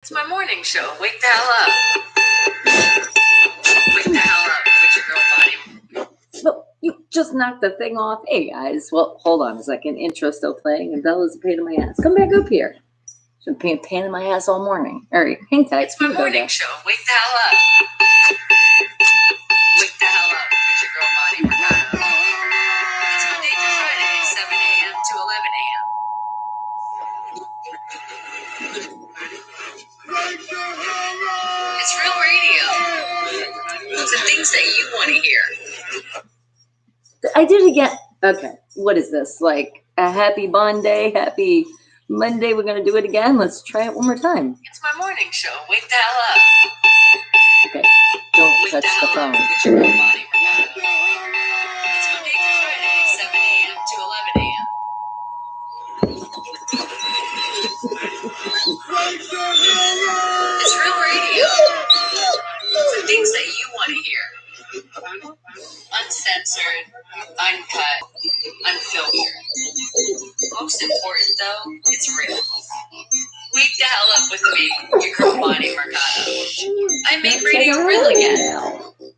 It's my morning show. Wake the hell up. Wake the hell up. Put your girl body. Well, you just knocked the thing off. Hey, guys. Well, hold on a second. Intro still playing, and Bella's a pain in my ass. Come back up here. She's been a pain in my ass all morning. All right, hang tight. It's my morning show. Wake the hell up. Wake the hell up. Put your girl body. It's Monday through Friday, 7 a.m. to 11 a.m. It's real radio. It's the things that you want to hear. I did it again. Okay, what is this? Like a happy BONDAY, happy Monday? We're going to do it again. Let's try it one more time. It's my morning show. Wake the hell up. Okay, don't Wake touch the phone. Put your girl body. It's Monday through Friday, 7 a.m. to 11 a.m. It's real radio. It's the things that you want to hear. Uncensored, uncut, unfiltered. Most important, though, it's real. Wake the hell up with me, your girl Bonnie Mercado. I make radio real again.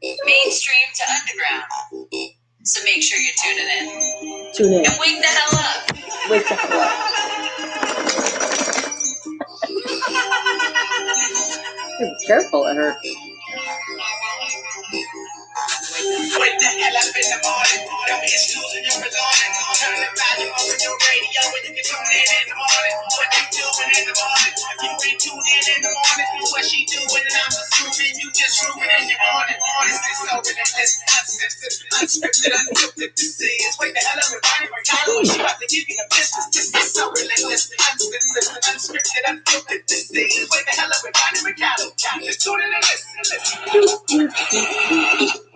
Mainstream to underground. So make sure you're tuning in. Tune in. And wake the hell up. Wake the hell up. Be careful of her. Wake the hell up in the morning. Don't be snoozing and reloading. Turn the volume up with your radio and you can tune in the morning. What you doing in the morning? If you ain't tuning in the morning, do what she doing and I'm assuming you just ruin in your morning. It's this so relentless, uncensored, unscripted, unfiltered. This is Wake the hell up with Bonnie Mercado. She about to give you the business. This is so relentless, uncensored, unscripted, unfiltered. This is Wake the hell up with Bonnie Mercado. Just tune in and listen.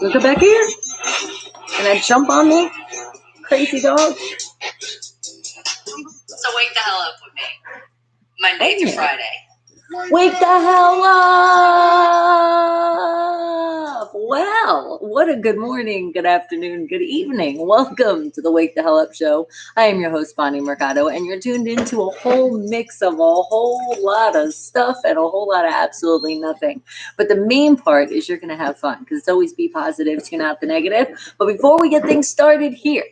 Look back here. Can I jump on me? Crazy dog. So wake the hell up with me. Monday to Friday. Wake the hell up! Wow, what a good morning, good afternoon, good evening. Welcome to the Wake the Hell Up show. I am your host, Bonnie Mercado, and you're tuned into a whole mix of a whole lot of stuff and a whole lot of absolutely nothing. But the main part is you're going to have fun, because it's always be positive, tune out the negative. But before we get things started here,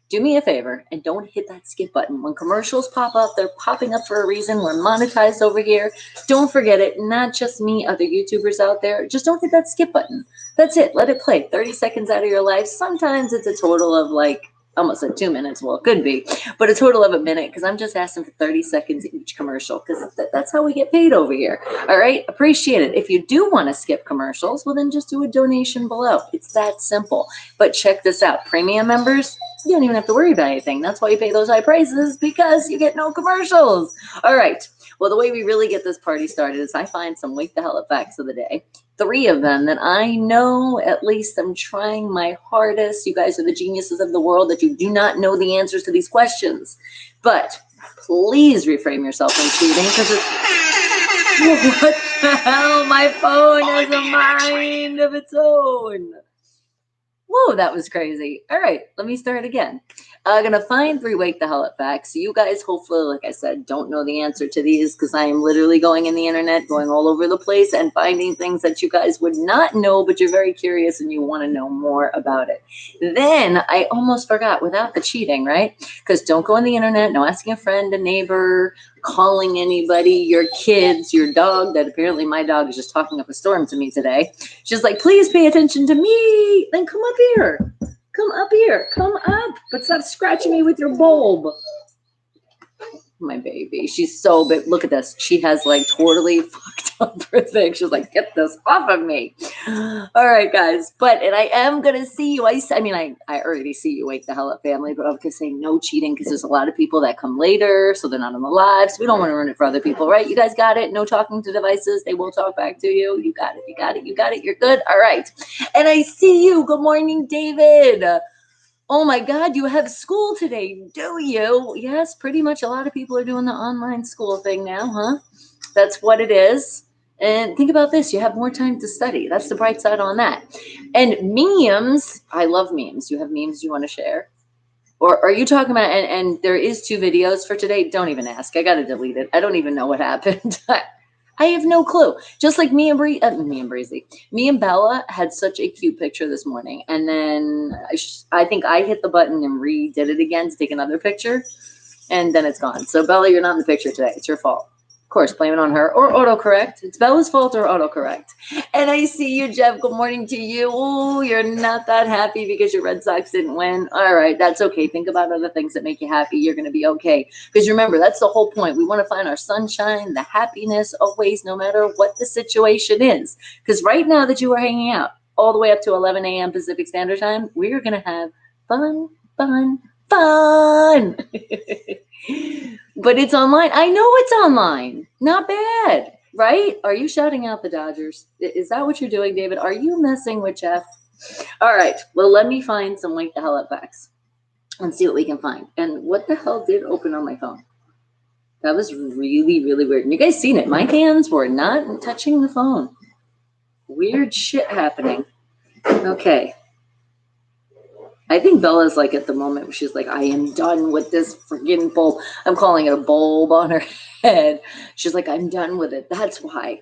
do me a favor and don't hit that skip button. When commercials pop up, they're popping up for a reason. We're monetized over here. Don't forget it. Not just me, other YouTubers out there. Just don't hit that skip button. That's it. Let it play 30 seconds out of your life. Sometimes it's a total of like almost like 2 minutes. Well, it could be, but a total of a minute, because I'm just asking for 30 seconds each commercial, because that's how we get paid over here. All right. Appreciate it. If you do want to skip commercials, well, then just do a donation below. It's that simple. But check this out. Premium members, you don't even have to worry about anything. That's why you pay those high prices, because you get no commercials. All right. Well, the way we really get this party started is I find some Wake the Hell Up facts of the day. 3 of them that I know, at least I'm trying my hardest. You guys are the geniuses of the world that you do not know the answers to these questions. But please reframe yourself from cheating, because it's... What the hell? My phone has a mind of its own. Whoa, that was crazy. All right, let me start again. I'm going to find 3 Wake the Hell Up facts. You guys, hopefully, like I said, don't know the answer to these, because I am literally going in the internet, going all over the place and finding things that you guys would not know, but you're very curious and you want to know more about it. Then I almost forgot, without the cheating, right? Because don't go on the internet, no asking a friend, a neighbor, calling anybody, your kids, your dog, that apparently my dog is just talking up a storm to me today. She's like, please pay attention to me. Then come up here. Come up here. Come up. But stop scratching me with your bulb. My baby. She's so big. Look at this. She has like totally fucked up her thing. She's like, get this off of me. All right, guys. And I am going to see you. I already see you, Wake the Hell Up family, but I'm going to say no cheating, because there's a lot of people that come later, so they're not on the lives. We don't want to ruin it for other people, right? You guys got it? No talking to devices. They will talk back to you. You got it. You got it. You got it. You're good. All right. And I see you. Good morning, David. Oh my God, you have school today, do you? Yes, pretty much a lot of people are doing the online school thing now, huh? That's what it is. And think about this, you have more time to study. That's the bright side on that. And memes, I love memes. You have memes you want to share? Or are you talking about, and there is 2 videos for today? Don't even ask. I got to delete it. I don't even know what happened. I have no clue. Just like me and Breezy, me and Bella had such a cute picture this morning, and then I think I hit the button and redid it again to take another picture, and then it's gone. So Bella, you're not in the picture today. It's your fault. Of course, blame it on her or autocorrect. It's Bella's fault or autocorrect. And I see you, Jeff. Good morning to you. Oh, you're not that happy because your Red Sox didn't win. All right, that's okay. Think about other things that make you happy. You're going to be okay. Because remember, that's the whole point. We want to find our sunshine, the happiness always, no matter what the situation is. Because right now that you are hanging out all the way up to 11 a.m. Pacific Standard Time, we are going to have fun, fun, fun. But it's online. I know it's online. Not bad, right? Are you shouting out the Dodgers? Is that what you're doing, David? Are you messing with Jeff? All right. Well, let me find some wake the hell up facts and see what we can find. And what the hell did open on my phone? That was really, really weird. And you guys seen it. My hands were not touching the phone. Weird shit happening. Okay. I think Bella's like at the moment where she's like, I am done with this freaking bulb. I'm calling it a bulb on her head. She's like, I'm done with it. That's why.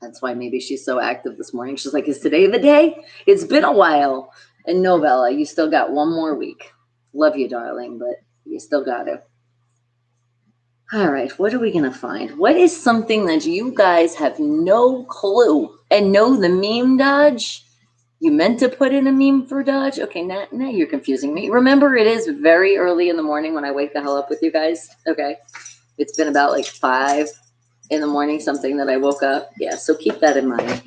That's why maybe she's so active this morning. She's like, is today the day? It's been a while. And no, Bella, you still got one more week. Love you, darling, but you still got to. All right, what are we going to find? What is something that you guys have no clue and know the meme dodge? You meant to put in a meme for Dodge? Okay, now you're confusing me. Remember, it is very early in the morning when I wake the hell up with you guys. Okay, it's been about like 5 in the morning, something that I woke up. Yeah, so keep that in mind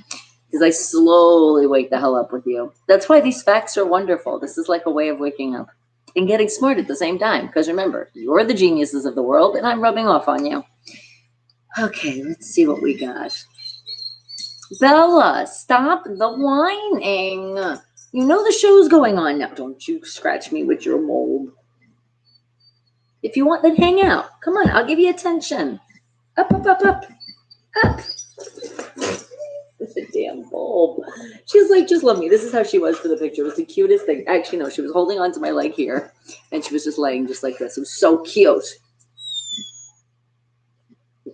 because I slowly wake the hell up with you. That's why these facts are wonderful. This is like a way of waking up and getting smart at the same time. Because remember, you're the geniuses of the world and I'm rubbing off on you. Okay, let's see what we got. Bella, stop the whining. You know the show's going on now. Don't you scratch me with your mold. If you want, then hang out. Come on, I'll give you attention. Up, up, up, up, up. With the damn bulb. She's like, just love me. This is how she was for the picture. It was the cutest thing. Actually, no, she was holding on to my leg here, and she was just laying just like this. It was so cute.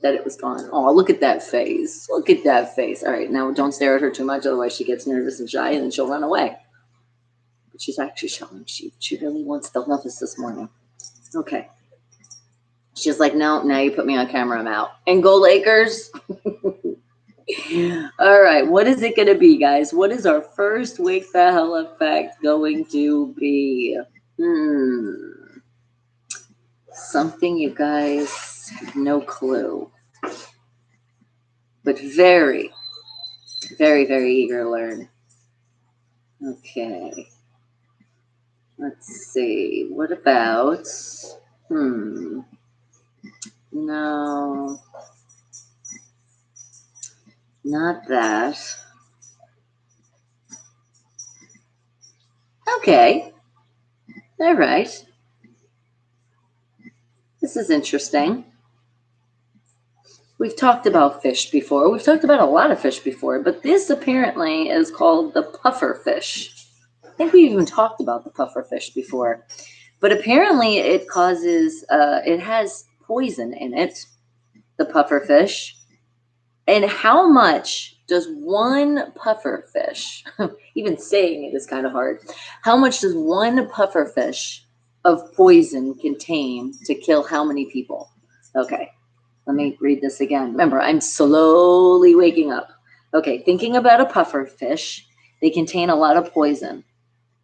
That it was gone. Oh, look at that face. Look at that face. All right, now don't stare at her too much, otherwise she gets nervous and shy and then she'll run away. But she's actually showing she really wants to love us this morning. Okay. She's like, no, now you put me on camera, I'm out. And go Lakers. All right, what is it going to be, guys? What is our first wake the hell up fact going to be? Something you guys have no clue, but very, very, very eager to learn. Okay. Let's see. What about, no, not that. Okay. All right. This is interesting. We've talked about fish before. We've talked about a lot of fish before, but this apparently is called the puffer fish. I think we've even talked about the puffer fish before, but apparently it causes, it has poison in it, the puffer fish. And how much does one puffer fish, even saying it is kind of hard, how much does one puffer fish of poison contain to kill how many people? Okay. Let me read this again. Remember, I'm slowly waking up. Okay, thinking about a puffer fish, they contain a lot of poison.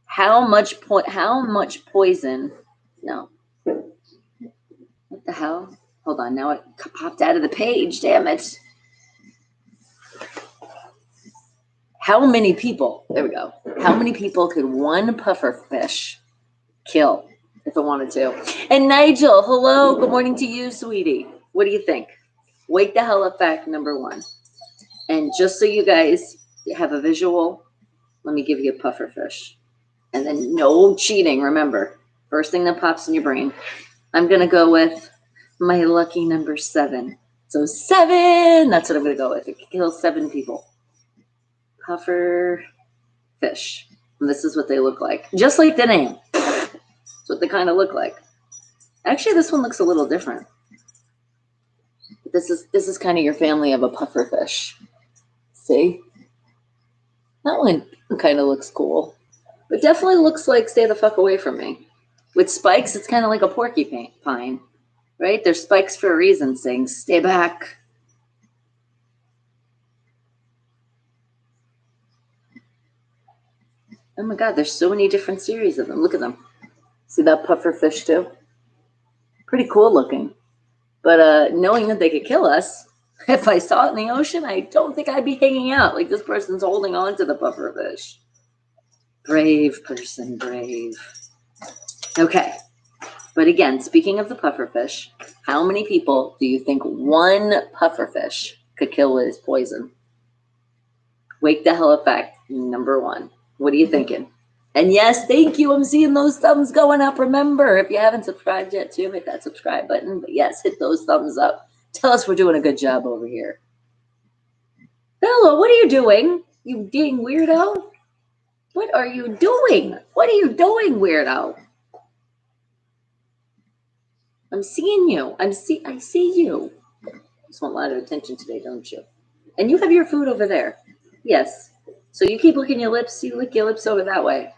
How much poison? No. What the hell? Hold on, now it popped out of the page. Damn it. How many people? There we go. How many people could one puffer fish kill if it wanted to? And Nigel, hello. Good morning to you, sweetie. What do you think? Wake the hell up fact number 1. And just so you guys have a visual, let me give you a puffer fish. And then no cheating, remember. First thing that pops in your brain. I'm going to go with my lucky number 7. So 7, that's what I'm going to go with. It kills 7 people. Puffer fish. And this is what they look like. Just like the name. That's what they kind of look like. Actually, this one looks a little different. This is kind of your family of a pufferfish. See? That one kind of looks cool. But definitely looks like stay the fuck away from me. With spikes, it's kind of like a porcupine, right? There's spikes for a reason, saying stay back. Oh my God, there's so many different series of them. Look at them. See that pufferfish too? Pretty cool looking. But knowing that they could kill us, if I saw it in the ocean, I don't think I'd be hanging out. Like this person's holding on to the pufferfish. Brave person, brave. Okay. But again, speaking of the pufferfish, how many people do you think one pufferfish could kill with his poison? Wake the hell up fact number 1. What are you thinking? And yes, thank you. I'm seeing those thumbs going up. Remember, if you haven't subscribed yet too, hit that subscribe button. But yes, hit those thumbs up. Tell us we're doing a good job over here. Bella, what are you doing? You dang weirdo. What are you doing? What are you doing, weirdo? I'm seeing you. I see you. You just want a lot of attention today, don't you? And you have your food over there. Yes. So you keep licking your lips. You lick your lips over that way.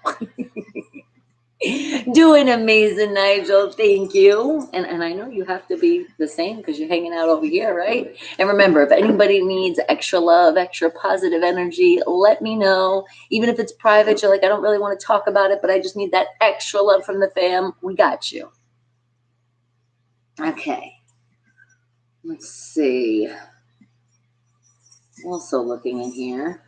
Doing amazing, Nigel. Thank you. And I know you have to be the same because you're hanging out over here, right? And remember, if anybody needs extra love, extra positive energy, let me know. Even if it's private, you're like, I don't really want to talk about it, but I just need that extra love from the fam. We got you. Okay. Let's see. Also looking in here.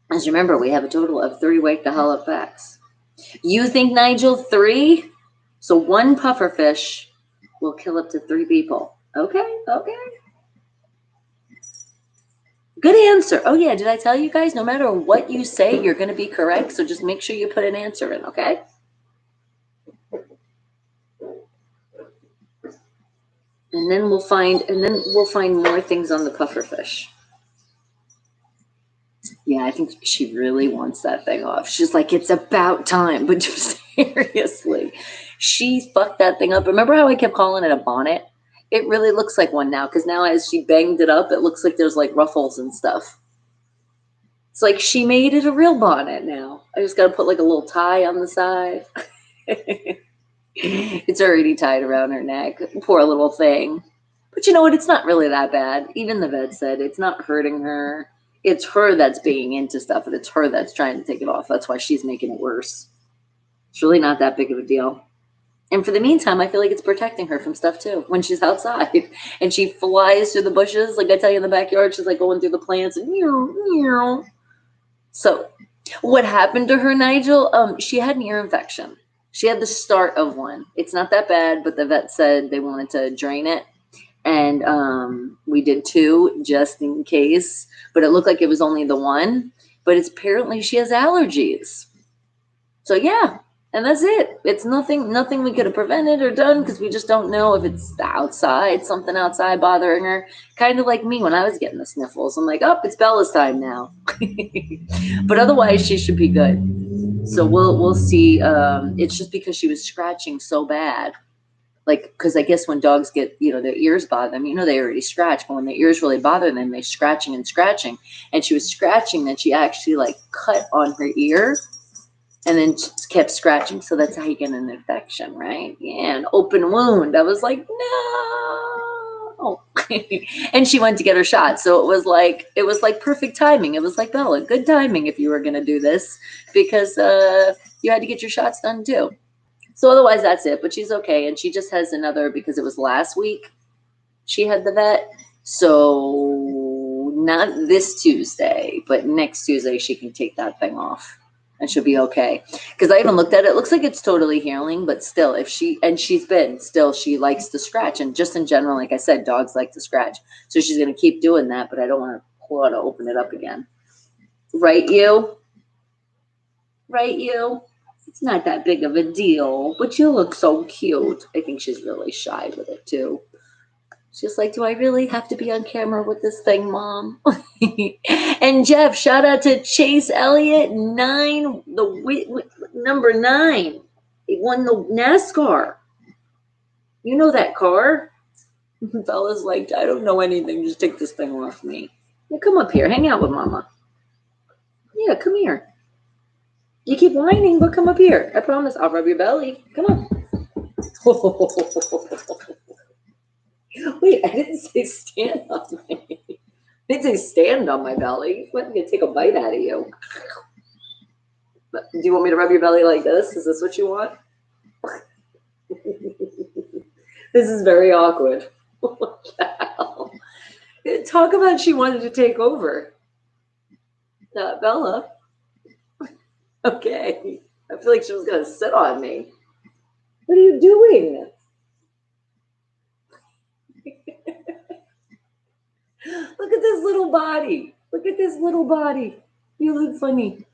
As you remember, we have a total of 3 wake the hell up facts. You think, Nigel, 3? So 1 pufferfish will kill up to 3 people. Okay. Good answer. Oh yeah, did I tell you guys? No matter what you say, you're going to be correct. So just make sure you put an answer in, okay? And then we'll find more things on the pufferfish. Yeah, I think she really wants that thing off. She's like, it's about time. But seriously, she fucked that thing up. Remember how I kept calling it a bonnet? It really looks like one now, because now as she banged it up, it looks like there's like ruffles and stuff. It's like she made it a real bonnet now. I just got to put like a little tie on the side. It's already tied around her neck. Poor little thing. But you know what? It's not really that bad. Even the vet said it's not hurting her. It's her that's being into stuff, and it's her that's trying to take it off. That's why she's making it worse. It's really not that big of a deal. And for the meantime, I feel like it's protecting her from stuff too when she's outside. And she flies through the bushes. Like I tell you in the backyard, she's like going through the plants and meow, meow. So what happened to her, Nigel? She had an ear infection. She had the start of one. It's not that bad, but the vet said they wanted to drain it. And we did 2 just in case, but it looked like it was only the 1. But it's apparently she has allergies. So yeah, and that's it. It's nothing we could have prevented or done, because we just don't know if it's outside, something outside bothering her. Kind of like me when I was getting the sniffles. I'm like, oh, it's Bella's time now. But otherwise, she should be good. So we'll see. It's just because she was scratching so bad. Like, because I guess when dogs get, their ears bother them, they already scratch. But when their ears really bother them, they're scratching and scratching. And she was scratching, then she actually like cut on her ear and then just kept scratching. So that's how you get an infection, right? Yeah, an open wound. I was like, no. And she went to get her shot. So it was like perfect timing. It was like, Bella, good timing if you were going to do this, because you had to get your shots done too. So otherwise, that's it. But she's okay. And she just has another, because it was last week she had the vet. So not this Tuesday, but next Tuesday she can take that thing off and she'll be okay. Because I even looked at it. It looks like it's totally healing. But still, she likes to scratch. And just in general, like I said, dogs like to scratch. So she's going to keep doing that. But I don't want to open it up again. Right, you? Right, you? It's not that big of a deal, but you look so cute. I think she's really shy with it too. She's like, do I really have to be on camera with this thing, Mom? And Jeff, shout out to Chase Elliott, number 9. He won the NASCAR. You know that car? Bella's like, I don't know anything. Just take this thing off me. Yeah, come up here. Hang out with Mama. Yeah, come here. You keep whining, but come up here. I promise I'll rub your belly. Come on. Wait, I didn't say stand on me. I didn't say stand on my belly. Let me take a bite out of you. Do you want me to rub your belly like this? Is this what you want? This is very awkward. Talk about she wanted to take over. Bella. Okay. I feel like she was going to sit on me. What are you doing? Look at this little body. Look at this little body. You look funny.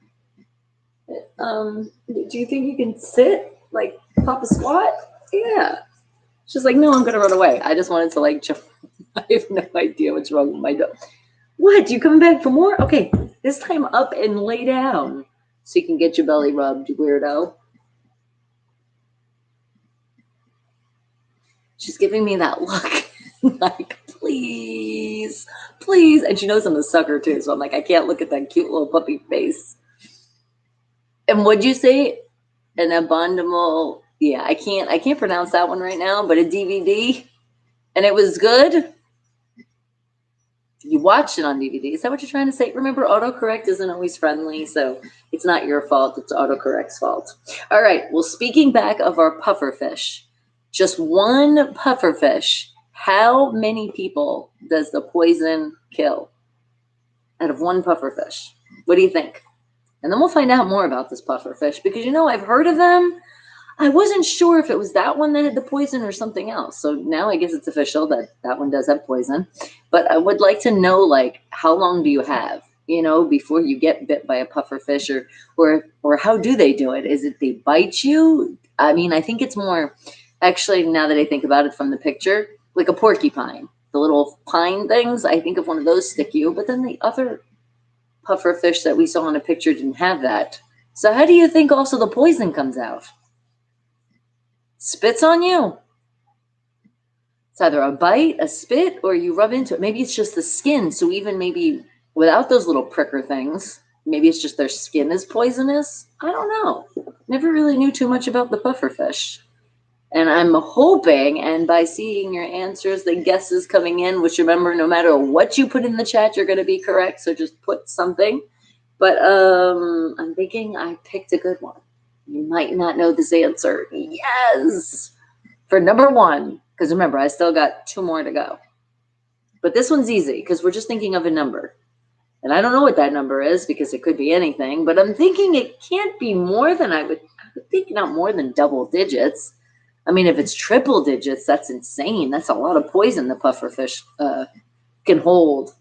Do you think you can sit? Like, pop a squat? Yeah. She's like, no, I'm going to run away. I just wanted to, like, jump. I have no idea what's wrong with my dog. What? You coming back for more? Okay. This time up and lay down so you can get your belly rubbed, you weirdo. She's giving me that look. Like, please, please. And she knows I'm a sucker too. So I'm like, I can't look at that cute little puppy face. And what'd you say? An abominable, yeah, I can't pronounce that one right now, but a DVD. And it was good. You watched it on DVD. Is that what you're trying to say? Remember, autocorrect isn't always friendly, so it's not your fault. It's autocorrect's fault. All right. Well, speaking back of our pufferfish, just one pufferfish, how many people does the poison kill out of one pufferfish? What do you think? And then we'll find out more about this pufferfish because, I've heard of them. I wasn't sure if it was that one that had the poison or something else. So now I guess it's official that that one does have poison. But I would like to know, like, how long do you have, before you get bit by a pufferfish, or how do they do it? Is it they bite you? I mean, I think it's more, actually, now that I think about it from the picture, like a porcupine. The little pine things, I think of one of those stick you. But then the other pufferfish that we saw in a picture didn't have that. So how do you think also the poison comes out? Spits on you. It's either a bite, a spit, or you rub into it. Maybe it's just the skin. So even maybe without those little pricker things, maybe it's just their skin is poisonous. I don't know. Never really knew too much about the pufferfish. And I'm hoping, and by seeing your answers, the guesses coming in, which remember, no matter what you put in the chat, you're going to be correct. So just put something. But I'm thinking I picked a good one. You might not know this answer. Yes. For number one, because remember, I still got two more to go. But this one's easy because we're just thinking of a number. And I don't know what that number is because it could be anything. But I'm thinking it can't be more than I would think, not more than double digits. I mean, if it's triple digits, that's insane. That's a lot of poison the pufferfish can hold.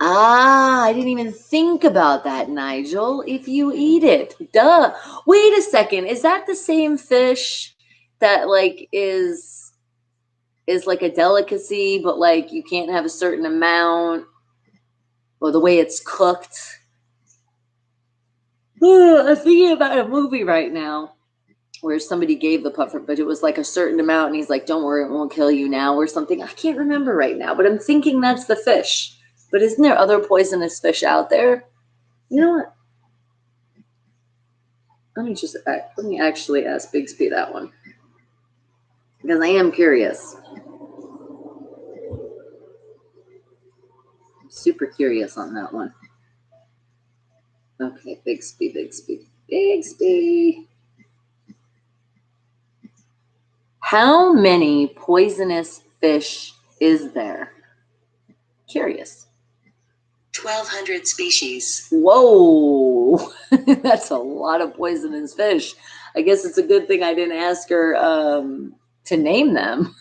I didn't even think about that, Nigel. If you eat it, duh. Wait a second. Is that the same fish that like is like a delicacy, but like you can't have a certain amount, or the way it's cooked? I'm thinking about a movie right now where somebody gave the puffer, but it was like a certain amount, and he's like, "Don't worry, it won't kill you now," or something. I can't remember right now, but I'm thinking that's the fish. But isn't there other poisonous fish out there? You know what? Let me actually ask Bigsby that one because I am curious. I'm super curious on that one. Okay, Bigsby. How many poisonous fish is there? Curious. 1,200 species. Whoa, that's a lot of poisonous fish. I guess it's a good thing I didn't ask her to name them.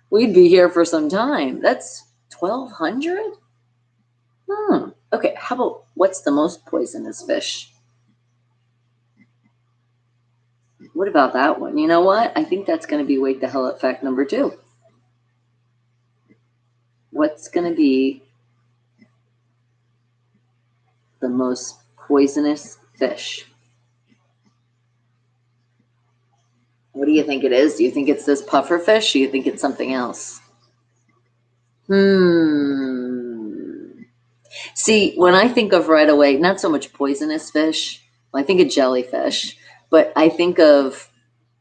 We'd be here for some time. That's 1,200? Okay, how about what's the most poisonous fish? What about that one? You know what? I think that's going to be wake the hell up fact number 2. What's going to be the most poisonous fish? What do you think it is? Do you think it's this puffer fish? Or do you think it's something else? See, when I think of right away, not so much poisonous fish, I think of jellyfish, but I think of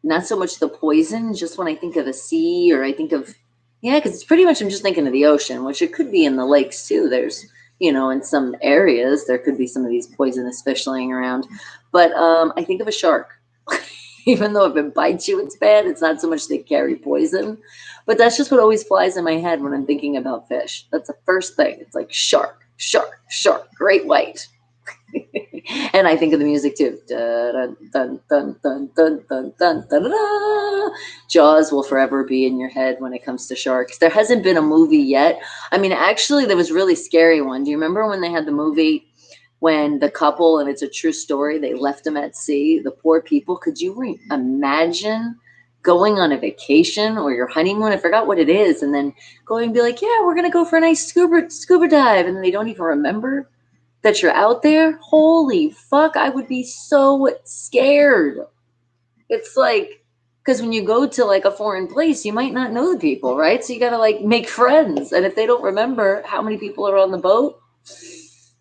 not so much the poison, just when I think of the sea or I think of, yeah, because it's pretty much, I'm just thinking of the ocean, which it could be in the lakes too. There's, in some areas, there could be some of these poisonous fish laying around. But I think of a shark. Even though if it bites you, it's bad. It's not so much they carry poison. But that's just what always flies in my head when I'm thinking about fish. That's the first thing. It's like shark, shark, shark, great white. And I think of the music too. Dun, dun, dun, dun, dun, dun, dun, dun, dun. Jaws will forever be in your head when it comes to sharks. There hasn't been a movie yet. I mean, actually, there was a really scary one. Do you remember when they had the movie when the couple, and it's a true story, they left them at sea, the poor people? Could you imagine going on a vacation or your honeymoon? I forgot what it is. And then going and be like, yeah, we're going to go for a nice scuba dive. And they don't even remember that you're out there. Holy fuck, I would be so scared. It's like, because when you go to like a foreign place, you might not know the people, right? So you got to like make friends. And if they don't remember how many people are on the boat,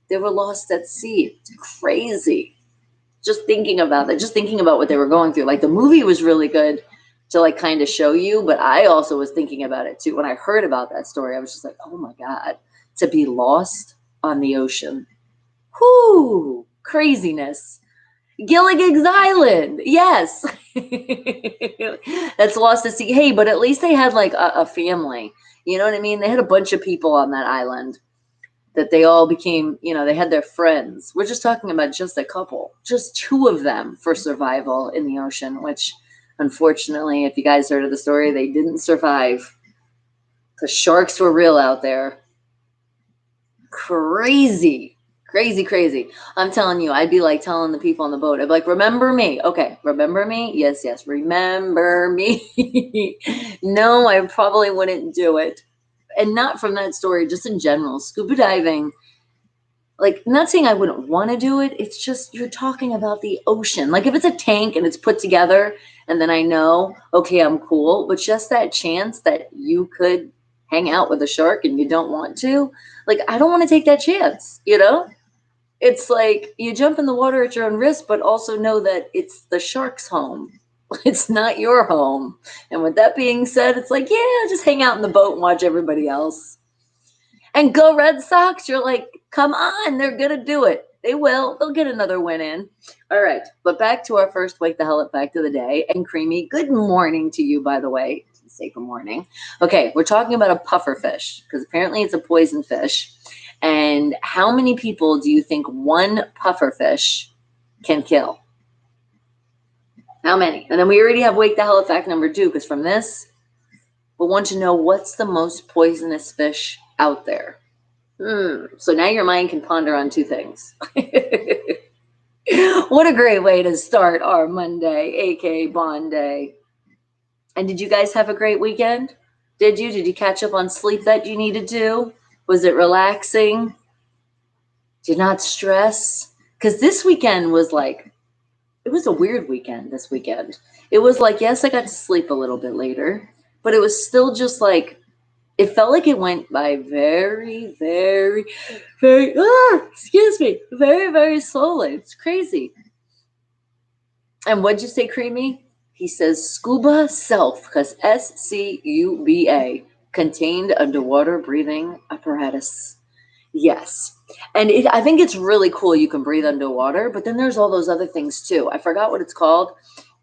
they were lost at sea. It's crazy. Just thinking about that, just thinking about what they were going through. Like the movie was really good to like kind of show you, but I also was thinking about it too. When I heard about that story, I was just like, oh my God, to be lost on the ocean. Whoo, craziness. Gilligan's Island. Yes. That's lost at sea. Hey, but at least they had like a family. You know what I mean? They had a bunch of people on that island that they all became, they had their friends. We're just talking about just a couple, just two of them for survival in the ocean, which unfortunately, if you guys heard of the story, they didn't survive. The sharks were real out there. Crazy. Crazy, crazy. I'm telling you, I'd be like telling the people on the boat, I'd be like, remember me. Okay, remember me? Yes, yes, remember me. No, I probably wouldn't do it. And not from that story, just in general. Scuba diving, like, not saying I wouldn't want to do it. It's just you're talking about the ocean. Like if it's a tank and it's put together and then I know, okay, I'm cool. But just that chance that you could hang out with a shark and you don't want to, like, I don't want to take that chance, It's like you jump in the water at your own risk, but also know that it's the shark's home. It's not your home. And with that being said, it's like, yeah, just hang out in the boat and watch everybody else. And go Red Sox. You're like, come on, they're going to do it. They will. They'll get another win in. All right. But back to our first Wake the Hell Up fact of the day. And Creamy, good morning to you, by the way. Say good morning. Okay. We're talking about a puffer fish because apparently it's a poison fish. And how many people do you think one puffer fish can kill? How many? And then we already have Wake the Hell Up fact number 2 because from this, we want to know what's the most poisonous fish out there. So now your mind can ponder on 2 things. What a great way to start our Monday, aka BONDAY. And did you guys have a great weekend? Did you? Did you catch up on sleep that you needed to? Was it relaxing? Did not stress? Because this weekend was like, it was a weird weekend this weekend. It was like, yes, I got to sleep a little bit later, but it was still just like, it felt like it went by very, very, very, excuse me, very, very slowly. It's crazy. And what'd you say, Creamy? He says scuba self, because SCUBA, contained underwater breathing apparatus. Yes. And I think it's really cool you can breathe underwater, but then there's all those other things too. I forgot what it's called,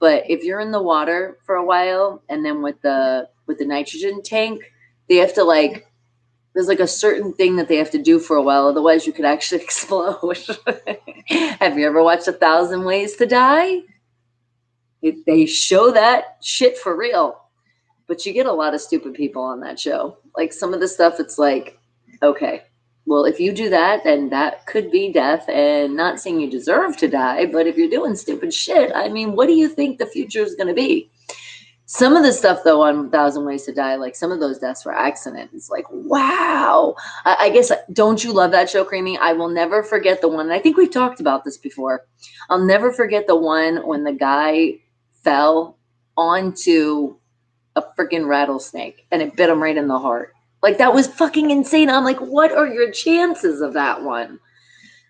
but if you're in the water for a while and then with the nitrogen tank, they have to like, there's like a certain thing that they have to do for a while, otherwise you could actually explode. Have you ever watched 1,000 Ways to Die? They show that shit for real, but you get a lot of stupid people on that show. Like some of the stuff, it's like, okay, well, if you do that, then that could be death, and not saying you deserve to die, but if you're doing stupid shit, I mean, what do you think the future is going to be? Some of the stuff, though, on 1,000 Ways to Die, like some of those deaths were accidents. Like, wow. I guess, don't you love that show, Creamy? I will never forget the one. And I think we've talked about this before. I'll never forget the one when the guy fell onto a freaking rattlesnake and it bit him right in the heart. Like, that was fucking insane. I'm like, what are your chances of that one?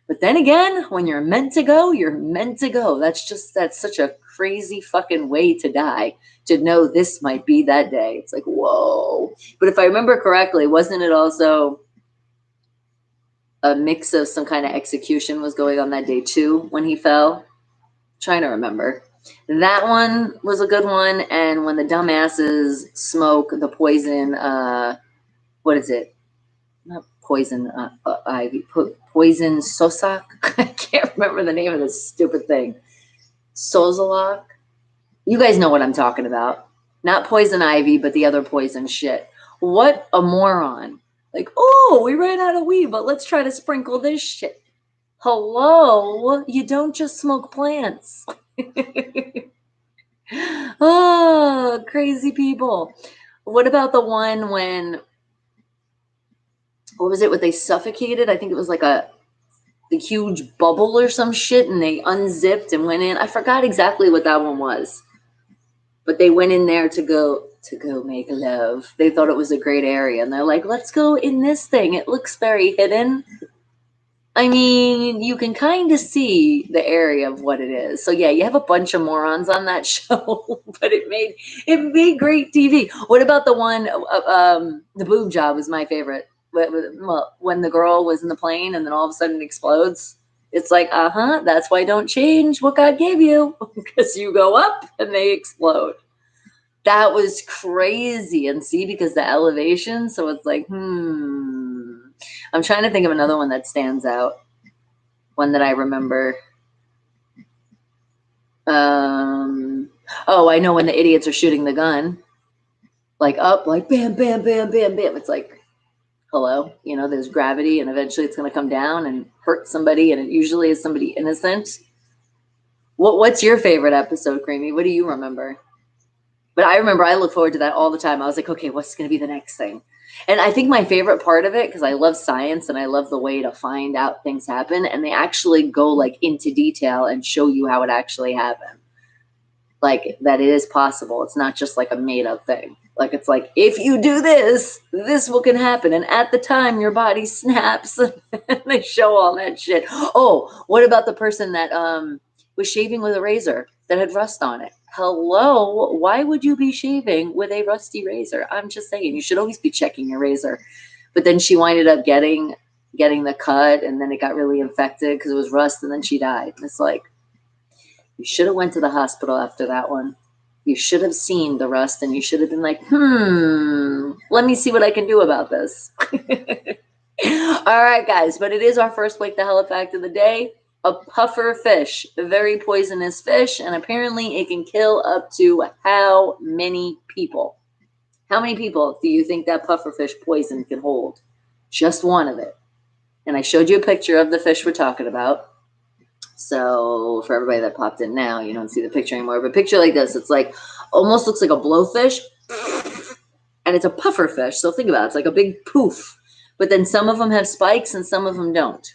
But then again, when you're meant to go, you're meant to go. That's such a crazy fucking way to die, to know this might be that day. It's like, whoa. But if I remember correctly, wasn't it also a mix of some kind of execution was going on that day too when he fell? Trying to remember. That one was a good one. And when the dumbasses smoke the poison, what is it? Not poison ivy, poison sosak. I can't remember the name of this stupid thing. Sozalak. You guys know what I'm talking about. Not poison ivy, but the other poison shit. What a moron. Like, oh, we ran out of weed, but let's try to sprinkle this shit. Hello? You don't just smoke plants. Oh, crazy people. What about the one when, what was it, what they suffocated? I think it was like the huge bubble or some shit, and they unzipped and went in. I forgot exactly what that one was. But they went in there to go make love. They thought it was a great area, and they're like, let's go in this thing. It looks very hidden. I mean, you can kind of see the area of what it is. So yeah, you have a bunch of morons on that show, but it made great TV. What about the one, the boob job was my favorite. When the girl was in the plane and then all of a sudden it explodes. It's like, that's why don't change what God gave you, because you go up and they explode. That was crazy. And see, because the elevation, so it's like, I'm trying to think of another one that stands out. One that I remember. I know when the idiots are shooting the gun. Like up, like bam, bam, bam, bam, bam. It's like, hello, there's gravity and eventually it's going to come down and hurt somebody, and it usually is somebody innocent. What's your favorite episode, Creamy? What do you remember? But I remember I look forward to that all the time. I was like, okay, what's going to be the next thing? And I think my favorite part of it, because I love science and I love the way to find out things happen, and they actually go like into detail and show you how it actually happened. Like, that it is possible. It's not just like a made up thing. Like, it's like, if you do this, this will can happen. And at the time, your body snaps. And they show all that shit. Oh, what about the person that was shaving with a razor that had rust on it? Hello, why would you be shaving with a rusty razor? I'm just saying, you should always be checking your razor. But then she winded up getting the cut, and then it got really infected because it was rust, and then she died. And it's like, you should have went to the hospital after that one. You should have seen the rust, and you should have been like, let me see what I can do about this. All right, guys, but it is our first Wake the Hell Up fact of the day. A puffer fish, a very poisonous fish, and apparently it can kill up to how many people? How many people do you think that puffer fish poison can hold? Just one of it. And I showed you a picture of the fish we're talking about. So for everybody that popped in now, you don't see the picture anymore. But picture like this. It's like, almost looks like a blowfish. And it's a puffer fish. So think about it. It's like a big poof. But then some of them have spikes and some of them don't.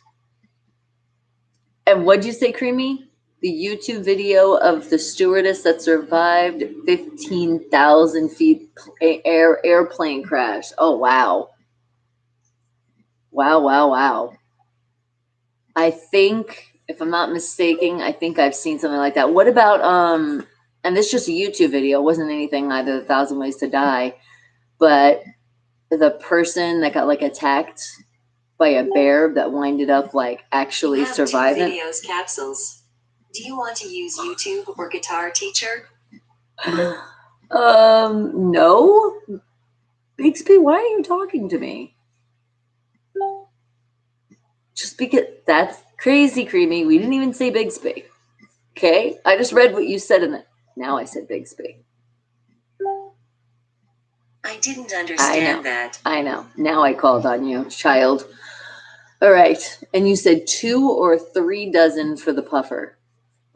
And what'd you say, Creamy? The YouTube video of the stewardess that survived 15,000 feet airplane crash. Oh, wow. Wow. I think, if I'm not mistaken, I think I've seen something like that. What about, and this is just a YouTube video. It wasn't anything either, 1,000 Ways to Die, but the person that got like attacked by a bear that winded up like actually surviving. Videos capsules. Do you want to use YouTube or Guitar Teacher? No. Bixby, why are you talking to me? Just because that's crazy, Creamy. We didn't even say Bixby. Okay? I just read what you said in it. Now I said Bixby. I didn't understand that. I know. Now I called on you, child. All right. And you said 2 or 3 dozen for the puffer.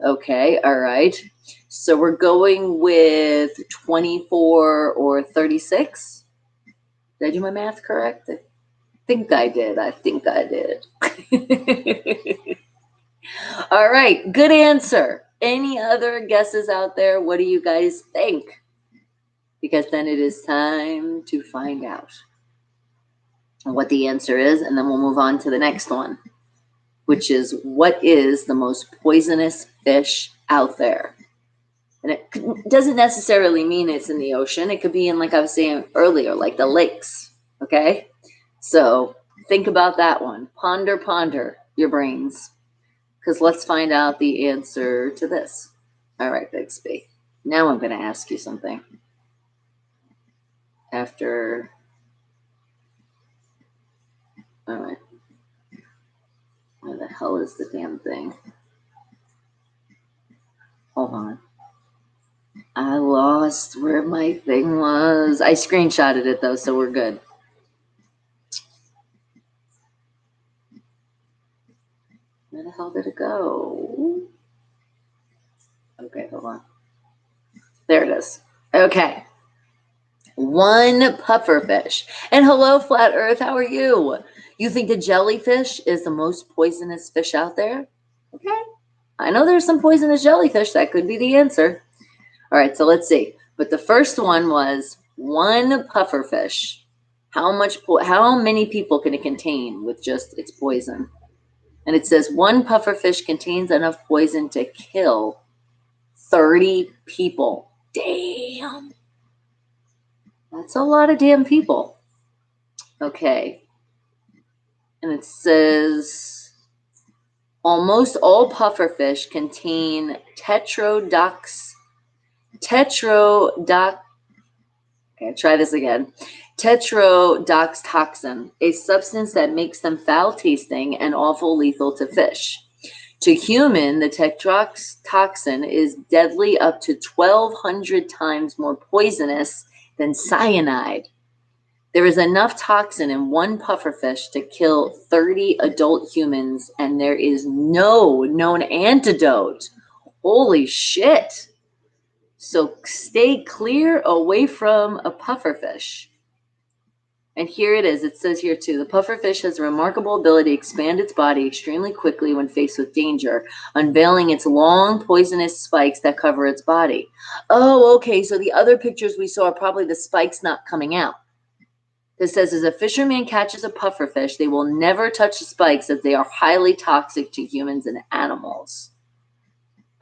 Okay. All right. So we're going with 24 or 36. Did I do my math correct? I think I did. All right. Good answer. Any other guesses out there? What do you guys think? Because then it is time to find out what the answer is, and then we'll move on to the next one, which is, what is the most poisonous fish out there? And it doesn't necessarily mean it's in the ocean. It could be in, like I was saying earlier, like the lakes, okay? So think about that one. Ponder your brains, because let's find out the answer to this. All right, Bixby. Now I'm going to ask you something. After, all right. Where the hell is the damn thing? Hold on. I lost where my thing was. I screenshotted it though, so we're good. Where the hell did it go? Okay, hold on. There it is. Okay. One pufferfish. And hello, Flat Earth. How are you? You think the jellyfish is the most poisonous fish out there? Okay. I know there's some poisonous jellyfish. That could be the answer. All right, so let's see. But the first one was one pufferfish. How many people can it contain with just its poison? And it says one pufferfish contains enough poison to kill 30 people. Damn. That's a lot of damn people. Okay. And it says almost all pufferfish contain tetrodotoxin, a substance that makes them foul-tasting and awful lethal to fish. To human, the tetrodotoxin is deadly up to 1,200 times more poisonous than cyanide. There is enough toxin in one pufferfish to kill 30 adult humans, and there is no known antidote. Holy shit. So stay clear away from a pufferfish. And here it is. It says here too, the pufferfish has a remarkable ability to expand its body extremely quickly when faced with danger, unveiling its long poisonous spikes that cover its body. Oh, okay. So the other pictures we saw are probably the spikes not coming out. It says, as a fisherman catches a pufferfish, they will never touch the spikes as they are highly toxic to humans and animals.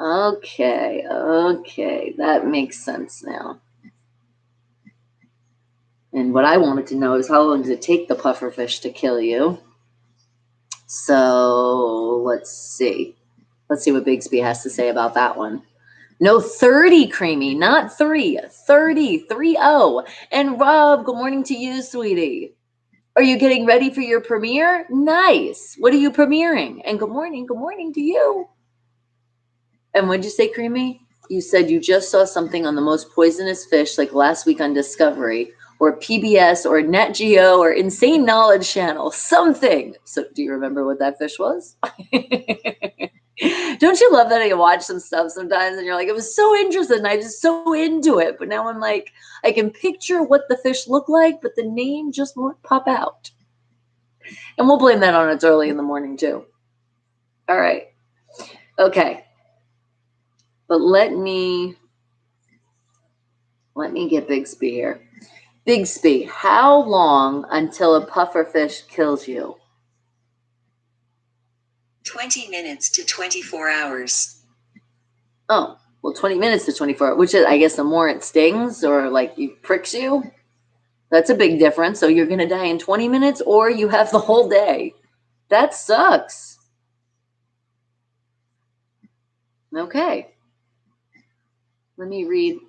Okay, that makes sense now. And what I wanted to know is, how long does it take the pufferfish to kill you? So let's see. Let's see what Bigsby has to say about that one. No, 30, Creamy, not 3. 30, 3-0. And Rob, good morning to you, sweetie. Are you getting ready for your premiere? Nice. What are you premiering? And good morning to you. And what did you say, Creamy? You said you just saw something on the most poisonous fish, like last week on Discovery, or PBS, or Nat Geo, or Insane Knowledge Channel, something. So do you remember what that fish was? Don't you love that you watch some stuff sometimes and you're like, it was so interesting, I was so into it, but now I'm like, I can picture what the fish looked like, but the name just won't pop out. And we'll blame that on it's early in the morning too. All right. Okay. But let me get Bigsby here. Bigsby, how long until a pufferfish kills you? 20 minutes to 24 hours. Oh, well, 20 minutes to 24, which is, I guess, the more it stings or like you pricks you, that's a big difference. So you're going to die in 20 minutes or you have the whole day. That sucks. Okay. Let me read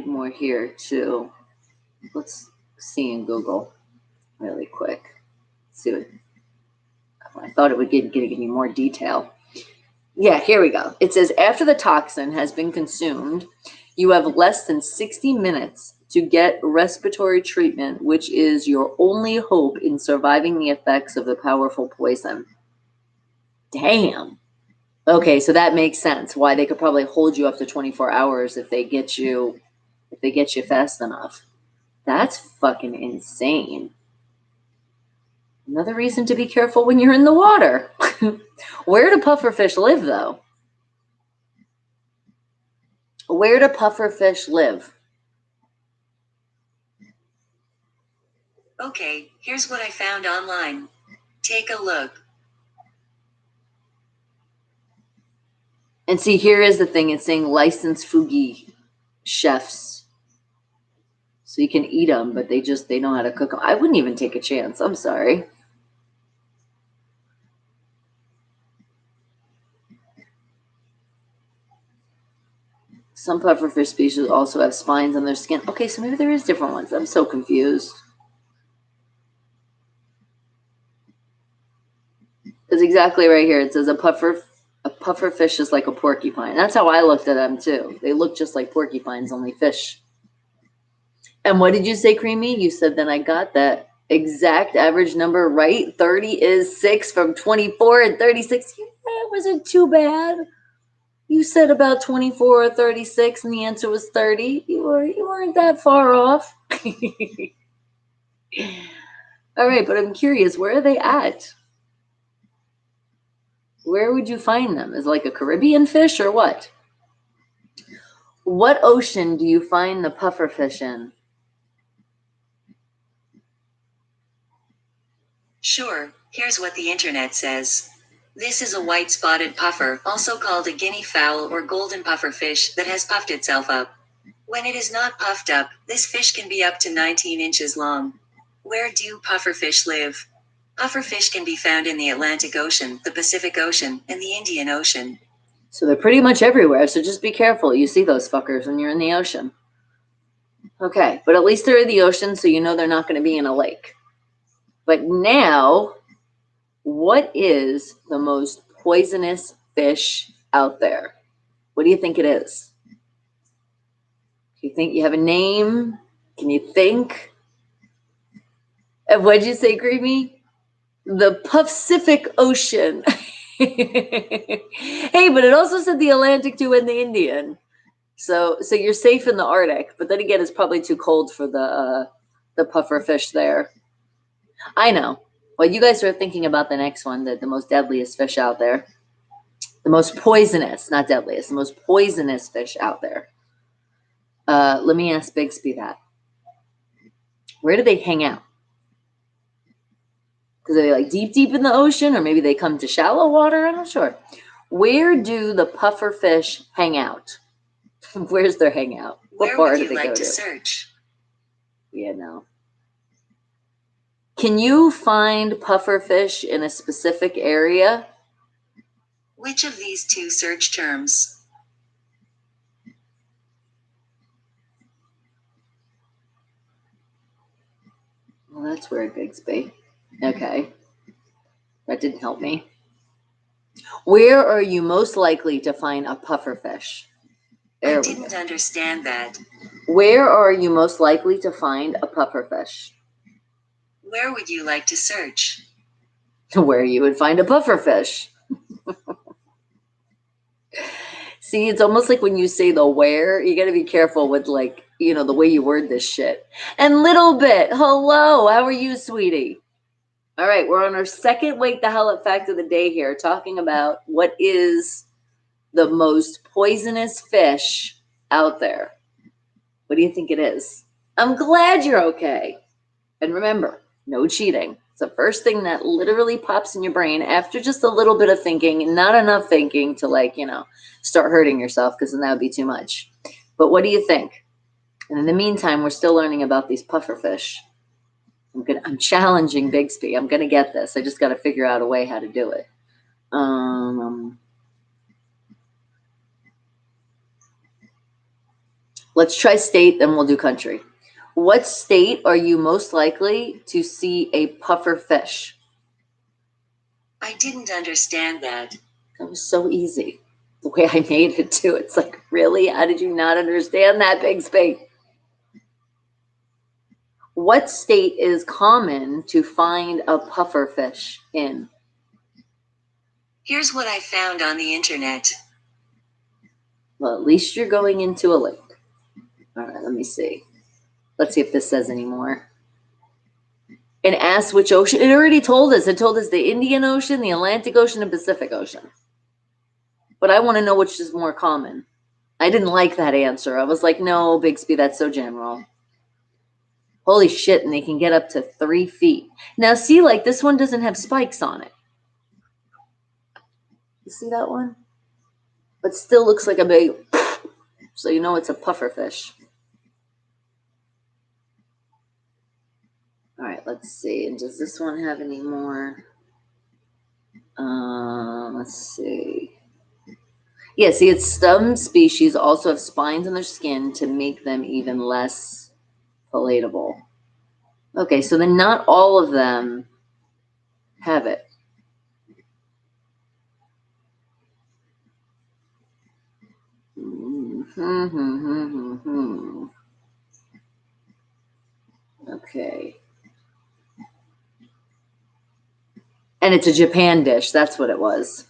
more here too. Let's see in Google really quick. Let's see what I thought it would give me more detail. Yeah, here we go. It says, after the toxin has been consumed, you have less than 60 minutes to get respiratory treatment, which is your only hope in surviving the effects of the powerful poison. Damn. Okay, so that makes sense why they could probably hold you up to 24 hours if they get you fast enough. That's fucking insane. Another reason to be careful when you're in the water. Where do pufferfish live, though? Where do pufferfish live? Okay, here's what I found online. Take a look. And see, here is the thing. It's saying licensed fugi chefs. So you can eat them, but they know how to cook them. I wouldn't even take a chance. I'm sorry. Some pufferfish species also have spines on their skin. Okay, so maybe there is different ones. I'm so confused. It's exactly right here. It says a pufferfish is like a porcupine. That's how I looked at them too. They look just like porcupines, only fish. And what did you say, Creamy? You said then I got that exact average number right. 30 is 6 from 24 and 36. Yeah, it wasn't too bad. You said about 24 or 36, and the answer was 30. You weren't that far off. All right, but I'm curious, where are they at? Where would you find them? Is it like a Caribbean fish or what? What ocean do you find the pufferfish in? Sure, here's what the internet says. This is a white-spotted puffer, also called a guinea fowl or golden pufferfish, that has puffed itself up. When it is not puffed up, this fish can be up to 19 inches long. Where do pufferfish live? Pufferfish can be found in the Atlantic Ocean, the Pacific Ocean, and the Indian Ocean. So they're pretty much everywhere, so just be careful. You see those fuckers when you're in the ocean. Okay, but at least they're in the ocean, so you know they're not going to be in a lake. But now, what is the most poisonous fish out there? What do you think it is? Do you think you have a name? Can you think? And what'd you say, Creamy? The Pacific Ocean. Hey, but it also said the Atlantic too and the Indian. So you're safe in the Arctic, but then again, it's probably too cold for the puffer fish there. I know. Well, you guys are thinking about the next one, the most deadliest fish out there. The most poisonous, not deadliest, the most poisonous fish out there. Let me ask Bigsby that. Where do they hang out? Because they're like deep in the ocean, or maybe they come to shallow water. I'm not sure. Where do the puffer fish hang out? Where's their hangout? What bar do they go to? Search? Yeah, no. Can you find puffer fish in a specific area? Which of these two search terms? Well, that's weird, Bigsby. Okay. That didn't help me. Where are you most likely to find a puffer fish? I didn't understand that. Where are you most likely to find a puffer fish? Where would you like to search? Where you would find a puffer fish. See, it's almost like when you say the where, you got to be careful with, like, you know, the way you word this shit. And Little Bit, hello, how are you, sweetie? All right, we're on our second Wake the Hell Up fact of the day here, talking about what is the most poisonous fish out there. What do you think it is? I'm glad you're okay. And remember, no cheating. It's the first thing that literally pops in your brain after just a little bit of thinking, not enough thinking to, like, you know, start hurting yourself, because then that would be too much. But what do you think? And in the meantime, we're still learning about these puffer fish. I'm challenging Bigsby. I'm gonna get this. I just got to figure out a way how to do it. Let's try state, then we'll do country. What state are you most likely to see a puffer fish? I didn't understand that. That was so easy. The way I made it too. It's like, really? How did you not understand that, Bigsby? What state is common to find a puffer fish in? Here's what I found on the internet. Well, at least you're going into a lake. All right, let me see. Let's see if this says any more. And ask which ocean. It already told us. It told us the Indian Ocean, the Atlantic Ocean, and Pacific Ocean. But I want to know which is more common. I didn't like that answer. I was like, no, Bixby, that's so general. Holy shit, and they can get up to 3 feet. Now, see, like, this one doesn't have spikes on it. You see that one? But still looks like a big, so you know it's a pufferfish. All right, let's see. And does this one have any more? Let's see. Yeah, see, its some species also have spines on their skin to make them even less palatable. Okay, so then not all of them have it. Okay. And it's a Japan dish. That's what it was.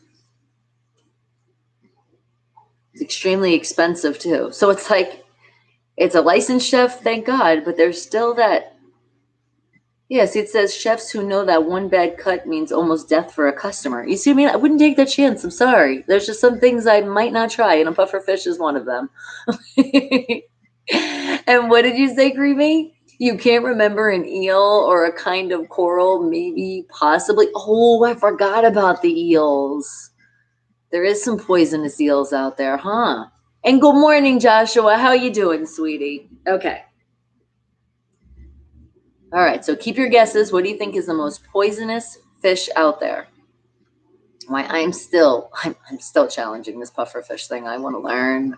It's extremely expensive too. So it's like, it's a licensed chef, thank God, but there's still that. Yes, it says chefs who know that one bad cut means almost death for a customer. You see what I mean? I wouldn't take that chance. I'm sorry. There's just some things I might not try, and a pufferfish is one of them. And what did you say, Creamy? You can't remember an eel or a kind of coral, maybe, possibly. Oh, I forgot about the eels. There is some poisonous eels out there, huh? And good morning, Joshua. How you doing, sweetie? Okay. All right, so keep your guesses. What do you think is the most poisonous fish out there? Why, I'm still challenging this pufferfish thing. I want to learn.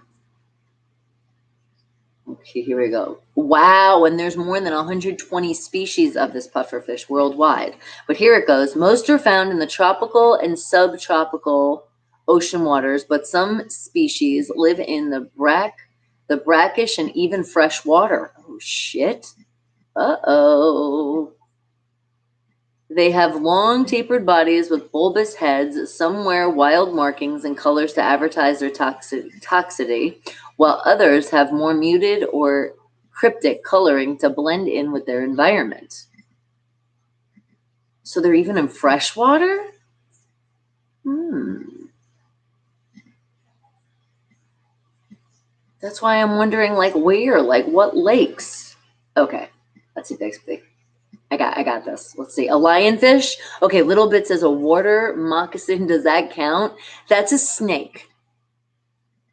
Okay, here we go. Wow, and there's more than 120 species of this pufferfish worldwide. But here it goes. Most are found in the tropical and subtropical ocean waters, but some species live in the brackish, and even fresh water. Oh, shit. Uh-oh. They have long, tapered bodies with bulbous heads. Some wear wild markings and colors to advertise their toxicity, while others have more muted or cryptic coloring to blend in with their environment. So they're even in freshwater? That's why I'm wondering, like, where? Like, what lakes? Okay, let's see, Bixby. I got this. Let's see. A lionfish. Okay, Little Bit says a water moccasin. Does that count? That's a snake.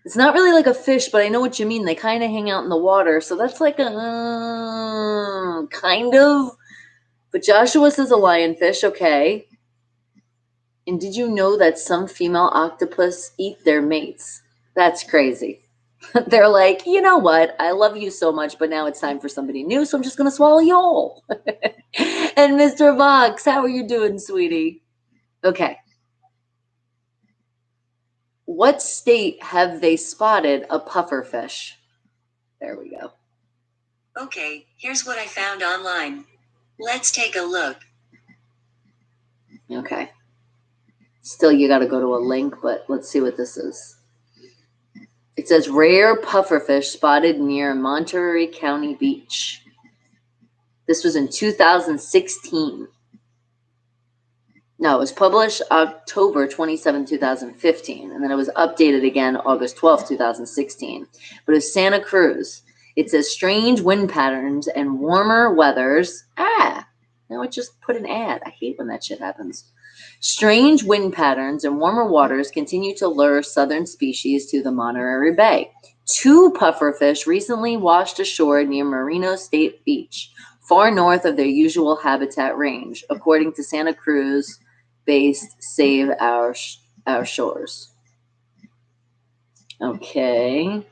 It's not really like a fish, but I know what you mean. They kind of hang out in the water, so that's like a kind of. But Joshua says a lionfish. Okay. And did you know that some female octopus eat their mates? That's crazy. They're like, you know what? I love you so much, but now it's time for somebody new, so I'm just going to swallow you all. And Mr. Vox, how are you doing, sweetie? Okay. What state have they spotted a pufferfish? There we go. Okay, here's what I found online. Let's take a look. Okay. Still, you got to go to a link, but let's see what this is. It says rare pufferfish spotted near Monterey County Beach. This was in 2016. No, it was published October 27, 2015, and then it was updated again August 12, 2016. But it was Santa Cruz. It says strange wind patterns and warmer weathers. Now it just put an ad. I hate when that shit happens. Strange wind patterns and warmer waters continue to lure southern species to the Monterey Bay. 2 pufferfish recently washed ashore near Merino State Beach, far north of their usual habitat range, according to Santa Cruz-based Save Our Shores. Okay.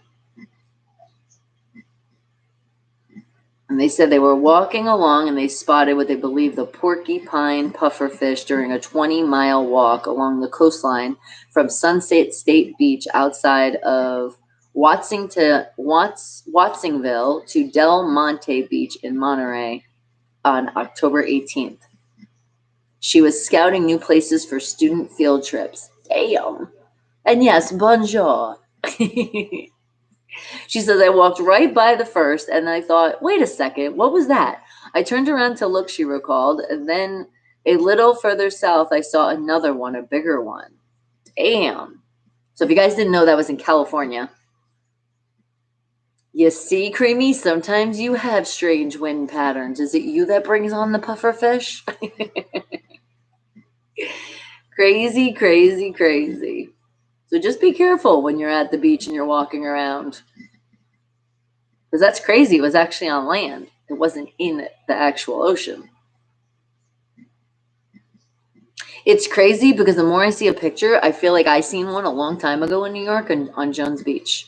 And they said they were walking along and they spotted what they believe the porcupine pufferfish during a 20-mile walk along the coastline from Sunset State Beach outside of Watsonville to Del Monte Beach in Monterey on October 18th. She was scouting new places for student field trips. Damn. And yes, bonjour. She says, I walked right by the first and I thought, wait a second, what was that? I turned around to look, she recalled, and then a little further south, I saw another one, a bigger one. Damn. So if you guys didn't know, that was in California. You see, Creamy, sometimes you have strange wind patterns. Is it you that brings on the puffer fish? Crazy, crazy, crazy. So just be careful when you're at the beach and you're walking around. Because that's crazy. It was actually on land. It wasn't in the actual ocean. It's crazy because the more I see a picture, I feel like I seen one a long time ago in New York and on Jones Beach.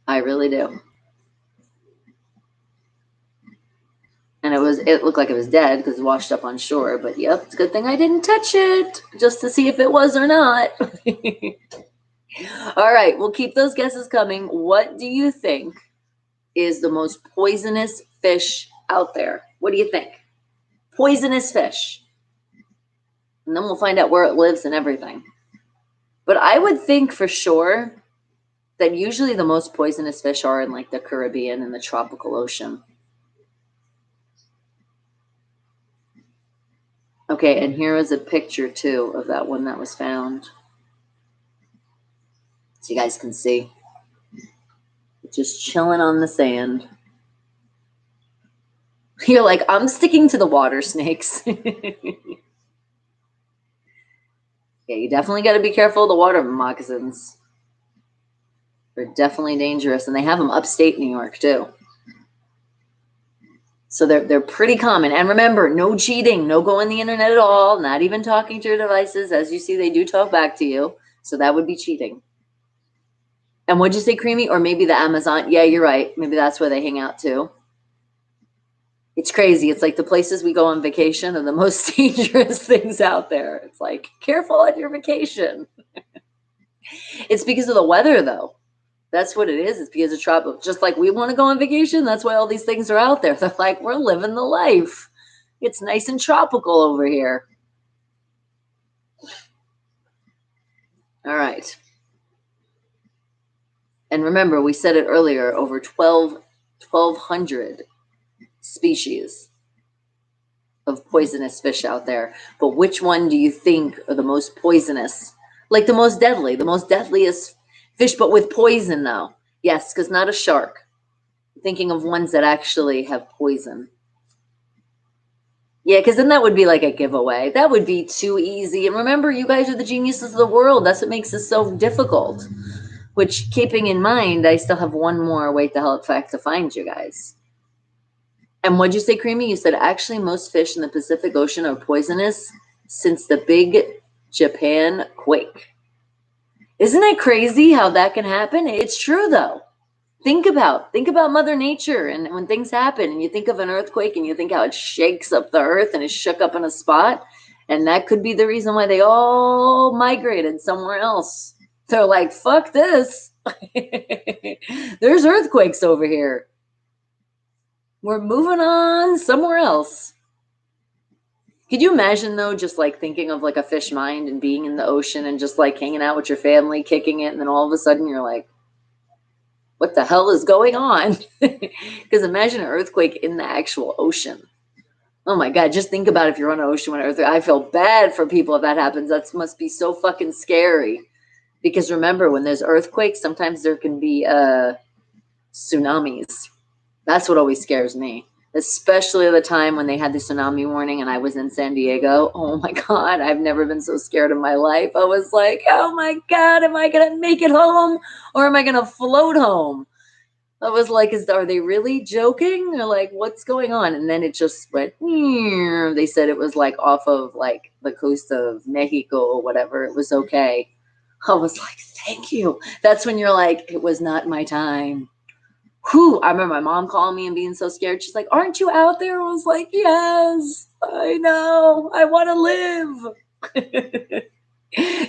I really do. And it looked like it was dead because it washed up on shore. But yep, it's a good thing I didn't touch it just to see if it was or not. All right, we'll keep those guesses coming. What do you think is the most poisonous fish out there? What do you think? Poisonous fish. And then we'll find out where it lives and everything. But I would think for sure that usually the most poisonous fish are in like the Caribbean and the tropical ocean. Okay, and here is a picture too of that one that was found. So you guys can see. Just chilling on the sand. You're like, I'm sticking to the water snakes. Yeah, you definitely got to be careful of the water moccasins. They're definitely dangerous, and they have them upstate New York too. So they're pretty common. And remember, no cheating, no going on the internet at all, not even talking to your devices. As you see, they do talk back to you. So that would be cheating. And what'd you say, Creamy? Or maybe the Amazon? Yeah, you're right. Maybe that's where they hang out too. It's crazy. It's like the places we go on vacation are the most dangerous things out there. It's like, careful on your vacation. It's because of the weather, though. That's what it is. It's because of tropical. Just like we want to go on vacation, that's why all these things are out there. They're like, we're living the life. It's nice and tropical over here. All right. And remember, we said it earlier, over 1,200 species of poisonous fish out there. But which one do you think are the most poisonous? Like the most deadly, the most deadliest fish, but with poison, though. Yes, because not a shark. Thinking of ones that actually have poison. Yeah, because then that would be like a giveaway. That would be too easy. And remember, you guys are the geniuses of the world. That's what makes this so difficult. Which, keeping in mind, I still have one more Wait the Hell Up fact to find you guys. And what'd you say, Creamy? You said actually most fish in the Pacific Ocean are poisonous since the Big Japan quake. Isn't it crazy how that can happen? It's true, though. Think about Mother Nature, and when things happen and you think of an earthquake and you think how it shakes up the earth and is shook up in a spot, and that could be the reason why they all migrated somewhere else. They're like, fuck this. There's earthquakes over here. We're moving on somewhere else. Could you imagine, though, just like thinking of like a fish mind and being in the ocean and just like hanging out with your family, kicking it, and then all of a sudden you're like, what the hell is going on? Because imagine an earthquake in the actual ocean. Oh my God, just think about if you're on an ocean when an earthquake. I feel bad for people if that happens. That must be so fucking scary. Because remember, when there's earthquakes, sometimes there can be tsunamis. That's what always scares me. Especially the time when they had the tsunami warning and I was in San Diego. Oh my God, I've never been so scared in my life. I was like, oh my God, am I going to make it home or am I going to float home? I was like, are they really joking? They're like, what's going on? And then it just went, they said it was like off of like the coast of Mexico or whatever. It was okay. I was like, thank you. That's when you're like, it was not my time. Whew, I remember my mom calling me and being so scared. She's like, aren't you out there? I was like, yes, I know. I want to live.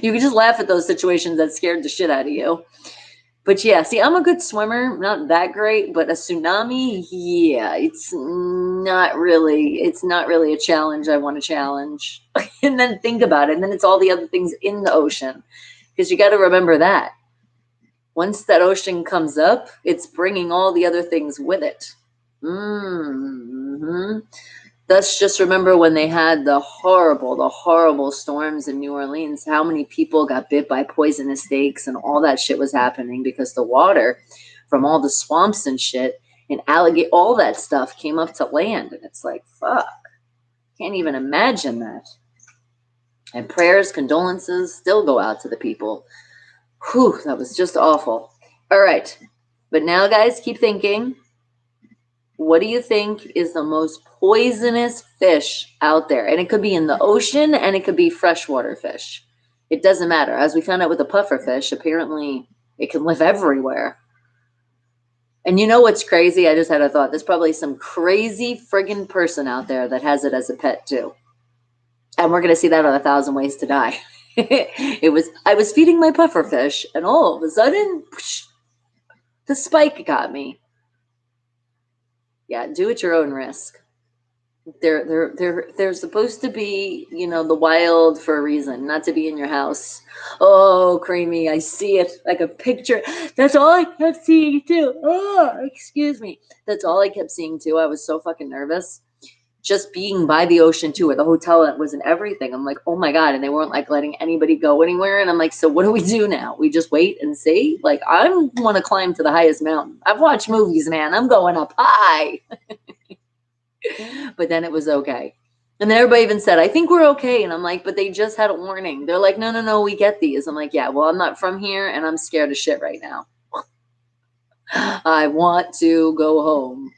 You can just laugh at those situations that scared the shit out of you. But yeah, see, I'm a good swimmer, not that great, but a tsunami, yeah, it's not really a challenge I want to challenge. And then think about it. And then it's all the other things in the ocean. Because you got to remember that. Once that ocean comes up, it's bringing all the other things with it. Let's just remember when they had the horrible storms in New Orleans, how many people got bit by poisonous snakes and all that shit was happening because the water from all the swamps and shit and alligator, all that stuff came up to land. And it's like, fuck, can't even imagine that. And prayers, condolences still go out to the people. Whew, that was just awful. All right. But now, guys, keep thinking. What do you think is the most poisonous fish out there? And it could be in the ocean and it could be freshwater fish. It doesn't matter. As we found out with the pufferfish, apparently it can live everywhere. And you know what's crazy? I just had a thought. There's probably some crazy friggin' person out there that has it as a pet too. And we're going to see that on 1,000 Ways to Die. I was feeding my pufferfish and all of a sudden, the spike got me. Yeah, do at your own risk. They're supposed to be, you know, the wild for a reason, not to be in your house. Oh, Creamy, I see it like a picture. That's all I kept seeing too. Oh, excuse me. That's all I kept seeing too. I was so fucking nervous. Just being by the ocean too, or the hotel that was and everything. I'm like, oh my God. And they weren't like letting anybody go anywhere. And I'm like, so what do we do now? We just wait and see? Like, I want to climb to the highest mountain. I've watched movies, man. I'm going up high. But then it was okay. And then everybody even said, I think we're okay. And I'm like, but they just had a warning. They're like, no, we get these. I'm like, yeah, well, I'm not from here and I'm scared of shit right now. I want to go home.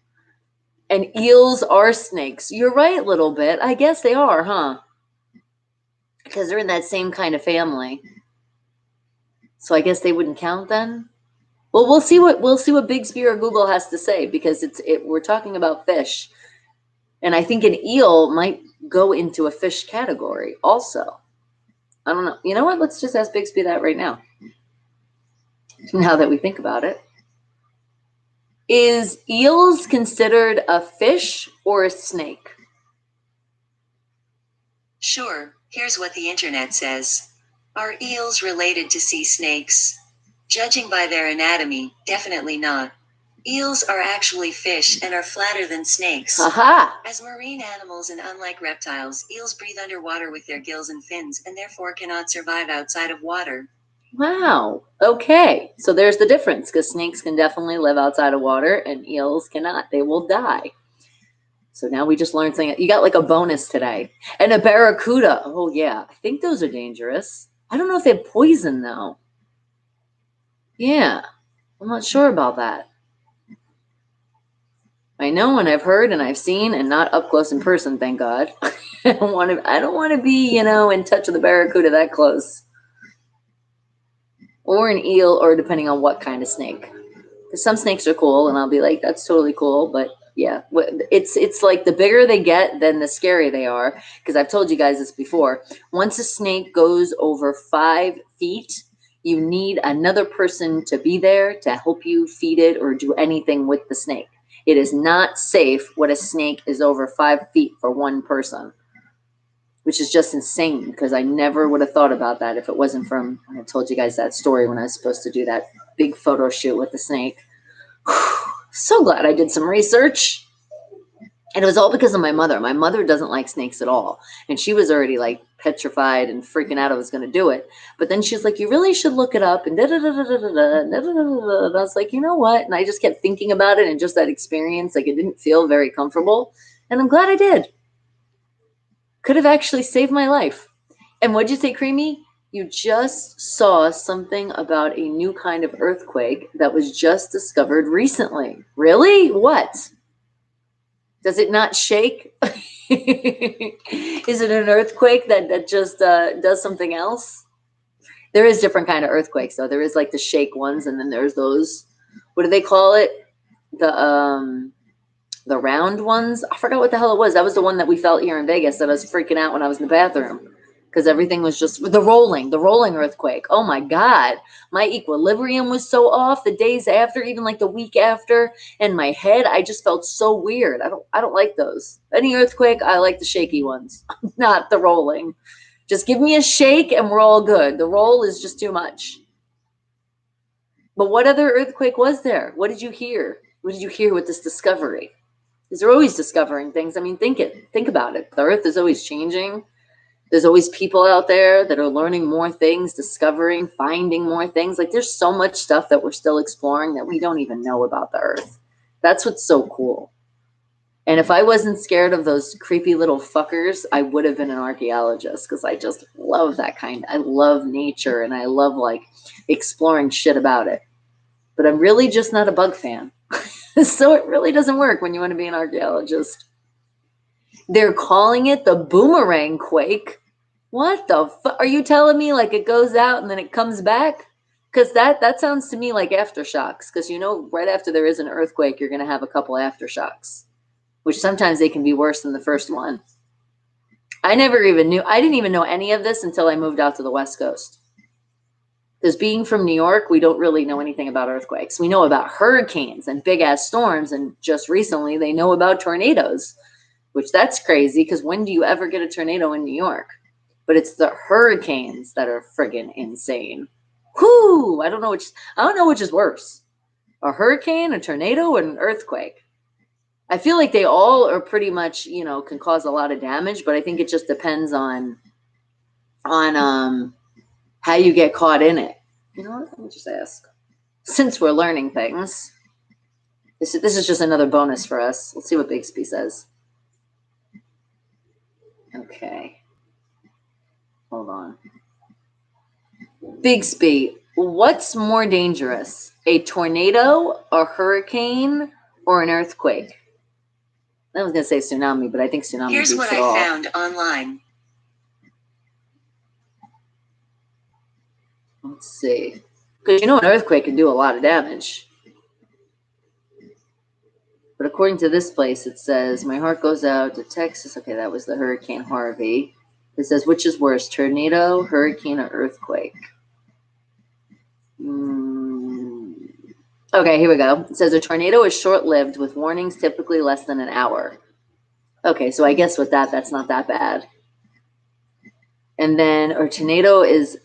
And eels are snakes. You're right, a little bit. I guess they are, huh? Because they're in that same kind of family. So I guess they wouldn't count then. Well, we'll see what Bigsby or Google has to say, because we're talking about fish. And I think an eel might go into a fish category also. I don't know. You know what? Let's just ask Bigsby that right now. Now that we think about it. Is eels considered a fish or a snake? Sure, here's what the internet says. Are eels related to sea snakes? Judging by their anatomy, definitely not. Eels are actually fish and are flatter than snakes. Aha! As marine animals and unlike reptiles, eels breathe underwater with their gills and fins and therefore cannot survive outside of water. Wow. Okay. So there's the difference, because snakes can definitely live outside of water and eels cannot. They will die. So now we just learned something. You got like a bonus today. And a barracuda. Oh, yeah. I think those are dangerous. I don't know if they have poison, though. Yeah. I'm not sure about that. I know and I've heard and I've seen, and not up close in person, thank God. I don't want to be, you know, in touch with a barracuda that close. Or an eel, or depending on what kind of snake. Because some snakes are cool, and I'll be like, that's totally cool. But yeah, it's like the bigger they get, then the scarier they are. Because I've told you guys this before. Once a snake goes over 5 feet, you need another person to be there to help you feed it or do anything with the snake. It is not safe when a snake is over 5 feet for one person. Which is just insane, because I never would have thought about that if it wasn't from, I told you guys that story when I was supposed to do that big photo shoot with the snake. So glad I did some research. And it was all because of my mother. My mother doesn't like snakes at all. And she was already like petrified and freaking out I was going to do it. But then she's like, you really should look it up. And And I was like, you know what? And I just kept thinking about it, and just that experience, like, it didn't feel very comfortable. And I'm glad I did. Could have actually saved my life. And what'd you say, Creamy? You just saw something about a new kind of earthquake that was just discovered recently. Really? What? Does it not shake? Is it an earthquake that just does something else? There is different kind of earthquakes, though. There is like the shake ones, and then there's those, what do they call it? The round ones. I forgot what the hell it was. That was the one that we felt here in Vegas that I was freaking out when I was in the bathroom, because everything was just the rolling earthquake. Oh my God. My equilibrium was so off the days after, even like the week after, and my head, I just felt so weird. I don't like those. Any earthquake, I like the shaky ones, not the rolling. Just give me a shake and we're all good. The roll is just too much. But what other earthquake was there? What did you hear? What did you hear with this discovery? Because they're always discovering things. I mean, think about it. The earth is always changing. There's always people out there that are learning more things, discovering, finding more things. Like there's so much stuff that we're still exploring that we don't even know about the earth. That's what's so cool. And if I wasn't scared of those creepy little fuckers, I would have been an archaeologist because I just love that kind. I love nature and I love like exploring shit about it. But I'm really just not a bug fan. So it really doesn't work when you want to be an archaeologist. They're calling it the boomerang quake. What the fuck? Are you telling me like it goes out and then it comes back? Because that sounds to me like aftershocks. Because you know, right after there is an earthquake, you're going to have a couple aftershocks, which sometimes they can be worse than the first one. I didn't even know any of this until I moved out to the West Coast. Because being from New York, we don't really know anything about earthquakes. We know about hurricanes and big ass storms. And just recently they know about tornadoes, which that's crazy because when do you ever get a tornado in New York? But it's the hurricanes that are friggin' insane. Whoo! I don't know which is worse. A hurricane, a tornado, and an earthquake. I feel like they all are pretty much, can cause a lot of damage, but I think it just depends on how you get caught in it. You know what? Let me just ask. Since we're learning things, this is just another bonus for us. Let's see what Bixby says. Okay. Hold on. Bixby, what's more dangerous? A tornado, a hurricane, or an earthquake? I was going to say tsunami, but I think tsunami Here's beats what it I all. found online. Let's see. Because an earthquake can do a lot of damage. But according to this place, it says, my heart goes out to Texas. Okay, that was the Hurricane Harvey. It says, which is worse, tornado, hurricane, or earthquake? Okay, here we go. It says a tornado is short-lived with warnings typically less than an hour. Okay, so I guess with that's not that bad. And then a tornado is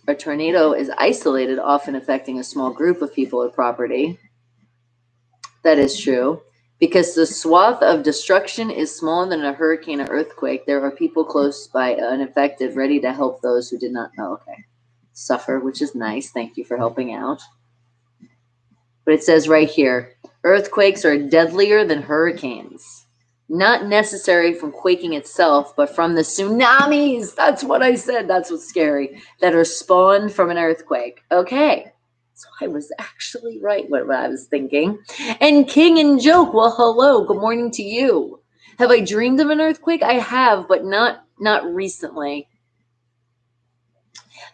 isolated, often affecting a small group of people or property. That is true. Because the swath of destruction is smaller than a hurricane or earthquake, there are people close by unaffected, ready to help those who did not know. Okay. Suffer, which is nice. Thank you for helping out. But it says right here, earthquakes are deadlier than hurricanes. Not necessarily from quaking itself, but from the tsunamis. That's what I said. That's what's scary. That are spawned from an earthquake. Okay. So I was actually right what I was thinking. And King and Joke, well, hello. Good morning to you. Have I dreamed of an earthquake? I have, but not recently.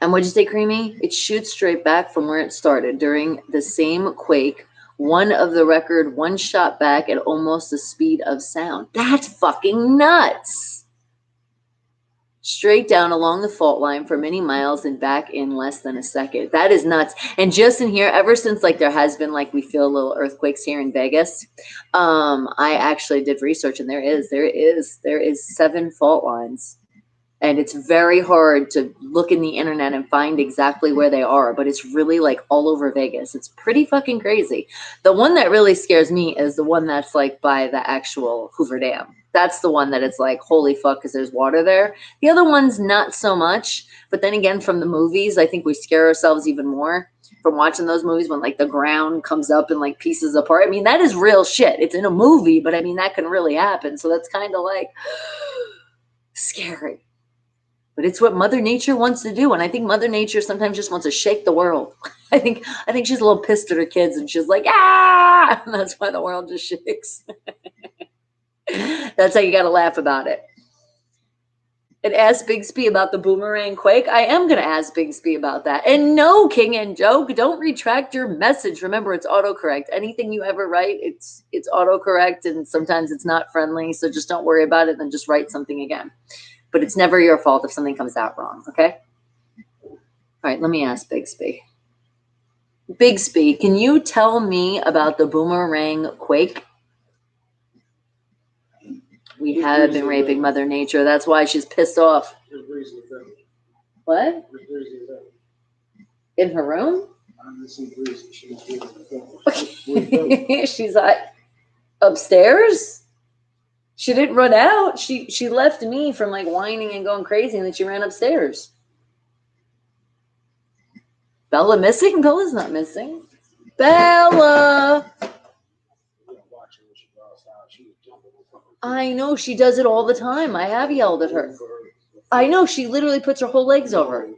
And what'd you say, Creamy? It shoots straight back from where it started. During the same quake, one shot back at almost the speed of sound. That's fucking nuts. Straight down along the fault line for many miles and back in less than a second. That is nuts. And just in here, ever since there has been we feel little earthquakes here in Vegas, I actually did research and there is 7 fault lines. And it's very hard to look in the internet and find exactly where they are, but it's really all over Vegas. It's pretty fucking crazy. The one that really scares me is the one that's by the actual Hoover Dam. That's the one that it's holy fuck, because there's water there. The other one's not so much, but then again, from the movies, I think we scare ourselves even more from watching those movies when the ground comes up and pieces apart. I mean, that is real shit. It's in a movie, but I mean, that can really happen. So that's kind of scary. But it's what Mother Nature wants to do. And I think Mother Nature sometimes just wants to shake the world. I think she's a little pissed at her kids and she's like, ah! And that's why the world just shakes. That's how you got to laugh about it. And ask Bixby about the boomerang quake. I am going to ask Bixby about that. And no, King and Joke, don't retract your message. Remember, it's autocorrect. Anything you ever write, it's autocorrect. And sometimes it's not friendly. So just don't worry about it and then just write something again. But it's never your fault if something comes out wrong, okay? All right, let me ask Bixby. Bixby, can you tell me about the boomerang quake? We have been raping Mother Nature. That's why she's pissed off. What? In her room? She's upstairs? She didn't run out. She left me from like whining and going crazy, and then she ran upstairs. Bella missing? Bella's not missing. Bella! I know, she does it all the time. I have yelled at her. I know, she literally puts her whole legs over.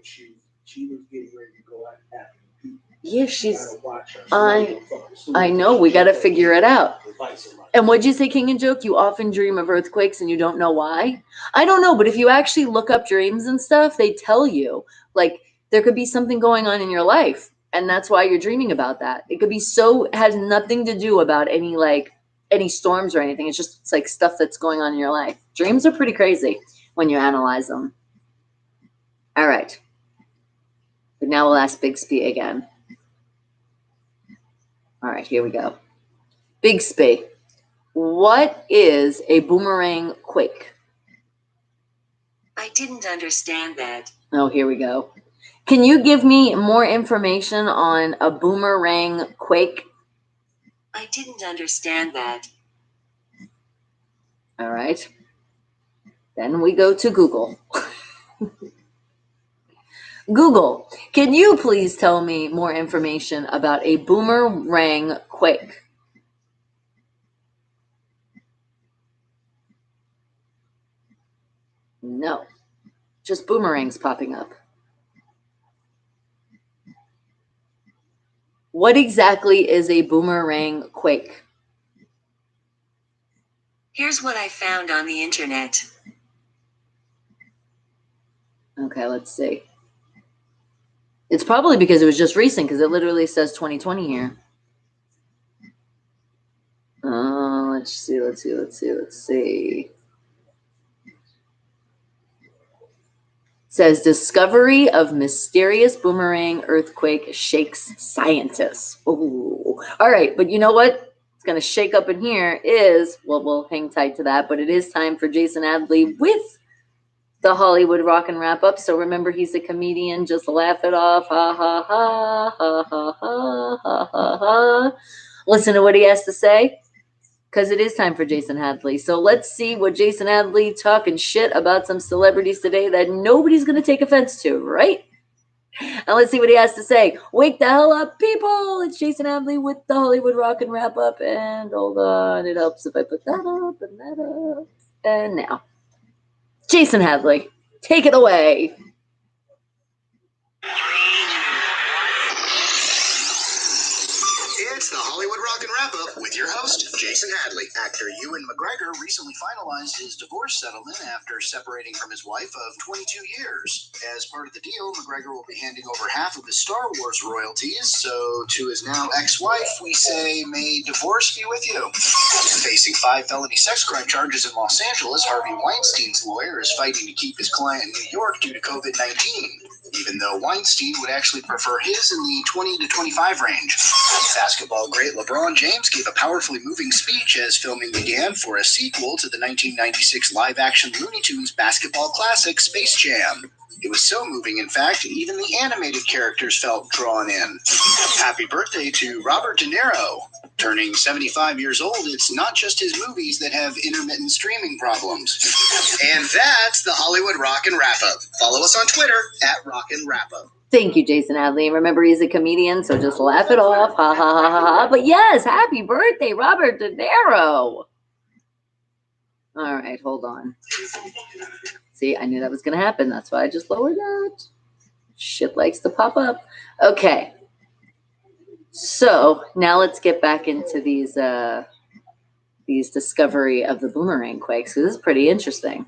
Yeah, I know, we got to figure it out. And what'd you say, King and Joke? You often dream of earthquakes and you don't know why? I don't know, but if you actually look up dreams and stuff, they tell you, like, there could be something going on in your life, and that's why you're dreaming about that. It could be it has nothing to do about any storms or anything. It's like stuff that's going on in your life. Dreams are pretty crazy when you analyze them. All right. But now we'll ask Big Spee again. All right, here we go. Big Spee, what is a boomerang quake? I didn't understand that. Oh, here we go. Can you give me more information on a boomerang quake? I didn't understand that. All right. Then we go to Google. Google, can you please tell me more information about a boomerang quake? No, just boomerangs popping up. What exactly is a boomerang quake? Here's what I found on the internet. Okay, let's see. It's probably because it was just recent, because it literally says 2020 here. Let's see. It says discovery of mysterious boomerang earthquake shakes scientists. Ooh. All right, but you know what? It's going to shake up in here is, well, we'll hang tight to that, but it is time for Jason Adley with the Hollywood Rock and Wrap Up. So remember, he's a comedian. Just laugh it off. Ha, ha, ha, ha, ha, ha, ha, ha, ha. Listen to what he has to say, because it is time for Jason Hadley. So let's see what Jason Hadley talking shit about some celebrities today that nobody's going to take offense to, right? And let's see what he has to say. Wake the hell up, people. It's Jason Hadley with the Hollywood Rock and Wrap Up. And hold on, it helps if I put that up and that up. And now, Jason Hadley, take it away. It's the Hollywood Rock and Wrap Up with your host, Jason Hadley. Actor Ewan McGregor recently finalized his divorce settlement after separating from his wife of 22 years. As part of the deal, McGregor will be handing over half of his Star Wars royalties. So to his now ex-wife, we say, may divorce be with you. Facing 5 felony sex crime charges in Los Angeles, Harvey Weinstein's lawyer is fighting to keep his client in New York due to COVID-19. Even though Weinstein would actually prefer his in the 20 to 25 range. Basketball great LeBron James gave a powerfully moving speech as filming began for a sequel to the 1996 live-action Looney Tunes basketball classic Space Jam. It was so moving, in fact, even the animated characters felt drawn in. Happy birthday to Robert De Niro. Turning 75 years old, it's not just his movies that have intermittent streaming problems. And that's the Hollywood Rock and Wrap Up. Follow us on Twitter at Rock and Wrap Up. Thank you, Jason Hadley. Remember, he's a comedian, so just laugh it off. Ha, ha, ha, ha, ha. But yes, happy birthday, Robert De Niro. All right, hold on. See, I knew that was going to happen. That's why I just lowered that. Shit likes to pop up. Okay. So now let's get back into these discovery of the boomerang quakes. So this is pretty interesting.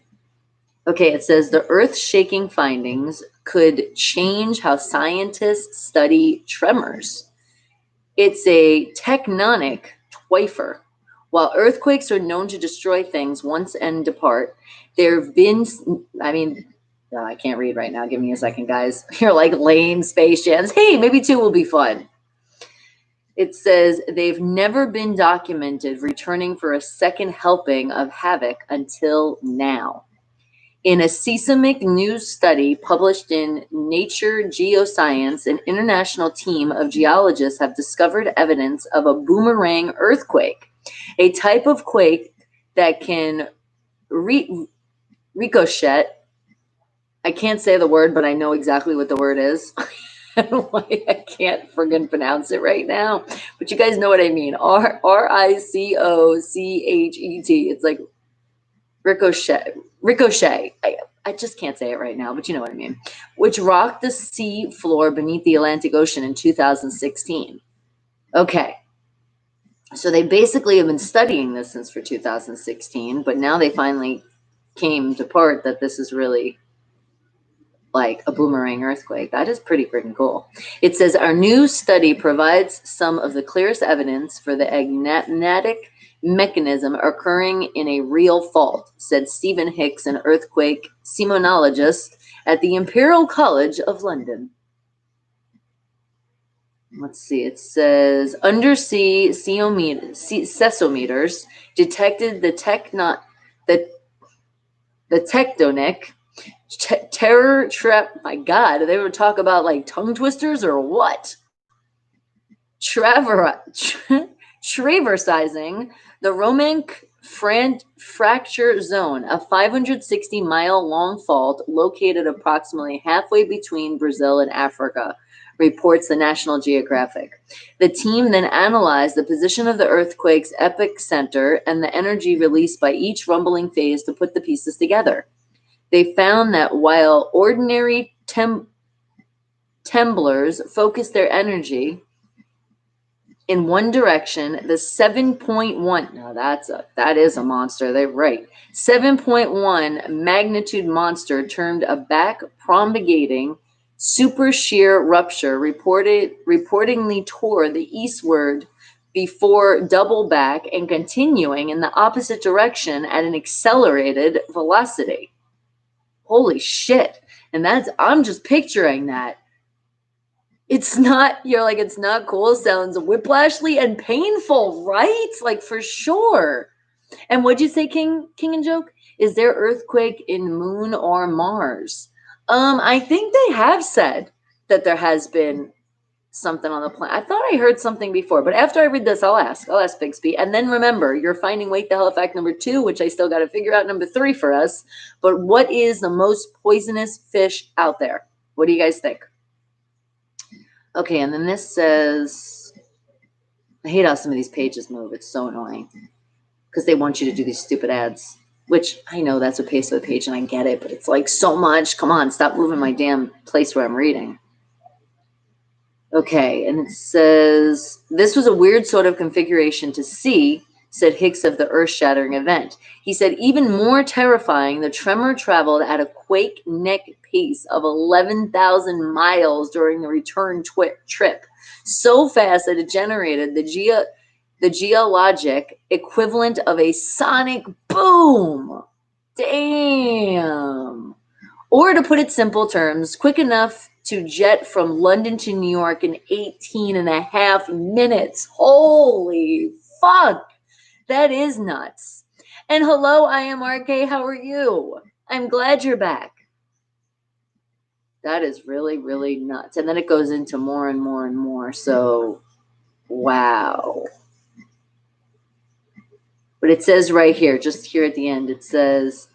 Okay, it says the earth-shaking findings could change how scientists study tremors. It's a tectonic twifer. While earthquakes are known to destroy things once and depart, there have been, I can't read right now. Give me a second, guys. You're like lame space jams. Hey, maybe 2 will be fun. It says they've never been documented returning for a second helping of havoc until now. In a seismic news study published in Nature Geoscience, an international team of geologists have discovered evidence of a boomerang earthquake, a type of quake that can ricochet. I can't say the word, but I know exactly what the word is. I don't know why I can't friggin' pronounce it right now, but you guys know what I mean. Ricochet. It's like ricochet. I just can't say it right now, but you know what I mean. Which rocked the sea floor beneath the Atlantic Ocean in 2016. Okay. So they basically have been studying this since for 2016, but now they finally came to part that this is really like a boomerang earthquake. That is pretty freaking cool. It says our new study provides some of the clearest evidence for the magnetic mechanism occurring in a real fault, said Stephen Hicks, an earthquake seismologist at the Imperial College of London. Let's see, it says undersea seismometers detected the tectonic terror trap. My God, they would talk about like tongue twisters or what? Traversizing the Romanc fracture zone, a 560-mile long fault located approximately halfway between Brazil and Africa, reports the National Geographic. The team then analyzed the position of the earthquake's epicenter and the energy released by each rumbling phase to put the pieces together. They found that while ordinary temblors focus their energy in one direction, the 7.1, now that is a monster, they're right. 7.1 magnitude monster termed a back propagating super shear rupture reportedly tore the eastward before double back and continuing in the opposite direction at an accelerated velocity. Holy shit. And I'm just picturing that. It's not, you're like, it's not cool. It sounds whiplashly and painful, right? Like for sure. And what'd you say, King and Joke? Is there earthquake in Moon or Mars? I think they have said that there has been something on the planet. I thought I heard something before, but after I read this, I'll ask Bixby. And then remember, you're finding Wake the Hell Up fact number 2, which I still got to figure out number 3 for us. But what is the most poisonous fish out there? What do you guys think? Okay, and then this says, I hate how some of these pages move. It's so annoying because they want you to do these stupid ads, which I know that's what pays for the page and I get it, but it's like so much. Come on, stop moving my damn place where I'm reading. Okay, and it says, this was a weird sort of configuration to see, said Hicks of the earth-shattering event. He said, even more terrifying, the tremor traveled at a quake neck pace of 11,000 miles during the return trip, so fast that it generated the geologic equivalent of a sonic boom. Damn. Or to put it simple terms, quick enough to jet from London to New York in 18 and a half minutes. Holy fuck. That is nuts. And hello, I am RK. How are you? I'm glad you're back. That is really, really nuts. And then it goes into more and more and more. So, wow. But it says right here, just here at the end, it says,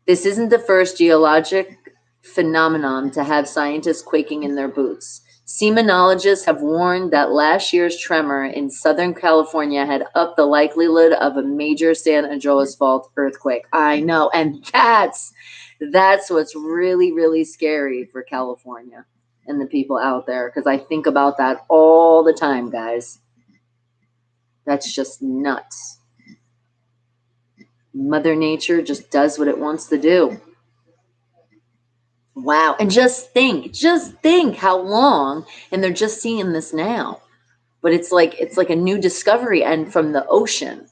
this isn't the first geologic phenomenon to have scientists quaking in their boots. Seismologists have warned that last year's tremor in Southern California had upped the likelihood of a major San Andreas Fault earthquake. I know, and that's what's really, really scary for California and the people out there, because I think about that all the time, guys. That's just nuts. Mother Nature just does what it wants to do. Wow. And just think how long, and they're just seeing this now, but it's like a new discovery, and from the ocean.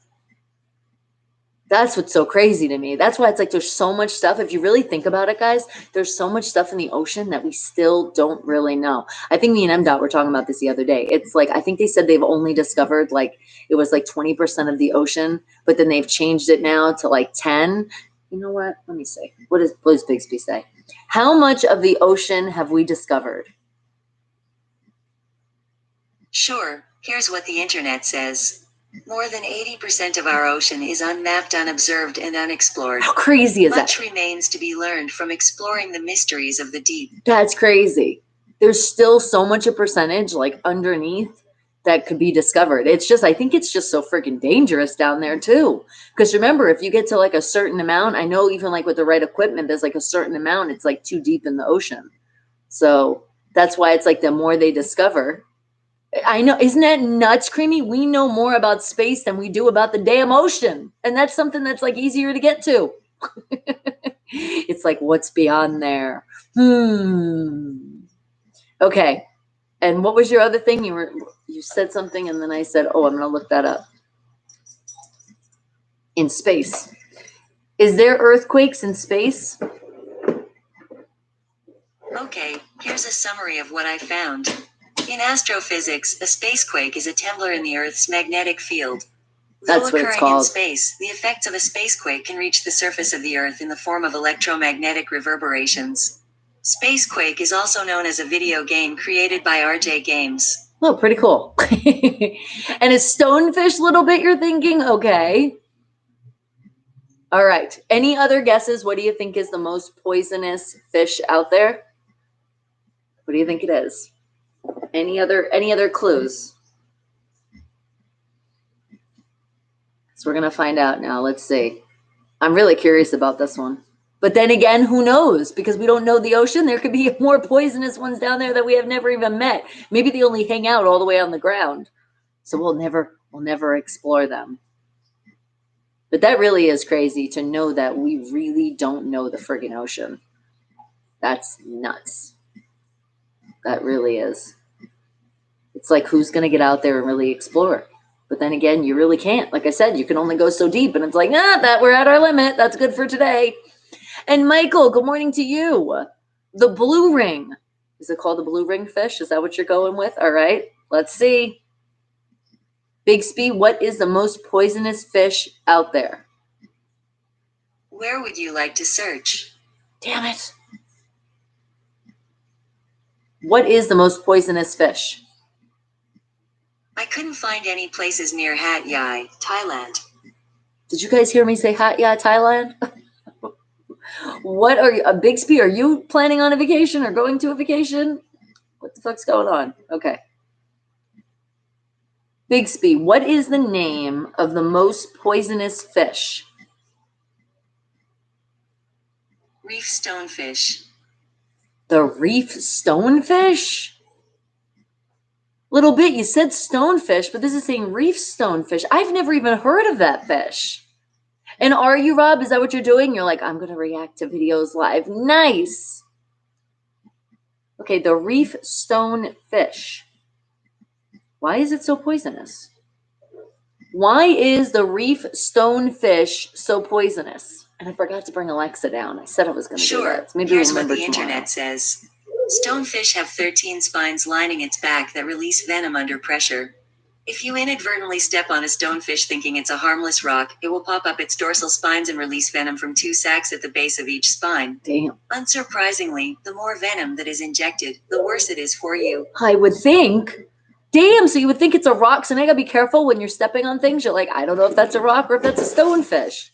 That's what's so crazy to me. That's why it's like there's so much stuff. If you really think about it, guys, there's so much stuff in the ocean that we still don't really know. I think me and MDOT were talking about this the other day. It's like, I think they said they've only discovered it was 20% of the ocean, but then they've changed it now to 10. You know what? Let me see. What does Bixby say? How much of the ocean have we discovered? Sure. Here's what the internet says. More than 80% of our ocean is unmapped, unobserved, and unexplored. How crazy is that? Much remains to be learned from exploring the mysteries of the deep. That's crazy. There's still so much a percentage like underneath that could be discovered. It's just, I think it's just so freaking dangerous down there too. Because remember, if you get to like a certain amount, I know even like with the right equipment, there's like a certain amount, it's like too deep in the ocean. So that's why it's like the more they discover. I know, isn't that nuts, Creamy? We know more about space than we do about the damn ocean. And that's something that's like easier to get to. It's like, what's beyond there? Okay. And what was your other thing? You said something and then I said, oh, I'm going to look that up. In space. Is there earthquakes in space? Okay, here's a summary of what I found. In astrophysics, a spacequake is a tremor in the Earth's magnetic field. That's Though what it's occurring called. in space, the effects of a spacequake can reach the surface of the Earth in the form of electromagnetic reverberations. Spacequake is also known as a video game created by RJ Games. Oh, pretty cool. And is stonefish a little bit you're thinking? Okay. All right. Any other guesses? What do you think is the most poisonous fish out there? What do you think it is? Any other clues? So we're going to find out now. Let's see. I'm really curious about this one. But then again, who knows? Because we don't know the ocean. There could be more poisonous ones down there that we have never even met. Maybe they only hang out all the way on the ground. So we'll never explore them. But that really is crazy to know that we really don't know the friggin' ocean. That's nuts. That really is. It's like, who's going to get out there and really explore? But then again, you really can't. Like I said, you can only go so deep. And it's like, that we're at our limit. That's good for today. And Michael, good morning to you. The blue ring. Is it called the blue ring fish? Is that what you're going with? All right. Let's see. Bigsby, what is the most poisonous fish out there? Where would you like to search? Damn it. What is the most poisonous fish? I couldn't find any places near Hat Yai, Thailand. Did you guys hear me say Hat Yai, Thailand? What are you, Bigsby, are you planning on a vacation or going to a vacation? What the fuck's going on? Okay. Bigsby, what is the name of the most poisonous fish? Reef stonefish. The reef stonefish? Little bit, you said stonefish, but this is saying reef stonefish. I've never even heard of that fish. And are you, Rob? Is that what you're doing? You're like, I'm going to react to videos live. Nice. Okay, the reef stonefish. Why is it so poisonous? Why is the reef stonefish so poisonous? And I forgot to bring Alexa down. I said I was going to do that. So maybe Here's remember what the tomorrow. internet says. Stonefish have 13 spines lining its back that release venom under pressure. If you inadvertently step on a stonefish thinking it's a harmless rock, it will pop up its dorsal spines and release venom from 2 sacs at the base of each spine. Damn. Unsurprisingly, the more venom that is injected, the worse it is for you. I would think. Damn, so you would think it's a rock. So now you gotta be careful when you're stepping on things. You're like, I don't know if that's a rock or if that's a stonefish.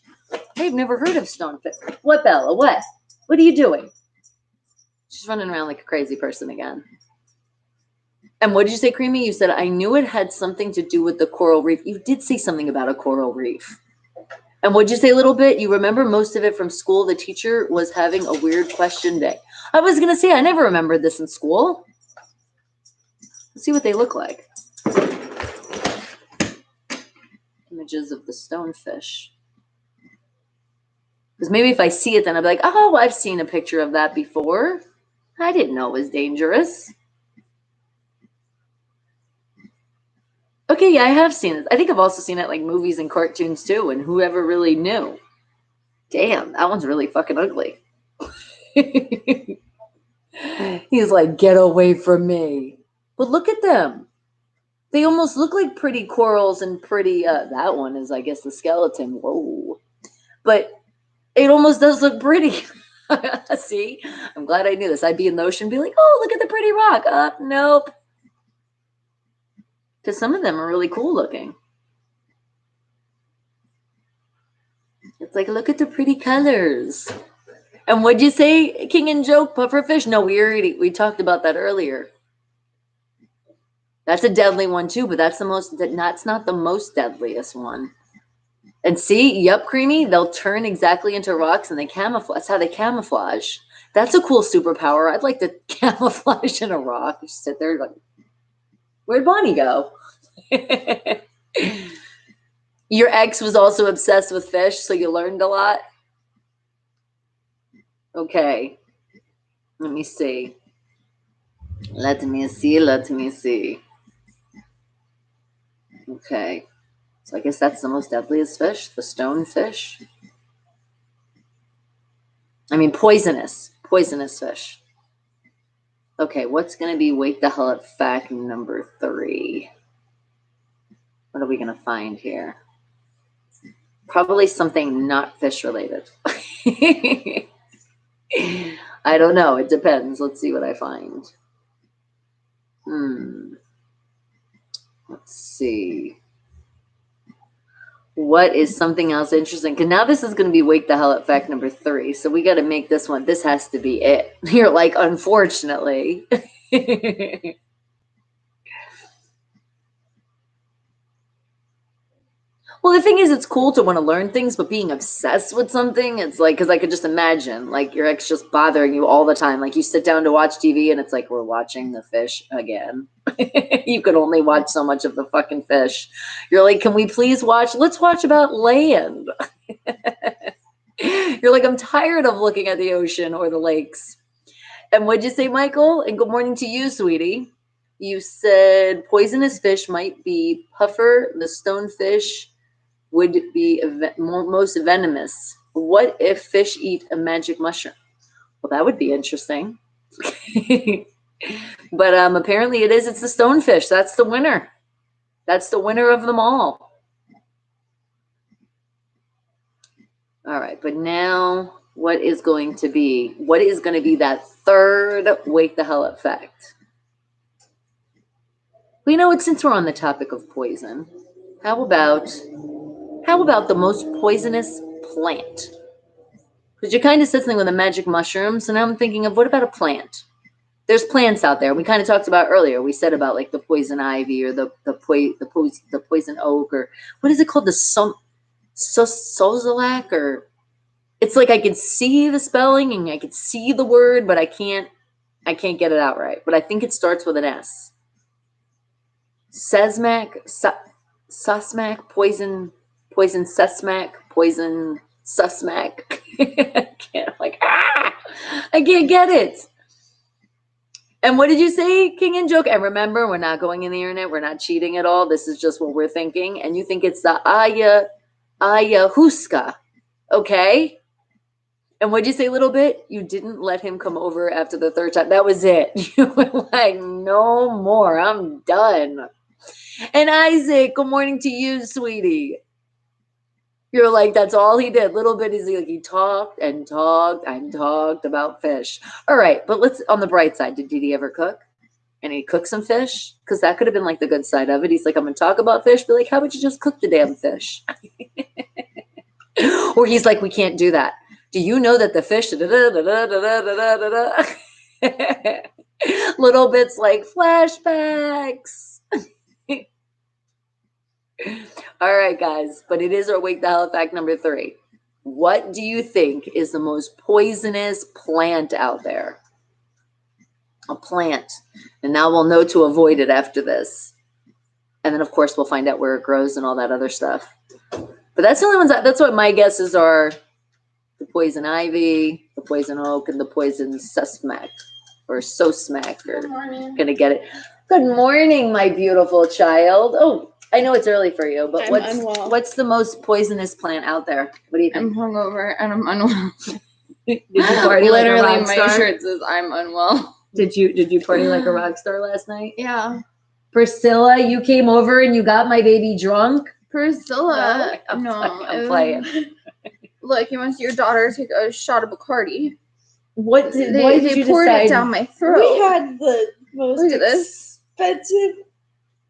I've never heard of stonefish. What, Bella? What? What are you doing? She's running around like a crazy person again. And what did you say, Creamy? You said, I knew it had something to do with the coral reef. You did say something about a coral reef. And what did you say a little bit? You remember most of it from school. The teacher was having a weird question day. I was going to say, I never remembered this in school. Let's see what they look like. Images of the stonefish. Because maybe if I see it, then I'll be like, oh, I've seen a picture of that before. I didn't know it was dangerous. Okay, yeah, I have seen it. I think I've also seen it like movies and cartoons too, and whoever really knew. Damn, that one's really fucking ugly. He's like, get away from me. But look at them. They almost look like pretty corals and pretty, that one is, I guess, the skeleton. Whoa. But it almost does look pretty. See, I'm glad I knew this. I'd be in the ocean and be like, oh, look at the pretty rock. Nope. Because some of them are really cool looking. It's like, look at the pretty colors. And what'd you say, King and Joke, pufferfish? No, we talked about that earlier. That's a deadly one too, but that's not the most deadliest one. And see, yep, Creamy, they'll turn exactly into rocks and they camouflage. That's how they camouflage. That's a cool superpower. I'd like to camouflage in a rock. Just sit there like, where'd Bonnie go? Your ex was also obsessed with fish, so you learned a lot. Okay. Let me see. Let me see. Okay. So I guess that's the most deadliest fish, the stonefish. I mean, poisonous fish. Okay, what's going to be wake the hell up fact number 3? What are we going to find here? Probably something not fish related. I don't know. It depends. Let's see what I find. Let's see. What is something else interesting? Because now this is going to be wake the hell up fact number 3. So we got to make this one. This has to be it. You're like, unfortunately. Well, the thing is, it's cool to want to learn things, but being obsessed with something, it's like, because I could just imagine, like, your ex just bothering you all the time. Like, you sit down to watch TV, and it's like, we're watching the fish again. You could only watch so much of the fucking fish. You're like, can we please let's watch about land. You're like, I'm tired of looking at the ocean or the lakes. And what'd you say, Michael? And good morning to you, sweetie. You said poisonous fish might be puffer, the stonefish would be most venomous. What if fish eat a magic mushroom? Well, that would be interesting. But apparently it's the stonefish. That's the winner. That's the winner of them all. All right, but now what is going to be that third wake the hell up fact? Well, you know what, since we're on the topic of poison, how about the most poisonous plant? Because you kind of said something with a magic mushroom, so now I'm thinking of, what about a plant? There's plants out there. We kind of talked about earlier. We said about like the poison ivy or the poison oak, or what is it called? The sozolac, or it's like I can see the spelling and I can see the word, but I can't get it out right. But I think it starts with an S. Sesmac, susmac, poison sesmac, poison susmac. I can't get it. And what did you say, King and Joke? And remember, we're not going in the internet. We're not cheating at all. This is just what we're thinking. And you think it's the ayahuasca. Okay? And what'd you say, little bit? You didn't let him come over after the 3rd time. That was it. You were like, no more. I'm done. And Isaac, good morning to you, sweetie. You're like, that's all he did. Little bit is like, he talked and talked and talked about fish. All right, but let's, on the bright side, did he ever cook? And he cooked some fish? Because that could have been like the good side of it. He's like, I'm going to talk about fish. Be like, how about you just cook the damn fish? Or he's like, we can't do that. Do you know that the fish, little bits like flashbacks. All right, guys, but it is our wake the hell up fact number 3. What do you think is the most poisonous plant out there? A plant. And now we'll know to avoid it after this. And then, of course, we'll find out where it grows and all that other stuff. But that's the only ones. That's what my guesses are. The poison ivy, the poison oak, and the poison susmac. Or sosmac. Or gonna get it. Good morning, my beautiful child. Oh, I know it's early for you, but what's the most poisonous plant out there? What do you think? I'm hungover and I'm unwell. Did you party Literally, like a rock star? my shirt says I'm unwell. Did you party like a rock star last night? Yeah. Priscilla, you came over and you got my baby drunk? Priscilla, no, I'm playing. Look, you must see your daughter take a shot of Bacardi. Why did you poured decide? it down my throat. We had the most Look at this. expensive.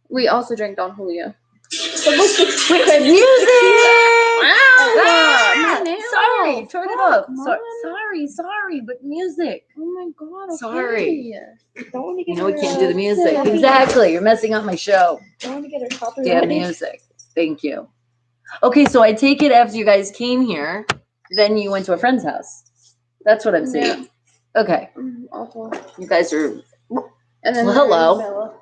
We also drank Don Julio. The most expensive. Music! Wow! music. Turn it up. come So, on. sorry, but music. Oh my god. Okay. Sorry. Don't want to You get know we her, can't do the music. copy. Exactly. You're messing up my show. Don't want to get her copyright. Damn music. Thank you. Okay, so I take it after you guys came here, then you went to a friend's house. That's what I'm saying. Okay. Awful. You guys are. And then Well, there's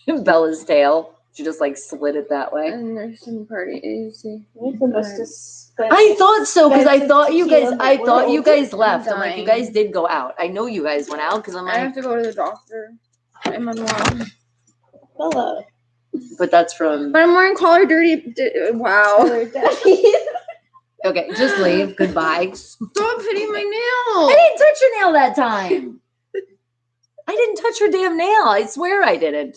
hello. Bella's tail. She just like slid it that way. And there's some party. You see. What's the most expensive? I thought so because I thought you guys. tequila I in the thought you world. guys left. I'm like, you dying. guys did go out. I know you guys went out because I'm I like, have to go to the doctor. I'm unwell. Bella. but that's from. But I'm wearing collar dirty. Wow. Color daddy. Okay, just leave. Goodbye. Stop hitting my I nail. didn't touch your nail that time. I didn't touch her damn nail. I swear I didn't.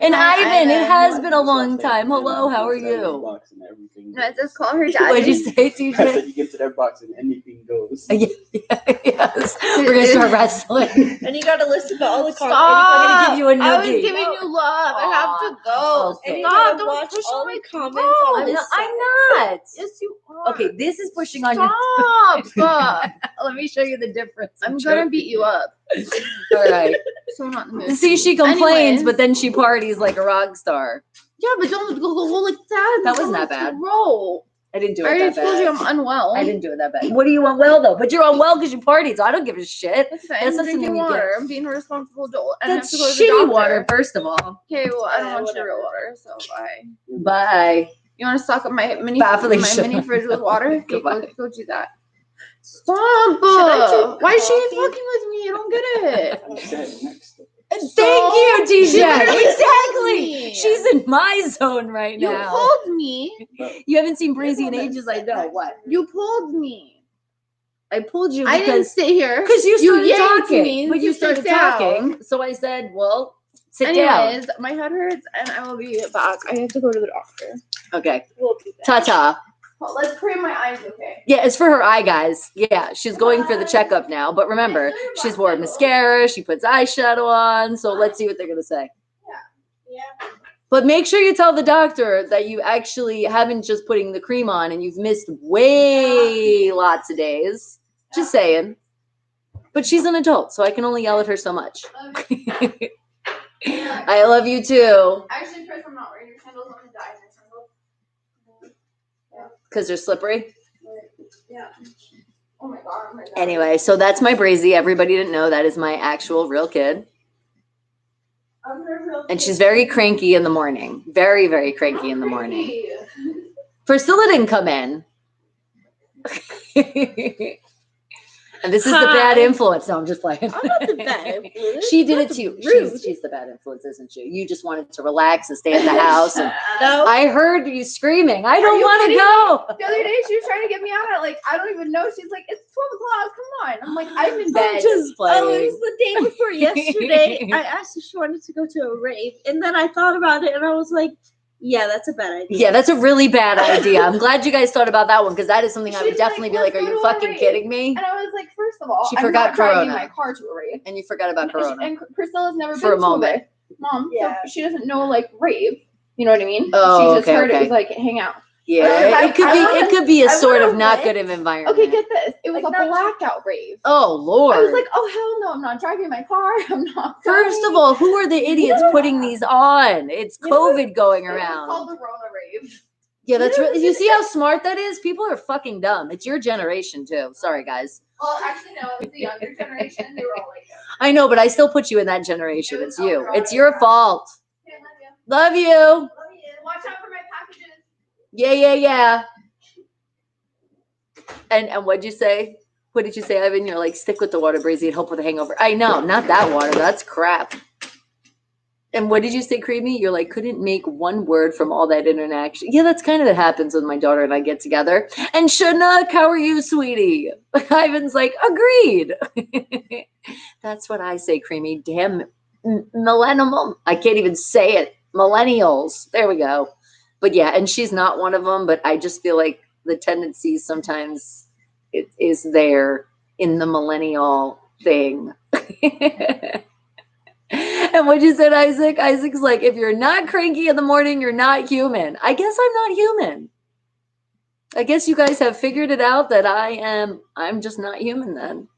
And Hi, Ivan, it Ivan. has been a long time. Hello, how are you? No, it says call her What daddy. did you say, TJ? I said you get to that box and anything goes. Yes. We're gonna start wrestling. And you gotta listen to all the comments. Stop. I'm gonna give you a I was noogie. giving you love. I have to go. Okay. And you Stop. gotta Don't watch push all on the my comments on I'm this not. I'm side. not. Yes, you are. Okay, this is pushing on Stop. Let me show you the difference. I'm gonna beat you up. All right. So not in the mood. See, she complains, Anyways. but then she parties like a rock star. Yeah, but don't go like that. That wasn't that bad. Roll. I didn't do I it already that told you bad. I'm unwell. I didn't do it that bad. What do you unwell though? But you're unwell because you partied, so I don't give a shit. That's fine. That's I'm not drinking something you water. I'm being a responsible adult. And That's I have to go to the shitty doctor. water, first of all. Okay, well, I don't Yeah, want whatever. your real water, so bye. Bye. You want to stock up my mini Bye, Felicia. fridge with water? Okay, Goodbye. go do that. Stop! I drink Why is she coffee? fucking with me? I don't get it. I said next. Thank you, TJ. She literally Exactly. pulled me. She's in my zone right You now. pulled me. You haven't seen Breezy in ages. I know. What? You pulled me. I pulled you I didn't because sit here. you started yanked talking. me But you to sit started down. talking. So I said, well, sit down. Anyways, my head hurts and I will be back. I have to go to the doctor. Okay. We'll be back. Ta-ta. Oh, let's pray my eyes okay. Yeah, it's for her eye, guys. Yeah, she's going for the checkup now. But remember, she's wore mascara. She puts eyeshadow on. So let's see what they're going to say. Yeah. But make sure you tell the doctor that you actually haven't just putting the cream on and you've missed way lots of days. Just saying. But she's an adult, so I can only yell at her so much. I love you too. Actually, Chris, I'm not wearing your sandals. I'm gonna die in your sandals. Because they're slippery. Yeah. Oh my god. I'm gonna die. Anyway, so that's my Brazy. Everybody didn't know that is my actual real kid. And she's very cranky in the morning. Very, very cranky in the morning. Priscilla didn't come in. And this is the bad Hi. influence. No, I'm just playing. I'm not the bad influence. She did it That's too. rude. She's the bad influence, isn't she? You just wanted to relax and stay in the house. And No. I heard you screaming. I don't you want to kidding go. The other day, she was trying to get me out at like I don't even know. She's like, "It's 12 o'clock. Come on." I'm like, "I'm in bed." Just Oh, it playing. was the day before yesterday. I asked if she wanted to go to a rave, and then I thought about it, and I was like, "Yeah, that's a bad idea." Yeah, that's a really bad idea. I'm glad you guys thought about that one because that is something I would She's definitely like, be like, "Let's "Are you go to a fucking rave." kidding me?" And I was like, first of all, She I'm forgot not driving Corona. my car to a rave. And you forgot about Corona. And Priscilla's never For been a moment. to a rave. Mom, Yeah. so she doesn't know like rave. You know what I mean? Oh, she just okay, heard okay. it was like hang out. Yeah, it could be. It could be a I sort of would've not went. good of environment. Okay, get this. It was Like, a not- blackout rave. Oh Lord. I was like, oh hell no, I'm not driving my car. I'm not. First of going. all, who are the idiots Yeah. putting these on? It's You know what? COVID going It was around. called the Rona rave. Yeah, that's You know really. what You it see how smart that is? People are fucking dumb. It's your generation too. Sorry, guys. Well, actually no, it was the younger generation. They were all like that. I know, but I still put you in that generation. It's you. It's your fault. Okay, love you. Love you. Love you. Watch out for my packages. Yeah. And what'd you say? What did you say, Ivan? You're like, stick with the water, Breezy, and help with the hangover. I know, not that water. That's crap. And what did you say, Creamy? You're like, couldn't make one word from all that interaction. Yeah, that's kind of what happens when my daughter and I get together. And Shanook, how are you, sweetie? Ivan's like, agreed. That's what I say, Creamy. Damn millennial. I can't even say it. Millennials. There we go. But yeah, and she's not one of them, but I just feel like the tendency sometimes it is there in the millennial thing. And what you said, Isaac? Isaac's like, if you're not cranky in the morning, you're not human. I guess I'm not human. I guess you guys have figured it out that I'm just not human then.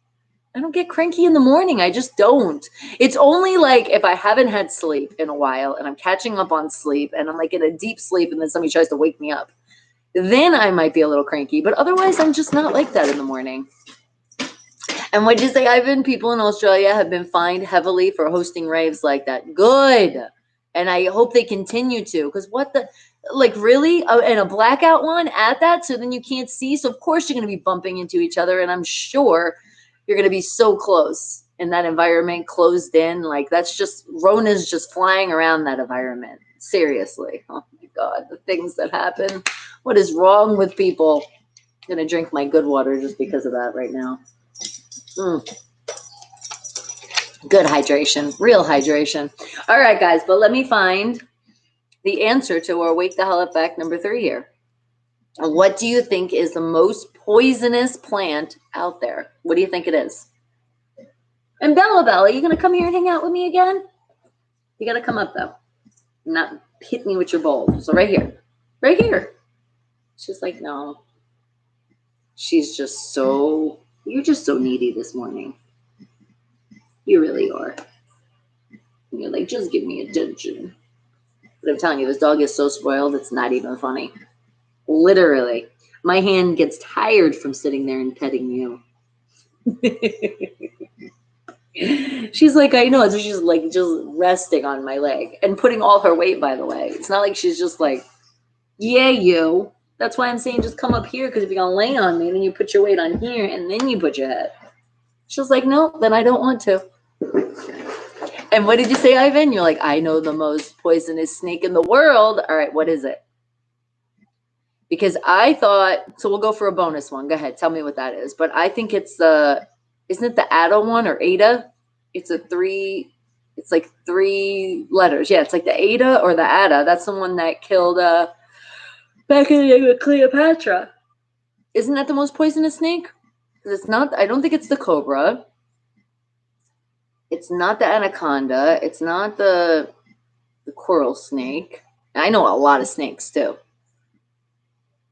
I don't get cranky in the morning. I just don't. It's only like if I haven't had sleep in a while and I'm catching up on sleep and I'm like in a deep sleep and then somebody tries to wake me up. Then I might be a little cranky, but otherwise I'm just not like that in the morning. And what'd you say, Ivan? People in Australia have been fined heavily for hosting raves like that. Good. And I hope they continue to, because what the, like really? And a blackout one at that, so then you can't see. So of course you're going to be bumping into each other. And I'm sure you're going to be so close in that environment, closed in. Like that's just, Rona's just flying around that environment. Seriously. Oh my God, the things that happen. What is wrong with people? I'm going to drink my good water just because of that right now. Good hydration, real hydration. All right, guys, but let me find the answer to our Wake the Hell Up fact number 3 here. What do you think is the most poisonous plant out there? What do you think it is? And Bella, are you going to come here and hang out with me again? You got to come up, though. Not hit me with your bowl. So right here. Right here. She's like, no. She's just so, you're just so needy this morning. You really are. And you're like, just give me attention. But I'm telling you, this dog is so spoiled, it's not even funny. Literally. My hand gets tired from sitting there and petting you. She's like, I know. So she's like just resting on my leg and putting all her weight, by the way. It's not like she's just like, yeah, you. That's why I'm saying just come up here, because if you're going to lay on me, then you put your weight on here and then you put your head. She's like, no, then I don't want to. And what did you say, Ivan? You're like, I know the most poisonous snake in the world. All right, what is it? Because I thought, so we'll go for a bonus one. Go ahead, tell me what that is. But I think it's the, isn't it the Ada one or Ada? It's like 3 letters. Yeah, it's like the Ada or the Ada. That's the one that killed back in the day with Cleopatra. Isn't that the most poisonous snake? Because it's not, I don't think it's the cobra. It's not the anaconda. It's not the coral snake. I know a lot of snakes too.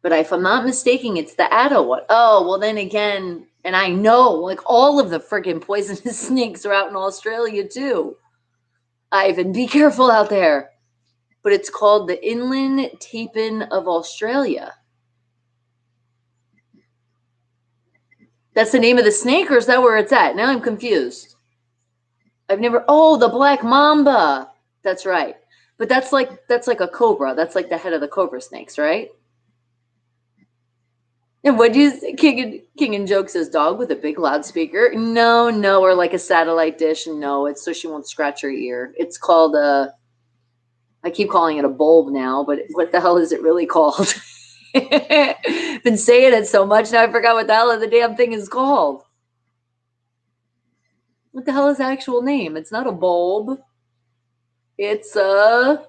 But if I'm not mistaken, it's the Ada one. Oh, well then again, and I know like all of the freaking poisonous snakes are out in Australia too. Ivan, be careful out there. But it's called the inland tapir of Australia. That's the name of the snake, or is that where it's at? Now I'm confused. I've never, oh, the black mamba. That's right. But that's like a cobra. That's like the head of the cobra snakes, right? And what do you say? King and Joke says, dog with a big loudspeaker? No, or like a satellite dish. No, it's so she won't scratch her ear. It's called I keep calling it a bulb now, but what the hell is it really called? Been saying it so much now I forgot what the hell the damn thing is called. What the hell is the actual name? It's not a bulb. It's not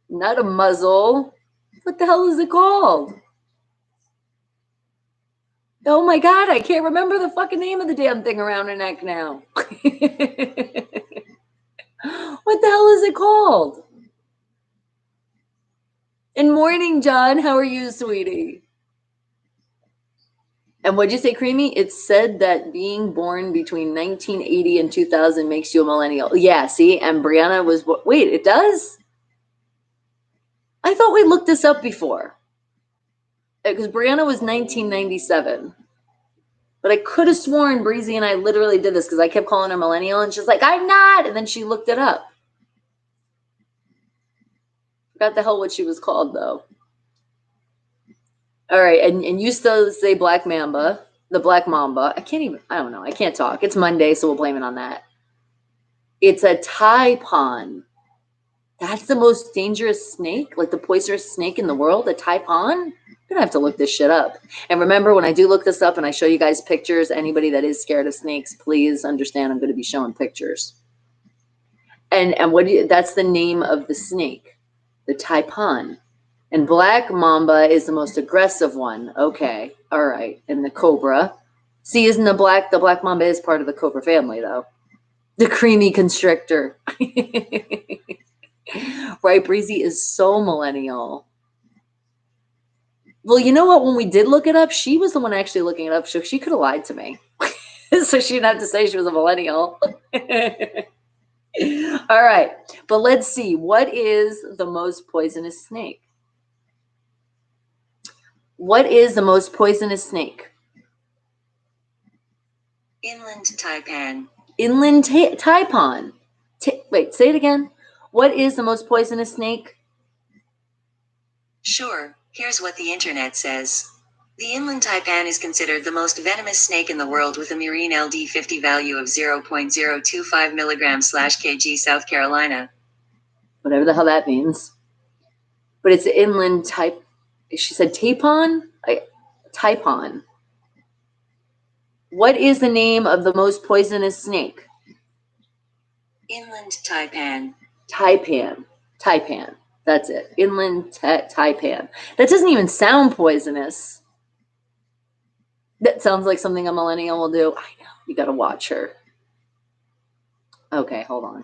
a muzzle. What the hell is it called? Oh my God, I can't remember the fucking name of the damn thing around her neck now. What the hell is it called? And morning, John. How are you, sweetie? And what'd you say, Creamy? It said that being born between 1980 and 2000 makes you a millennial. Yeah, see? And Brianna was, wait, it does? I thought we looked this up before. Because Brianna was 1997. But I could have sworn Breezy and I literally did this because I kept calling her millennial and she's like, I'm not. And then she looked it up. Forgot the hell what she was called, though. All right, and you still say Black Mamba, the Black Mamba. I don't know. I can't talk. It's Monday, so we'll blame it on that. It's a taipan. That's the most dangerous snake, like the poisonous snake in the world, a taipan? I'm going to have to look this shit up. And remember, when I do look this up and I show you guys pictures, anybody that is scared of snakes, please understand I'm going to be showing pictures. And that's the name of the snake, the taipan. And Black Mamba is the most aggressive one. Okay. All right. And the cobra. See, isn't the Black Mamba is part of the cobra family, though. The creamy constrictor. Right, Breezy is so millennial. Well, you know what? When we did look it up, she was the one actually looking it up, so she could have lied to me. So she didn't have to say she was a millennial. All right, but let's see. What is the most poisonous snake? What is the most poisonous snake? Inland taipan. Inland taipan. Wait, say it again. What is the most poisonous snake? Sure, here's what the internet says. The inland taipan is considered the most venomous snake in the world with a murine LD50 value of 0.025 milligrams/kg, South Carolina. Whatever the hell that means. But it's inland type. She said taipan? Taipan. What is the name of the most poisonous snake? Inland taipan. Taipan. Taipan. That's it. Inland taipan. That doesn't even sound poisonous. That sounds like something a millennial will do. I know. You got to watch her. Okay, hold on.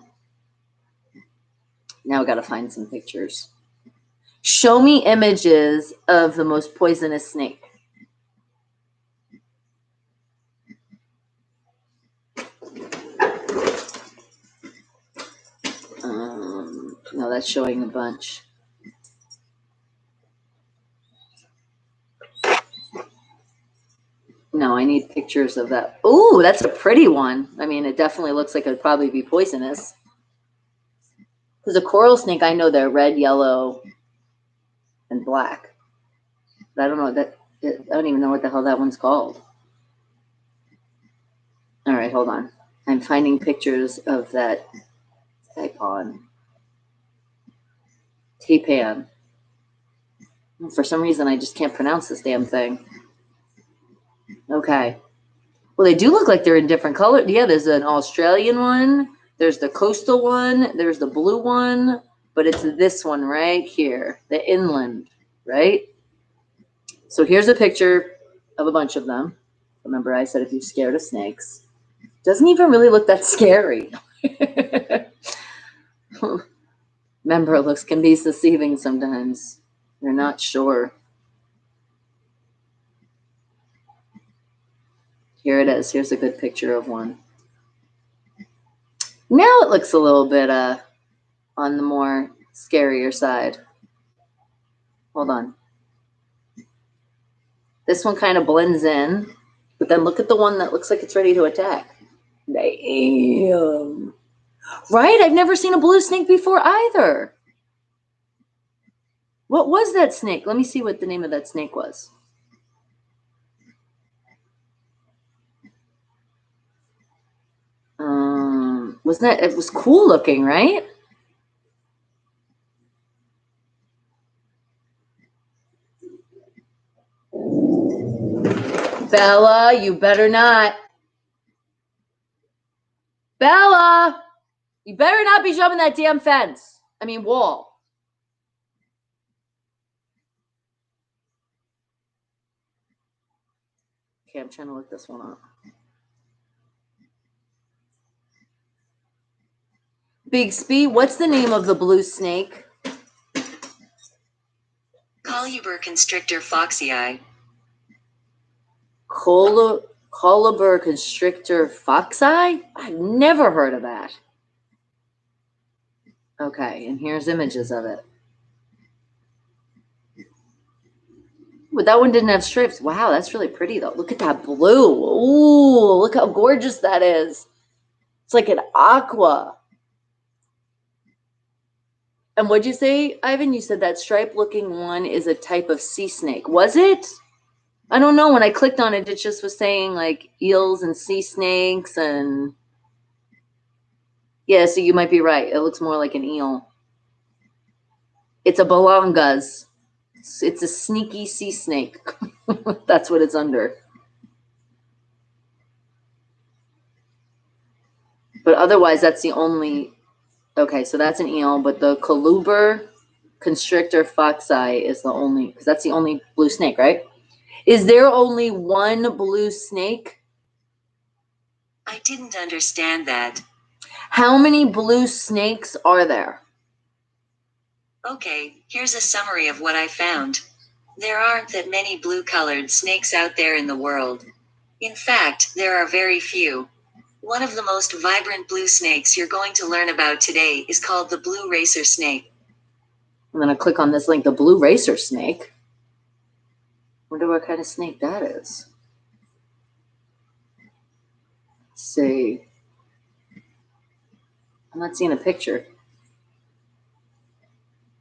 Now I got to find some pictures. Show me images of the most poisonous snake. No, that's showing a bunch. No, I need pictures of that. Ooh, that's a pretty one. I mean, it definitely looks like it would probably be poisonous. Because a coral snake, I know they're red, yellow, and black. But I don't know that. I don't even know what the hell that one's called. All right, hold on. I'm finding pictures of that taipan. Taipan. For some reason, I just can't pronounce this damn thing. Okay. Well, they do look like they're in different colors. Yeah, there's an Australian one. There's the coastal one. There's the blue one. But it's this one right here, the inland, right? So here's a picture of a bunch of them. Remember, I said if you're scared of snakes. Doesn't even really look that scary. Remember, looks can be deceiving sometimes. You're not sure. Here it is. Here's a good picture of one. Now it looks a little bit on the more scarier side. Hold on. This one kind of blends in, but then look at the one that looks like it's ready to attack. Damn. Right? I've never seen a blue snake before either. What was that snake? Let me see what the name of that snake was. Wasn't that, it was cool looking, right? Bella, you better not. Bella, you better not be jumping that damn fence. I mean, wall. Okay, I'm trying to look this one up. Bigsby, what's the name of the blue snake? Coluber constrictor foxii. Coluber constrictor foxi? I've never heard of that. Okay, and here's images of it. But that one didn't have stripes. Wow, that's really pretty though. Look at that blue. Ooh, look how gorgeous that is. It's like an aqua. And what'd you say, Ivan? You said that stripe-looking one is a type of sea snake. Was it? I don't know. When I clicked on it, it just was saying like eels and sea snakes and... Yeah, so you might be right. It looks more like an eel. It's a belangas. It's a sneaky sea snake. That's what it's under. But otherwise, that's the only... Okay, so that's an eel, but the Coluber constrictor foxi is the only... Because that's the only blue snake, right? Is there only one blue snake? I didn't understand that. How many blue snakes are there? Okay, here's a summary of what I found. There aren't that many blue-colored snakes out there in the world. In fact, there are very few. One of the most vibrant blue snakes you're going to learn about today is called the blue racer snake. I'm going to click on this link, the blue racer snake. Wonder what kind of snake that is. Let's see. I'm not seeing a picture.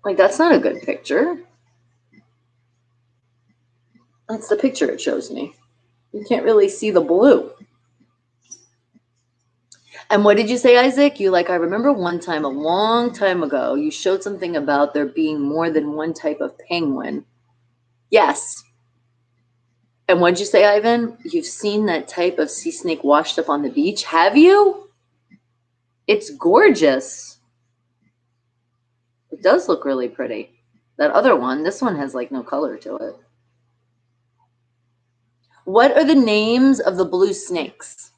Like, that's not a good picture. That's the picture it shows me. You can't really see the blue. And what did you say, Isaac? You like, I remember one time, a long time ago, you showed something about there being more than one type of penguin. Yes. And what did you say, Ivan? You've seen that type of sea snake washed up on the beach, have you? It's gorgeous. It does look really pretty. That other one, this one has like no color to it. What are the names of the blue snakes?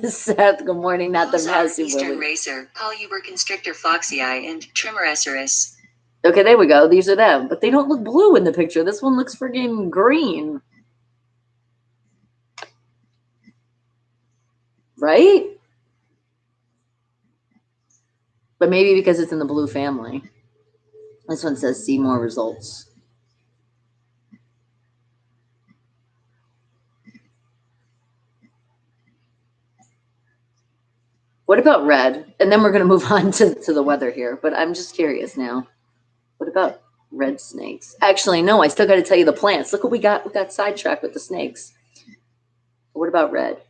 Seth, good morning. Not the massive Eastern racer, Polyuber constrictor foxii, and Trimeresurus. Okay, there we go. These are them, but they don't look blue in the picture. This one looks friggin' green. Right? But maybe because it's in the blue family. This one says see more results. What about red? And then we're going to move on to the weather here. But I'm just curious now. What about red snakes? Actually, no, I still got to tell you the plants. Look what we got. We got sidetracked with the snakes. What about red?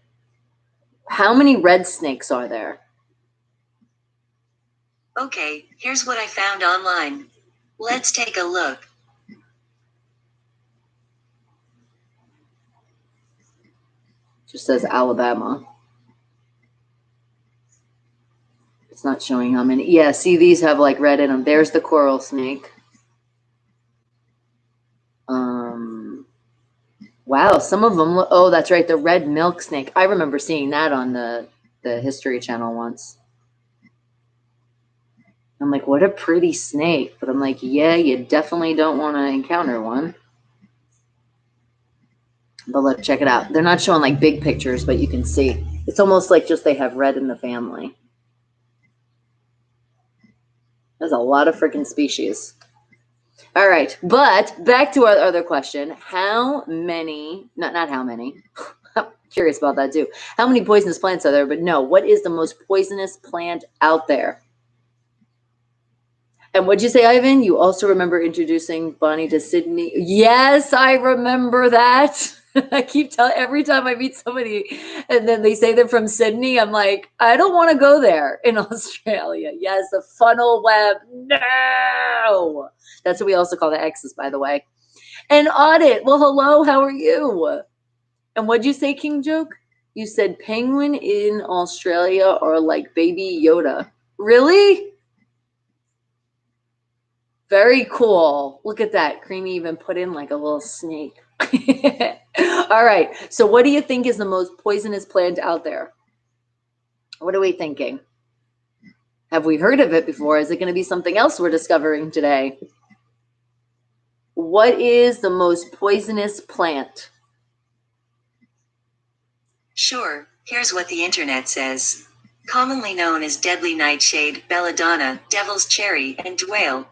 How many red snakes are there? Okay, here's what I found online. Let's take a look. Just says Alabama. It's not showing how many. Yeah, see, these have like red in them. There's the coral snake. Wow, some of them. Oh, that's right, the red milk snake. I remember seeing that on the History Channel once. I'm like, what a pretty snake. But I'm like, yeah, you definitely don't want to encounter one. But look, check it out. They're not showing like big pictures, but you can see. It's almost like just they have red in the family. There's a lot of freaking species. All right, but back to our other question. How many, not how many, I'm curious about that too. How many poisonous plants are there? But no, what is the most poisonous plant out there? And what'd you say, Ivan? You also remember introducing Bonnie to Sydney? Yes, I remember that. I keep telling every time I meet somebody and then they say they're from Sydney, I'm like, I don't want to go there in Australia. Yes, the funnel web. No. That's what we also call the X's, by the way. And audit. Well, hello, how are you? And what'd you say, King Joke? You said penguin in Australia are like baby Yoda. Really? Very cool. Look at that. Creamy even put in like a little snake. All right. So what do you think is the most poisonous plant out there? What are we thinking? Have we heard of it before? Is it going to be something else we're discovering today? What is the most poisonous plant? Sure. Here's what the internet says. Commonly known as deadly nightshade, belladonna, devil's cherry, and dwale.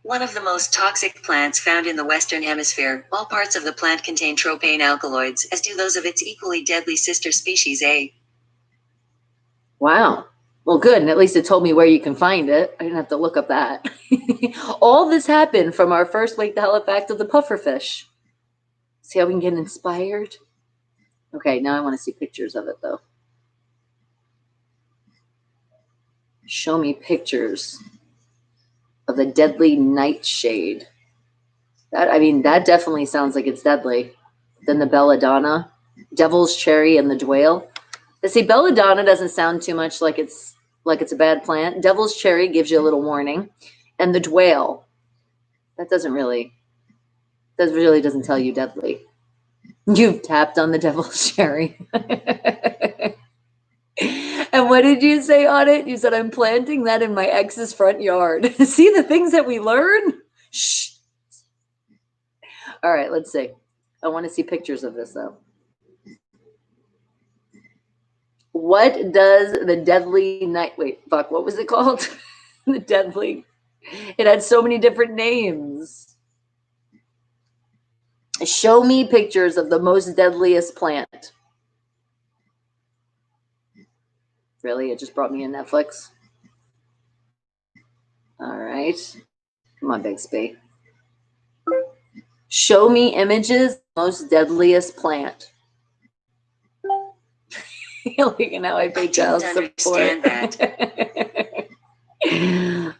One of the most toxic plants found in the Western Hemisphere. All parts of the plant contain tropane alkaloids, as do those of its equally deadly sister species A. Wow. Well, good. And at least it told me where you can find it. I didn't have to look up that. All this happened from our first Wake the Hell Up fact of the pufferfish. See how we can get inspired? Okay, now I want to see pictures of it, though. Show me pictures of the deadly nightshade. That definitely sounds like it's deadly. Then the belladonna, devil's cherry, and the dwale. See, belladonna doesn't sound too much like it's a bad plant. Devil's cherry gives you a little warning, and the dwale, that really doesn't tell you deadly. You've tapped on the devil's cherry. And what did you say on it? You said, I'm planting that in my ex's front yard. See the things that we learn? Shh. All right, let's see. I want to see pictures of this, though. What does the deadly night... Wait, fuck, what was it called? The deadly... It had so many different names. Show me pictures of the most deadliest plant. Really? It just brought me a Netflix? All right. Come on, Bixby. Show me images of the most deadliest plant. Look at how I pay child support.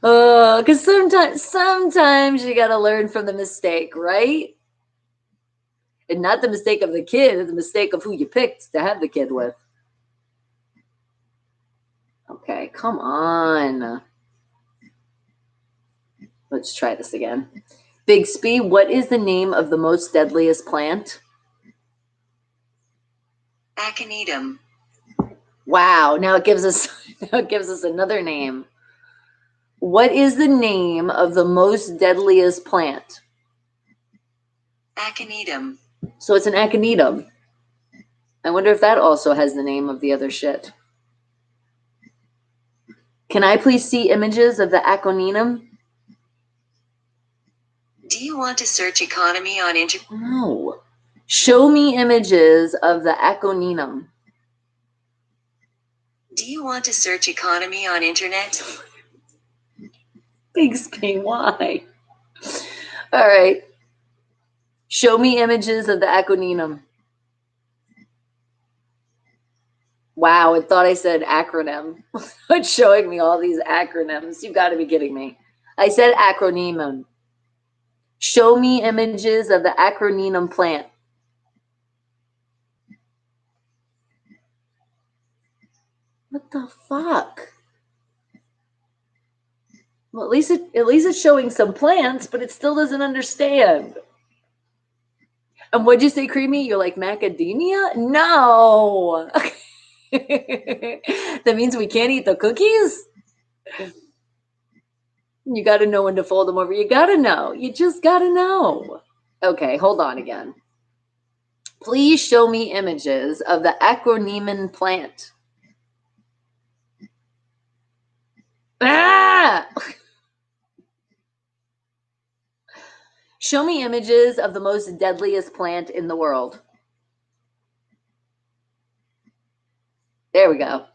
Because sometimes you got to learn from the mistake, right? And not the mistake of the kid, the mistake of who you picked to have the kid with. Okay, come on. Let's try this again. Bixby, what is the name of the most deadliest plant? Aconitum. Wow, now it gives us another name. What is the name of the most deadliest plant? Aconitum. So it's an aconitum. I wonder if that also has the name of the other shit. Can I please see images of the aconitum? Do you want to search economy on internet? No. Show me images of the aconitum. Do you want to search economy on internet? Bixby, why? All right. Show me images of the aconitum. Wow, it thought I said acronym. It's showing me all these acronyms. You've got to be kidding me. I said acronym. Show me images of the acronym plant. What the fuck? Well, at least it's showing some plants, but it still doesn't understand. And what'd you say, Creamy? You're like macadamia? No. That means we can't eat the cookies? You got to know when to fold them over. You got to know. You just got to know. Okay, hold on again. Please show me images of the acronym plant. Ah! Show me images of the most deadliest plant in the world. There we go.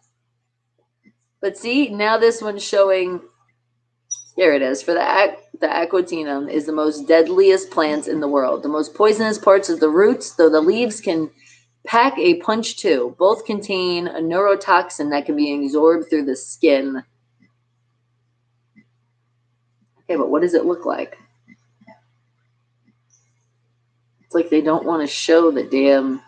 But see, now this one's showing... There it is. For the acronym is the most deadliest plants in the world. The most poisonous parts is the roots, though the leaves can pack a punch too. Both contain a neurotoxin that can be absorbed through the skin. Okay, but what does it look like? It's like they don't want to show the damn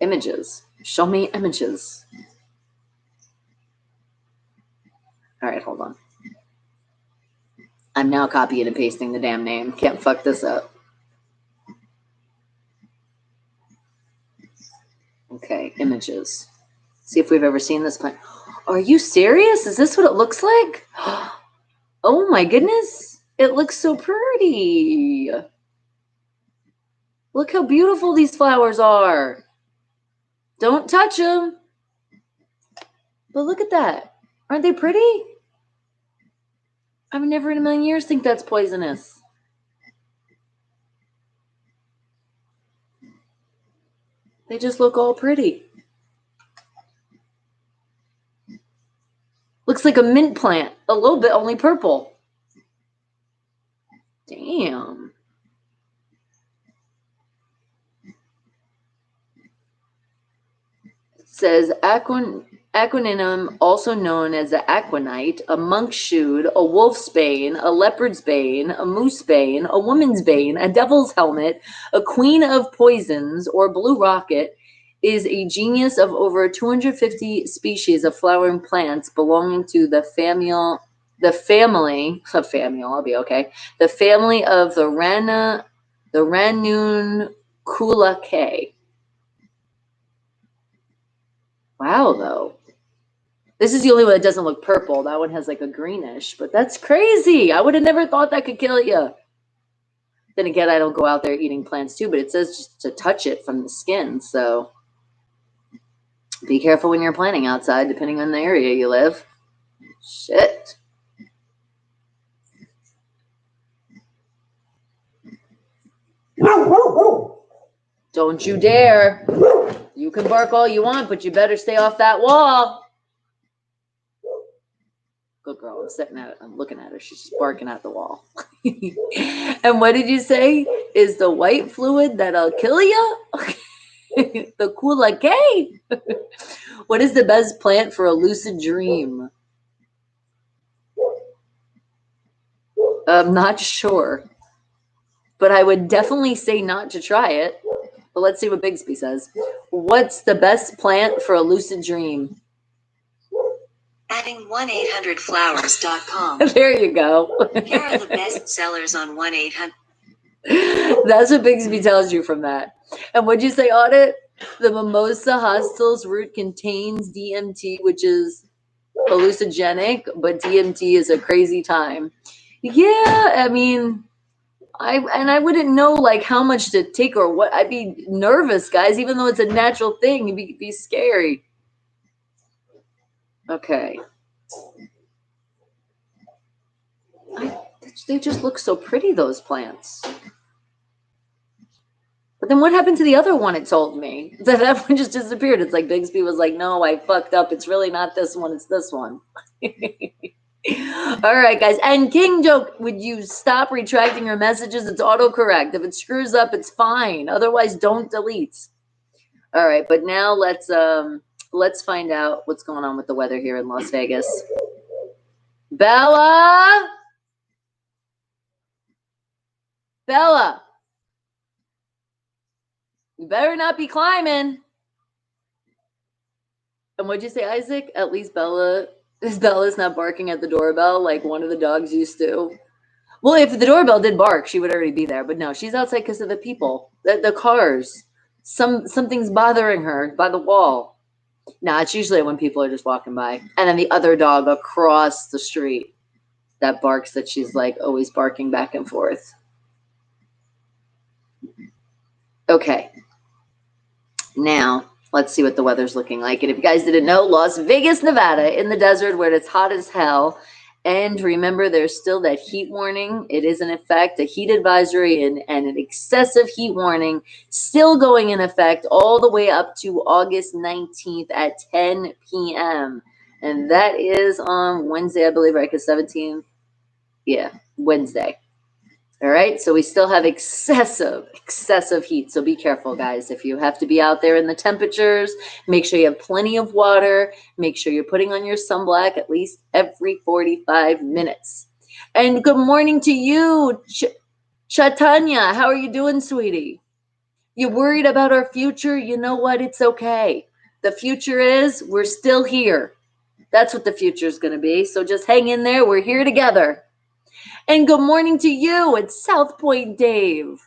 images. Show me images. All right, hold on. I'm now copying and pasting the damn name. Can't fuck this up. Okay, images. See if we've ever seen this plant. Are you serious? Is this what it looks like? Oh my goodness. It looks so pretty. Look how beautiful these flowers are. Don't touch them. But look at that. Aren't they pretty? I would never in a million years think that's poisonous. They just look all pretty. Looks like a mint plant. A little bit, only purple. Damn. It says Aquaninum, also known as the aquanite, a monk's shoe, a wolf's bane, a leopard's bane, a moose bane, a woman's bane, a devil's helmet, a queen of poisons, or blue rocket, is a genus of over 250 species of flowering plants belonging to the family of the Ranunculaceae. Wow, though. This is the only one that doesn't look purple. That one has like a greenish, but that's crazy. I would have never thought that could kill you. Then again, I don't go out there eating plants too, but it says just to touch it from the skin. So be careful when you're planting outside, depending on the area you live. Shit. Don't you dare. You can bark all you want, but you better stay off that wall. Good girl. I'm sitting at it. I'm looking at her. She's just barking at the wall. And what did you say? Is the white fluid that'll kill you? The Kula K? What is the best plant for a lucid dream? I'm not sure. But I would definitely say not to try it. But let's see what Bigsby says. What's the best plant for a lucid dream? Adding 1-800-Flowers.com. There you go. Here are the best sellers on 1-800. That's what Bigsby tells you from that. And what'd you say on it? The Mimosa hostiles root contains DMT, which is hallucinogenic, but DMT is a crazy time. Yeah, I mean, I wouldn't know like how much to take or what. I'd be nervous, guys, even though it's a natural thing. It'd be scary. Okay. They just look so pretty, those plants. But then what happened to the other one it told me? That one just disappeared. It's like Bigsby was like, no, I fucked up. It's really not this one. It's this one. All right, guys. And King Joke, would you stop retracting your messages? It's autocorrect. If it screws up, it's fine. Otherwise, don't delete. All right, but now let's find out what's going on with the weather here in Las Vegas. Bella! Bella! You better not be climbing. And what'd you say, Isaac? At least Bella's not barking at the doorbell like one of the dogs used to. Well, if the doorbell did bark, she would already be there. But no, she's outside because of the people, the cars. Something's bothering her by the wall. Nah, it's usually when people are just walking by. And then the other dog across the street that barks, that she's like always barking back and forth. Okay. Now, let's see what the weather's looking like. And if you guys didn't know, Las Vegas, Nevada, in the desert where it's hot as hell. And remember, there's still that heat warning. It is in effect, a heat advisory and an excessive heat warning still going in effect all the way up to August 19th at 10 p.m. And that is on Wednesday, I believe, right? Because 17th. Yeah, Wednesday. All right, so we still have excessive heat. So be careful, guys. If you have to be out there in the temperatures, make sure you have plenty of water. Make sure you're putting on your sunblock at least every 45 minutes. And good morning to you, Chaitanya. How are you doing, sweetie? You worried about our future? You know what? It's okay. The future is we're still here. That's what the future is going to be. So just hang in there. We're here together. And good morning to you. It's South Point Dave.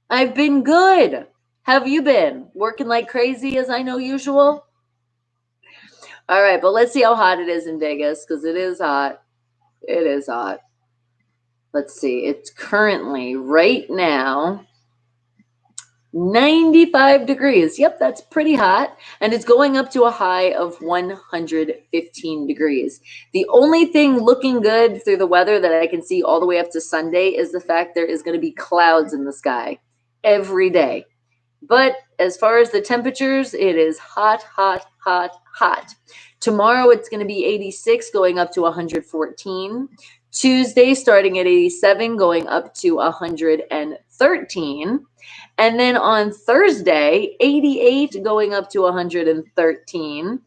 I've been good. Have you been? Working like crazy as I know usual? All right, but let's see how hot it is in Vegas because it is hot. It is hot. Let's see. It's currently right now 95 degrees. Yep, that's pretty hot. And it's going up to a high of 115 degrees. The only thing looking good through the weather that I can see all the way up to Sunday is the fact there is going to be clouds in the sky every day. But as far as the temperatures, it is hot, hot, hot, hot. Tomorrow it's going to be 86 going up to 114. Tuesday starting at 87 going up to 113. And then on Thursday, 88 going up to 113.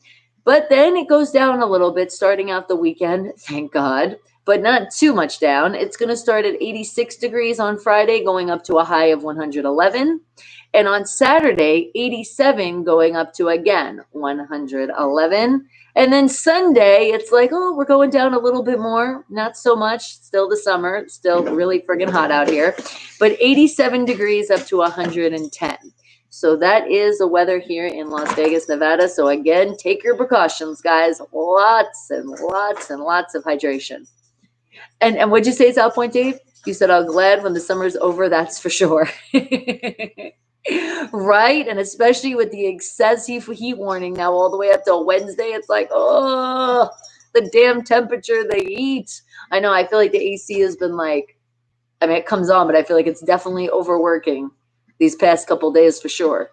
But then it goes down a little bit starting out the weekend, thank God, but not too much down. It's going to start at 86 degrees on Friday going up to a high of 111. And on Saturday, 87 going up to, again, 111. And then Sunday, it's like, oh, we're going down a little bit more. Not so much. Still the summer. Still really friggin' hot out here. But 87 degrees up to 110. So that is the weather here in Las Vegas, Nevada. So again, take your precautions, guys. Lots and lots and lots of hydration. And what'd you say, South Point Dave? You said, I'm glad when the summer's over, that's for sure. Right? And especially with the excessive heat warning now all the way up till Wednesday, it's like, oh, the damn temperature they eat. I know, I feel like the AC has been like, I mean, it comes on, but I feel like it's definitely overworking these past couple days for sure.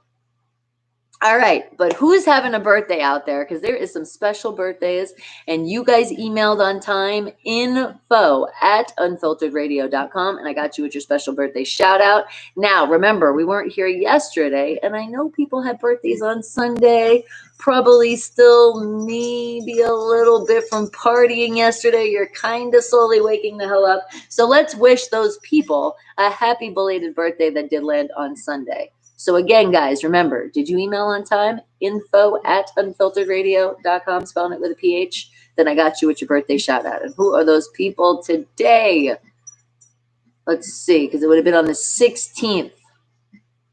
All right, but who's having a birthday out there? Because there is some special birthdays, and you guys emailed on time, info@unfilteredradio.com, and I got you with your special birthday shout out. Now, remember, we weren't here yesterday, and I know people had birthdays on Sunday, probably still maybe a little bit from partying yesterday. You're kind of slowly waking the hell up. So let's wish those people a happy belated birthday that did land on Sunday. So again, guys, remember, did you email on time? info@unfilteredradio.com, spelling it with a PH. Then I got you with your birthday shout out. And who are those people today? Let's see, because it would have been on the 16th.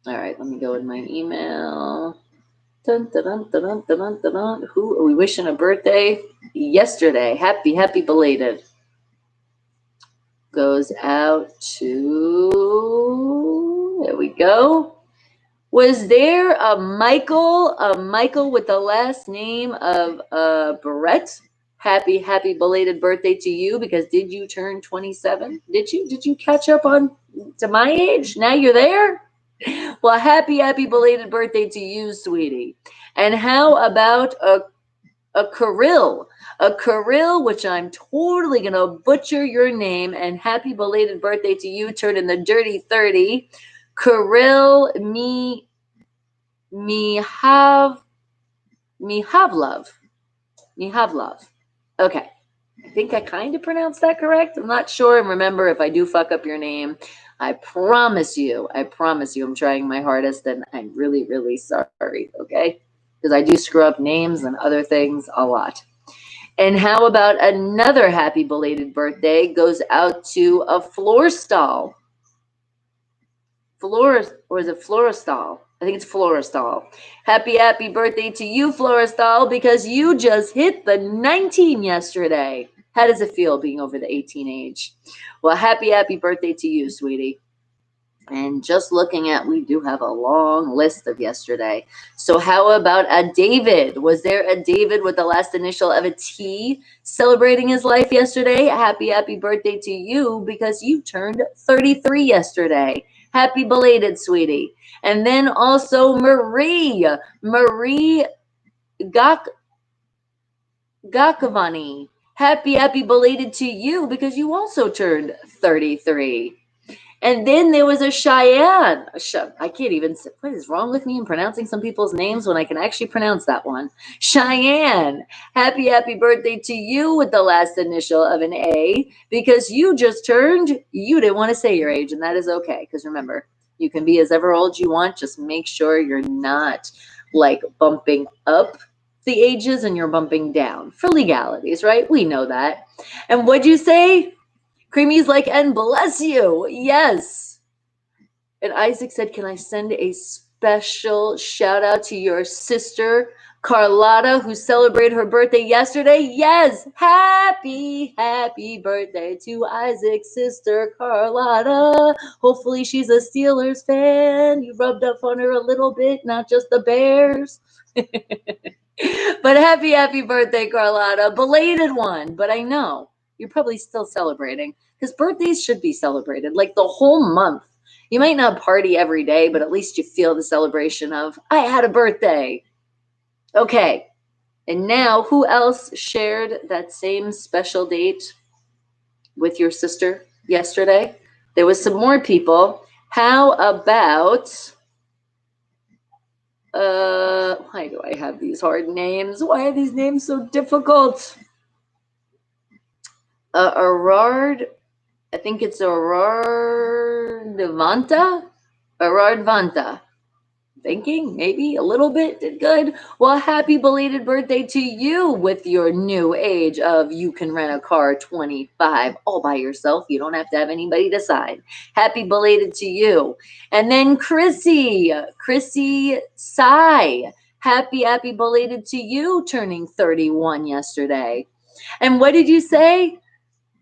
All right, let me go in my email. Dun, dun, dun, dun, dun, dun, dun, dun. Who are we wishing a birthday? Yesterday. Happy belated. Goes out to, there we go. Was there a Michael with the last name of Barrett? Happy belated birthday to you, because did you turn 27? Did you catch up on to my age? Now you're there? Well, happy belated birthday to you, sweetie. And how about a Kirill? A Kirill, which I'm totally going to butcher your name, and happy belated birthday to you, turning the dirty 30. Kirill Mihavlov. Okay. I think I kind of pronounced that correct. I'm not sure. And remember, if I do fuck up your name, I promise you, I'm trying my hardest, and I'm really, really sorry, okay? Because I do screw up names and other things a lot. And how about another happy belated birthday goes out to a Florestal. Or is it Florestal? I think it's Florestal. Happy birthday to you, Florestal, because you just hit the 19 yesterday. How does it feel being over the 18 age? Well, happy birthday to you, sweetie. And just looking at, we do have a long list of yesterday. So how about a David? Was there a David with the last initial of a T celebrating his life yesterday? Happy birthday to you, because you turned 33 yesterday. Happy belated, sweetie. And then also Marie Gakavani. Happy belated to you, because you also turned 33. And then there was a Cheyenne. I can't even say, what is wrong with me in pronouncing some people's names when I can actually pronounce that one? Cheyenne. Happy birthday to you with the last initial of an A, because you just turned, you didn't want to say your age, and that is okay. Because remember, you can be as ever old you want. Just make sure you're not like bumping up the ages and you're bumping down for legalities, right? We know that. And what'd you say? Creamy's like, and bless you. Yes. And Isaac said, can I send a special shout out to your sister, Carlotta, who celebrated her birthday yesterday? Yes. Happy birthday to Isaac's sister, Carlotta. Hopefully she's a Steelers fan. You rubbed up on her a little bit, not just the Bears. But happy birthday, Carlotta. Belated one, but I know you're probably still celebrating, because birthdays should be celebrated like the whole month. You might not party every day, but at least you feel the celebration of, I had a birthday. Okay. And now, who else shared that same special date with your sister yesterday? There was some more people. How about, why do I have these hard names? Why are these names so difficult? Arard, I think it's Arard Vanta. Thinking maybe a little bit did good. Well, happy belated birthday to you with your new age of you can rent a car 25 all by yourself. You don't have to have anybody to sign. Happy belated to you. And then Chrissy Sai. Happy belated to you turning 31 yesterday. And what did you say?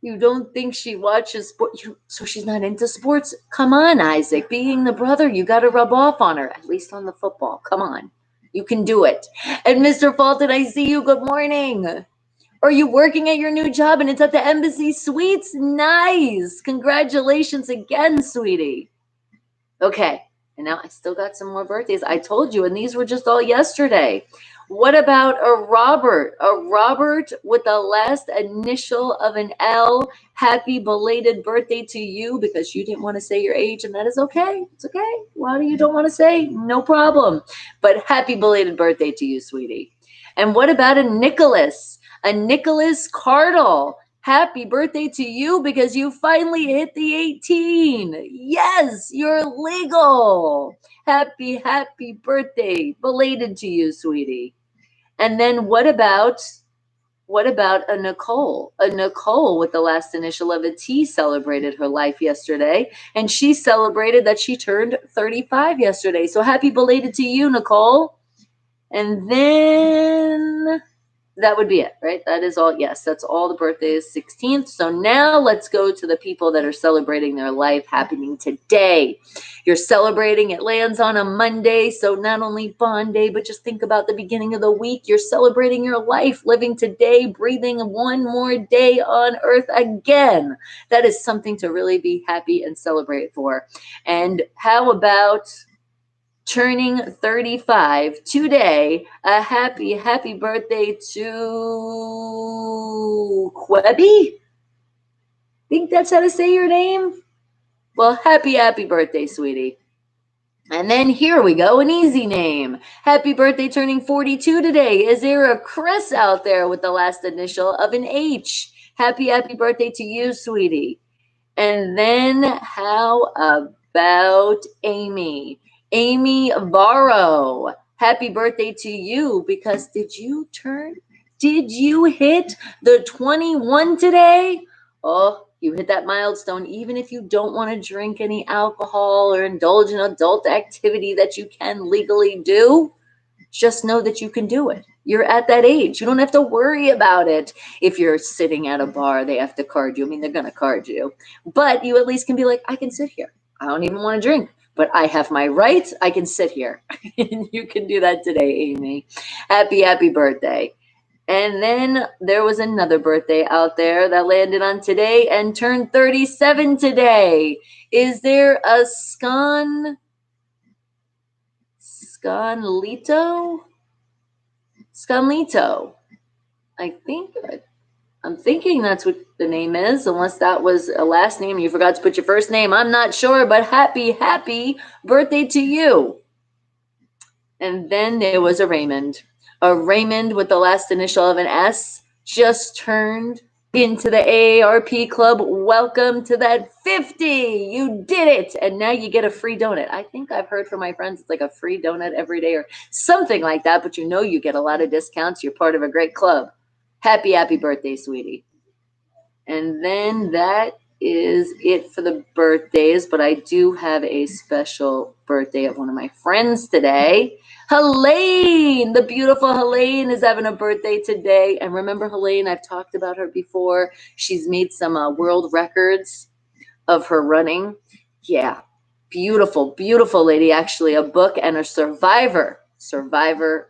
You don't think she watches sport? So she's not into sports? Come on, Isaac. Being the brother, you got to rub off on her, at least on the football. Come on. You can do it. And Mr. Fulton, I see you. Good morning. Are you working at your new job and it's at the Embassy Suites? Nice. Congratulations again, sweetie. Okay. And now I still got some more birthdays. I told you, and these were just all yesterday. What about a Robert? A Robert with the last initial of an L. Happy belated birthday to you because you didn't want to say your age, and that is okay. It's okay. Why do you don't want to say? No problem. But happy belated birthday to you, sweetie. And what about a Nicholas? A Nicholas Cardle. Happy birthday to you because you finally hit the 18. Yes, you're legal. Happy birthday. Belated to you, sweetie. And then what about a Nicole? A Nicole with the last initial of a T celebrated her life yesterday, and she celebrated that she turned 35 yesterday. So happy belated to you, Nicole. And then that would be it, right? That is all. Yes, that's all the birthdays, 16th. So now let's go to the people that are celebrating their life happening today. You're celebrating, it lands on a Monday. So not only BONDAY, but just think about the beginning of the week. You're celebrating your life, living today, breathing one more day on earth again. That is something to really be happy and celebrate for. And how about turning 35 today? A happy birthday to Quebby. Think that's how to say your name? Well, happy birthday, sweetie. And then here we go, an easy name. Happy birthday turning 42 today. Is there a Chris out there with the last initial of an H? Happy birthday to you, sweetie. And then how about Amy? Amy Varro. Happy birthday to you because did you hit the 21 today? Oh, you hit that milestone. Even if you don't want to drink any alcohol or indulge in adult activity that you can legally do, just know that you can do it. You're at that age. You don't have to worry about it. If you're sitting at a bar, they have to card you. I mean, they're going to card you. But you at least can be like, I can sit here. I don't even want to drink, but I have my rights. I can sit here. And you can do that today, Amy. Happy birthday. And then there was another birthday out there that landed on today and turned 37 today. Is there a Scanlito? I'm thinking that's what the name is, unless that was a last name. You forgot to put your first name. I'm not sure, but happy birthday to you. And then there was a Raymond with the last initial of an S, just turned into the AARP club. Welcome to that 50. You did it. And now you get a free donut. I think I've heard from my friends it's like a free donut every day or something like that, but you get a lot of discounts. You're part of a great club. Happy birthday, sweetie. And then that is it for the birthdays, but I do have a special birthday of one of my friends today. Helene, the beautiful Helene is having a birthday today. And remember Helene, I've talked about her before. She's made some world records of her running. Yeah, beautiful lady, actually a book and a survivor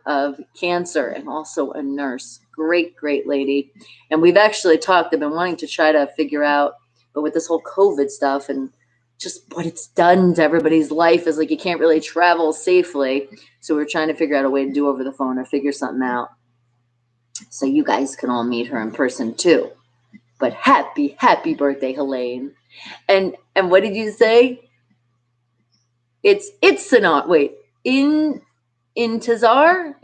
of cancer and also a nurse. Great lady. And we've actually talked, I've been wanting to try to figure out, but with this whole COVID stuff and just what it's done to everybody's life is like you can't really travel safely. So we're trying to figure out a way to do over the phone or figure something out. So you guys can all meet her in person too. But happy birthday, Helene. And what did you say? Intazar.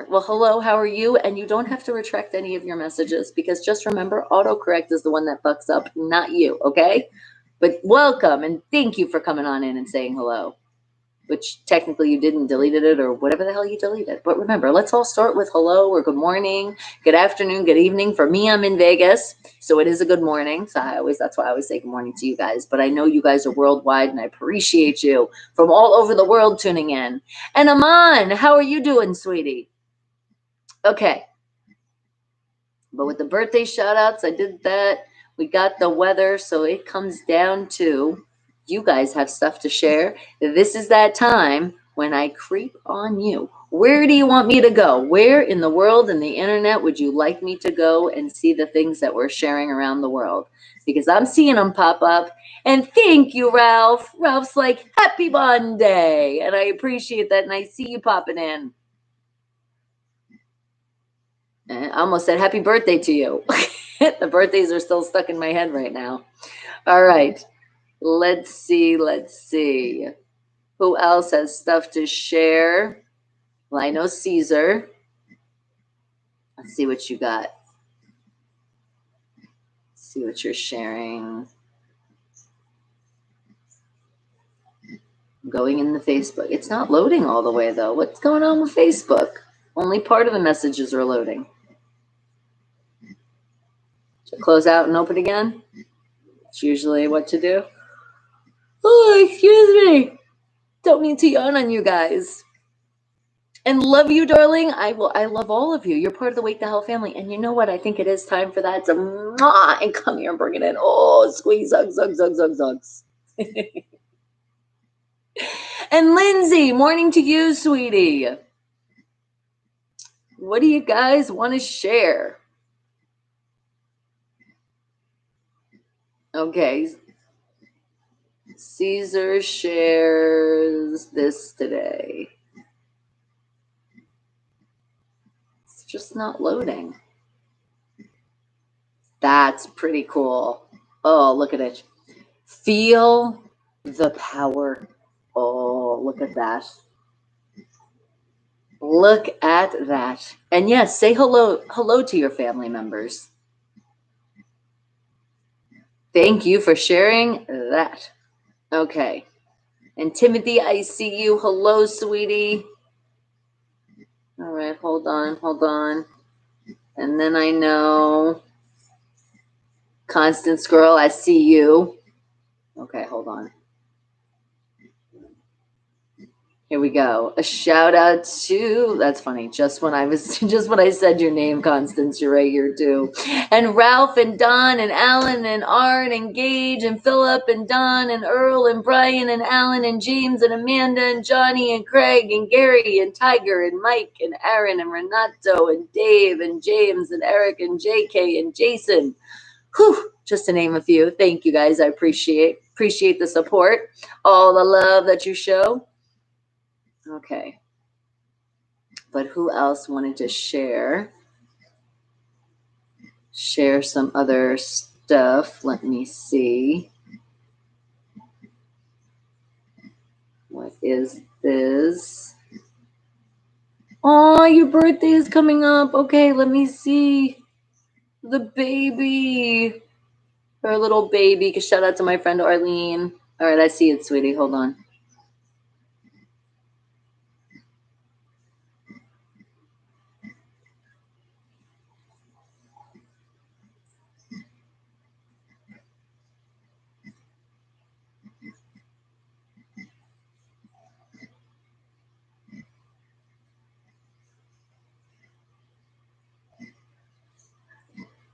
Well, hello, how are you? And you don't have to retract any of your messages because just remember, autocorrect is the one that fucks up, not you, okay? But welcome and thank you for coming on in and saying hello. which technically you didn't deleted it or whatever the hell you deleted. But remember, let's all start with hello or good morning, good afternoon, good evening. For me, I'm in Vegas, so it is a good morning. So that's why I always say good morning to you guys. But I know you guys are worldwide, and I appreciate you from all over the world tuning in. And Aman, how are you doing, sweetie? Okay. But with the birthday shout outs, I did that. We got the weather, so it comes down to you guys have stuff to share. This is that time when I creep on you. Where do you want me to go? Where in the world and the internet would you like me to go and see the things that we're sharing around the world? Because I'm seeing them pop up. And thank you, Ralph. Ralph's like, happy BONDAY. And I appreciate that. And I see you popping in. I almost said happy birthday to you. The birthdays are still stuck in my head right now. All right. Let's see. Who else has stuff to share? Well, I know Caesar. Let's see what you got. See what you're sharing. I'm going in the Facebook. It's not loading all the way, though. What's going on with Facebook? Only part of the messages are loading. Should I close out and open again? It's usually what to do. Oh, excuse me. Don't mean to yawn on you guys. And love you, darling. I love all of you. You're part of the Wake the Hell family. And you know what? I think it is time for that to mwah, and come here and bring it in. Oh, squeeze, hugs. And Lindsay, morning to you, sweetie. What do you guys want to share? Okay. Caesar shares this today. It's just not loading. That's pretty cool. Oh, look at it. Feel the power. Oh, look at that. Look at that. And yes, say hello to your family members. Thank you for sharing that. Okay. And Timothy, I see you. Hello, sweetie. All right, hold on. And then I know Constance girl, I see you. Okay, hold on. Here we go. A shout out to, that's funny. Just when I said your name, Constance, you're right here too. And Ralph and Don and Alan and Art and Gage and Philip and Don and Earl and Brian and Alan and James and Amanda and Johnny and Craig and Gary and Tiger and Mike and Aaron and Renato and Dave and James and Eric and JK and Jason. Whew, just to name a few. Thank you guys. I appreciate the support, all the love that you show. Okay. But who else wanted to share some other stuff? Let me see. What is this? Oh, your birthday is coming up. Okay, let me see. The baby. Her little baby. Shout out to my friend Arlene. All right, I see it, sweetie. Hold on.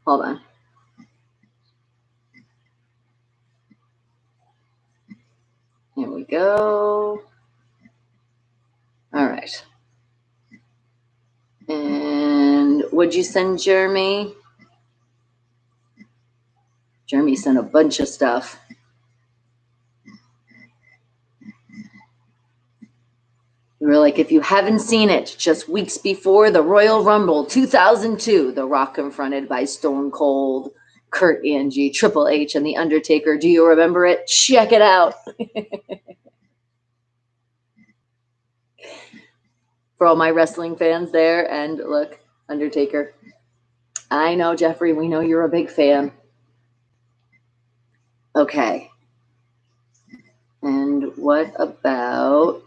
Hold on. Here we go. All right. And what'd you send, Jeremy? Jeremy sent a bunch of stuff. We were like, if you haven't seen it, just weeks before the Royal Rumble 2002, The Rock confronted by Stone Cold, Kurt Angle, Triple H, and The Undertaker. Do you remember it? Check it out. For all my wrestling fans there, and look, Undertaker. I know, Jeffrey, we know you're a big fan. Okay. And what about,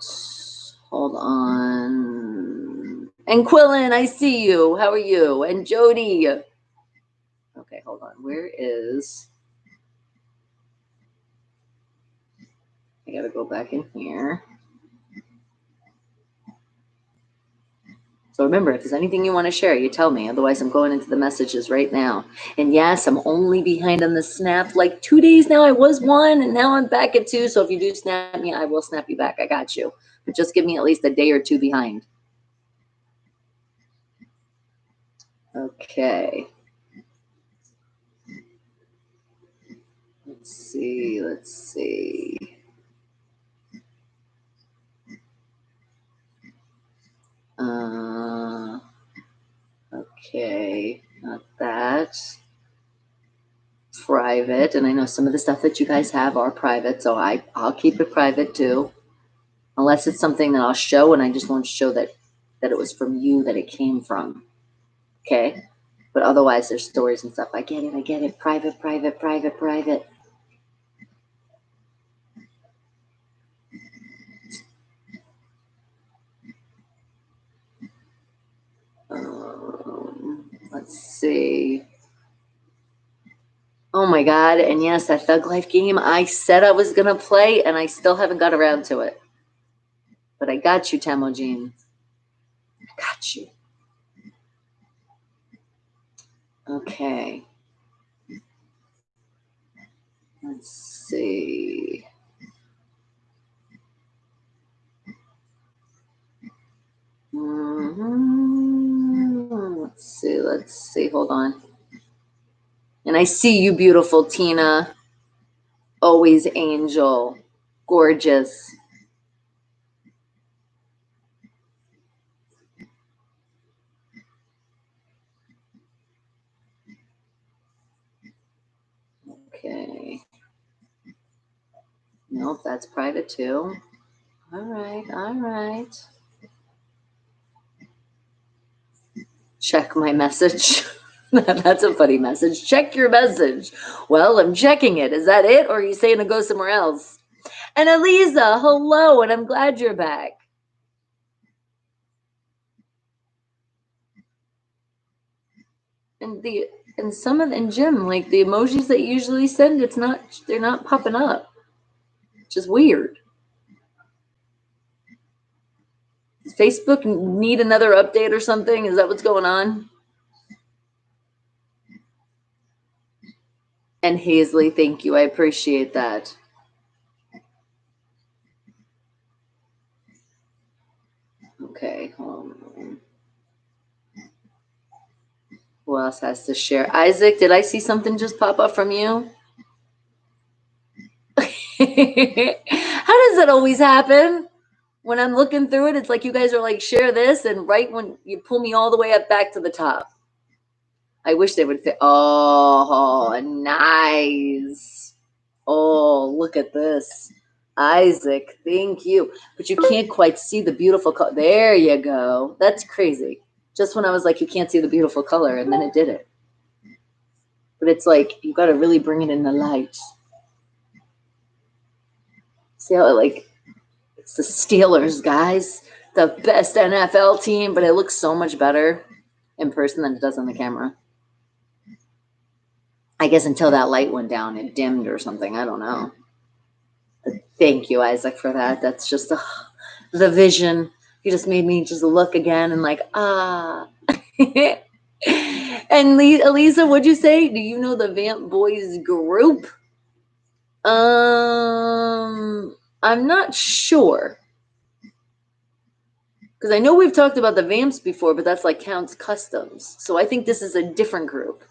hold on. And Quillen, I see you. How are you? And Jody. Okay, hold on. Where is, I gotta go back in here. So remember, if there's anything you want to share, you tell me. Otherwise, I'm going into the messages right now. And yes, I'm only behind on the snap. Like 2 days now, I was 1, and now I'm back at 2. So if you do snap me, I will snap you back. I got you. But just give me at least a day or 2 behind. Okay. Let's see. Let's see. Okay. Not that. Private. And I know some of the stuff that you guys have are private. So I'll keep it private too. Unless it's something that I'll show and I just won't show that it was from you, that it came from. Okay? But otherwise, there's stories and stuff. I get it. Private, private, private, private. Let's see. Oh my God. And yes, that Thug Life game, I said I was going to play and I still haven't got around to it. But I got you, Temojin. I got you. Okay. Let's see. Let's see. Hold on. And I see you, beautiful Tina. Always angel. Gorgeous. Okay. Nope, that's private too. All right. Check my message. That's a funny message. Check your message. Well, I'm checking it. Is that it? Or are you saying to go somewhere else? And Eliza, hello, and I'm glad you're back. And Jim, like the emojis that you usually send, they're not popping up. It's just weird. Does Facebook need another update or something? Is that what's going on? And Hazley, thank you. I appreciate that. Okay, hold on. Who else has to share? Isaac, did I see something just pop up from you? How does that always happen? When I'm looking through it, it's like you guys are like, share this, and right when you pull me all the way up back to the top. I wish they would fit. Oh, nice. Oh, look at this. Isaac, thank you. But you can't quite see the beautiful color. There you go. That's crazy. Just when I was like, you can't see the beautiful color, and then it did it. But it's like, you got to really bring it in the light. See how it's the Steelers, guys. The best NFL team, but it looks so much better in person than it does on the camera. I guess until that light went down, it dimmed or something. I don't know. But thank you, Isaac, for that. That's just the vision. You just made me just look again and like, ah. And Elisa, what'd you say? Do you know the Vamp Boys group? I'm not sure. Because I know we've talked about the Vamps before, but that's like Counts Customs. So I think this is a different group.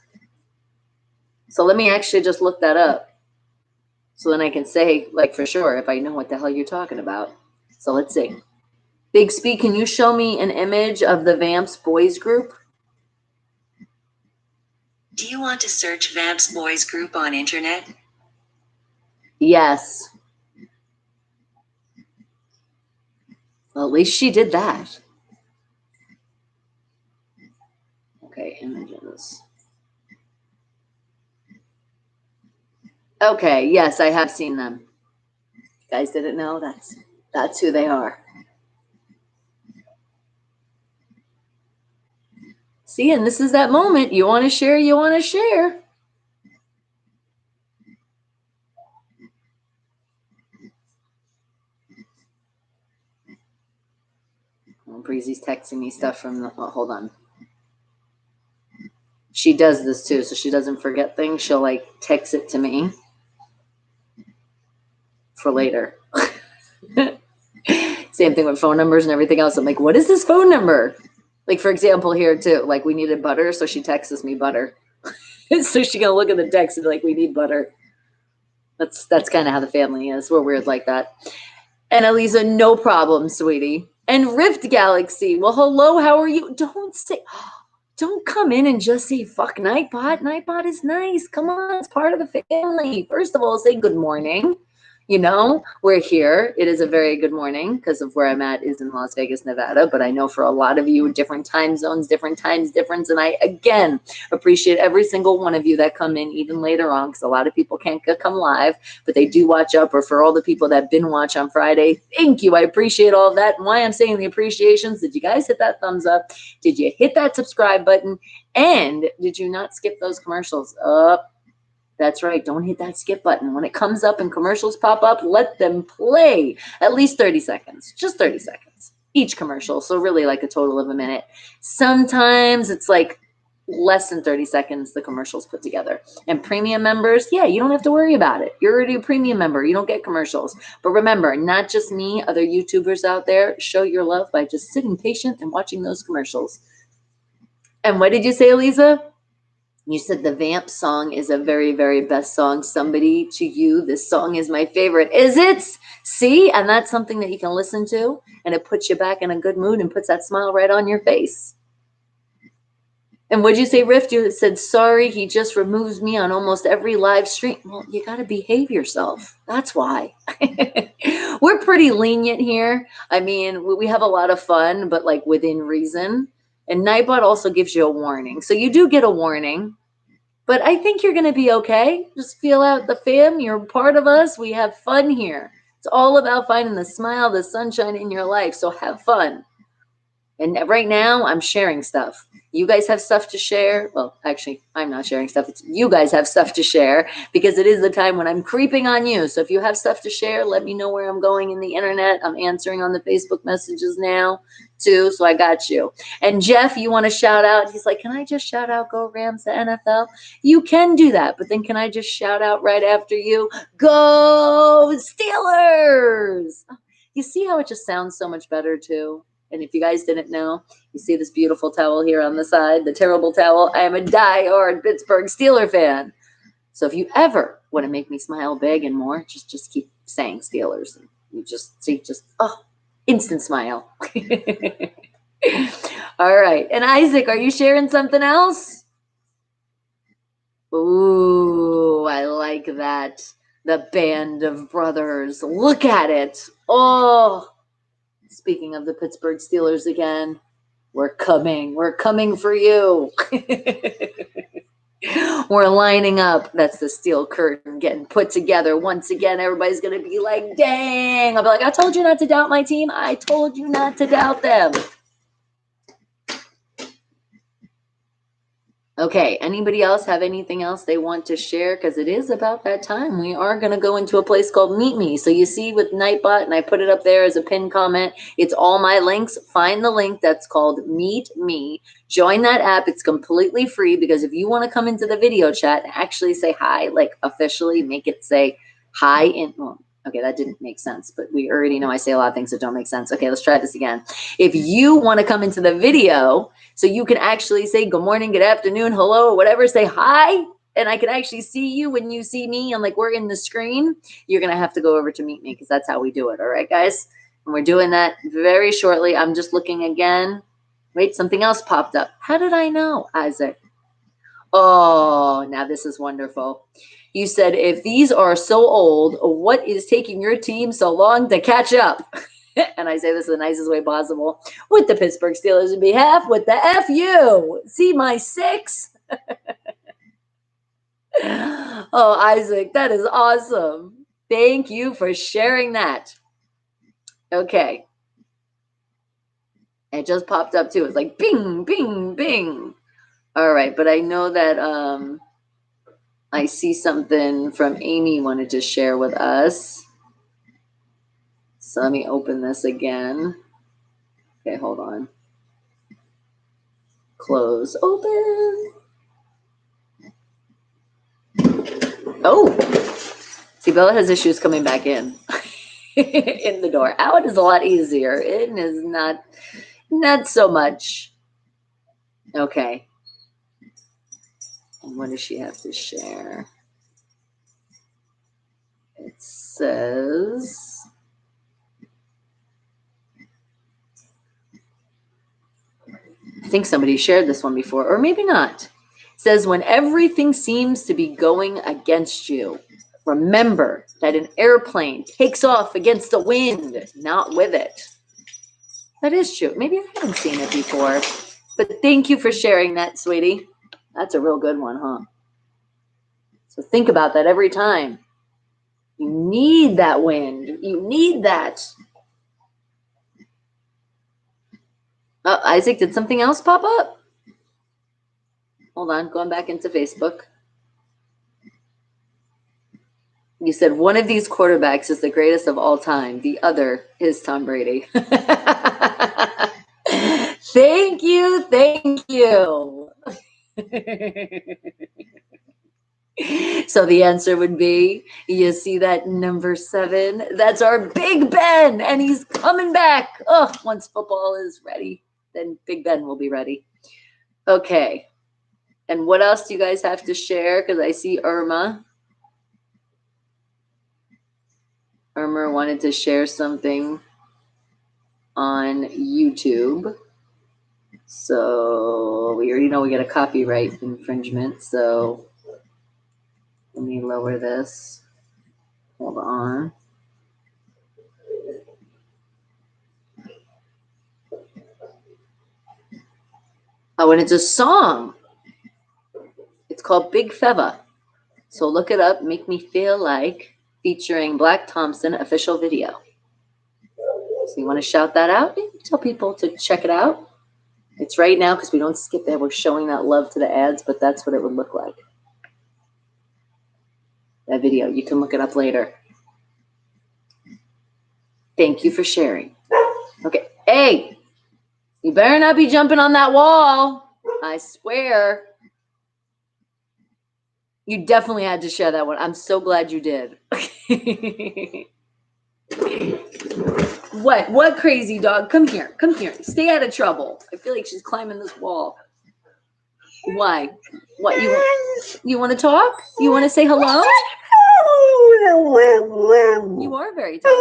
So let me actually just look that up. So then I can say, like, for sure, if I know what the hell you're talking about. So let's see. Big Speed, can you show me an image of the Vamps Boys group? Do you want to search Vamps Boys group on internet? Yes. Well, at least she did that. Okay, images. Okay, yes, I have seen them. guys didn't know, that's who they are. See, and this is that moment. You want to share, you want to share. Oh, Breezy's texting me stuff from the, oh, hold on. She does this too, so she doesn't forget things. She'll like text it to me for later. Same thing with phone numbers and everything else. I'm like, what is this phone number? Like, for example, here too, like we needed butter, so she texts me butter. So she gonna look at the text and be like, we need butter. That's kind of how the family is. We're weird like that. And Elisa, no problem, sweetie. And Rift Galaxy, well, hello, how are you? Don't come in and just say fuck Nightbot. Nightbot is nice. Come on, it's part of the family. First of all, say good morning. You know, we're here. It is a very good morning because of where I'm at is in Las Vegas, Nevada. But I know for a lot of you, different time zones, different times difference. And I, again, appreciate every single one of you that come in even later on because a lot of people can't come live, but they do watch up. Or for all the people that binge watch on Friday, thank you. I appreciate all of that. And why I'm saying the appreciations, did you guys hit that thumbs up? Did you hit that subscribe button? And did you not skip those commercials? That's right. Don't hit that skip button. When it comes up and commercials pop up, let them play at least 30 seconds, just 30 seconds each commercial. So really like a total of a minute. Sometimes it's like less than 30 seconds the commercials put together. And premium members, yeah, you don't have to worry about it. You're already a premium member. You don't get commercials. But remember, not just me, other YouTubers out there, show your love by just sitting patient and watching those commercials. And what did you say, Elisa? You said the Vamp song is a very, very best song. Somebody to you, this song is my favorite. Is it? See? And that's something that you can listen to, and it puts you back in a good mood and puts that smile right on your face. And what'd you say, Rift? You said, sorry, he just removes me on almost every live stream. Well, you got to behave yourself. That's why. We're pretty lenient here. I mean, we have a lot of fun, but like within reason. And Nightbot also gives you a warning. So you do get a warning, but I think you're going to be okay. Just feel out the fam. You're part of us. We have fun here. It's all about finding the smile, the sunshine in your life. So have fun. And right now I'm sharing stuff. You guys have stuff to share. Well, actually, I'm not sharing stuff. It's you guys have stuff to share because it is the time when I'm creeping on you. So if you have stuff to share, let me know where I'm going in the internet. I'm answering on the Facebook messages now too. So I got you. And Jeff, you want to shout out? He's like, can I just shout out Go Rams, the NFL? You can do that. But then can I just shout out right after you? Go Steelers. You see how it just sounds so much better too? And if you guys didn't know, you see this beautiful towel here on the side, the terrible towel. I am a diehard Pittsburgh Steeler fan. So if you ever want to make me smile big and more, just keep saying Steelers. And you just see, instant smile. All right. And Isaac, are you sharing something else? Ooh, I like that. The Band of Brothers. Look at it. Oh. Speaking of the Pittsburgh Steelers again, we're coming for you. We're lining up. That's the steel curtain getting put together. Once again, everybody's going to be like, dang. I'll be like, I told you not to doubt my team. I told you not to doubt them. Okay, anybody else have anything else they want to share? Because it is about that time. We are going to go into a place called Meet Me. So you see with Nightbot, and I put it up there as a pinned comment, it's all my links. Find the link that's called Meet Me. Join that app. It's completely free because if you want to come into the video chat and actually say hi, like officially make it say hi in, well, okay, that didn't make sense, but we already know I say a lot of things that don't make sense. Okay, let's try this again. If you want to come into the video so you can actually say good morning, good afternoon, hello, or whatever, say hi, and I can actually see you when you see me and like we're in the screen, you're going to have to go over to Meet Me because that's how we do it. All right, guys? And we're doing that very shortly. I'm just looking again. Wait, something else popped up. How did I know, Isaac? Oh, now this is wonderful. You said, if these are so old, what is taking your team so long to catch up? And I say this in the nicest way possible. With the Pittsburgh Steelers in behalf, with the FU. See my 6? Oh, Isaac, that is awesome. Thank you for sharing that. Okay. It just popped up too. It's like bing, bing, bing. All right, but I know that I see something from Amy wanted to share with us. So let me open this again. Okay, hold on. Close, open. Oh, see, Bella has issues coming back in. In the door. Out is a lot easier. In is not so much. Okay. And what does she have to share? It says, I think somebody shared this one before, or maybe not. It says, when everything seems to be going against you, remember that an airplane takes off against the wind, not with it. That is true. Maybe I haven't seen it before, but thank you for sharing that, sweetie. That's a real good one, huh? So think about that every time. You need that wind. You need that. Oh, Isaac, did something else pop up? Hold on, going back into Facebook. You said one of these quarterbacks is the greatest of all time. The other is Tom Brady. Thank you. Thank you. So the answer would be, you see that number 7? That's our Big Ben, and he's coming back. Oh, once football is ready, then Big Ben will be ready. Okay. And what else do you guys have to share? Because I see Irma. Irma wanted to share something on YouTube. So we already know we get a copyright infringement. So let me lower this. Hold on. Oh, and it's a song. It's called Big Feva. So look it up. Make Me Feel Like, featuring Black Thompson official video. So you want to shout that out? Tell people to check it out. It's right now because we don't skip it. We're showing that love to the ads, but that's what it would look like. That video. You can look it up later. Thank you for sharing. Okay. Hey, you better not be jumping on that wall. I swear. You definitely had to share that one. I'm so glad you did. What crazy dog? Come here. Come here. Stay out of trouble. I feel like she's climbing this wall. Why? What, you want to talk? You want to say hello? You are very talkative.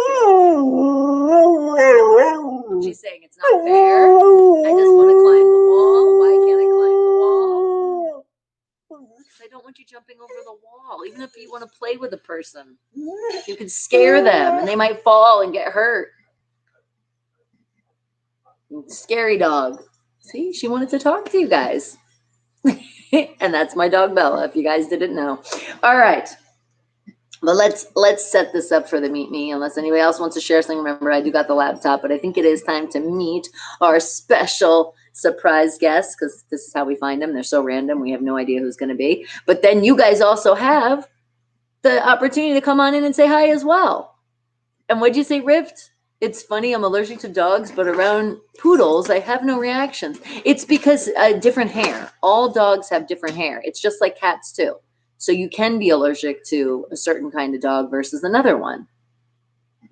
She's saying it's not fair. I just want to climb the wall. Why can't I climb the wall? Because I don't want you jumping over the wall. Even if you want to play with a person, you could scare them and they might fall and get hurt. Scary dog. See, she wanted to talk to you guys. And that's my dog Bella, if you guys didn't know. All right. But let's set this up for the Meet Me. Unless anybody else wants to share something. Remember, I do got the laptop, but I think it is time to meet our special surprise guests, because this is how we find them. They're so random. We have no idea who's going to be. But then you guys also have the opportunity to come on in and say hi as well. And what'd you say, Rift? It's funny, I'm allergic to dogs, but around poodles, I have no reactions. It's because different hair. All dogs have different hair. It's just like cats too. So you can be allergic to a certain kind of dog versus another one.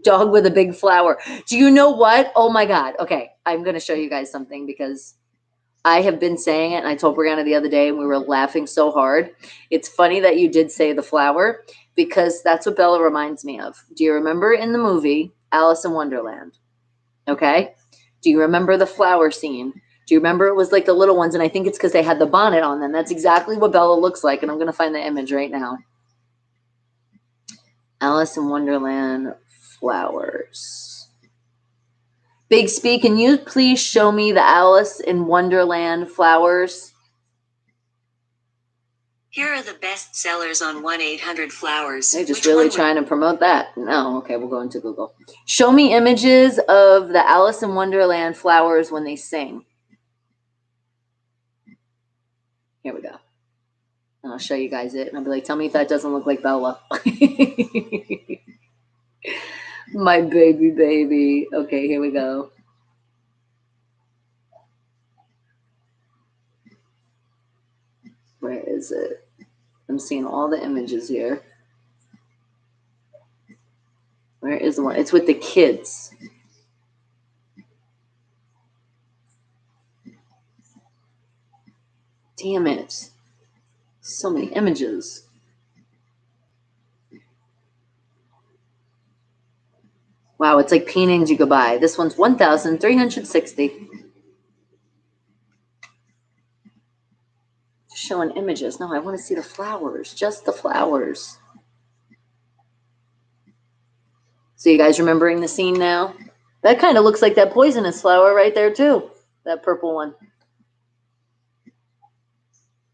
Dog with a big flower. Do you know what? Oh my God. Okay, I'm going to show you guys something because I have been saying it, and I told Brianna the other day, and we were laughing so hard. It's funny that you did say the flower, because that's what Bella reminds me of. Do you remember in the movie Alice in Wonderland? Okay. Do you remember the flower scene? Do you remember it was like the little ones? And I think it's because they had the bonnet on them. That's exactly what Bella looks like. And I'm going to find the image right now. Alice in Wonderland flowers. Big Speak, can you please show me the Alice in Wonderland flowers? Here are the best sellers on 1-800-Flowers. They're just really trying to promote that. No, okay, we'll go into Google. Show me images of the Alice in Wonderland flowers when they sing. Here we go. And I'll show you guys it. And I'll be like, tell me if that doesn't look like Bella. My baby. Okay, here we go. Where is it? I'm seeing all the images here. Where is the one? It's with the kids. Damn it. So many images. Wow, it's like paintings you could buy. This one's 1,360. Showing images. No, I want to see the flowers. Just the flowers. So you guys remembering the scene now? That kind of looks like that poisonous flower right there too. That purple one.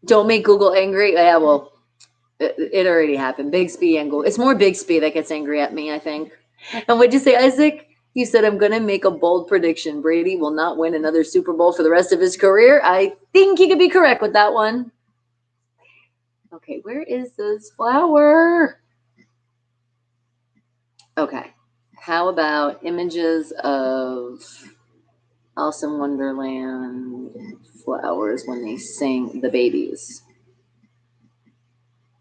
Don't make Google angry. Yeah, well, it already happened. Bixby and Google. It's more Bixby that gets angry at me, I think. And what'd you say, Isaac? You said, I'm going to make a bold prediction. Brady will not win another Super Bowl for the rest of his career. I think you could be correct with that one. Okay, where is this flower? Okay. How about images of Alice in Wonderland flowers when they sing the babies?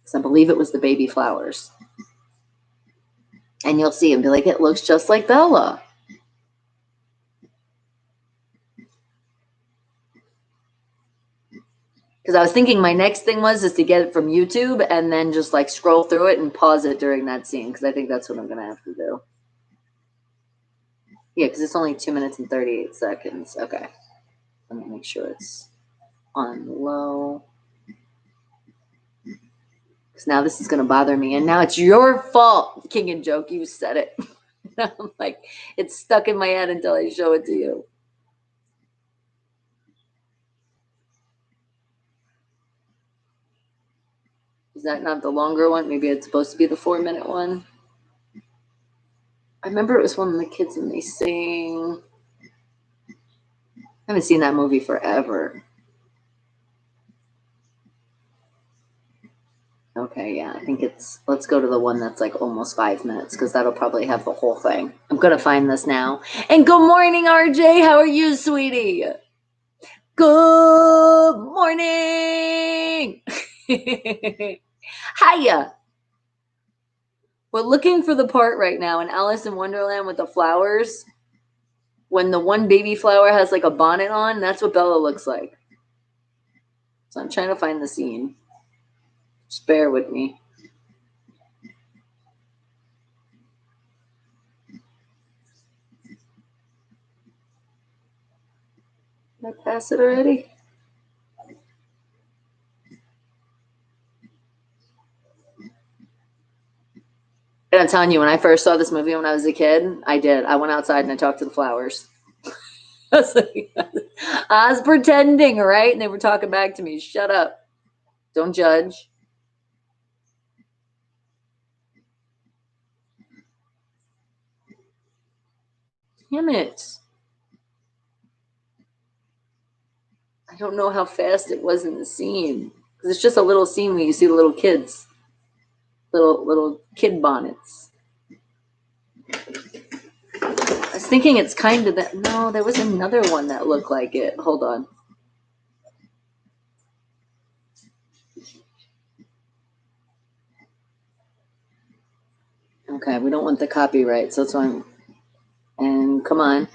Because I believe it was the baby flowers. And you'll see and be like, it looks just like Bella. Because I was thinking my next thing is to get it from YouTube and then just like scroll through it and pause it during that scene. Because I think that's what I'm going to have to do. Yeah, because it's only 2 minutes and 38 seconds. Okay. Let me make sure it's on low. Because now this is going to bother me. And now it's your fault, King and Joke. You said it. I'm like, it's stuck in my head until I show it to you. Is that not the longer one? Maybe it's supposed to be the 4-minute one. I remember it was one of the kids and they sing. I haven't seen that movie forever. Okay, yeah, I think it's, let's go to the one that's like almost 5 minutes because that'll probably have the whole thing. I'm going to find this now. And good morning, RJ. How are you, sweetie? Good morning. Hiya. We're looking for the part right now in Alice in Wonderland with the flowers. When the one baby flower has like a bonnet on, that's what Bella looks like. So I'm trying to find the scene. Just bear with me. Did I pass it already? And I'm telling you, when I first saw this movie when I was a kid, I did. I went outside and I talked to the flowers. I was pretending, right? And they were talking back to me. Shut up. Don't judge. Damn it. I don't know how fast it was in the scene. Because it's just a little scene where you see the little kids. Little kid bonnets. I was thinking it's kind of that. No, there was another one that looked like it. Hold on. Okay, we don't want the copyright, so that's why I'm... And come on.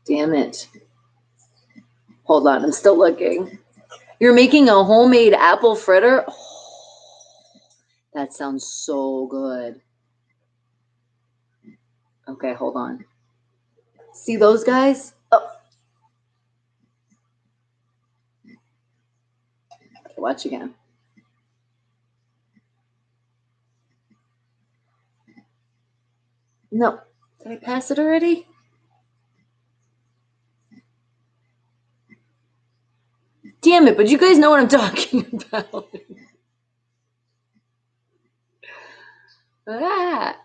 Damn it. Hold on, I'm still looking. You're making a homemade apple fritter? Oh, that sounds so good. Okay, hold on. See those guys? Oh. Okay, watch again. No. Did I pass it already? Damn damn it, but you guys know what I'm talking about. Ah.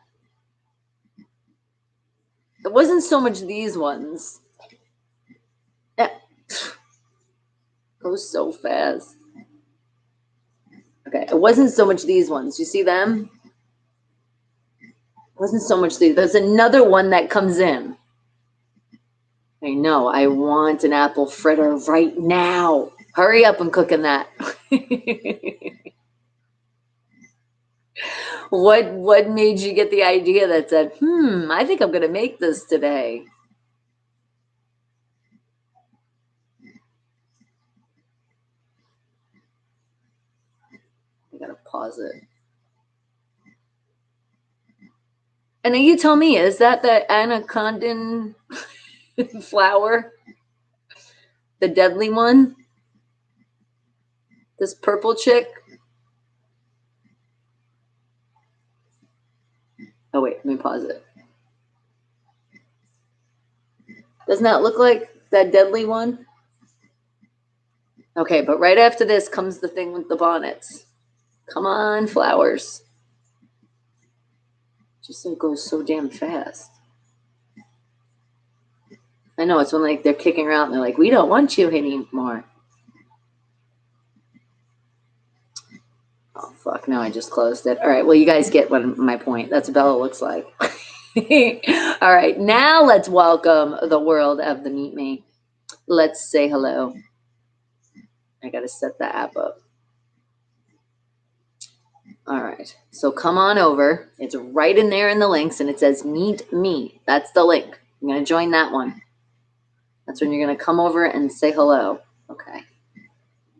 It wasn't so much these ones. Goes so fast. Okay, it wasn't so much these ones. You see them? It wasn't so much these. There's another one that comes in. I know. I want an apple fritter right now. Hurry up and cooking that. What made you get the idea that said, I think I'm going to make this today? I got to pause it. And then you tell me, is that the anacondan flower? The deadly one? This purple chick? Oh, wait, let me pause it. Doesn't that look like that deadly one? Okay, but right after this comes the thing with the bonnets. Come on, flowers. Just so it goes so damn fast. I know, it's when like they're kicking around and they're like, we don't want you anymore. Oh, fuck, no, I just closed it. All right, well, you guys get what my point. That's what Bella looks like. All right, now let's welcome the world of the Meet Me. Let's say hello. I got to set the app up. All right, so come on over. It's right in there in the links, and it says Meet Me. That's the link. I'm going to join that one. That's when you're going to come over and say hello. Okay.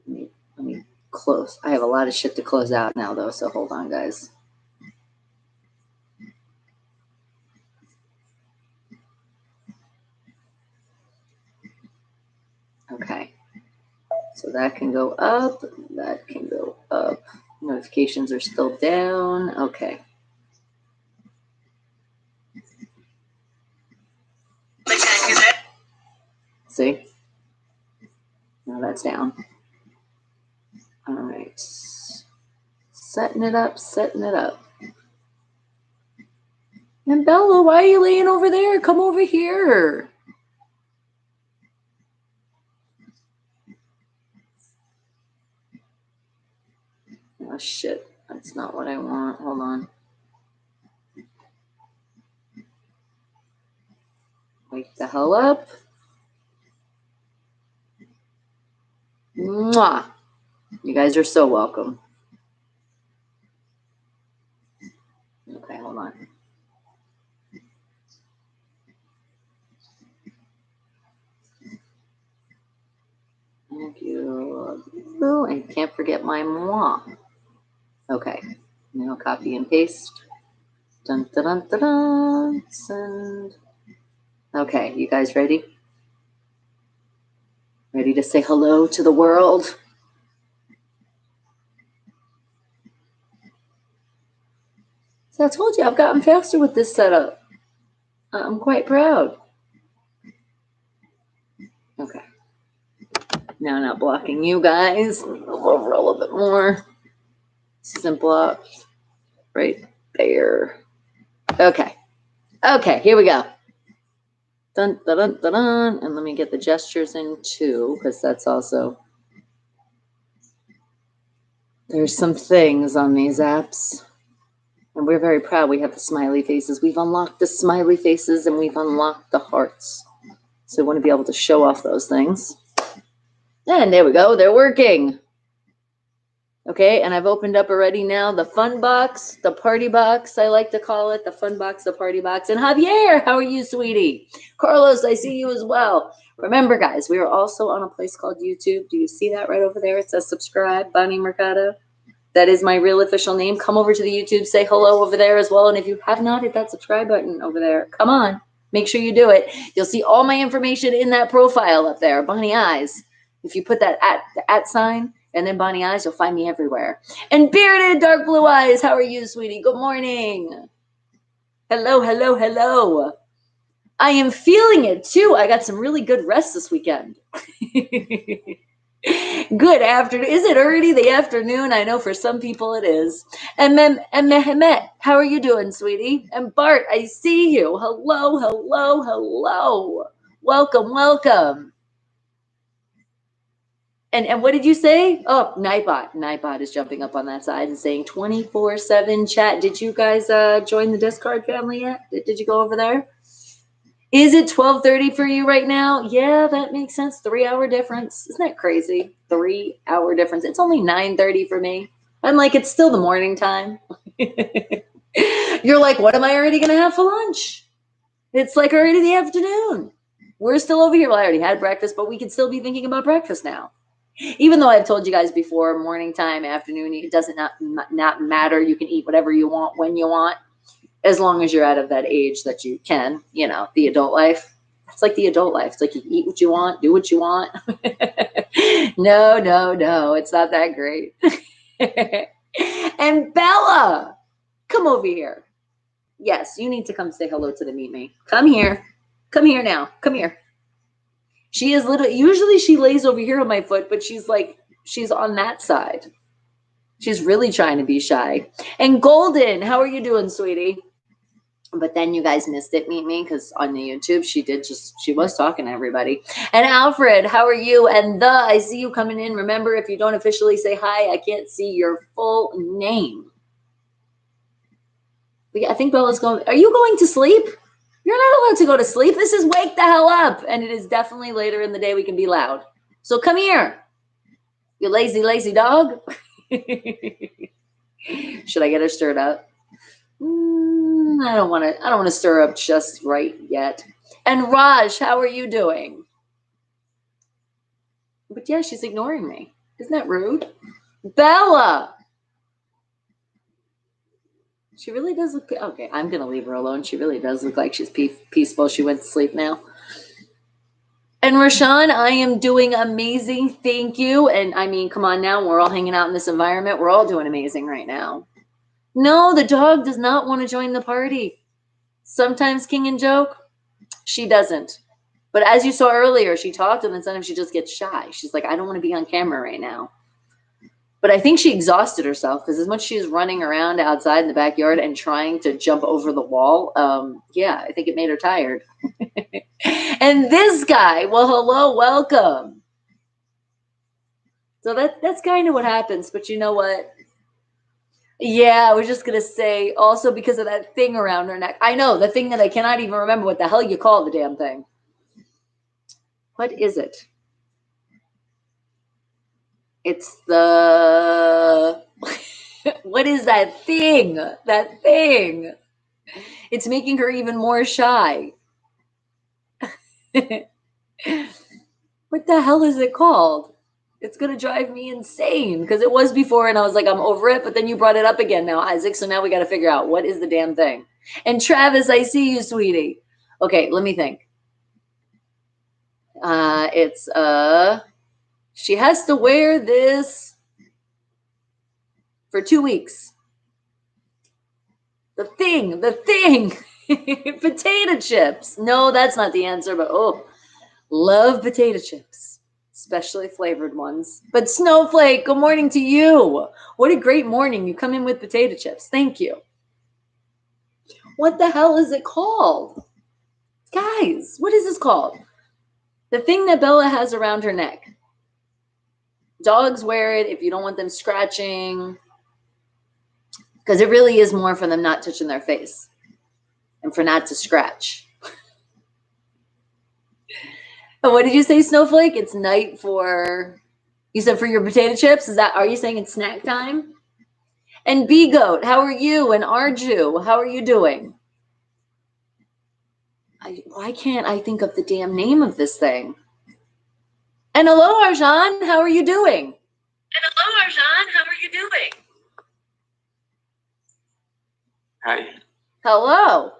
Let me close. I have a lot of shit to close out now, though, so hold on, guys. Okay. So that can go up. That can go up. Notifications are still down. Okay. See? Now that's down. All right. Setting it up, setting it up. And Bella, why are you laying over there? Come over here. Oh, shit. That's not what I want. Hold on. Wake the hell up. Muah. You guys are so welcome. Okay, hold on. Thank you. Oh, and can't forget my Muah. Okay. Now copy and paste. Dun, dun, dun, dun, dun. Send. Okay, you guys ready? Ready to say hello to the world? So I told you I've gotten faster with this setup. I'm quite proud. Okay. Now I'm not blocking you guys. Go over a little bit more. Simple up. Right there. Okay. Okay, here we go. Dun, dun, dun, dun, dun. And let me get the gestures in too, because that's also... There's some things on these apps. And we're very proud we have the smiley faces. We've unlocked the smiley faces and we've unlocked the hearts. So we want to be able to show off those things. And there we go. They're working. Okay, and I've opened up already now the fun box, the party box, I like to call it, the fun box, the party box. And Javier, how are you, sweetie? Carlos, I see you as well. Remember, guys, we are also on a place called YouTube. Do you see that right over there? It says subscribe, Bonnie Mercado. That is my real official name. Come over to the YouTube, say hello over there as well. And if you have not hit that subscribe button over there, come on, make sure you do it. You'll see all my information in that profile up there, Bonnie Eyes. If you put that at sign, and then Bonnie Eyes, you'll find me everywhere. And Bearded Dark Blue Eyes, how are you, sweetie? Good morning. Hello, hello, hello. I am feeling it, too. I got some really good rest this weekend. Good afternoon. Is it already the afternoon? I know for some people it is. And Mehmet, how are you doing, sweetie? And Bart, I see you. Hello, hello, hello. Welcome, welcome. And what did you say? Oh, Nightbot. Nightbot is jumping up on that side and saying 24/7 chat. Did you guys join the Discord family yet? Did you go over there? Is it 12:30 for you right now? Yeah, that makes sense. 3-hour difference. Isn't that crazy? 3-hour difference. It's only 9:30 for me. I'm like, it's still the morning time. You're like, what am I already going to have for lunch? It's like already the afternoon. We're still over here. Well, I already had breakfast, but we could still be thinking about breakfast now. Even though I've told you guys before, morning time, afternoon, it doesn't not matter. You can eat whatever you want when you want, as long as you're out of that age that you can, the adult life. It's like the adult life. It's like you eat what you want, do what you want. No, it's not that great. And Bella, come over here. Yes, you need to come say hello to the Meet Me. Come here. Come here now. Come here. She is literally, usually she lays over here on my foot, but she's on that side. She's really trying to be shy. And Golden, how are you doing, sweetie? But then you guys missed it, Meet Me, because on the YouTube, she was talking to everybody. And Alfred, how are you? And I see you coming in. Remember, if you don't officially say hi, I can't see your full name. But yeah, I think Bella's going, are you going to sleep? You're not allowed to go to sleep. This is wake the hell up. And it is definitely later in the day we can be loud. So come here, you lazy, lazy dog. Should I get her stirred up? I don't want to stir up just right yet. And Raj, how are you doing? But yeah, she's ignoring me. Isn't that rude? Bella. She really does look, okay, I'm going to leave her alone. She really does look like she's peaceful. She went to sleep now. And Rashawn, I am doing amazing. Thank you. And I mean, come on now. We're all hanging out in this environment. We're all doing amazing right now. No, the dog does not want to join the party. Sometimes King and joke, she doesn't. But as you saw earlier, she talked and then sometimes she just gets shy. She's like, I don't want to be on camera right now. But I think she exhausted herself because as much as she's running around outside in the backyard and trying to jump over the wall, yeah, I think it made her tired. And this guy, well, hello, welcome. So that's kind of what happens. But you know what? Yeah, I was just going to say also because of that thing around her neck. I know, the thing that I cannot even remember what the hell you call the damn thing. What is it? It's the, what is that thing? That thing. It's making her even more shy. What the hell is it called? It's going to drive me insane because it was before and I was like, I'm over it. But then you brought it up again now, Isaac. So now we got to figure out what is the damn thing. And Travis, I see you, sweetie. Okay, let me think. It's, she has to wear this for 2 weeks. The thing, potato chips. No, that's not the answer, but love potato chips, especially flavored ones. But Snowflake, good morning to you. What a great morning. You come in with potato chips. Thank you. What the hell is it called? Guys, what is this called? The thing that Bella has around her neck. Dogs wear it if you don't want them scratching. Because it really is more for them not touching their face. And for not to scratch. And what did you say, Snowflake? It's night for, you said for your potato chips? Are you saying it's snack time? And B-Goat, how are you? And Arju, how are you doing? Why can't I think of the damn name of this thing? And hello, Arjan, how are you doing? And hello, Arjan, how are you doing? Hi. Hello.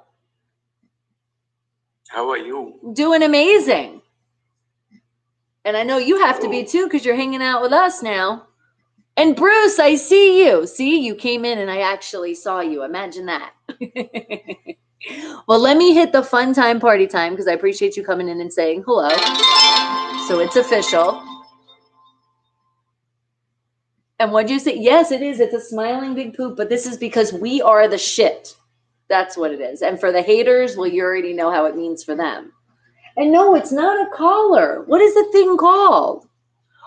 How are you? Doing amazing. And I know you have to be too because you're hanging out with us now. And Bruce, I see you. See, you came in and I actually saw you. Imagine that. Well, let me hit the fun time party time because I appreciate you coming in and saying hello. So it's official. And what'd you say? Yes, it is. It's a smiling big poop, but this is because we are the shit. That's what it is. And for the haters, well, you already know how it means for them. And no, it's not a collar. What is the thing called?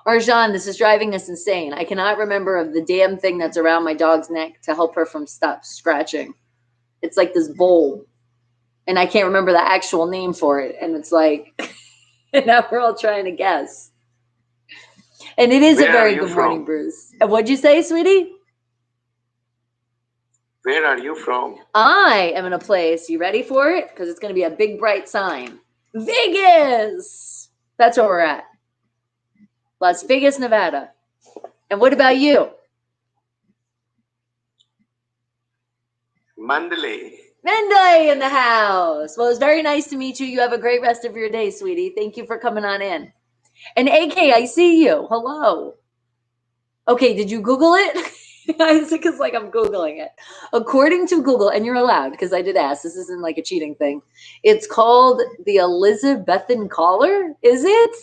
Arjan, this is driving us insane. I cannot remember of the damn thing that's around my dog's neck to help her from stop scratching. It's like this bowl. And I can't remember the actual name for it. And it's like, and now we're all trying to guess. And it is Where a very are you good morning, from? Bruce. And what'd you say, sweetie? Where are you from? I am in a place. You ready for it? Because it's going to be a big bright sign. Vegas. That's where we're at. Las Vegas, Nevada. And what about you? Mandalay. Monday in the house. Well, it's very nice to meet you. You have a great rest of your day, sweetie. Thank you for coming on in. And AK, I see you. Hello. Okay, did you Google it? Because like I'm Googling it. According to Google, and you're allowed because I did ask. This isn't like a cheating thing. It's called the Elizabethan collar. Is it?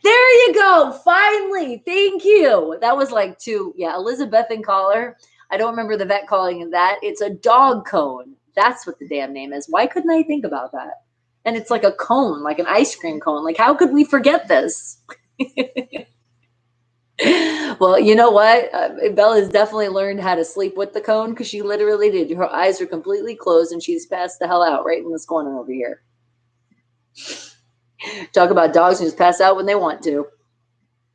There you go. Finally. Thank you. That was like two. Yeah, Elizabethan collar. I don't remember the vet calling it that. It's a dog cone. That's what the damn name is. Why couldn't I think about that? And it's like a cone, like an ice cream cone. Like, how could we forget this? Well, you know what? Bella has definitely learned how to sleep with the cone because she literally did. Her eyes are completely closed and she's passed the hell out right in this corner over here. Talk about dogs who just pass out when they want to.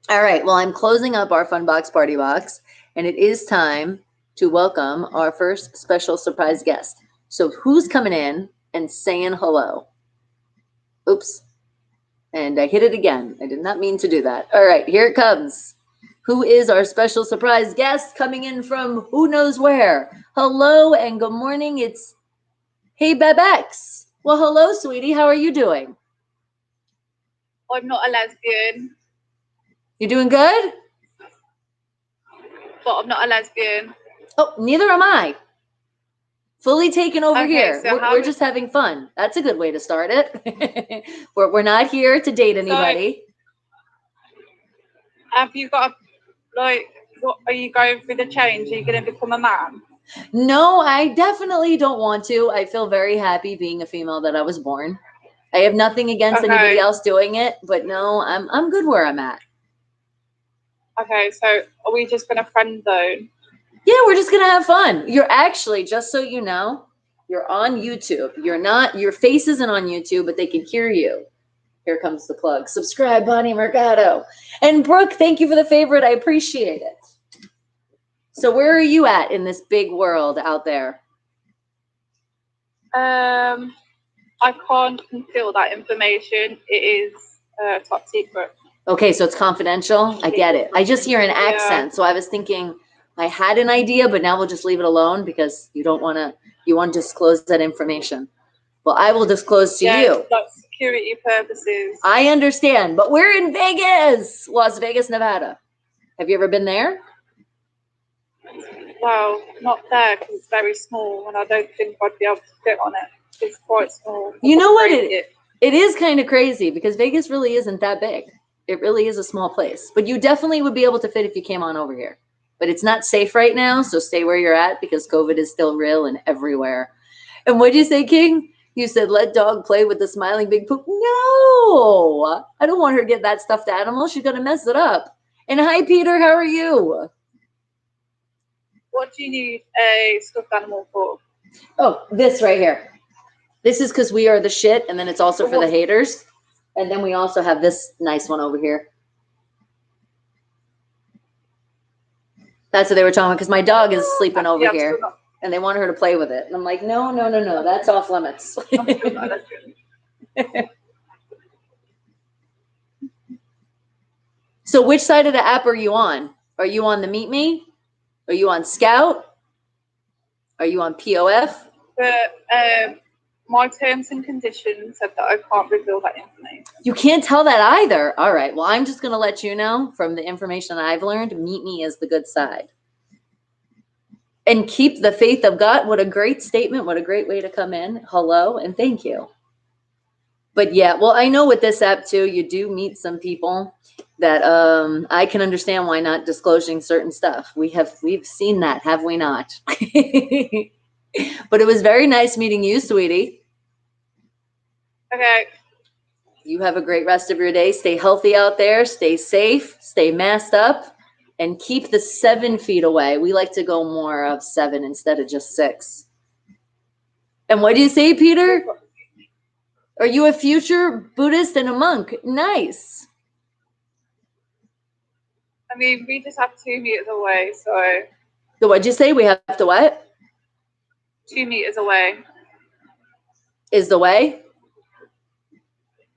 All right. Well, I'm closing up our Fun Box Party Box, and it is time to welcome our first special surprise guest. So who's coming in and saying hello? Oops. And I hit it again. I did not mean to do that. All right, here it comes. Who is our special surprise guest coming in from who knows where? Hello and good morning. It's Hey Bebex. Well, hello, sweetie. How are you doing? I'm not a lesbian, You doing good? but I'm not a lesbian. Oh, neither am I. Fully taken over Okay, here. so We're just having fun. That's a good way to start it. We're not here to date anybody. Have you got what are you going through the change? Are you going to become a man? No, I definitely don't want to. I feel very happy being a female that I was born. I have nothing against anybody else doing it, but no, I'm good where I'm at. Okay, so are we just going to friend zone? Yeah, we're just gonna have fun. You're actually, just so you know, you're on YouTube. You're not, your face isn't on YouTube, but they can hear you. Here comes the plug. Subscribe, Bonnie Mercado. And Brooke, thank you for the favorite. I appreciate it. So where are you at in this big world out there? I can't conceal that information. It is top secret. Okay, so it's confidential. I get it. I just hear an accent. So I was thinking I had an idea, but now we'll just leave it alone because you want to disclose that information. Well, I will disclose to you. Like security purposes. I understand, but we're in Vegas, Las Vegas, Nevada. Have you ever been there? Well, not there because it's very small and I don't think I'd be able to fit on it. It's quite small. You know what? It is kind of crazy because Vegas really isn't that big. It really is a small place, but you definitely would be able to fit if you came on over here. But it's not safe right now, so stay where you're at because COVID is still real and everywhere. And what did you say, King? You said, let dog play with the smiling big poop. No, I don't want her to get that stuffed animal. She's going to mess it up. And hi, Peter. How are you? What do you need a stuffed animal for? Oh, this right here. This is because we are the shit, and then it's also for the haters. And then we also have this nice one over here. That's what they were talking about because my dog is sleeping over here. And they want her to play with it. And I'm like, no, that's off limits. So which side of the app are you on? Are you on the Meet Me? Are you on Scout? Are you on POF? My terms and conditions said that I can't reveal that information. You can't tell that either. All right. Well, I'm just going to let you know from the information I've learned, Meet Me is the good side. And keep the faith of God. What a great statement. What a great way to come in. Hello and thank you. But yeah, well, I know with this app too, you do meet some people that I can understand why not disclosing certain stuff. We've seen that, have we not? But it was very nice meeting you, sweetie. Okay. You have a great rest of your day. Stay healthy out there. Stay safe. Stay masked up. And keep the 7 feet away. We like to go more of 7 instead of just 6. And what do you say, Peter? Are you a future Buddhist and a monk? Nice. I mean, we just have 2 meters away, so. So what'd you say? We have to what? 2 meters away. Is the way?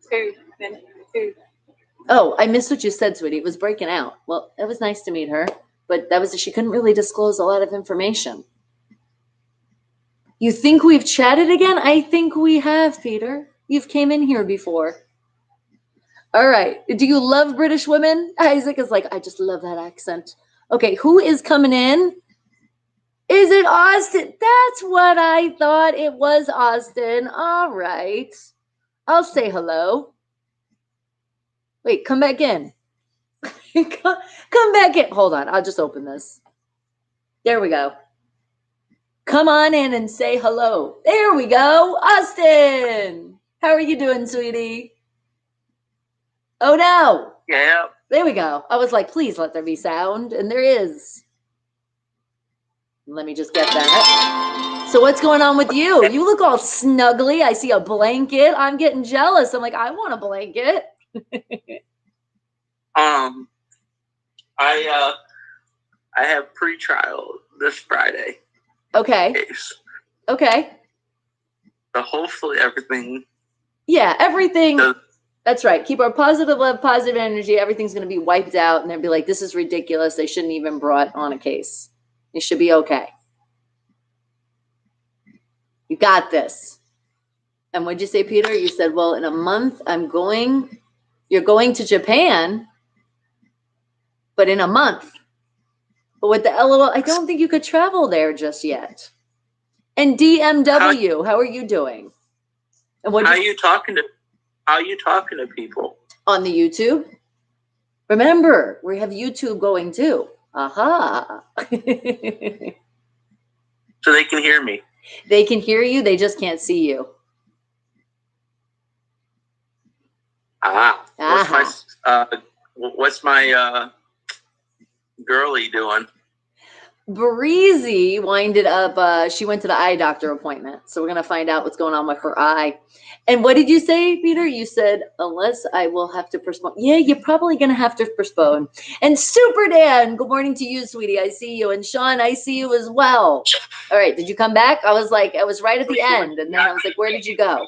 2. Oh, I missed what you said, sweetie. It was breaking out. Well, it was nice to meet her, but she couldn't really disclose a lot of information. You think we've chatted again? I think we have, Peter. You've came in here before. All right. Do you love British women? Isaac is like, I just love that accent. Okay, who is coming in? Is it Austin? That's what I thought. It was Austin. All right. I'll say hello. Wait, come back in. Come back in. Hold on. I'll just open this. There we go. Come on in and say hello. There we go. Austin. How are you doing, sweetie? Oh, no. Yeah. There we go. I was like, please let there be sound. And there is. Let me just get that. So what's going on with you? You look all snuggly. I see a blanket. I'm getting jealous. I'm like, I want a blanket. I have pre-trial this Friday. Okay. Case. Okay. So hopefully everything. Yeah, everything. That's right. Keep our positive love, positive energy. Everything's going to be wiped out. And they'll be like, this is ridiculous. They shouldn't even brought on a case. You should be okay. You got this. And what'd you say, Peter? You said, well, in a month, you're going to Japan, but in a month. But with the LOL, I don't think you could travel there just yet. And DMW, how are you doing? And How are you talking to people? On the YouTube. Remember, we have YouTube going too. Aha. So they can hear me. They can hear you, they just can't see you. What's my girlie doing? Breezy winded up, she went to the eye doctor appointment. So we're going to find out what's going on with her eye. And what did you say, Peter? You said, unless I will have to postpone. Yeah, you're probably going to have to postpone. And Super Dan, good morning to you, sweetie. I see you. And Sean, I see you as well. All right. Did you come back? I was right at the end. And then I was like, where did you go?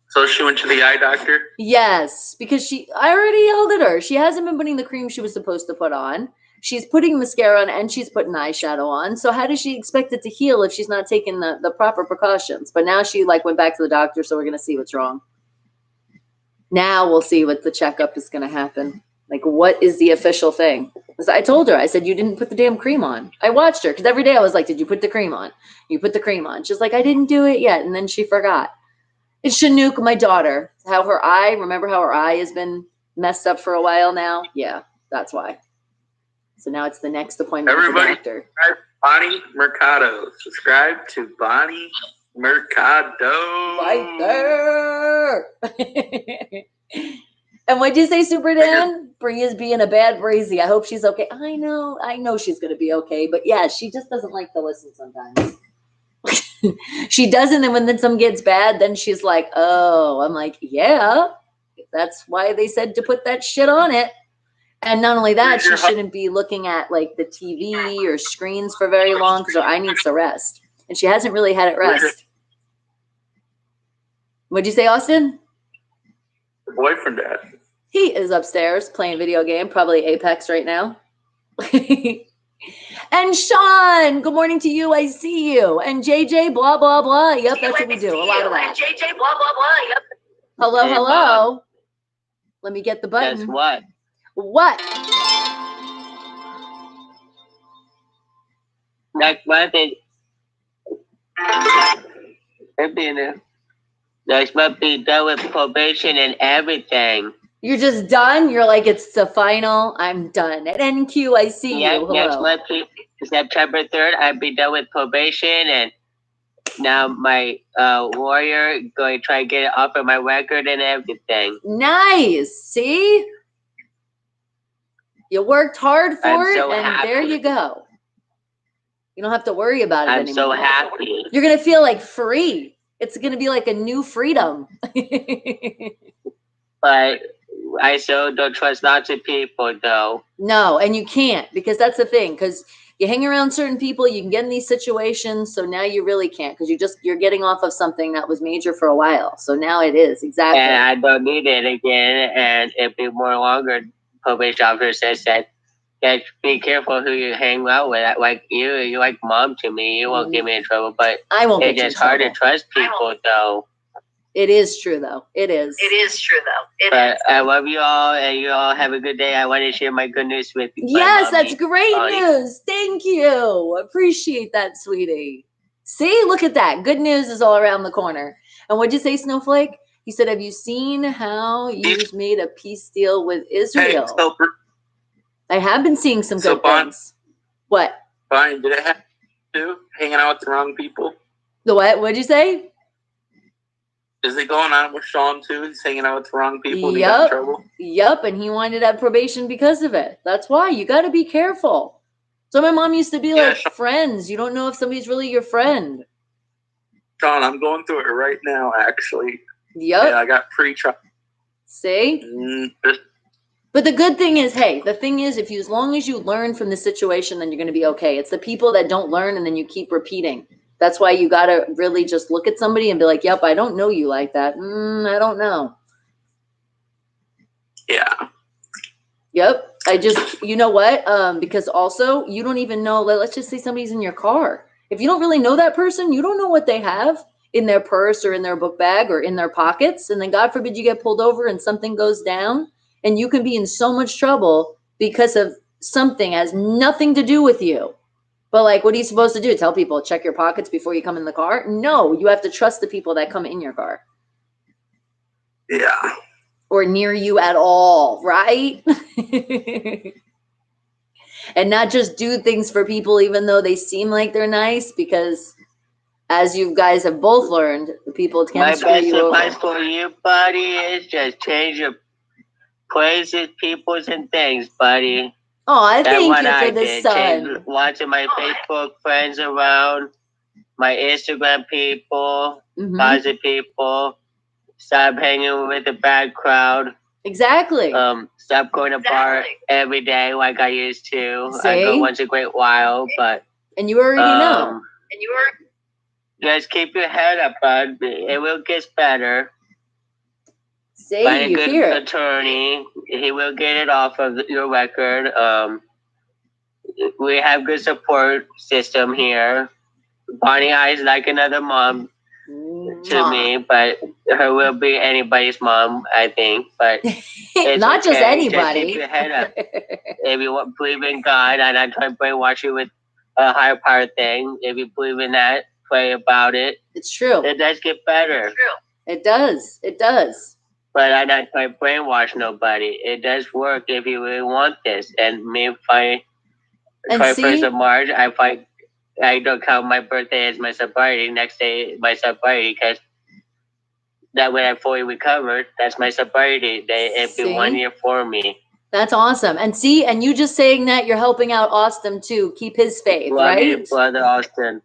So she went to the eye doctor? Yes, because I already yelled at her. She hasn't been putting the cream she was supposed to put on. She's putting mascara on and she's putting eyeshadow on. So how does she expect it to heal if she's not taking the proper precautions? But now she went back to the doctor, so we're going to see what's wrong. Now we'll see what the checkup is going to happen. What is the official thing? Because I told her, I said, you didn't put the damn cream on. I watched her because every day I was like, did you put the cream on? You put the cream on. She's like, I didn't do it yet. And then she forgot. It's Chinook, my daughter. Remember how her eye has been messed up for a while now? Yeah, that's why. So now it's the next appointment with the doctor. Bonnie Mercado. Subscribe to Bonnie Mercado. Right there. And what'd you say, Super Dan? Bree is being a bad breezy. I hope she's okay. I know she's going to be okay. But yeah, she just doesn't like to listen sometimes. She doesn't, and when something gets bad, then she's like, oh, I'm like, yeah, that's why they said to put that shit on it. And not only that, she shouldn't be looking at the TV or screens for very long because her eye needs to rest. And she hasn't really had it rest. What'd you say, Austin? Your boyfriend at? He is upstairs playing video game, probably Apex right now. And Sean, good morning to you. I see you. And JJ, blah, blah, blah. Yep, that's what we do. A lot of that. JJ, blah, blah, blah. Yep. Hello, Hey, hello. Bob. Let me get the button. Guess what? What? Guess what? I must be done with probation and everything. You're just done? You're like, it's the final. I'm done. At NQ, I see you. Hello. Next month, September 3rd, I'll be done with probation, and now my warrior going to try to get it off of my record and everything. Nice. See? You worked hard for it, and happy. there you go. You don't have to worry about it anymore. I'm so happy. You're going to feel like free. It's going to be like a new freedom. But I still don't trust lots of people, though. No, and you can't, because that's the thing. Because you hang around certain people, you can get in these situations. So now you really can't, because you're getting off of something that was major for a while. So now it is exactly. And I don't need it again, and it'll be more longer. Probation officer says that be careful who you hang out with. Like you're like mom to me. You won't get me in trouble, but I won't. It's just hard to trust people, though. It is true, though. It is. But I love you all, and you all have a good day. I want to share my good news with you. Yes, that's great news. Thank you. Appreciate that, sweetie. See, look at that. Good news is all around the corner. And what'd you say, Snowflake? He said, have you seen how you've made a peace deal with Israel? Hey, I have been seeing some good things. What? Bonnie, did it have to do hanging out with the wrong people? The what? What'd you say? Is it going on with Sean too? He's hanging out with the wrong people and he Yep. got in trouble? Yep, and he wanted at probation because of it. That's why. You got to be careful. So my mom used to be like, Sean, friends. You don't know if somebody's really your friend. Sean, I'm going through it right now, actually. Yep. Yeah, I got pre-trial. See? But the good thing is, hey, the thing is, as long as you learn from the situation, then you're going to be okay. It's the people that don't learn and then you keep repeating. That's why you got to really just look at somebody and be like, yep, I don't know you like that. I don't know. Yeah. Yep. You know what? Because also you don't even know, let's just say somebody's in your car. If you don't really know that person, you don't know what they have in their purse or in their book bag or in their pockets. And then God forbid you get pulled over and something goes down and you can be in so much trouble because of something that has nothing to do with you. But like, what are you supposed to do? Tell people, check your pockets before you come in the car? No, you have to trust the people that come in your car. Yeah. Or near you at all, right? And not just do things for people even though they seem like they're nice, because as you guys have both learned, the people can screw you over. My best advice for you, buddy, is just change your places, peoples, and things, buddy. Oh, I thank you for the sun. Watching my Facebook friends around, my Instagram people, positive people. Stop hanging with the bad crowd. Exactly. Stop going to bar every day like I used to. I go once a great while, but. And you already know. Just keep your head up, bud. It will get better. Find a good attorney. He will get it off of your record. We have good support system here. Bonnie I is like another mom to me, but her will be anybody's mom, I think. But not just anybody. Just keep your head up. If you believe in God, and I'm trying to brainwash you with a higher power thing. If you believe in that, pray about it. It's true. It does get better. It's true. It does. It does. But I'm not trying to brainwash nobody. It does work if you really want this. And me, if I 21st of March, I don't count my birthday as my sobriety. Next day, my sobriety, because that way I fully recovered. That's my sobriety day. It'd be 1 year for me. That's awesome. And see, and you just saying that, you're helping out Austin too. Keep his faith, right? Love you, brother Austin.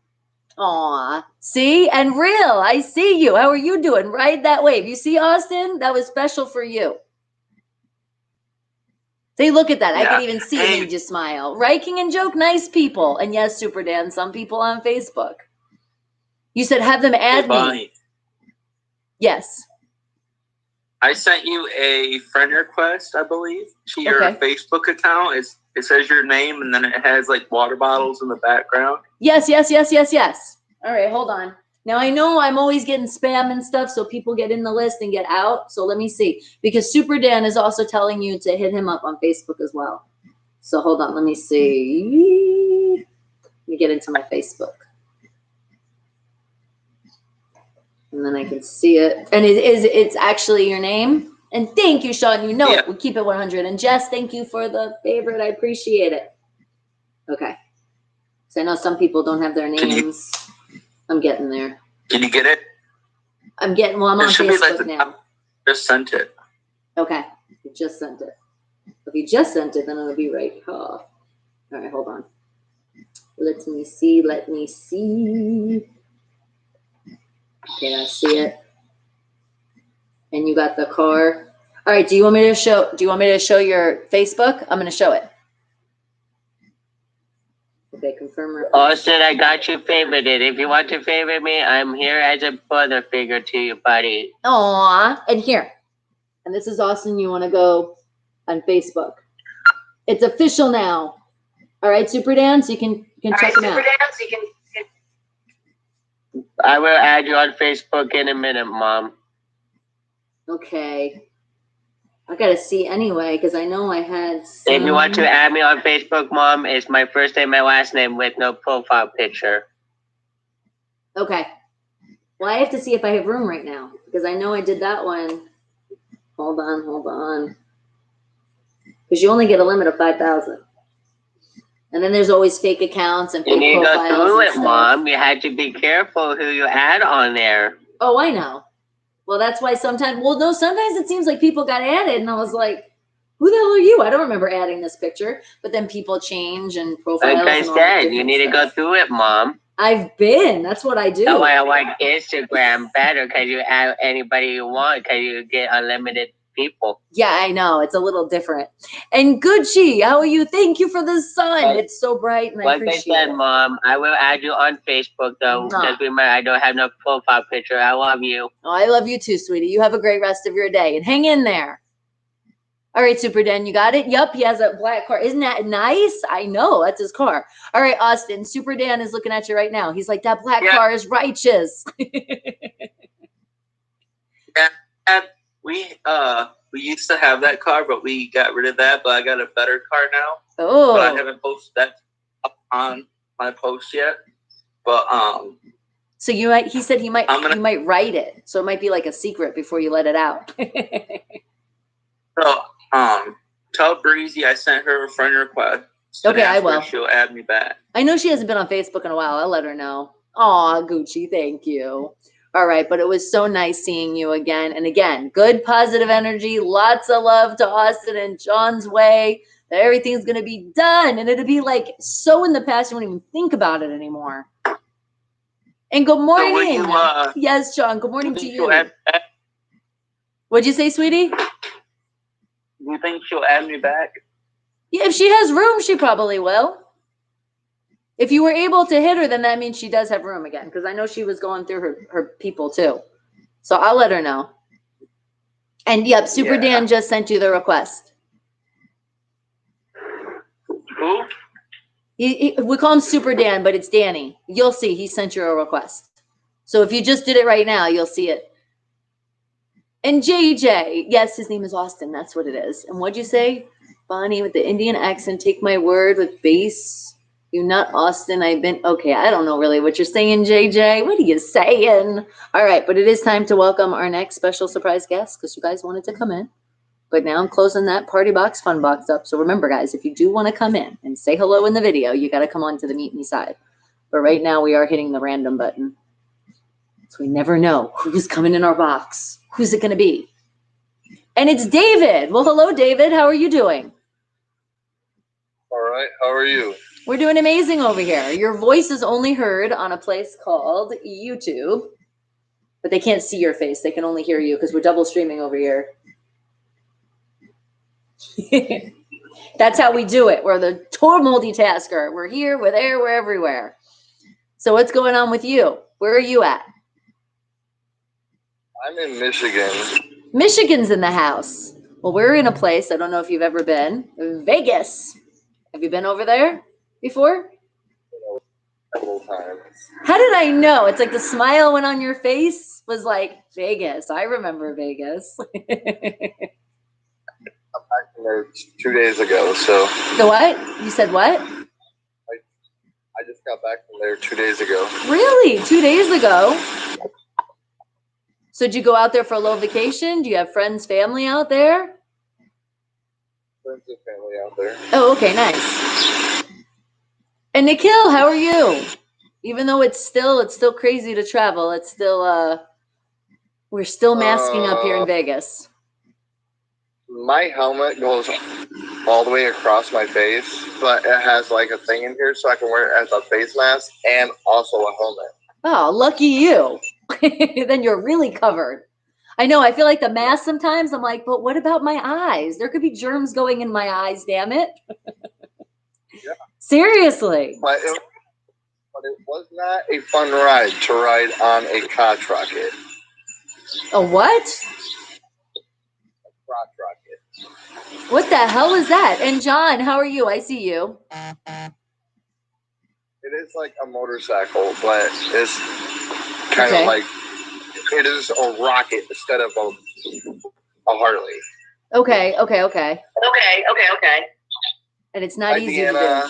Aw, see, and real, I see you. How are you doing? Ride that wave. You see, Austin? That was special for you. See, look at that. Yeah. I can even see it made you smile. Right, King and Joke? Nice people. And yes, Super Dan, some people on Facebook. You said have them add me. Yes. I sent you a friend request, I believe, to your Facebook account. It says your name, and then it has like water bottles in the background. Yes. All right, hold on. Now, I know I'm always getting spam and stuff, so people get in the list and get out. So let me see. Because Super Dan is also telling you to hit him up on Facebook as well. So hold on. Let me see. Let me get into my Facebook. And then I can see it. And it's actually your name? And thank you, Sean. You know it. We keep it 100. And Jess, thank you for the favorite. I appreciate it. Okay. So I know some people don't have their names. I'm getting there. Did you get it? I'm getting, well, I'm on Facebook now. Just sent it. Okay. You just sent it. If you just sent it, then it'll be right. Oh. All right, hold on. Let me see. Okay, I see it. And you got the car. All right, do you want me to show your Facebook? I'm going to show it. Okay, confirm. Austin, I got you favorited. If you want to favorite me, I'm here as a brother figure to you, buddy. Aw, and here. And this is Austin. You want to go on Facebook. It's official now. All right, Super Dan, so you can check him out. I will add you on Facebook in a minute, Mom. Okay. I got to see anyway, because I know I had some... If you want to add me on Facebook, Mom, it's my first name, my last name with no profile picture. Okay. Well, I have to see if I have room right now, because I know I did that one. Hold on. Because you only get a limit of 5,000. And then there's always fake accounts and fake profiles. You need to go through it, Mom. You had to be careful who you add on there. Oh, I know. Well, that's why sometimes it seems like people got added, and I was like, who the hell are you? I don't remember adding this picture. But then people change and profiles. Like I said, you need to go through it, Mom. I've been. That's what I do. That's why I like Instagram better, because you add anybody you want, because you get unlimited people. Yeah, I know. It's a little different. And Gucci, how are you? Thank you for the sun. It's so bright, and I appreciate it. Like I said, Mom, I will add you on Facebook, though. Just remember, I don't have no profile picture. I love you. Oh, I love you too, sweetie. You have a great rest of your day, and hang in there. All right, Super Dan, you got it? Yup, he has a black car. Isn't that nice? I know. That's his car. All right, Austin, Super Dan is looking at you right now. He's like, that black car is righteous. Yeah, we used to have that car, but we got rid of that. But I got a better car now. Oh. But I haven't posted that up on my post yet. But so he said you might write it, so it might be like a secret before you let it out. So tell Breezy I sent her a friend request. Okay, I will. She'll add me back. I know she hasn't been on Facebook in a while. I'll let her know. Aw, Gucci, thank you. All right, but it was so nice seeing you again. And again, good positive energy, lots of love to Austin and John's way. That everything's going to be done. And it'll be like so in the past, you won't even think about it anymore. And good morning. So yes, John, good morning to you. What'd you say, sweetie? Do you think she'll add me back? Yeah, if she has room, she probably will. If you were able to hit her, then that means she does have room again. Because I know she was going through her people too. So I'll let her know. And yep, Super Dan just sent you the request. Who? We call him Super Dan, but it's Danny. You'll see he sent you a request. So if you just did it right now, you'll see it. And JJ, yes, his name is Austin. That's what it is. And what'd you say? Bonnie with the Indian accent, take my word with bass. You not Austin. I've been, okay, I don't know really what you're saying, JJ. What are you saying? All right, but it is time to welcome our next special surprise guest because you guys wanted to come in. But now I'm closing that party box, fun box up. So remember, guys, if you do want to come in and say hello in the video, you got to come on to the Meet Me side. But right now we are hitting the random button. So we never know who's coming in our box. Who's it going to be? And it's David. Well, hello, David. How are you doing? All right. How are you? We're doing amazing over here. Your voice is only heard on a place called YouTube. But they can't see your face. They can only hear you because we're double streaming over here. That's how we do it. We're the total multitasker. We're here, we're there, we're everywhere. So what's going on with you? Where are you at? I'm in Michigan. Michigan's in the house. Well, we're in a place, I don't know if you've ever been, Vegas. Have you been over there before? Several times. How did I know? It's like the smile went on your face was like, Vegas. I remember Vegas. I'm back from there 2 days ago, so. The what? You said what? I just got back from there 2 days ago. Really? 2 days ago? So did you go out there for a little vacation? Do you have friends, family out there? Friends and family out there. Oh, okay, nice. And Nikhil, how are you? Even though it's still crazy to travel, it's still we're still masking up here in Vegas. My helmet goes all the way across my face, but it has like a thing in here so I can wear it as a face mask and also a helmet. Oh, lucky you. Then you're really covered. I know, I feel like the mask sometimes, I'm like, but what about my eyes? There could be germs going in my eyes, damn it. Yeah. Seriously. But it was not a fun ride to ride on a crotch rocket. A what? A crotch rocket. What the hell is that? And John, how are you? I see you. It is like a motorcycle, but it's kind of like, it is a rocket instead of a Harley. Okay. Okay. And it's not easy to do.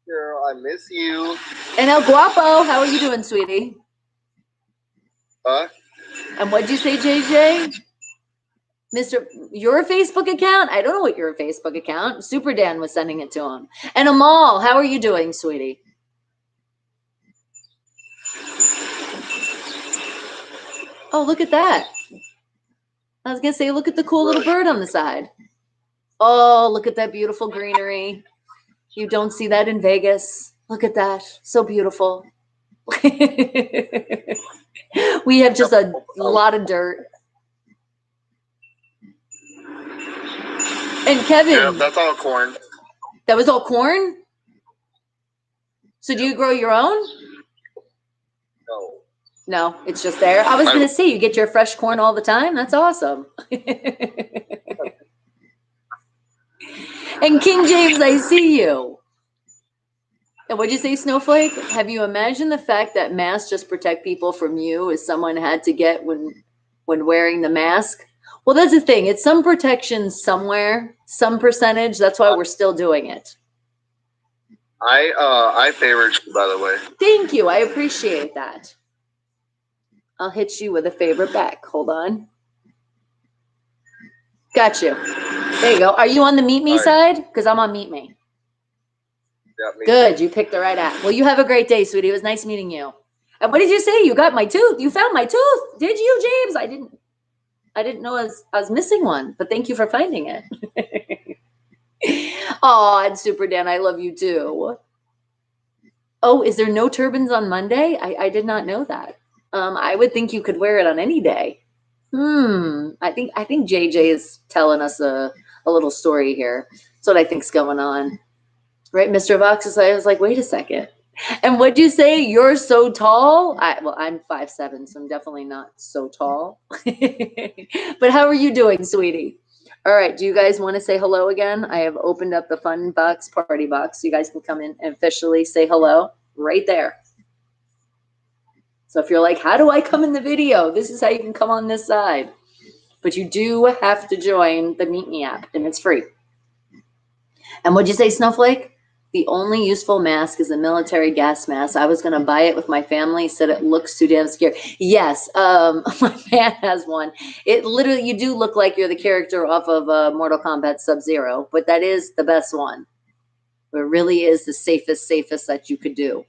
Girl, I miss you. And El Guapo, how are you doing, sweetie? Huh? And what'd you say, JJ? Mr. Your Facebook account? I don't know what your Facebook account. Super Dan was sending it to him. And Amal, how are you doing, sweetie? Oh, look at that. I was going to say, look at the cool little bird on the side. Oh, look at that beautiful greenery. You don't see that in Vegas. Look at that. So beautiful. We have just a lot of dirt. And Kevin. Yeah, that's all corn. That was all corn? So do you grow your own? No. No, it's just there. I was going to say, you get your fresh corn all the time? That's awesome. And King James, I see you. And what'd you say, Snowflake? Have you imagined the fact that masks just protect people from you as someone had to get when wearing the mask? Well, that's the thing. It's some protection somewhere, some percentage. That's why we're still doing it. I favored you, by the way. Thank you. I appreciate that. I'll hit you with a favorite back. Hold on. Got you. There you go. Are you on the Meet Me side? Because I'm on Meet Me. Yeah, me. Good. You picked the right app. Well, you have a great day, sweetie. It was nice meeting you. And what did you say? You got my tooth. You found my tooth. Did you, James? I didn't know I was missing one, but thank you for finding it. Oh, and Super Dan, I love you too. Oh, is there no turbans on Monday? I did not know that. I would think you could wear it on any day. I think JJ is telling us a little story here. That's what I think's going on. Right, Mr. Vox? I was like, wait a second. And what'd you say? You're so tall? Well, I'm 5'7", so I'm definitely not so tall. But how are you doing, sweetie? All right, do you guys want to say hello again? I have opened up the fun box, party box, so you guys can come in and officially say hello right there. So if you're like, how do I come in the video? This is how you can come on this side. But you do have to join the Meet Me app, and it's free. And what'd you say, Snowflake? The only useful mask is a military gas mask. I was going to buy it with my family. Said it looks too damn scary. Yes, my man has one. It literally, you do look like you're the character off of Mortal Kombat Sub-Zero, but that is the best one. It really is the safest that you could do.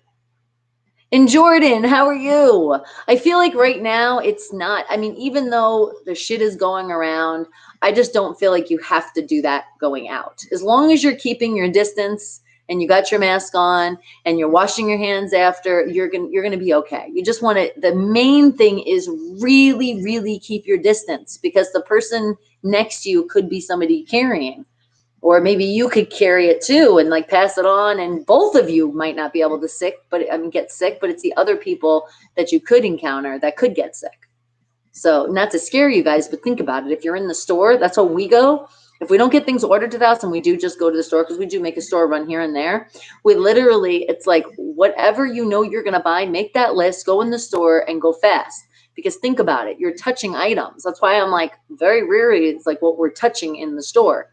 And Jordan, how are you? I feel like right now it's not. I mean, even though the shit is going around, I just don't feel like you have to do that going out. As long as you're keeping your distance and you got your mask on and you're washing your hands after, you're gonna be okay. You just want to, the main thing is really, really keep your distance, because the person next to you could be somebody carrying. Or maybe you could carry it too and like pass it on, and both of you might not be able to get sick, but it's the other people that you could encounter that could get sick. So not to scare you guys, but think about it. If you're in the store, that's how we go. If we don't get things ordered to the house, and we do just go to the store, because we do make a store run here and there, we literally, it's like whatever you know you're going to buy, make that list, go in the store and go fast. Because think about it, you're touching items. That's why I'm like, very rarely it's like what we're touching in the store.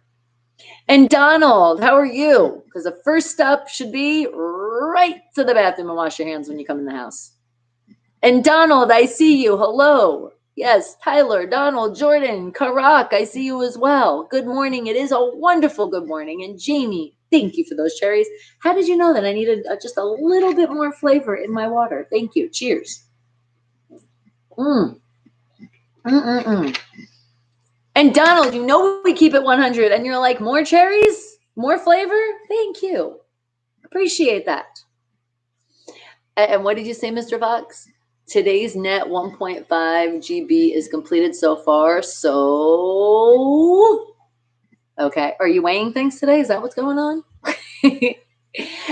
And Donald, how are you? Because the first step should be right to the bathroom and wash your hands when you come in the house. And Donald, I see you. Hello. Yes, Tyler, Donald, Jordan, Karak, I see you as well. Good morning. It is a wonderful good morning. And Jamie, thank you for those cherries. How did you know that I needed just a little bit more flavor in my water? Thank you. Cheers. And Donald, you know we keep it 100. And you're like, more cherries? More flavor? Thank you. Appreciate that. And what did you say, Mr. Fox? Today's net 1.5 GB is completed so far. So, okay. Are you weighing things today? Is that what's going on?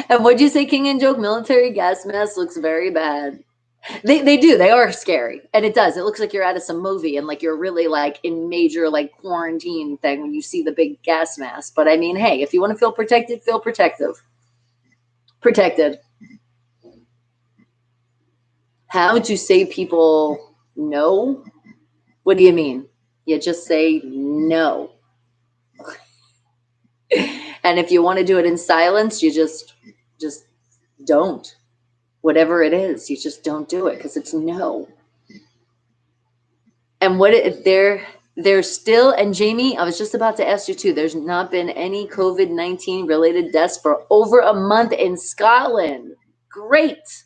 And what'd you say, King and Joke? Military gas mask looks very bad. They do. They are scary. And it does. It looks like you're out of some movie and like you're really like in major like quarantine thing when you see the big gas mask. But I mean, hey, if you want to feel protected, feel protective. Protected. How would you say people no? What do you mean? You just say no. And if you want to do it in silence, you just don't. Whatever it is, you just don't do it because it's no. And what if there's still, and Jamie, I was just about to ask you too, there's not been any COVID-19 related deaths for over a month in Scotland. Great.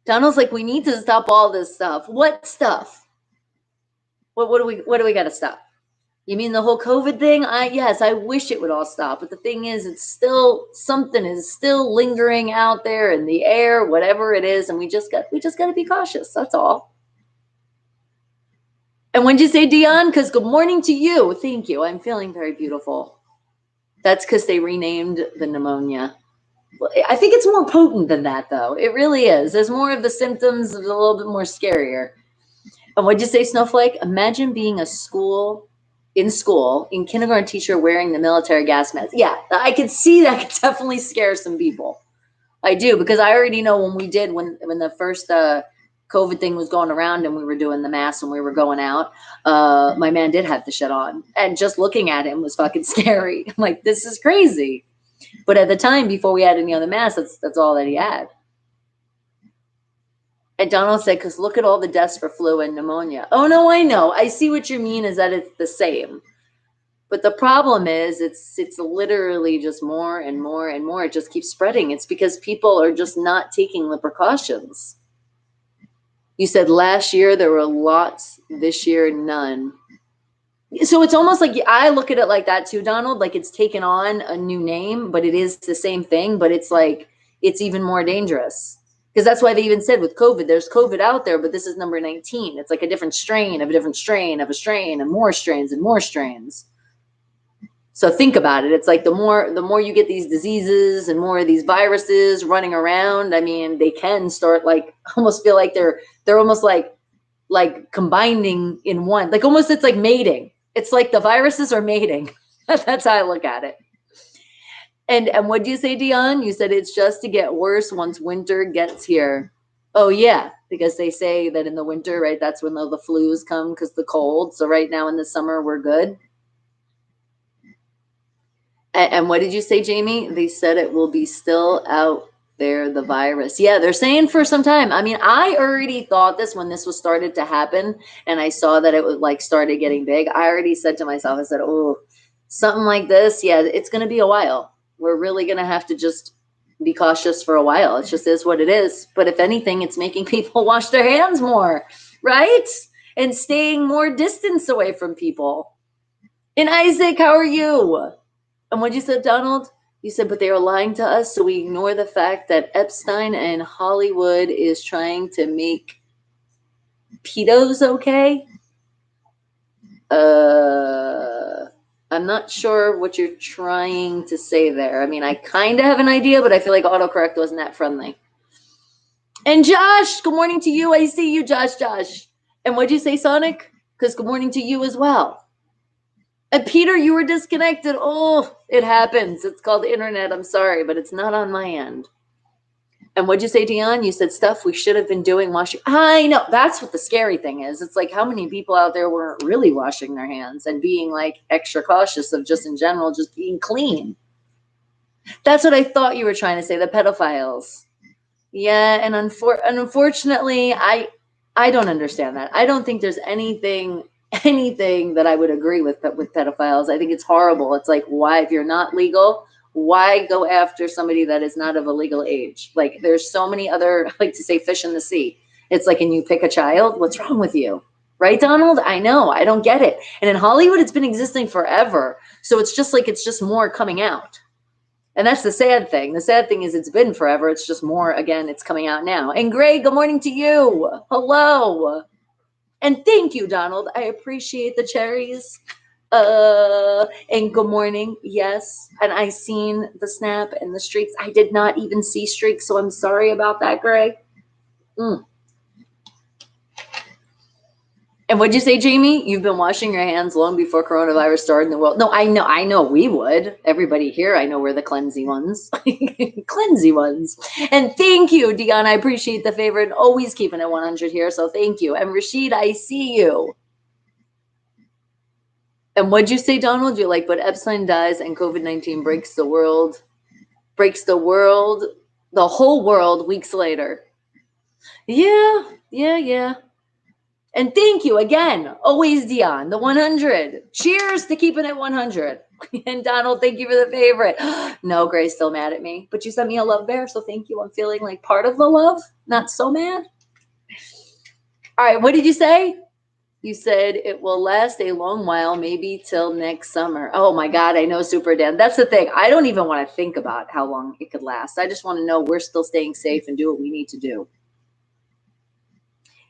Donald's like, we need to stop all this stuff. What stuff? What do we got to stop? You mean the whole COVID thing? Yes, I wish it would all stop. But the thing is, it's still, something is still lingering out there in the air, whatever it is. And we just got to be cautious. That's all. And when did you say, Dion? Because good morning to you. Thank you. I'm feeling very beautiful. That's because they renamed the pneumonia. I think it's more potent than that, though. It really is. There's more of the symptoms, a little bit more scarier. And what'd you say, Snowflake? Imagine being in kindergarten teacher wearing the military gas mask. Yeah, I could see that could definitely scare some people. I do, because I already know when the first COVID thing was going around and we were doing the mask and we were going out, my man did have the shit on. And just looking at him was fucking scary. I'm like, this is crazy. But at the time, before we had any other masks, that's all that he had. And Donald said, because look at all the deaths for flu and pneumonia. Oh, no, I know. I see what you mean is that it's the same. But the problem is it's literally just more and more and more. It just keeps spreading. It's because people are just not taking the precautions. You said last year there were lots, this year none. So it's almost like I look at it like that too, Donald. Like it's taken on a new name, but it is the same thing. But it's like it's even more dangerous. Because that's why they even said with COVID, there's COVID out there, but this is number 19. It's like a different strain of a different strain of a strain and more strains and more strains. So think about it. It's like the more you get these diseases and more of these viruses running around, I mean, they can start like almost feel like they're almost like combining in one. Like almost it's like mating. It's like the viruses are mating. That's how I look at it. And what do you say, Dion? You said it's just to get worse once winter gets here. Oh, yeah, because they say that in the winter, right, that's when the flus come because the cold. So right now in the summer, we're good. And what did you say, Jamie? They said it will be still out there, the virus. Yeah, they're saying for some time. I mean, I already thought this when this was started to happen and I saw that it was like started getting big. I already said to myself, I said, oh, something like this. Yeah, it's going to be a while. We're really going to have to just be cautious for a while. It just is what it is. But if anything, it's making people wash their hands more, right? And staying more distance away from people. And Isaac, how are you? And what you said, Donald? You said, but they are lying to us, so we ignore the fact that Epstein and Hollywood is trying to make pedos okay? I'm not sure what you're trying to say there. I mean, I kind of have an idea, but I feel like autocorrect wasn't that friendly. And Josh, good morning to you. I see you, Josh. And what'd you say, Sonic? Because good morning to you as well. And Peter, you were disconnected. Oh, it happens. It's called the internet. I'm sorry, but it's not on my end. And what'd you say, Dion? You said stuff we should have been doing washing. I know. That's what the scary thing is. It's like how many people out there weren't really washing their hands and being like extra cautious of just in general, just being clean. That's what I thought you were trying to say, the pedophiles. Yeah, and unfortunately, I I don't understand that. I don't think there's anything that I would agree with pedophiles. I think it's horrible. It's like, why, if you're not legal, why go after somebody that is not of a legal age? Like, there's so many other, I like to say, fish in the sea. It's like, and you pick a child, what's wrong with you? Right, Donald? I know, I don't get it. And in Hollywood, it's been existing forever. So it's just like, it's just more coming out. And that's the sad thing. The sad thing is it's been forever. It's just more, again, it's coming out now. And Greg, good morning to you. Hello. And thank you, Donald. I appreciate the cherries. And good morning. Yes. And I seen the snap and the streaks. I did not even see streaks, so I'm sorry about that, Greg. And what'd you say, Jamie? You've been washing your hands long before coronavirus started in the world. No, I know we would. Everybody here, I know we're the cleansy ones. Cleansy ones. And thank you, Dion. I appreciate the favor and always keeping it 100 here. So thank you. And Rashid, I see you. And what'd you say, Donald? You're like, but Epstein dies and COVID-19 breaks the whole world weeks later. Yeah. And thank you again, always Dion, the 100. Cheers to keeping it 100. And Donald, thank you for the favorite. No, Gray's still mad at me, but you sent me a love bear, so thank you. I'm feeling like part of the love, not so mad. All right, what did you say? You said it will last a long while, maybe till next summer. Oh my God, I know, Super Dan. That's the thing. I don't even want to think about how long it could last. I just want to know we're still staying safe and do what we need to do.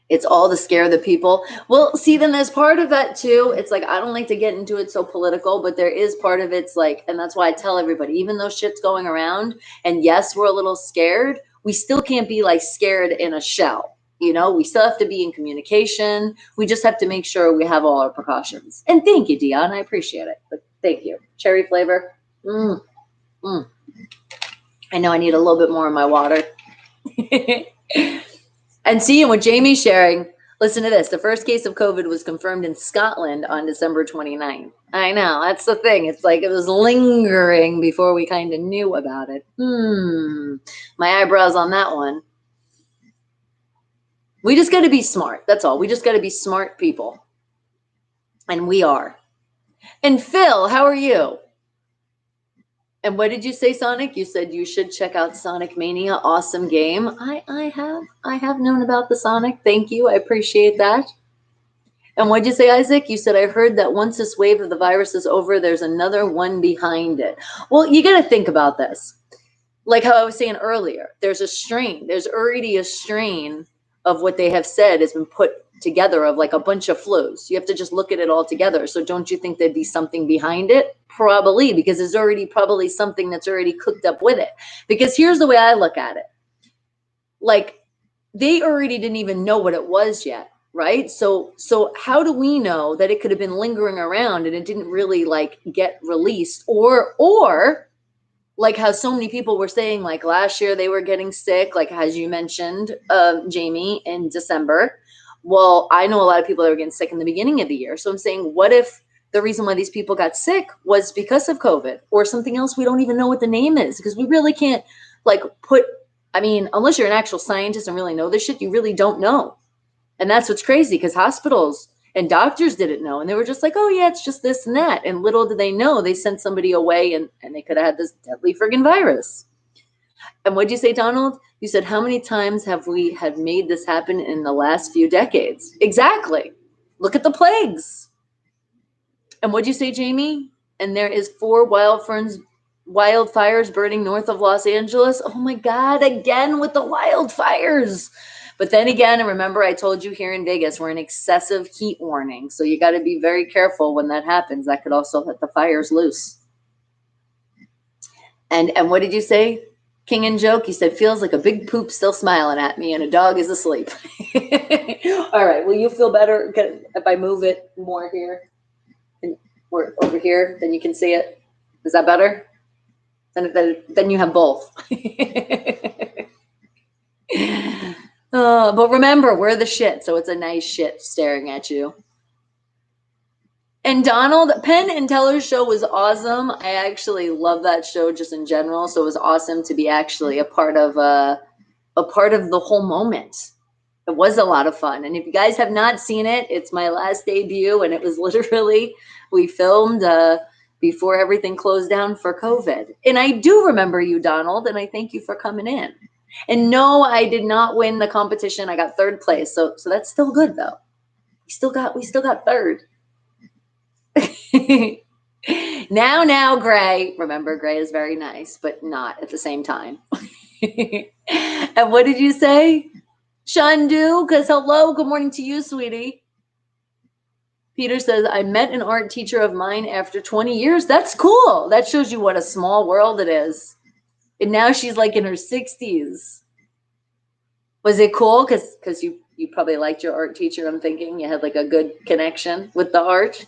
It's all to scare the people. Well, see, then there's part of that too. It's like, I don't like to get into it so political, but there is part of it's like, and that's why I tell everybody, even though shit's going around, and yes, we're a little scared, we still can't be like scared in a shell. You know, we still have to be in communication. We just have to make sure we have all our precautions. And thank you, Dion. I appreciate it. But thank you. Cherry flavor. I know I need a little bit more of my water. And see, and what Jamie's sharing, listen to this. The first case of COVID was confirmed in Scotland on December 29th. I know, that's the thing. It's like it was lingering before we kind of knew about it. My eyebrows on that one. We just got to be smart. That's all. We just got to be smart people. And we are. And Phil, how are you? And what did you say, Sonic? You said you should check out Sonic Mania. Awesome game. I have known about the Sonic. Thank you. I appreciate that. And what did you say, Isaac? You said, I heard that once this wave of the virus is over, there's another one behind it. Well, you got to think about this. Like how I was saying earlier, there's a strain. There's already a strain of what they have said has been put together of like a bunch of flus. You have to just look at it all together. So don't you think there'd be something behind it? Probably, because there's already probably something that's already cooked up with it. Because here's the way I look at it. Like, they already didn't even know what it was yet, right? So how do we know that it could have been lingering around and it didn't really like get released? Or like how so many people were saying, like last year they were getting sick, like as you mentioned, Jamie, in December. Well, I know a lot of people that were getting sick in the beginning of the year. So I'm saying, what if the reason why these people got sick was because of COVID or something else we don't even know what the name is? Because we really can't like unless you're an actual scientist and really know this shit, you really don't know. And that's what's crazy, because hospitals and doctors didn't know. And they were just like, oh yeah, it's just this and that. And little did they know, they sent somebody away and they could have had this deadly friggin' virus. And what'd you say, Donald? You said, how many times have we had made this happen in the last few decades? Exactly. Look at the plagues. And what'd you say, Jamie? And there is 4 wildfires burning north of Los Angeles. Oh my God, again with the wildfires. But then again, and remember, I told you here in Vegas, we're in excessive heat warning. So you got to be very careful when that happens. That could also let the fires loose. And what did you say, King and Joke? You said, feels like a big poop still smiling at me and a dog is asleep. All right. Will you feel better if I move it more here? And we're over here, then you can see it. Is that better? Then you have both. But remember, we're the shit, so it's a nice shit staring at you. And Donald, Penn and Teller's show was awesome. I actually love that show just in general, so it was awesome to be actually a part of the whole moment. It was a lot of fun. And if you guys have not seen it, it's my last debut. And it was literally, we filmed before everything closed down for COVID. And I do remember you, Donald, and I thank you for coming in. And no, I did not win the competition. I got third place. So that's still good though. We still got third. Now, Gray. Remember, Gray is very nice, but not at the same time. And what did you say? Shandu, because hello, good morning to you, sweetie. Peter says, I met an art teacher of mine after 20 years. That's cool. That shows you what a small world it is. And now she's like in her 60s. Was it cool? Because you probably liked your art teacher, I'm thinking. You had like a good connection with the art.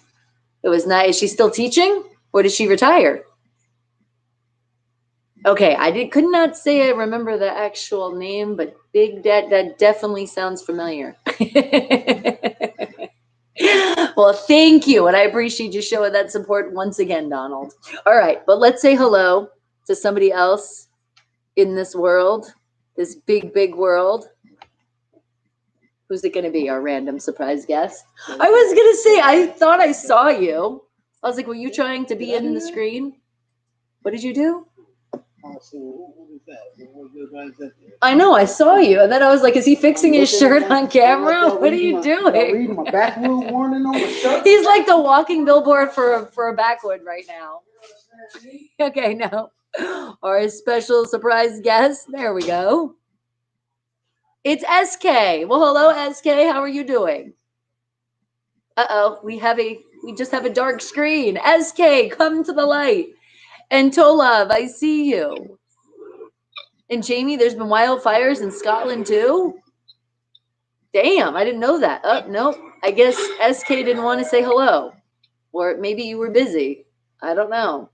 It was nice. Is she still teaching? Or did she retire? Okay, could not say I remember the actual name, but Big Dad, that definitely sounds familiar. Well, thank you, and I appreciate you showing that support once again, Donald. All right, but let's say hello to somebody else in this world, this big, big world. Who's it going to be? Our random surprise guest? I was going to say, I thought I saw you. I was like, were you trying to be in the screen? What did you do? I know, I saw you, and then I was like, is he fixing his shirt on camera? What are you doing? Reading my backwood warning on my shirt. He's like the walking billboard for a backwood right now. Okay, no. Our special surprise guest. There we go. It's SK. Well, hello, SK. How are you doing? Uh-oh, we just have a dark screen. SK, come to the light. And Tolav, I see you. And Jamie, there's been wildfires in Scotland too? Damn, I didn't know that. Oh, no. I guess SK didn't want to say hello. Or maybe you were busy. I don't know.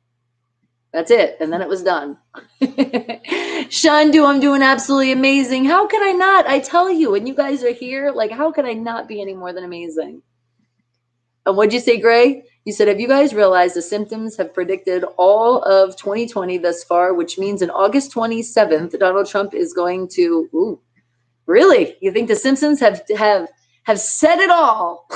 That's it. And then it was done. Shandu, I'm doing absolutely amazing. How could I not? I tell you, when you guys are here, like, how could I not be any more than amazing? And what'd you say, Gray? You said, have you guys realized the symptoms have predicted all of 2020 thus far, which means on August 27th, Donald Trump is going to, ooh, really? You think the Simpsons have said it all?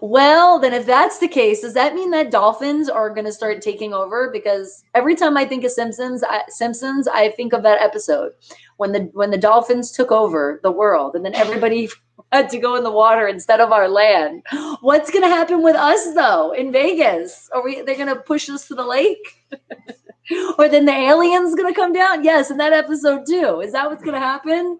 Well, then if that's the case, does that mean that dolphins are going to start taking over? Because every time I think of Simpsons, I think of that episode when the dolphins took over the world and then everybody had to go in the water instead of our land. What's going to happen with us though in Vegas? They're going to push us to the lake? Or then the aliens going to come down? Yes, in that episode too. Is that what's going to happen?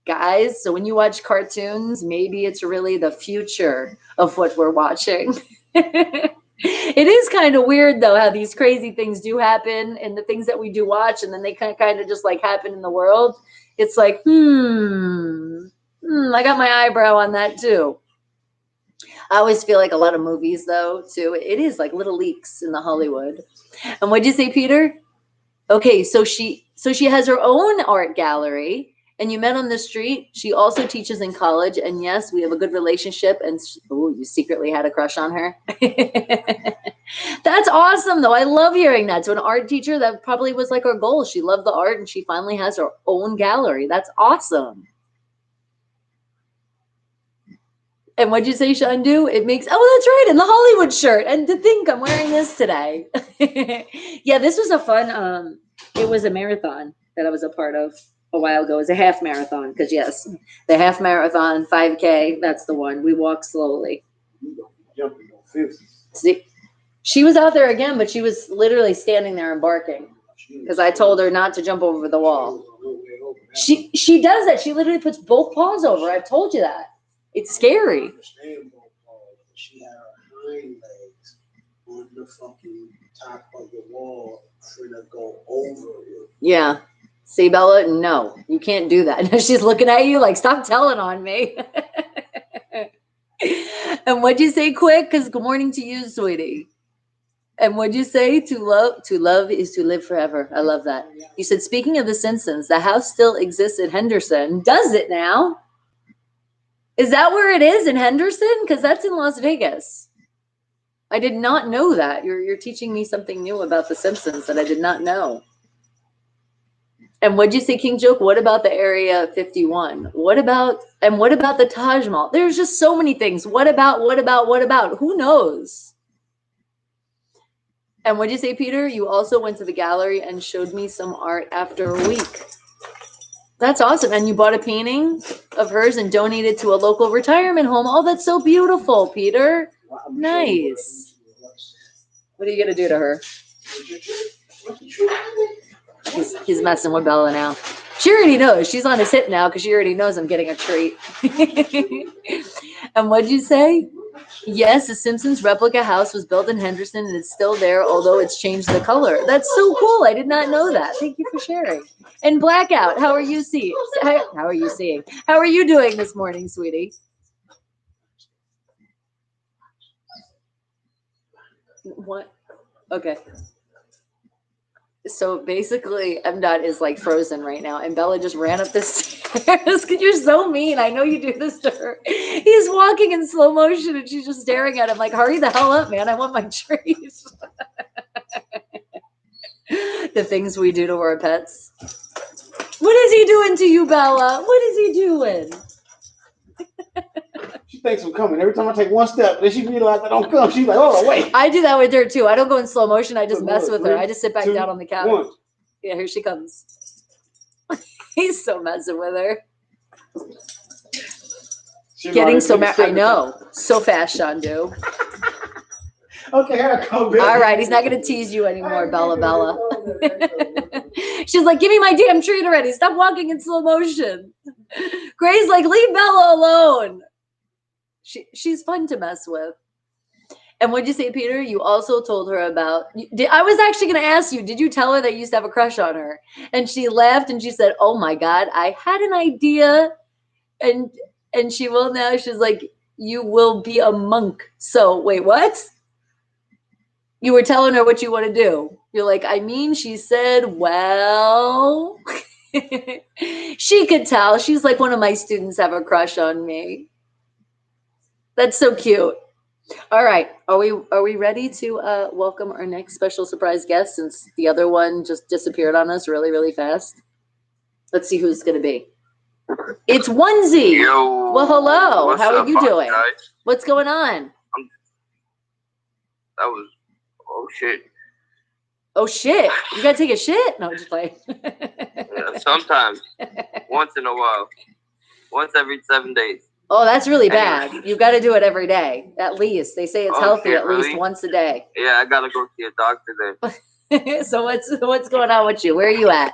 Guys, so when you watch cartoons, maybe it's really the future of what we're watching. It is kind of weird, though, how these crazy things do happen and the things that we do watch, and then they kind of just like happen in the world. It's like, I got my eyebrow on that, too. I always feel like a lot of movies, though, too, it is like little leaks in the Hollywood. And what'd you say, Peter? Okay, so she has her own art gallery. And you met on the street. She also teaches in college. And yes, we have a good relationship. And you secretly had a crush on her. That's awesome, though. I love hearing that. So an art teacher, that probably was like her goal. She loved the art and she finally has her own gallery. That's awesome. And what'd you say, Shandu? It makes, oh, that's right, in the Hollywood shirt. And to think I'm wearing this today. Yeah, this was a fun, it was a marathon that I was a part of a while ago. It was a half marathon, because yes, the half marathon, 5K, that's the one. We walk slowly. See, she was out there again, but she was literally standing there and barking because I told her not to jump over the wall. She does that. She literally puts both paws over. I've told you that. It's scary. She had her hind legs on the fucking top of the wall for to go over it. Yeah. See, Bella, no, you can't do that. She's looking at you like, stop telling on me. And what'd you say, quick? Because good morning to you, sweetie. And what'd you say? To love is to live forever. I love that. You said, speaking of the Simpsons, the house still exists in Henderson. Does it now? Is that where it is, in Henderson? Because that's in Las Vegas. I did not know that. You're teaching me something new about the Simpsons that I did not know. And what'd you say, King Joke? What about the Area 51? What about the Taj Mahal? There's just so many things. What about? Who knows? And what'd you say, Peter? You also went to the gallery and showed me some art after a week. That's awesome. And you bought a painting of hers and donated to a local retirement home. Oh, that's so beautiful, Peter. Nice. What are you going to do to her? He's messing with Bella now. She already knows. She's on his hip now because she already knows I'm getting a treat. And what'd you say? Yes, the Simpsons replica house was built in Henderson and it's still there, although it's changed the color. That's so cool. I did not know that. Thank you for sharing. And Blackout, how are you seeing? How are you seeing? How are you doing this morning, sweetie? What? Okay. So basically, MDOT is like frozen right now, and Bella just ran up the stairs because you're so mean. I know you do this to her. He's walking in slow motion, and she's just staring at him like, hurry the hell up, man. I want my treat. The things we do to our pets. What is he doing to you, Bella? What is he doing? She thinks I'm coming. Every time I take one step, then she realizes I don't come. She's like, oh, wait. I do that with her, too. I don't go in slow motion. I just mess with her. I just sit back down on the couch. 1. Yeah, here she comes. He's so messing with her. Getting so mad. I know. So fast, Shandu. Okay, here I come, baby. All right, he's not going to tease you anymore, Bella. She's like, give me my damn treat already. Stop walking in slow motion. Gray's like, leave Bella alone. She's fun to mess with. And what'd you say, Peter? You also told her about... I was actually going to ask you, did you tell her that you used to have a crush on her? And she laughed and she said, oh my God, I had an idea. And she will now. She's like, you will be a monk. So, wait, what? You were telling her what you want to do. You're like, I mean, she said, well... She could tell. She's like, one of my students have a crush on me. That's so cute. All right. Are we ready to welcome our next special surprise guest since the other one just disappeared on us really, really fast? Let's see who's going to be. It's Onesie. Yo. Well, hello. How are you doing? Guys? What's going on? Oh, shit. Oh, shit. You got to take a shit? No, just play. Yeah, sometimes. Once in a while. Once every 7 days. Oh, that's really bad. You got to do it every day, at least. They say it's healthy shit, at least really? once a day. Yeah, I gotta go see a doctor then. So what's going on with you? Where are you at?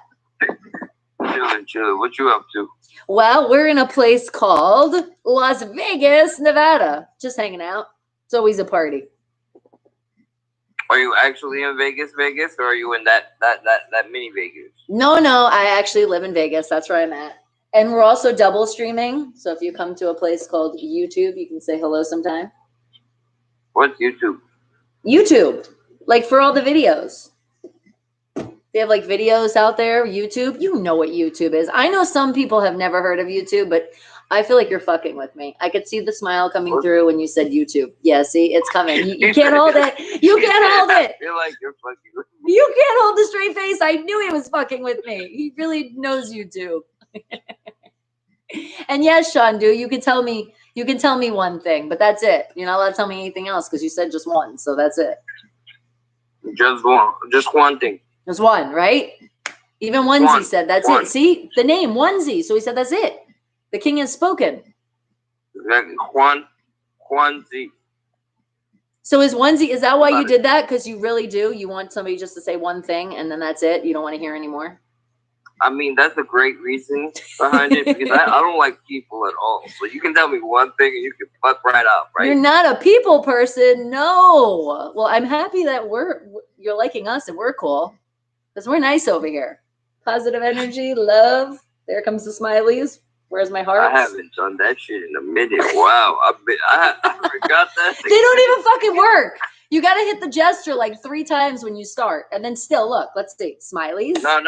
Chilling. What you up to? Well, we're in a place called Las Vegas, Nevada. Just hanging out. It's always a party. Are you actually in Vegas, or are you in that mini Vegas? No, I actually live in Vegas. That's where I'm at. And we're also double streaming. So if you come to a place called YouTube, you can say hello sometime. What's YouTube? YouTube. Like for all the videos. They have like videos out there. YouTube. You know what YouTube is. I know some people have never heard of YouTube, but I feel like you're fucking with me. I could see the smile coming through when you said YouTube. Yeah, see, it's coming. You can't hold it. You can't hold it. I feel like you're fucking with me. You can't hold the straight face. I knew he was fucking with me. He really knows YouTube. And yes, Shandu, you can tell me one thing, but that's it. You're not allowed to tell me anything else because you said just one, so that's it. Just one thing. There's one, right? Even Onesie said that's it. See the name Onesie, so he said that's it. The king has spoken. Exactly. Onesie. So is that why you did that? Because you really do? You want somebody just to say one thing and then that's it? You don't want to hear anymore? I mean, that's a great reason behind it because I don't like people at all. So you can tell me one thing and you can fuck right up, right? You're not a people person. No. Well, I'm happy that you're liking us and we're cool because we're nice over here. Positive energy, love. There comes the smileys. Where's my heart? I haven't done that shit in a minute. Wow. I forgot that. They don't even fucking work. You got to hit the gesture like 3 times when you start. And then still, look, let's see. Smileys. No.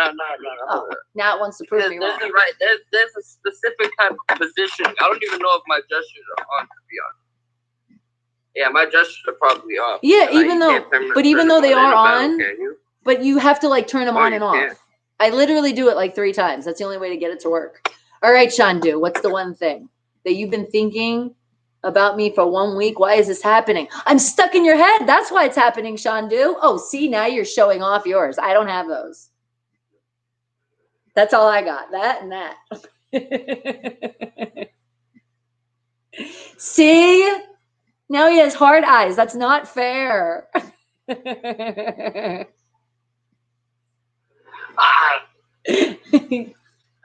Oh, now it wants to prove me wrong. There's a specific type of position. I don't even know if my gestures are on, to be honest. Yeah, my gestures are probably off. Yeah, even though they are on, but you have to like turn them on and off. I literally do it like 3 times. That's the only way to get it to work. All right, Shandu, what's the one thing that you've been thinking about me for 1 week? Why is this happening? I'm stuck in your head. That's why it's happening, Shandu. Oh, see, now you're showing off yours. I don't have those. That's all I got. That and that. See? Now he has hard eyes. That's not fair.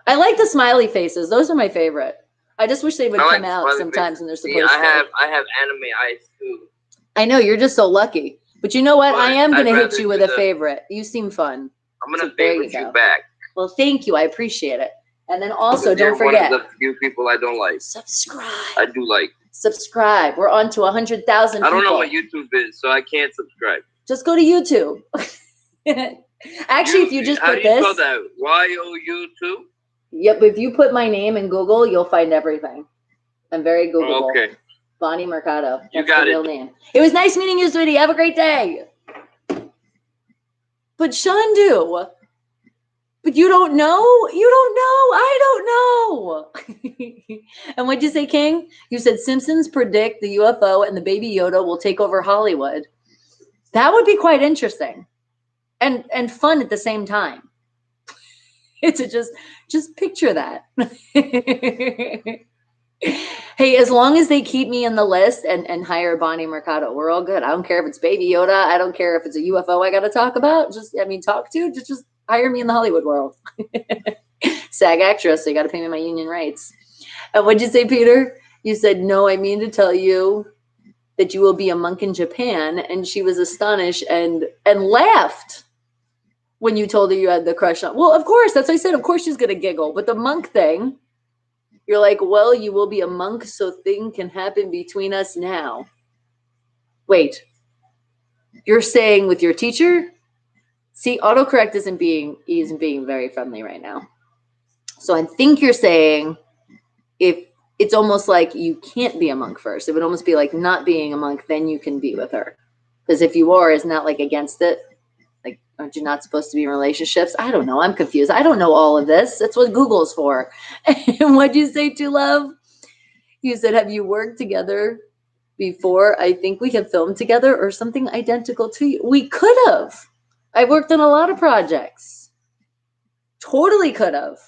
I like the smiley faces. Those are my favorite. I just wish they would come out sometimes when they're supposed to. I have anime eyes too. I know, you're just so lucky. But you know what? But I am going to hit you with a favorite. You seem fun. I'm going to favorite you back. Well, thank you. I appreciate it. And then also, don't forget. One of the few people I don't like. Subscribe. I do like. Subscribe. We're on to 100,000 people. I don't know what YouTube is, so I can't subscribe. Just go to YouTube. Actually, if you just put this. How do you spell that? Y-O-U-2? Yep. If you put my name in Google, you'll find everything. I'm very Googleable. Oh, okay. Bonnie Mercado. That's you got the real name. It was nice meeting you, sweetie. Have a great day. But Shandu, but you don't know? You don't know. I don't know. And what'd you say, King? You said Simpsons predict the UFO and the baby Yoda will take over Hollywood. That would be quite interesting and fun at the same time. It's just picture that. Hey, as long as they keep me in the list and hire Bonnie Mercado, we're all good. I don't care if it's Baby Yoda. I don't care if it's a UFO I got to talk about. Just hire me in the Hollywood world. SAG actress, so you got to pay me my union rights. And what'd you say, Peter? You said, no, I mean to tell you that you will be a monk in Japan. And she was astonished and laughed when you told her you had the crush on. Well, of course, that's what I said. Of course she's going to giggle. But the monk thing, you're like, well, you will be a monk, so things can happen between us now. Wait, you're saying with your teacher? See, autocorrect isn't being very friendly right now. So I think you're saying if it's almost like you can't be a monk first. It would almost be like not being a monk, then you can be with her. Because if you are, isn't that like against it? Like, aren't you not supposed to be in relationships? I don't know. I'm confused. I don't know all of this. That's what Google's for. And what'd you say to love? You said, have you worked together before? I think we have filmed together or something identical to you. We could have. I worked on a lot of projects. Totally could have.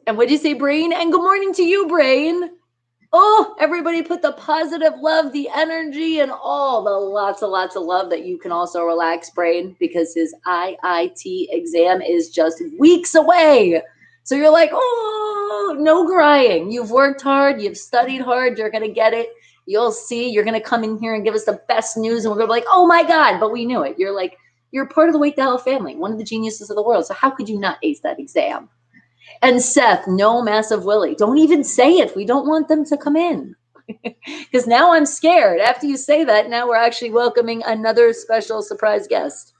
And what'd you say, Brain? And good morning to you, Brain. Oh, everybody put the positive love, the energy, and all the lots of love that you can also relax, Brain, because his IIT exam is just weeks away. So you're like, oh, no crying. You've worked hard. You've studied hard. You're going to get it. You'll see. You're going to come in here and give us the best news. And we're going to be like, oh, my God. But we knew it. You're like, you're part of the Wake the Hell family, one of the geniuses of the world. So how could you not ace that exam? And Seth, no Massive Willie. Don't even say it. We don't want them to come in. Because now I'm scared. After you say that, now we're actually welcoming another special surprise guest.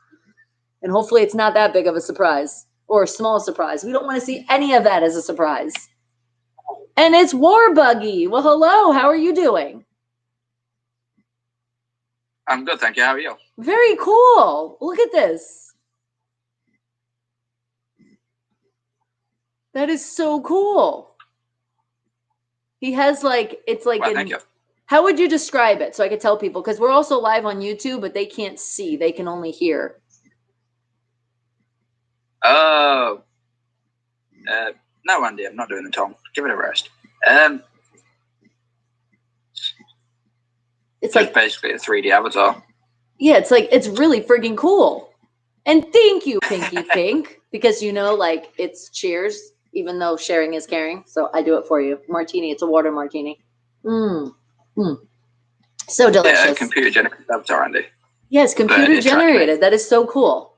And hopefully it's not that big of a surprise or a small surprise. We don't want to see any of that as a surprise. And it's War Buggy. Well, hello. How are you doing? I'm good, thank you. How are you? Very cool. Look at this. That is so cool. He has like, it's like, well, thank you. How would you describe it? So I could tell people, because we're also live on YouTube, but they can't see, they can only hear. Oh, no, Andy, I'm not doing the tongue. Give it a rest. It's like basically a 3D avatar. Yeah, it's like, it's really friggin' cool. And thank you, Pinky Pink, because you know, like, it's cheers. Even though sharing is caring. So I do it for you. Martini. It's a water martini. So delicious. Yeah, computer generated avatar, Andy. Yes, computer generated. That is so cool.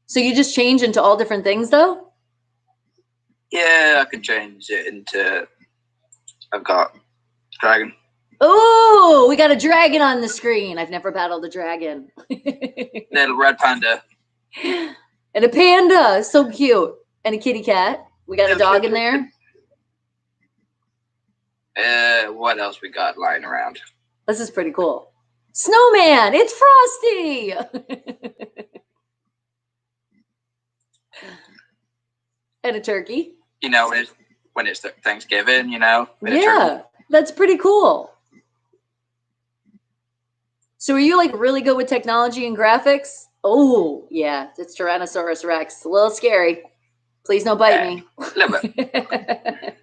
So you just change into all different things, though? Yeah, I can change it into... I've got dragon. Oh, we got a dragon on the screen. I've never battled a dragon. Little red panda. And a panda. So cute. And a kitty cat. We got a dog in there. What else we got lying around? This is pretty cool. Snowman, it's Frosty. And a turkey. You know, when it's Thanksgiving, you know. Yeah, that's pretty cool. So are you like really good with technology and graphics? Oh, yeah, it's Tyrannosaurus Rex. It's a little scary. Please don't bite me. A little bit.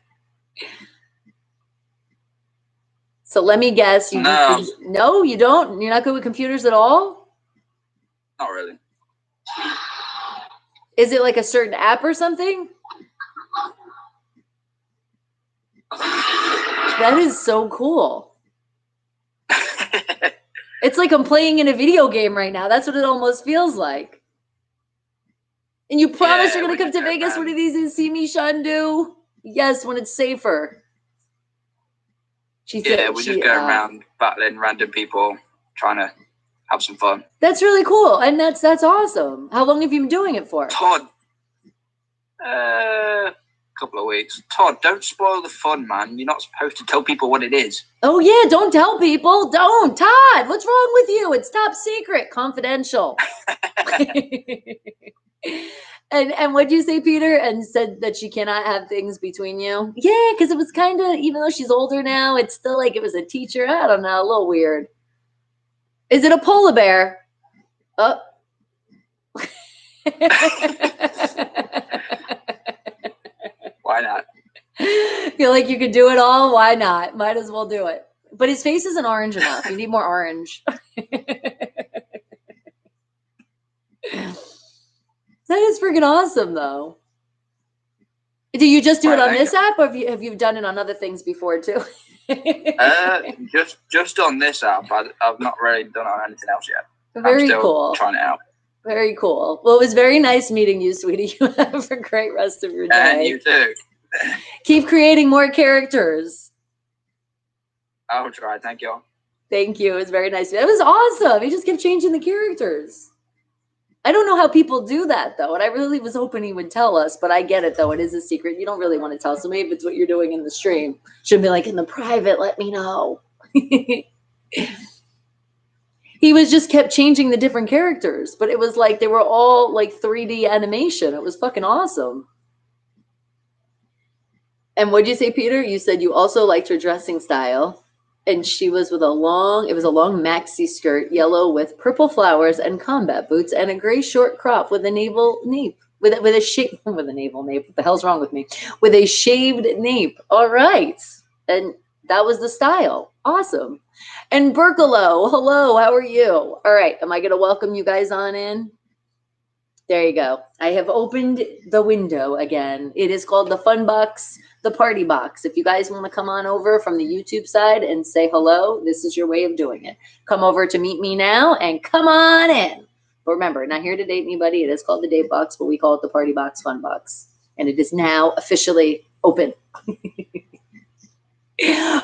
So let me guess. No, you don't? You're not good with computers at all? Not really. Is it like a certain app or something? That is so cool. It's like I'm playing in a video game right now. That's what it almost feels like. And you promise you're going to come to Vegas one of these and see me, Shandu? Yes, when it's safer. We're just going around battling random people, trying to have some fun. That's really cool. And that's awesome. How long have you been doing it for? Todd. Couple of weeks. Todd, don't spoil the fun, man. You're not supposed to tell people what it is. Oh yeah, don't tell people. Don't. Todd, what's wrong with you? It's top secret, confidential. And what'd you say, Peter? And said that she cannot have things between you? Yeah, because it was kind of, even though she's older now, it's still like it was a teacher. I don't know, a little weird. Is it a polar bear? Oh. Why not? Feel like you could do it all? Why not? Might as well do it. But his face isn't orange enough. You need more orange. That is freaking awesome, though. Do you just do it on this app, or have you done it on other things before too? Just on this app. I've not really done it on anything else yet. Very I'm still cool. Trying it out. Very cool. Well, it was very nice meeting you, sweetie. You have a great rest of your day. And you too. Keep creating more characters. I'll try. Thank you. Thank you. It was very nice. It was awesome. He just kept changing the characters. I don't know how people do that, though. And I really was hoping he would tell us, but I get it, though. It is a secret. You don't really want to tell. So maybe it's what you're doing in the stream. Should be like in the private, let me know. He was just kept changing the different characters, but it was like they were all like 3D animation. It was fucking awesome. And what'd you say, Peter? You said you also liked her dressing style. And she was with it was a long maxi skirt, yellow with purple flowers and combat boots and a gray short crop with a navel nape. With a navel nape. What the hell's wrong with me? With a shaved nape. All right. And that was the style. Awesome. And Berkelo, hello, how are you? All right, am I going to welcome you guys on in? There you go. I have opened the window again. It is called the Fun Box, the Party Box. If you guys want to come on over from the YouTube side and say hello, this is your way of doing it. Come over to meet me now and come on in. But remember, not here to date anybody. It is called the Date Box, but we call it the Party Box, Fun Box. And it is now officially open.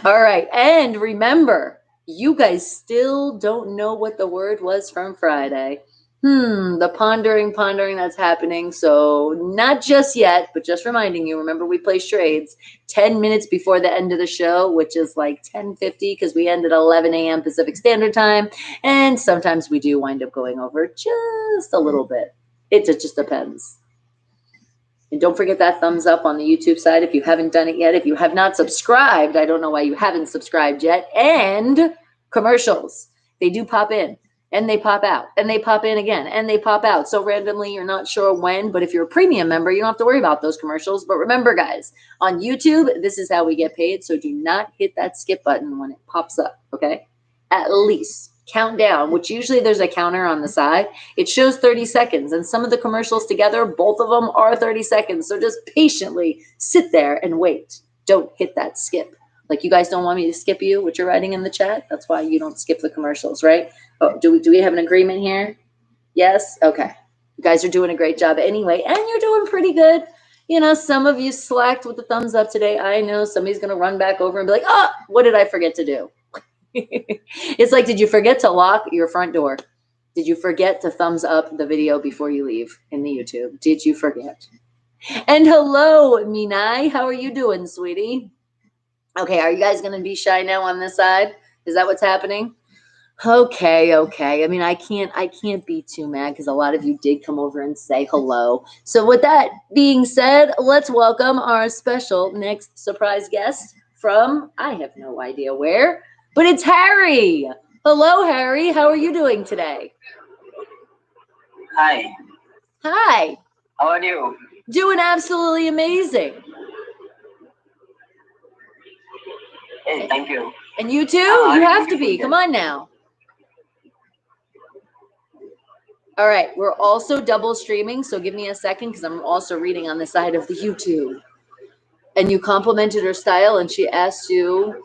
All right. And remember, you guys still don't know what the word was from Friday. The pondering that's happening. So not just yet, but just reminding you, remember we play charades 10 minutes before the end of the show, which is like 10:50 because we end at 11 a.m. Pacific Standard Time. And sometimes we do wind up going over just a little bit. It just depends. And don't forget that thumbs up on the YouTube side if you haven't done it yet. If you have not subscribed, I don't know why you haven't subscribed yet. And commercials, they do pop in and they pop out and they pop in again and they pop out. So randomly, you're not sure when, but if you're a premium member, you don't have to worry about those commercials. But remember, guys, on YouTube, this is how we get paid. So do not hit that skip button when it pops up, okay? At least. Count down, which usually there's a counter on the side. It shows 30 seconds, and some of the commercials together, both of them are 30 seconds. So just patiently sit there and wait. Don't hit that skip. Like you guys don't want me to skip you, what you're writing in the chat. That's why you don't skip the commercials, right? Oh, do we have an agreement here? Yes? Okay. You guys are doing a great job anyway, and you're doing pretty good. You know, some of you slacked with the thumbs up today. I know somebody's going to run back over and be like, oh, what did I forget to do? It's like, did you forget to lock your front door? Did you forget to thumbs up the video before you leave in the YouTube? Did you forget? And hello, Minai. How are you doing, sweetie? Okay, are you guys going to be shy now on this side? Is that what's happening? Okay. I mean, I can't be too mad because a lot of you did come over and say hello. So with that being said, let's welcome our special next surprise guest from, I have no idea where, but it's Harry. Hello, Harry. How are you doing today? Hi. Hi. How are you? Doing absolutely amazing. Hey, thank you. And you too? You have to be. Come on now. All right, we're also double streaming, so give me a second because I'm also reading on the side of the YouTube. And you complimented her style, and she asked you,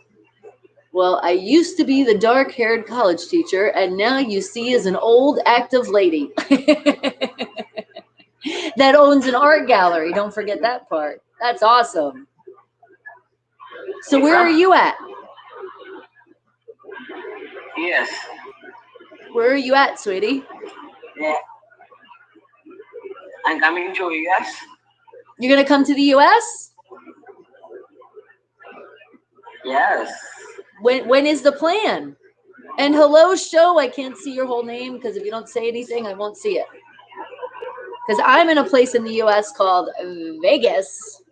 well, I used to be the dark-haired college teacher, and now you see as an old, active lady that owns an art gallery. Don't forget that part. That's awesome. So where are you at? Yes. Where are you at, sweetie? Yeah. I'm coming to US. You're going to come to the US? Yes. When is the plan? And hello, show. I can't see your whole name because if you don't say anything, I won't see it. Because I'm in a place in the US called Vegas,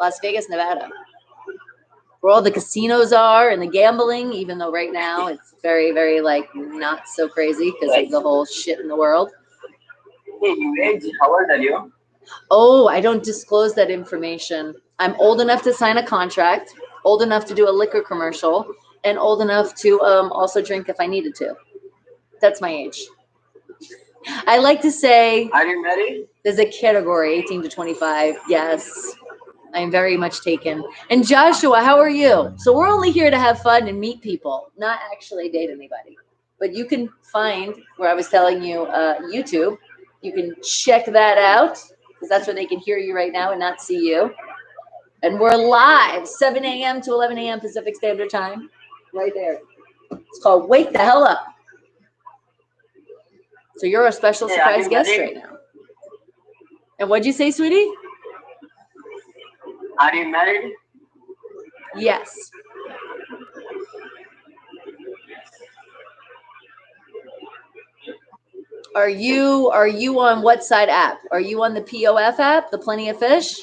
Las Vegas, Nevada, where all the casinos are and the gambling, even though right now it's very, very like not so crazy because of the whole shit in the world. Hey, how old are you? Oh, I don't disclose that information. I'm old enough to sign a contract, old enough to do a liquor commercial, and old enough to also drink if I needed to. That's my age. I like to say, are you married? There's a category, 18 to 25. Yes, I am very much taken. And Joshua, how are you? So we're only here to have fun and meet people, not actually date anybody. But you can find, where I was telling you, YouTube. You can check that out because that's where they can hear you right now and not see you. And we're live, 7 a.m. to 11 a.m. Pacific Standard Time, right there. It's called Wake the Hell Up. So you're a special surprise guest right now. And what'd you say, sweetie? Are you married? Yes. Are you on what side app? Are you on the POF app, the Plenty of Fish?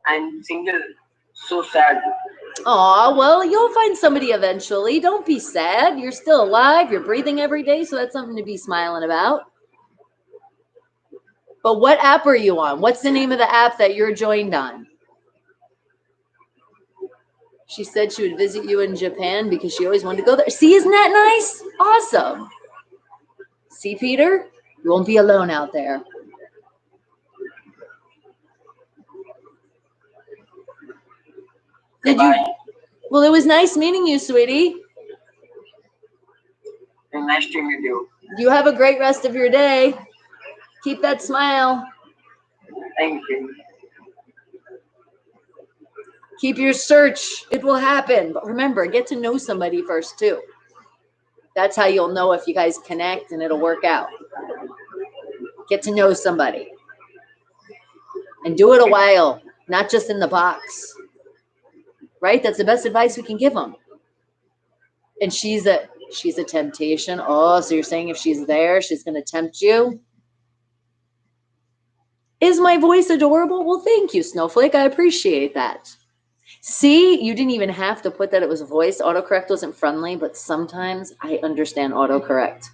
I'm single. So sad. Aw, well, you'll find somebody eventually. Don't be sad. You're still alive. You're breathing every day, so that's something to be smiling about. But what app are you on? What's the name of the app that you're joined on? She said she would visit you in Japan because she always wanted to go there. See, isn't that nice? Awesome. See, Peter? You won't be alone out there. Did you? Well, it was nice meeting you, sweetie. Nice to meet you. You have a great rest of your day. Keep that smile. Thank you. Keep your search. It will happen. But remember, get to know somebody first, too. That's how you'll know if you guys connect and it'll work out. Get to know somebody. And do it a while, not just in the box. Right? That's the best advice we can give them. And she's a temptation. Oh, so you're saying if she's there, she's going to tempt you? Is my voice adorable? Well, thank you, Snowflake. I appreciate that. See, you didn't even have to put that it was a voice. Autocorrect wasn't friendly, but sometimes I understand autocorrect,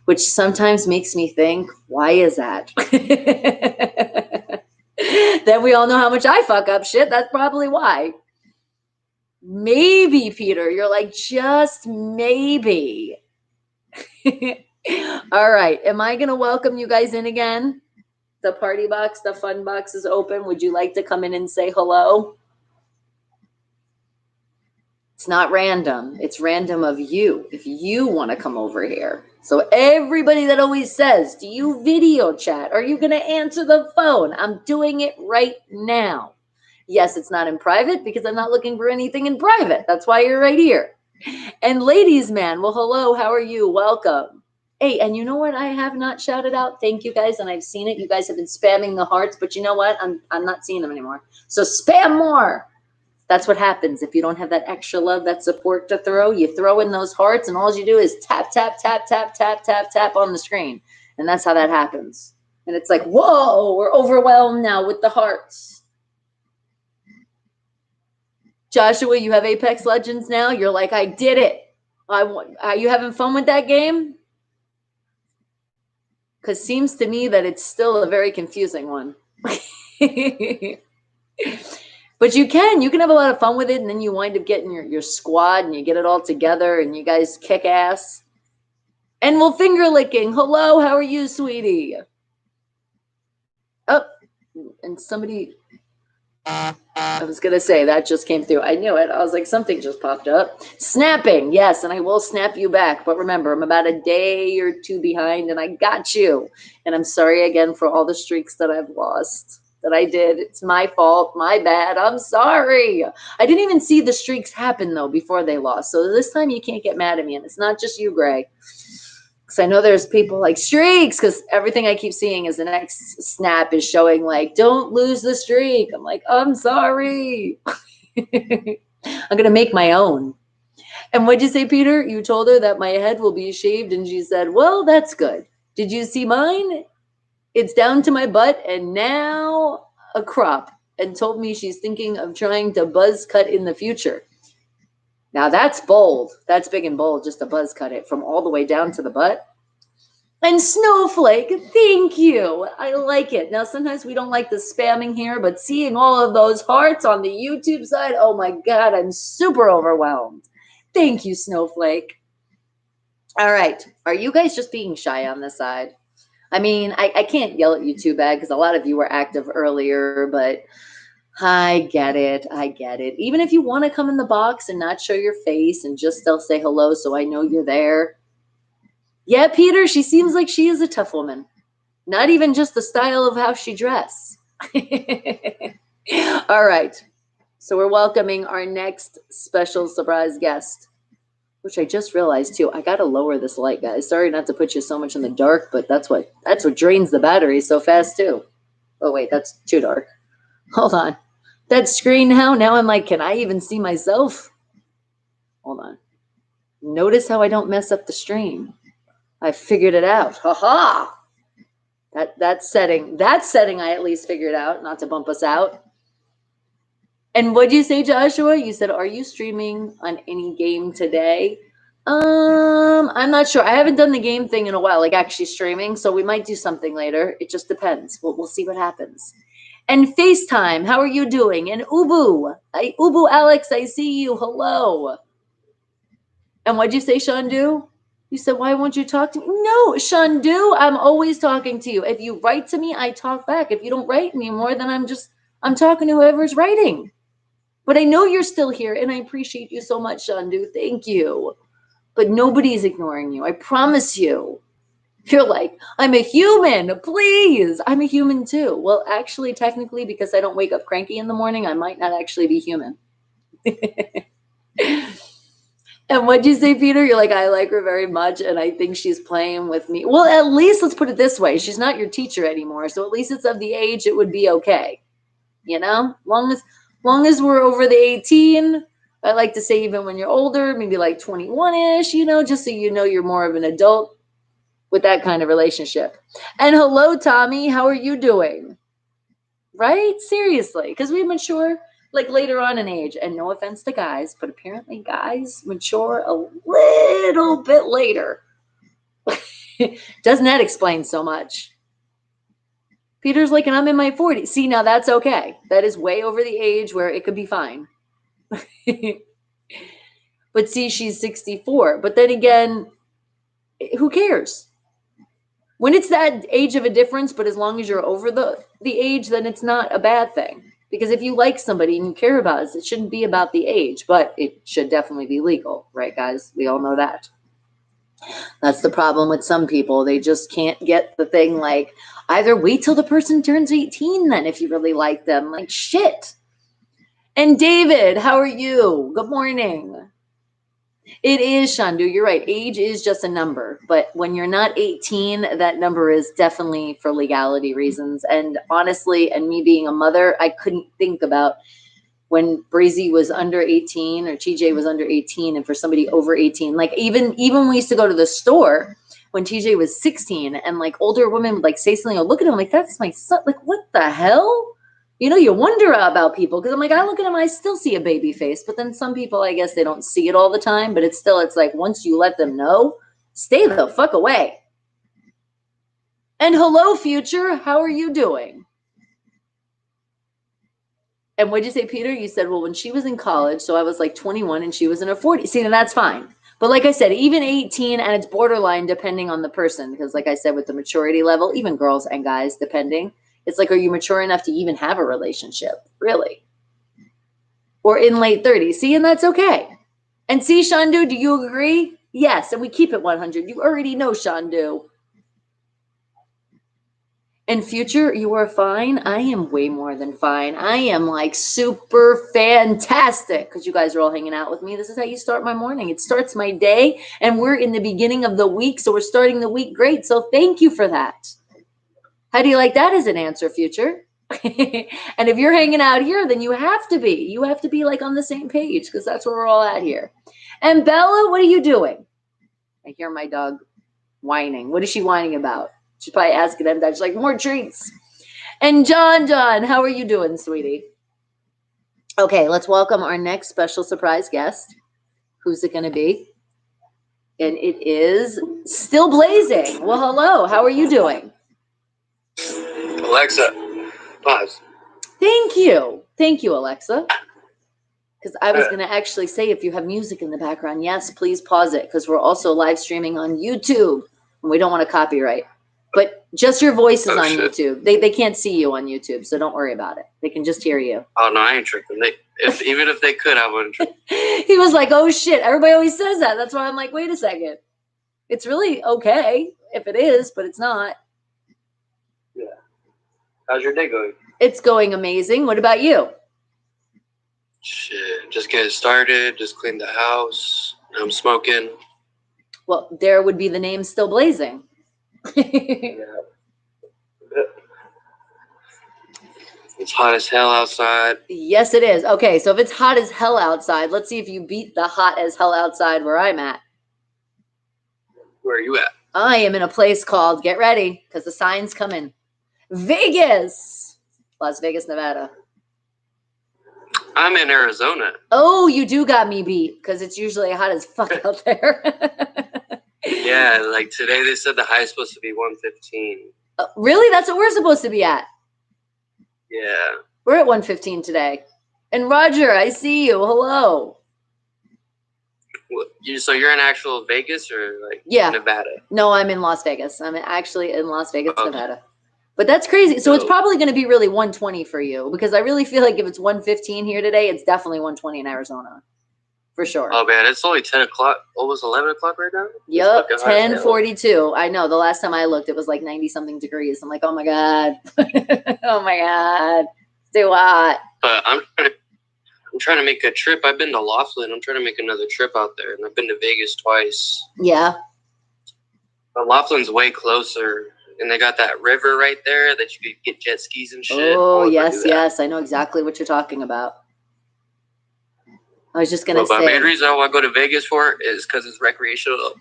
which sometimes makes me think, why is that? Then we all know how much I fuck up shit. That's probably why. Maybe, Peter, you're like, just maybe. All right. Am I going to welcome you guys in again? The party box, the fun box is open. Would you like to come in and say hello? It's not random. It's random of you, if you want to come over here. So everybody that always says, do you video chat? Are you going to answer the phone? I'm doing it right now. Yes, it's not in private because I'm not looking for anything in private. That's why you're right here. And ladies, man, well, hello, how are you? Welcome. Hey, and you know what I have not shouted out? Thank you guys, and I've seen it. You guys have been spamming the hearts, but you know what? I'm not seeing them anymore. So spam more. That's what happens if you don't have that extra love, that support to throw. You throw in those hearts, and all you do is tap, tap, tap, tap, tap, tap, tap on the screen. And that's how that happens. And it's like, whoa, we're overwhelmed now with the hearts. Joshua, you have Apex Legends now? You're like, I did it. Are you having fun with that game? Because seems to me that it's still a very confusing one. But you can have a lot of fun with it, and then you wind up getting your squad, and you get it all together, and you guys kick ass. And we'll finger licking. Hello, how are you, sweetie? Oh, and somebody, I was going to say, that just came through. I knew it. I was like, something just popped up. Snapping, yes, and I will snap you back. But remember, I'm about a day or two behind, and I got you. And I'm sorry again for all the streaks that I've lost. That I did. It's my fault. My bad. I'm sorry. I didn't even see the streaks happen, though, before they lost. So this time you can't get mad at me. And it's not just you, Gray. Because I know there's people like streaks, because everything I keep seeing is the next snap is showing like, don't lose the streak. I'm like, I'm sorry. I'm going to make my own. And what'd you say, Peter? You told her that my head will be shaved. And she said, well, that's good. Did you see mine? It's down to my butt and now a crop, and told me she's thinking of trying to buzz cut in the future. Now that's bold. That's big and bold, just to buzz cut it from all the way down to the butt. And Snowflake, thank you. I like it. Now, sometimes we don't like the spamming here, but seeing all of those hearts on the YouTube side, oh my God, I'm super overwhelmed. Thank you, Snowflake. All right. Are you guys just being shy on this side? I mean, I can't yell at you too bad because a lot of you were active earlier, but I get it. I get it. Even if you want to come in the box and not show your face and just still say hello so I know you're there. Yeah, Peter, she seems like she is a tough woman. Not even just the style of how she dressed. All right. So we're welcoming our next special surprise guest, which I just realized too. I got to lower this light, guys. Sorry not to put you so much in the dark, but that's what drains the battery so fast too. Oh wait, that's too dark. Hold on. That screen now I'm like, can I even see myself? Hold on. Notice how I don't mess up the stream. I figured it out. Ha-ha. That setting I at least figured out, not to bump us out. And what'd you say, Joshua? You said, are you streaming on any game today? I'm not sure. I haven't done the game thing in a while, like actually streaming. So we might do something later. It just depends. We'll see what happens. And FaceTime, how are you doing? And Ubu Alex, I see you. Hello. And what'd you say, Shandu? You said, why won't you talk to me? No, Shandu, I'm always talking to you. If you write to me, I talk back. If you don't write me more, then I'm talking to whoever's writing. But I know you're still here, and I appreciate you so much, Shandu. Thank you. But nobody's ignoring you. I promise you. You're like, I'm a human. Please. I'm a human too. Well, actually, technically, because I don't wake up cranky in the morning, I might not actually be human. And what'd you say, Peter? You're like, I like her very much, and I think she's playing with me. Well, at least let's put it this way. She's not your teacher anymore, so at least it's of the age it would be okay. You know? Long as we're over the 18, I like to say even when you're older, maybe like 21-ish, you know, just so you know you're more of an adult with that kind of relationship. And hello, Tommy. How are you doing? Right? Seriously. Because we mature like later on in age. And no offense to guys, but apparently guys mature a little bit later. Doesn't that explain so much? Peter's like, and I'm in my 40s. See, now that's okay. That is way over the age where it could be fine. But see, she's 64. But then again, who cares? When it's that age of a difference, but as long as you're over the age, then it's not a bad thing. Because if you like somebody and you care about it, it shouldn't be about the age, but it should definitely be legal. Right, guys? We all know that. That's the problem with some people. They just can't get the thing like, either wait till the person turns 18 then if you really like them. Like, shit. And David, how are you? Good morning. It is, Shandu. You're right. Age is just a number. But when you're not 18, that number is definitely for legality reasons. And honestly, and me being a mother, I couldn't think about when Breezy was under 18 or TJ was under 18, and for somebody over 18, like even when we used to go to the store when TJ was 16, and like older women would like say something, or look at him like, that's my son. Like, what the hell? You know, you wonder about people, because I'm like, I look at him, I still see a baby face. But then some people, I guess they don't see it all the time, but it's like once you let them know, stay the fuck away. And hello, Future, how are you doing? And what'd you say, Peter? You said, well, when she was in college, so I was like 21 and she was in her 40s. See, then that's fine. But like I said, even 18, and it's borderline depending on the person, because like I said, with the maturity level, even girls and guys, depending, it's like, are you mature enough to even have a relationship? Really? Or in late 30s? See, and that's okay. And see, Shandu, do you agree? Yes, and we keep it 100. You already know, Shandu. In Future, you are fine. I am way more than fine. I am like super fantastic, because you guys are all hanging out with me. This is how you start my morning. It starts my day, and we're in the beginning of the week, so we're starting the week great. So thank you for that. How do you like that as an answer, Future? And if you're hanging out here, then you have to be. You have to be like on the same page, because that's where we're all at here. And Bella, what are you doing? I hear my dog whining. What is she whining about? She's probably asking them that. She's like, more treats. And John, how are you doing, sweetie? Okay, let's welcome our next special surprise guest. Who's it going to be? And it is Still Blazing. Well, hello. How are you doing? Alexa, pause. Thank you. Thank you, Alexa. Because I was going to actually say, if you have music in the background, yes, please pause it, because we're also live streaming on YouTube, and we don't want to copyright. But just your voice is on YouTube. They can't see you on YouTube, so don't worry about it. They can just hear you. Oh, no, I ain't tripping. Even if they could, I wouldn't trip. He was like, oh, shit. Everybody always says that. That's why I'm like, wait a second. It's really okay if it is, but it's not. Yeah. How's your day going? It's going amazing. What about you? Shit, just getting started. Just cleaned the house. I'm smoking. Well, there would be the name Still Blazing. Yeah. It's hot as hell outside. Yes, it is. Okay, so if it's hot as hell outside, let's see if you beat the hot as hell outside where I'm at. Where are you at? I am in a place called, get ready, because the sign's coming, Vegas. Las Vegas, Nevada. I'm in Arizona. Oh, you do got me beat, because it's usually hot as fuck out there. Yeah, like today they said the high is supposed to be 115. Really? That's what we're supposed to be at. Yeah. We're at 115 today. And Roger, I see you. Hello. So you're in actual Vegas or like Nevada? No, I'm in Las Vegas. I'm actually in Las Vegas, Nevada. But that's crazy. So it's probably going to be really 120 for you, because I really feel like if it's 115 here today, it's definitely 120 in Arizona. For sure. Oh, man, it's only 10 o'clock, almost 11 o'clock right now? Yep, 10:42. I know. The last time I looked, it was like 90-something degrees. I'm like, oh, my God. Oh, my God. It's too hot. But I'm trying to make a trip. I've been to Laughlin. I'm trying to make another trip out there, and I've been to Vegas twice. Yeah. But Laughlin's way closer, and they got that river right there that you could get jet skis and shit. Oh, yes. I know exactly what you're talking about. I was just going to say. The main reason I want to go to Vegas for is because it's recreational.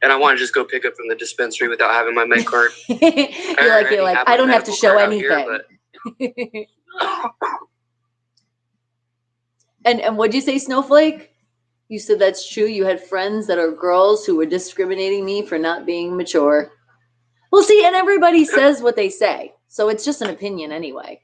And I want to just go pick up from the dispensary without having my med card. You're like, I don't have to show anything. Here, and what'd you say, Snowflake? You said that's true. You had friends that are girls who were discriminating me for not being mature. Well, see, and everybody says what they say. So it's just an opinion anyway.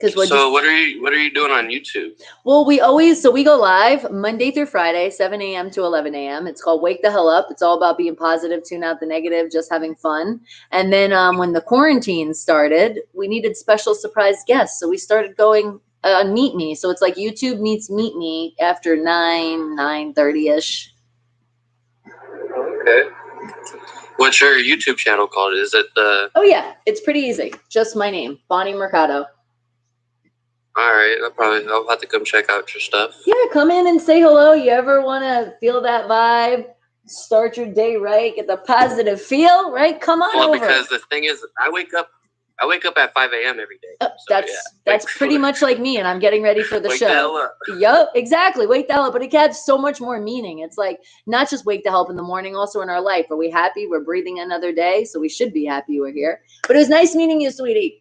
So what are you doing on YouTube? Well, we go live Monday through Friday, 7 a.m. to 11 a.m. It's called Wake the Hell Up. It's all about being positive, tune out the negative, just having fun. And then when the quarantine started, we needed special surprise guests. So we started going on Meet Me. So it's like YouTube meets Meet Me after 9:30ish. Okay. What's your YouTube channel called? Is it the... Oh, yeah. It's pretty easy. Just my name, Bonnie Mercado. All right, I'll have to come check out your stuff. Yeah, come in and say hello. You ever want to feel that vibe? Start your day right, get the positive feel, right? Come on over. Because the thing is, I wake up I wake up at 5 a.m. every day. That's pretty much like me, and I'm getting ready for the show. Yup, exactly. Wake the hell up. But it has so much more meaning. It's like not just wake the hell up in the morning, also in our life. Are we happy? We're breathing another day, so we should be happy we're here. But it was nice meeting you, sweetie.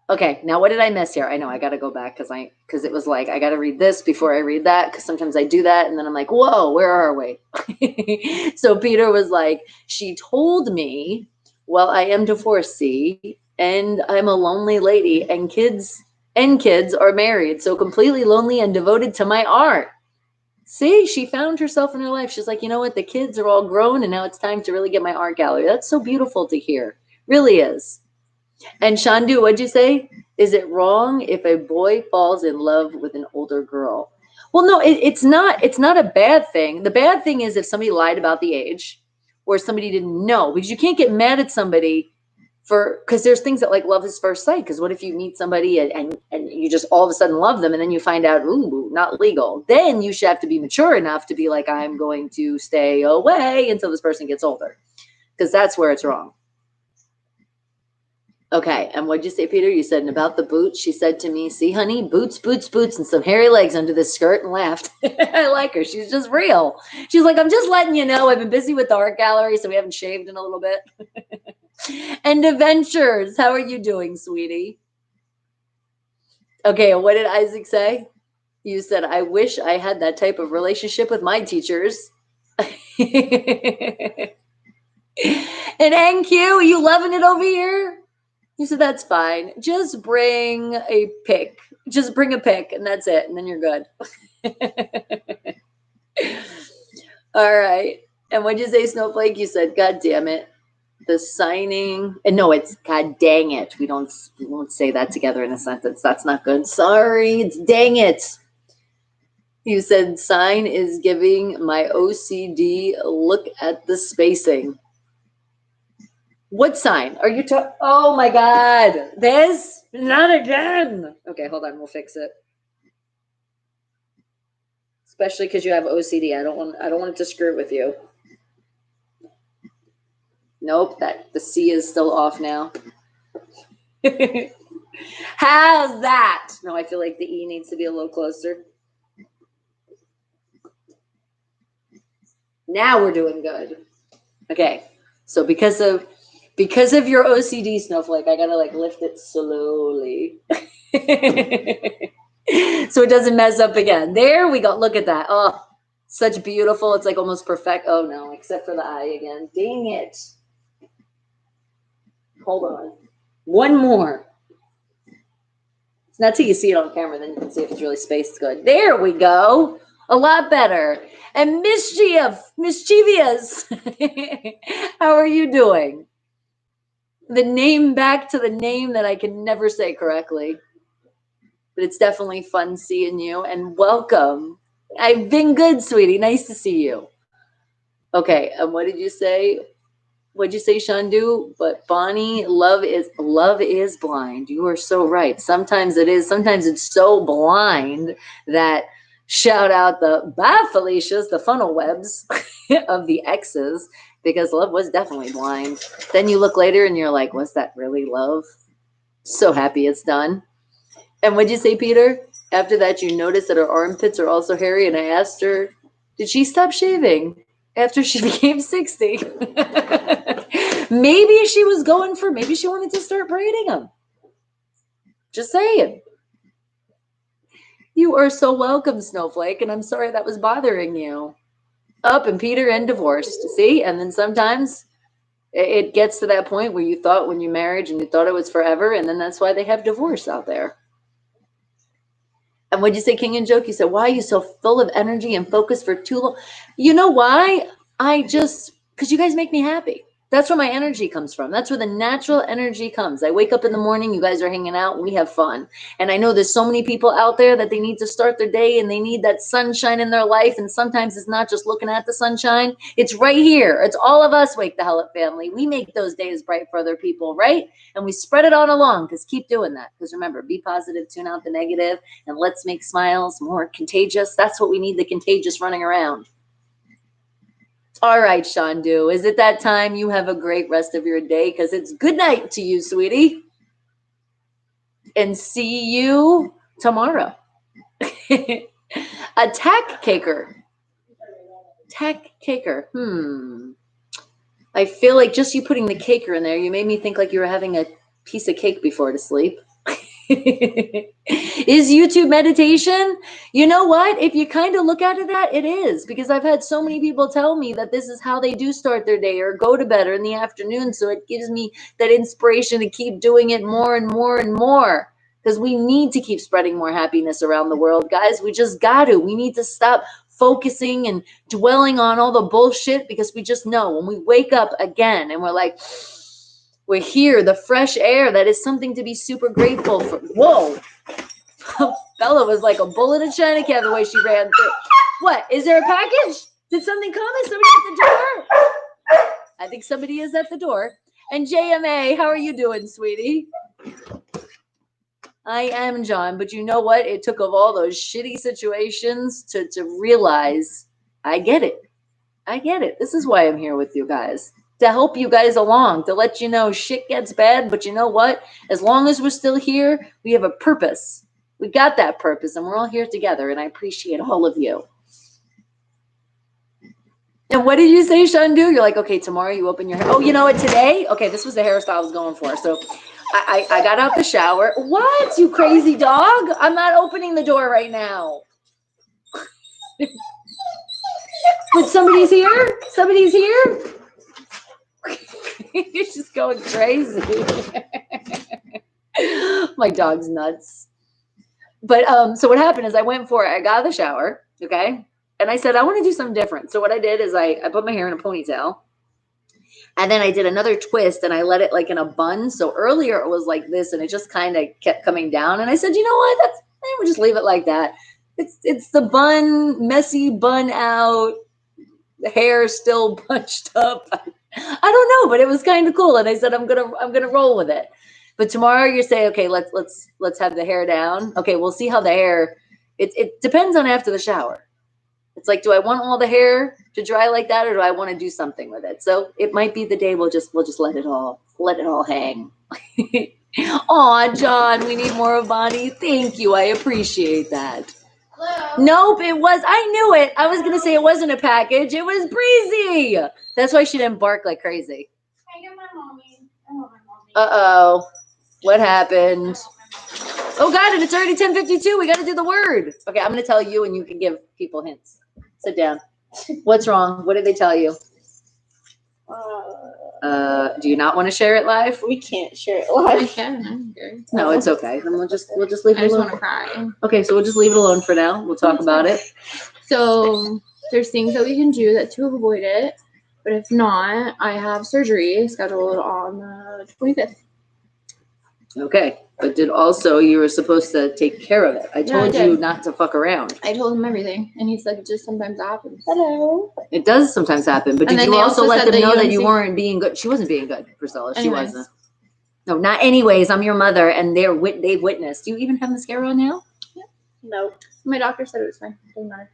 Okay, now what did I miss here? I know I got to go back because it was like I got to read this before I read that, because sometimes I do that and then I'm like, whoa, where are we? So Peter was like, she told me, well, I am divorcee and I'm a lonely lady, and kids are married, so completely lonely and devoted to my art. See, she found herself in her life. She's like, you know what? The kids are all grown and now it's time to really get my art gallery. That's so beautiful to hear. Really is. And Shandu, what'd you say? Is it wrong if a boy falls in love with an older girl? Well, no, it's not a bad thing. The bad thing is if somebody lied about the age or somebody didn't know, because you can't get mad at somebody because there's things that like love is first sight. Because what if you meet somebody and you just all of a sudden love them and then you find out, ooh, not legal. Then you should have to be mature enough to be like, I'm going to stay away until this person gets older, because that's where it's wrong. Okay, and what'd you say, Peter? You said, and about the boots, she said to me, see, honey, boots, boots, boots, and some hairy legs under this skirt, and laughed. I like her. She's just real. She's like, I'm just letting you know, I've been busy with the art gallery, so we haven't shaved in a little bit. And Adventures, how are you doing, sweetie? Okay, what did Isaac say? You said, I wish I had that type of relationship with my teachers. And NQ, you loving it over here? You said, that's fine. Just bring a pic. Just bring a pic, and that's it. And then you're good. All right. And what'd you say, Snowflake? You said, God damn it. The signing. And no, it's God dang it. We won't say that together in a sentence. That's not good. Sorry. It's dang it. You said, sign is giving my OCD. Look at the spacing. What sign are you talking? Oh my God, this? Not again. Okay, hold on, we'll fix it. Especially because you have OCD. I don't want it to screw with you. Nope, the C is still off now. How's that? No, I feel like the E needs to be a little closer. Now we're doing good. Okay, so because of your OCD, Snowflake, I gotta like lift it slowly. So it doesn't mess up again. There we go. Look at that. Oh, such beautiful. It's like almost perfect. Oh no, except for the eye again. Dang it. Hold on. One more. It's not till you see it on camera, then you can see if it's really spaced good. There we go. A lot better. And mischievous. How are you doing? The name back to the name that I can never say correctly. But it's definitely fun seeing you, and welcome. I've been good, sweetie. Nice to see you. Okay, and what did you say? What did you say, Shandu? But Bonnie, love is blind. You are so right. Sometimes it is. Sometimes it's so blind that shout out the bye Felicia's, the funnel webs of the exes, because love was definitely blind. Then you look later and you're like, was that really love? So happy it's done. And what'd you say, Peter? After that, you noticed that her armpits are also hairy, and I asked her, did she stop shaving after she became 60? Maybe she was maybe she wanted to start braiding them. Just saying. You are so welcome, Snowflake, and I'm sorry that was bothering you. Up and Peter and divorced. See? And then sometimes it gets to that point where you thought when you married and you thought it was forever, and then that's why they have divorce out there. And what'd you say, King and Joke? You said, why are you so full of energy and focus for too long? You know why? Because you guys make me happy. That's where my energy comes from. That's where the natural energy comes. I wake up in the morning, you guys are hanging out, and we have fun. And I know there's so many people out there that they need to start their day and they need that sunshine in their life. And sometimes it's not just looking at the sunshine. It's right here. It's all of us, Wake the Hell Up family. We make those days bright for other people, right? And we spread it on along, because keep doing that. Because remember, be positive, tune out the negative, and let's make smiles more contagious. That's what we need, the contagious running around. All right, Shandu, is it that time? You have a great rest of your day, because it's good night to you, sweetie. And see you tomorrow. A tack caker. Tack caker. I feel like just you putting the caker in there, you made me think like you were having a piece of cake before to sleep. Is YouTube meditation? You know what? If you kind of look at it is, because I've had so many people tell me that this is how they do start their day or go to bed or in the afternoon. So it gives me that inspiration to keep doing it more and more and more, because we need to keep spreading more happiness around the world, guys. We just got to. We need to stop focusing and dwelling on all the bullshit, because we just know when we wake up again and we're like, we're here, the fresh air, that is something to be super grateful for. Whoa. Bella was like a bull in a china can the way she ran through. What? Is there a package? Did something come? Is somebody at the door? I think somebody is at the door. And JMA, how are you doing, sweetie? I am, John, but you know what? It took of all those shitty situations to realize I get it. I get it. This is why I'm here with you guys. To help you guys along, to let you know shit gets bad, but you know what? As long as we're still here, we have a purpose. We got that purpose, and we're all here together, and I appreciate all of you. And what did you say, Shandu? You're like, okay, tomorrow you open your hair. Oh, you know what, today? Okay, this was the hairstyle I was going for. So I got out the shower. What, you crazy dog? I'm not opening the door right now. But somebody's here? Somebody's here? You're just going crazy. My dog's nuts. But so what happened is I went for it. I got out of the shower, okay? And I said, I want to do something different. So what I did is I put my hair in a ponytail. And then I did another twist and I let it like in a bun. So earlier it was like this and it just kind of kept coming down. And I said, you know what? We'll just leave it like that. It's the bun, messy bun out, the hair still bunched up. I don't know, but it was kind of cool. And I said, I'm gonna roll with it. But tomorrow you say, okay, let's have the hair down. Okay, we'll see how the hair. It depends on after the shower. It's like, do I want all the hair to dry like that, or do I want to do something with it? So it might be the day we'll just let it all hang. Aw, John, we need more of Bonnie. Thank you, I appreciate that. Hello? Nope, it was. I knew it. I was gonna say it wasn't a package. It was Breezy. That's why she didn't bark like crazy. I get my mommy. I want my mommy. Uh-oh. What happened? Oh, God, and it's already 10:52. We got to do the word. Okay, I'm going to tell you, and you can give people hints. Sit down. What's wrong? What did they tell you? Do you not want to share it live? We can't share it live. I can. No, it's okay. Then we'll just leave it alone. I just want to cry. Okay, so we'll just leave it alone for now. We'll talk about it. So there's things that we can do to avoid it. But if not, I have surgery scheduled on the 25th. Okay, but you were supposed to take care of it. I told you not to fuck around. I told him everything, and he said it just sometimes happens. Hello. It does sometimes happen, but did you also let them know that you weren't being good? She wasn't being good, Priscilla. She wasn't. No, not anyways. I'm your mother, and they've witnessed. Do you even have mascara on now? Yeah. No. My doctor said it was fine. Doesn't matter.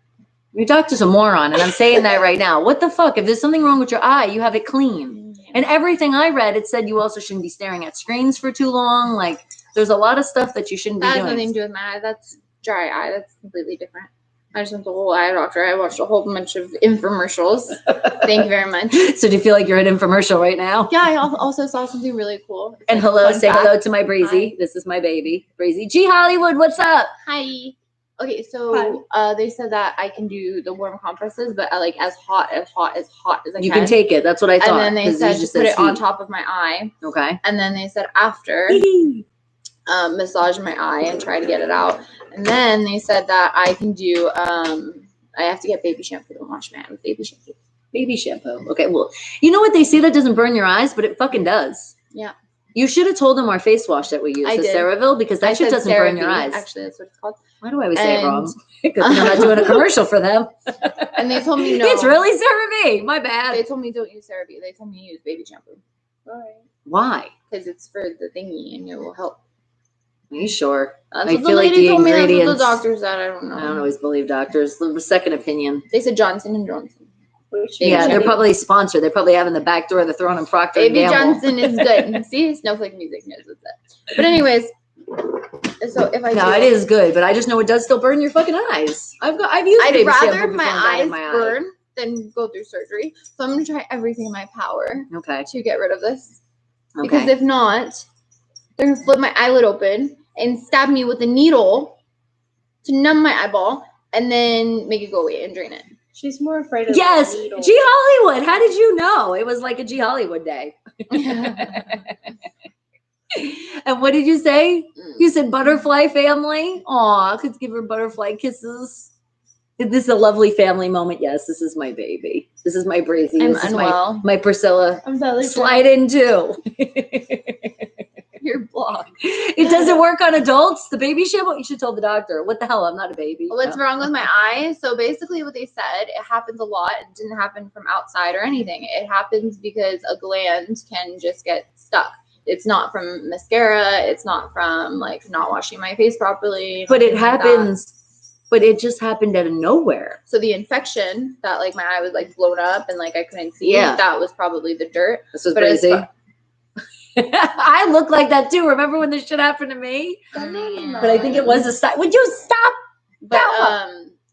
Your doctor's a moron, and I'm saying that right now. What the fuck? If there's something wrong with your eye, you have it clean. And everything I read, it said you also shouldn't be staring at screens for too long. Like, there's a lot of stuff that you shouldn't be doing. That has nothing to do with my eye. That's dry eye. That's completely different. I just went to the whole eye doctor. I watched a whole bunch of infomercials. Thank you very much. So do you feel like you're at infomercial right now? Yeah, I also saw something really cool. It's and like hello to my Breezy. Hi. This is my baby, Breezy. G Hollywood, what's up? Hi. Okay, so they said that I can do the warm compresses, but like as hot as I can. You can take it. That's what I thought. And then they said to put it on top of my eye. Okay. And then they said after, massage my eye and try to get it out. And then they said that I can do, I have to get baby shampoo. Don't wash my eye with baby shampoo. Baby shampoo. Okay, well, you know what they say that doesn't burn your eyes, but it fucking does. Yeah. You should have told them our face wash that we use, the CeraVe, because that shit doesn't burn your eyes. Actually, that's what it's called. Why do I always say it wrong? Because I'm not doing a commercial for them. And they told me no. It's really CeraVe. My bad. They told me don't use CeraVe. They told me use baby shampoo. All right. Why? Because it's for the thingy and it will help. Are you sure? I feel like the ingredients. That's what the doctor said. I don't know. I don't always believe doctors. The second opinion. They said Johnson & Johnson. Yeah, they're probably sponsored. They're probably having the back door. They're throwing in Procter & Gamble. Baby Johnson is good. See, Snowflake Music knows what's up. But anyways, so if I it is good, but I just know it does still burn your fucking eyes. I've used I'd baby rather shampoo my before eyes my burn than go through surgery. So I'm gonna try everything in my power to get rid of this. Because if not, they're gonna flip my eyelid open and stab me with a needle to numb my eyeball and then make it go away and drain it. She's more afraid of Yes, the needle. G Hollywood. How did you know? It was like a G Hollywood day. And what did you say? You said butterfly family? Aw, could give her butterfly kisses. This is a lovely family moment. Yes, this is my baby. This is my Brazy. I'm this unwell. is my Priscilla. I'm totally Slide in too. You're blocked. It doesn't work on adults. The baby shampoo. You should tell the doctor. What the hell? I'm not a baby. What's wrong with my eye? So basically what they said, it happens a lot. It didn't happen from outside or anything. It happens because a gland can just get stuck. It's not from mascara. It's not from like not washing my face properly. But it happens. But it just happened out of nowhere. So the infection that like my eye was like blown up and like I couldn't see. That was probably the dirt. This is crazy. I look like that too. Remember when this shit happened to me? But I think it was a stop. Would you stop? But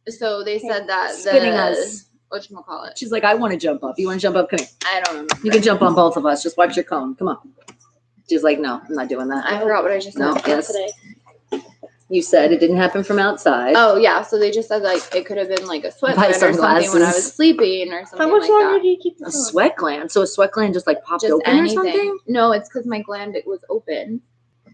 so they said that spinning us. Whatchamacallit? She's like, I want to jump up. You want to jump up? Come here. I don't remember. You can jump on both of us. Just watch your cone. Come on. She's like, no, I'm not doing that. I forgot what I just said today. You said it didn't happen from outside. Oh yeah, so they just said like it could have been like a sweat gland or something when I was sleeping or something. How much longer do you keep a sweat gland? So a sweat gland just like popped open or something? No, it's because my gland was open.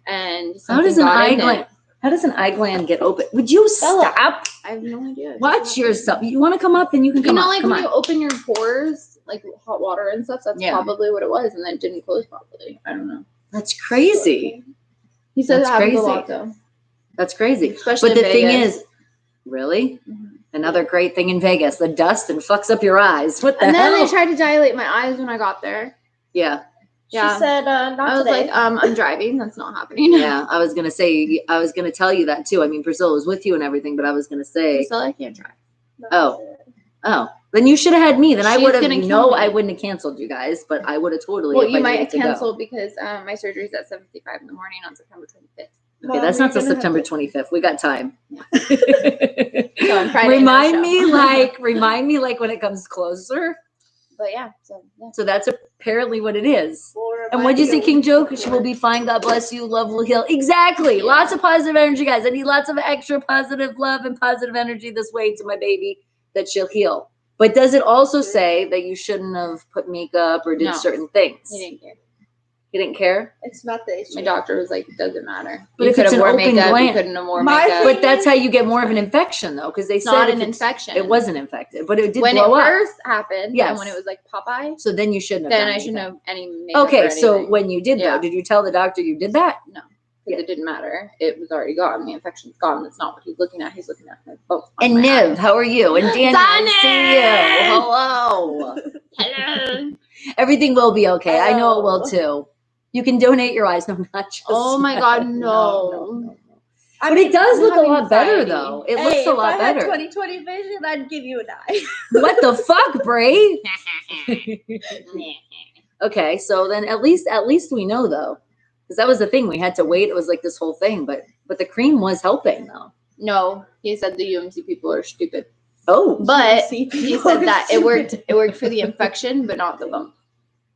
And how does an eye gland? How does an eye gland get open? Would you stop? I have no idea. Watch yourself. You want to come up and you can come up. Like when you open your pores, like hot water and stuff. That's probably what it was, and then it didn't close properly. I don't know. That's crazy. He said that happens a lot though. That's crazy. Especially but the in thing Vegas. is, really? Another great thing in Vegas, the dust and fucks up your eyes. What the hell? And then they tried to dilate my eyes when I got there. Yeah. She said, not I was today. like, I'm driving. That's not happening. Yeah, I was going to tell you that too. I mean, Priscilla was with you and everything, but I was going to say. Priscilla, I can't drive. Oh. Then you should have had me. Then I would have, I wouldn't have canceled you guys, but I would have totally. Well, you might have canceled because my surgery is at 7:55 in the morning on September 25th. Okay, that's not till September 25th. We got time. So on Friday, remind me like when it comes closer. But yeah, so that's apparently what it is. And what'd you say, King Joe? She will be fine. God bless you. Love will heal. Exactly. Yeah. Lots of positive energy, guys. I need lots of extra positive love and positive energy this way to my baby that she'll heal. But does it also say that you shouldn't have put makeup or did certain things? He didn't care. He didn't care? It's not the issue. My doctor was like, it doesn't matter. But if it's an open gland, you couldn't have more makeup. But that's how you get more of an infection, though, because they said not an infection. It wasn't infected, but it did when blow it up. first happened. Yes. And when it was like Popeye. So then you shouldn't have. Then I shouldn't have any makeup. Okay, so when you did though, did you tell the doctor you did that? No, because it didn't matter. It was already gone. The infection's gone. That's not what he's looking at. He's looking at my both. And Niv, how are you? And Daniel, see you. Hello. Hello. Everything will be okay. Hello. I know it will too. You can donate your eyes. No, not just. Oh my God, no. But it does look a lot better, though. It looks a lot better. If I had 20/20 vision, I'd give you an eye. What the fuck, Bray? Okay, so then at least we know though, because that was the thing. We had to wait. It was like this whole thing, but the cream was helping though. No, he said the UMC people are stupid. Oh, but he said that it worked. It worked for the infection, but not the bump.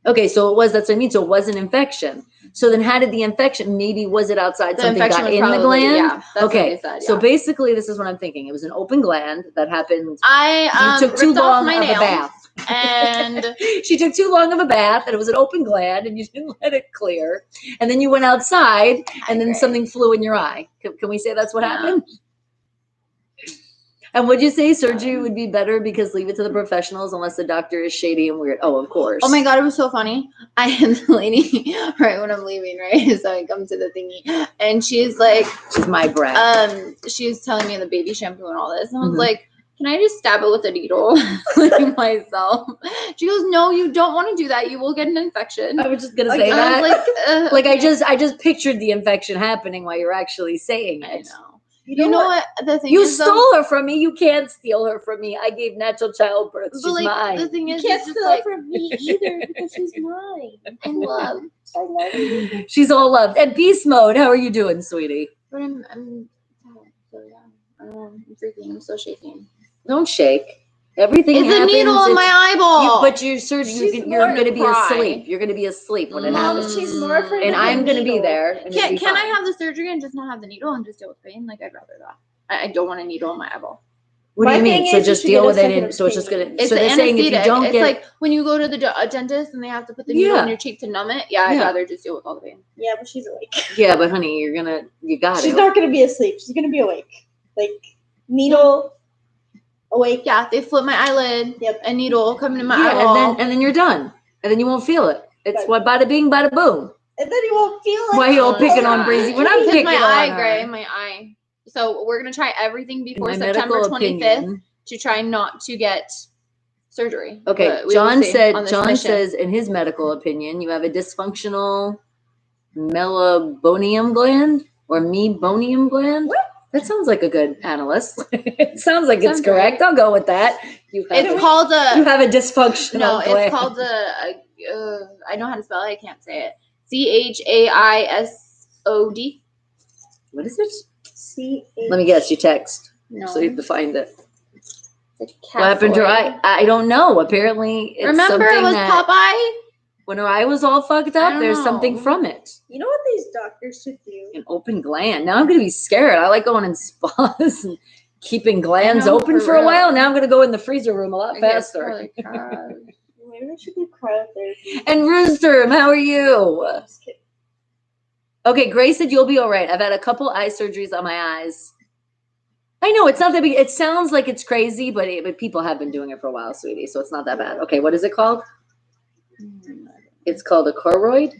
Okay, so that's what I mean. So it was an infection. So then how did the infection, maybe was it outside something got in the gland? Yeah, that's okay, what they said, so basically this is what I'm thinking. It was an open gland that happened. You took too long of a bath. And she took too long of a bath and it was an open gland and you didn't let it clear. And then you went outside and then something flew in your eye. Can we say that's what happened? And would you say surgery would be better because leave it to the professionals unless the doctor is shady and weird? Oh, of course. Oh my God, it was so funny. I had the lady right when I'm leaving, right? So I come to the thingy and she's like, she's my brat. She's telling me the baby shampoo and all this. And I was like, can I just stab it with a needle myself? She goes, no, you don't want to do that. You will get an infection. I was just gonna say that. I just pictured the infection happening while you're actually saying it. I know. You know what the thing you is? Stole her from me. You can't steal her from me. I gave natural childbirth. She's mine. The thing is, you can't steal her from me either because she's mine. I love. I love you. She's all loved. And beast mode. How are you doing, sweetie? But I'm tired, so yeah. I'm freaking. I'm still shaking. Don't shake. Everything it's happens. A needle in my eyeball. But you're going to be asleep. You're going to be asleep when it happens. She's more afraid. And I'm going to be there. Can I have the surgery and just not have the needle and just deal with pain? Like I'd rather that. I don't want a needle in my eyeball. What do you mean? So just deal with it. And so it's just going to. It's so they're saying if you don't it's like when you go to the dentist and they have to put the needle in your cheek to numb it. Yeah, I'd rather just deal with all the pain. Yeah, but she's awake. Yeah, but honey, you got it. She's not gonna be asleep. She's gonna be awake. Like needle. Awake. Yeah, they flip my eyelid. Yep. A needle coming in my eyeball. And then you're done. And then you won't feel it. It's what bada bing, bada boom. And then you won't feel it. Why are you all picking on Breezy? We're not picking my on eye, her. Gray. My eye. So we're gonna try everything before In my September medical 25th opinion. to try not to get surgery. Okay, John says in his medical opinion, you have a dysfunctional melobonium gland or mebonium gland. What? That sounds like a good analyst. It sounds like it's correct. I'll go with that. You have a dysfunctional gland. It's called I know how to spell it. I can't say it. CHAISOD. What is it? Let me guess. You text. No. So you have to find it. What happened to her eye? I don't know. Apparently, it's remember it was Popeye. When her eye was all fucked up, there's something from it. You know what these doctors should do? An open gland. Now I'm going to be scared. I like going in spas and keeping glands open for a while. Now I'm going to go in the freezer room a lot faster. Maybe I should do cryotherapy. And Rooster, how are you? Okay, Grace said you'll be all right. I've had a couple eye surgeries on my eyes. I know it's not that big. It sounds like it's crazy, but people have been doing it for a while, sweetie. So it's not that bad. Okay, what is it called? It's called a choroid.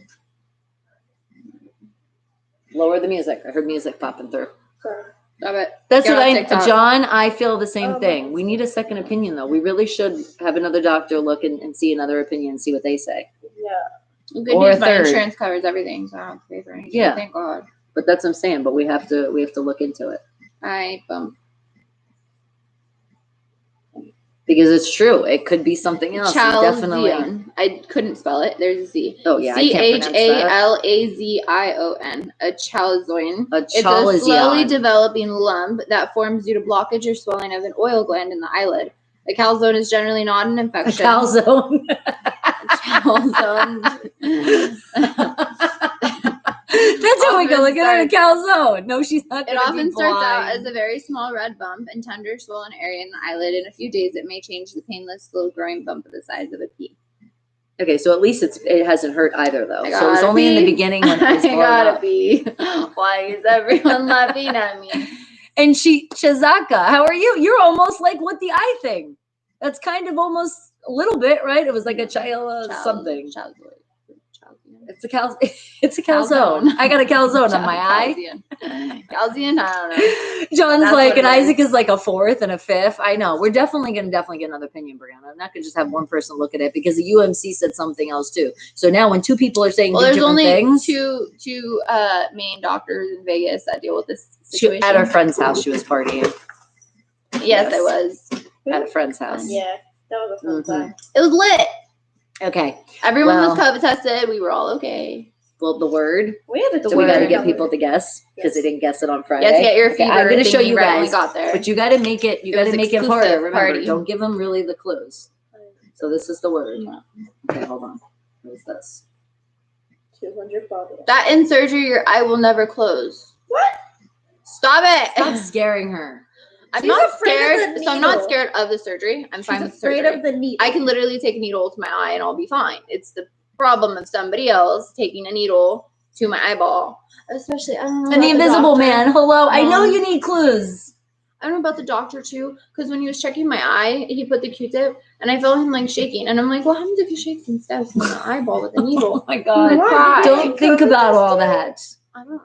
Lower the music. I heard music popping through. Stop it. That's what John, I feel the same thing. We need a second opinion, though. We really should have another doctor look and see another opinion and see what they say. Yeah. Good news, my insurance covers everything, so I don't have to pay for anything. Yeah. Thank God. But that's what I'm saying. But we have to look into it. Because it's true. It could be something else. Definitely. I couldn't spell it. There's a Z. Oh, yeah. CHALAZION. A chalzoin. It's a slowly developing lump that forms due to blockage or swelling of an oil gland in the eyelid. A calzone is generally not an infection. A calzone. That's how we go. Look at her, a calzone. No, she's not. It often starts out as a very small red bump and tender swollen area in the eyelid. In a few days, it may change to the painless, slow-growing bump of the size of a pea. Okay, so at least it hasn't hurt either, though. So it was only in the beginning when it was blown up. Why is everyone laughing at me? And Shazaka, how are you? You're almost like with the eye thing. That's kind of almost a little bit, right? It was like a child something. It's a calzone. I got a calzone on my eye. Calzone, I don't know. John's like, and Isaac is like a fourth and a fifth. I know. We're definitely get another opinion, Brianna. I'm not gonna just have one person look at it because the UMC said something else too. So now when two people are saying there's different only things, two main doctors in Vegas that deal with this situation. At her friend's house, she was partying. Yes, I was at a friend's house. Yeah, that was a fun time. It was lit. Okay. Everyone was COVID tested. We were all okay. Well, the word. We got to get people to guess because they didn't guess it on Friday. You have to get your fever. I'm going to show you guys. When we got there. But you got to make it. You got to make it harder. Remember, don't give them really the clues. So this is the word. Okay, hold on. What is this? 200 bottles. That in surgery, your eye will never close. What? Stop it! Stop scaring her. I'm not scared, so I'm not scared of the surgery. I'm fine with surgery. Afraid of the needle. I can literally take a needle to my eye and I'll be fine. It's the problem of somebody else taking a needle to my eyeball. Especially, I don't know. And the invisible man. Hello, I know you need clues. I don't know about the doctor too, because when he was checking my eye, he put the Q-tip, and I felt him like shaking, and I'm like, "What happens if you shake some steps in the eyeball with a needle?" Oh my God! Don't think about all that. I don't know.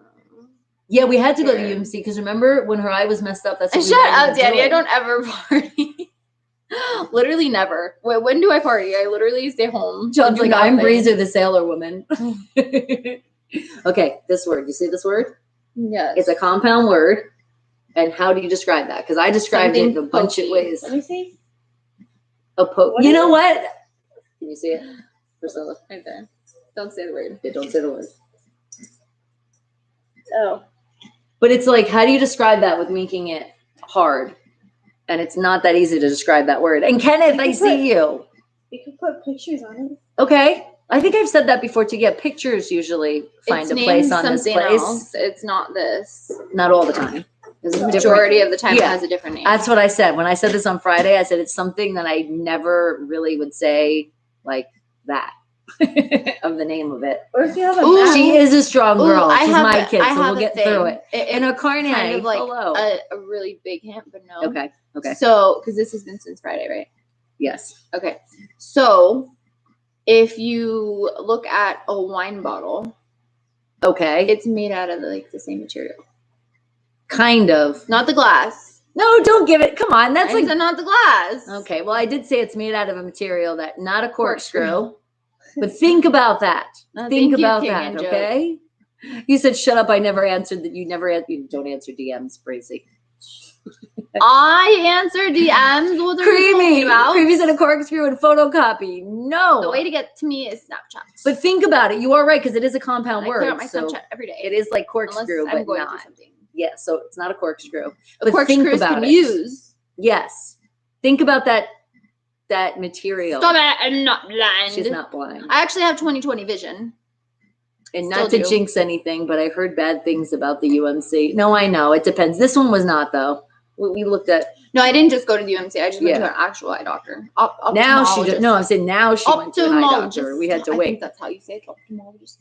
Yeah, we had to go to UMC because remember when her eye was messed up? That's what shut up, Daddy. I don't ever party. Literally never. When do I party? I literally stay home. John's like, I'm Breezer, the sailor woman. Okay, this word. You see this word? Yes. It's a compound word. And how do you describe that? Because I described it in a bunch of ways. Let me see. You know what? Can you see it, Priscilla? Right there. Don't say the word. Yeah, don't say the word. Oh. But it's like, how do you describe that with making it hard? And it's not that easy to describe that word. And Kenneth, I see you. You can put pictures on it. Okay. I think I've said that before too. Yeah, pictures usually find a place on this place. Else. It's not this. Not all the time. The majority of the time it has a different name. That's what I said. When I said this on Friday, I said it's something that I never really would say like that of the name of it. Or if you have a she is a strong girl. She's my kid, so we'll get thing. through it. In a carne, kind of like hello. a really big hint, but no. Okay. So, because this has been since Friday, right? Yes. Okay. So, if you look at a wine bottle, okay, it's made out of like the same material. Kind of. Not the glass. No, don't give it. Come on, that's like not the glass. Okay, well, I did say it's made out of a material that not a corkscrew. But think about that. Think about that. Okay. You said shut up. I never answered that. You don't answer DMs, Brazy. I answer DMs. What are you talking about? Creamy said a corkscrew and photocopy. No. The way to get to me is Snapchat. But think about it. You are right because it is a compound word. I clear out my Snapchat every day. It is like corkscrew, but not. Yeah, so it's not a corkscrew. A corkscrew can use. Yes. Think about that material. Stop it! I'm not blind. She's not blind. I actually have 20/20 vision. And not to jinx anything, but I've heard bad things about the UMC. No, I know. It depends. This one was not, though. We looked at. No, I didn't just go to the UMC. I just went to an actual eye doctor. Now she just, no, I'm saying now she went to an eye doctor. We had to wait. I think that's how you say it, ophthalmologist.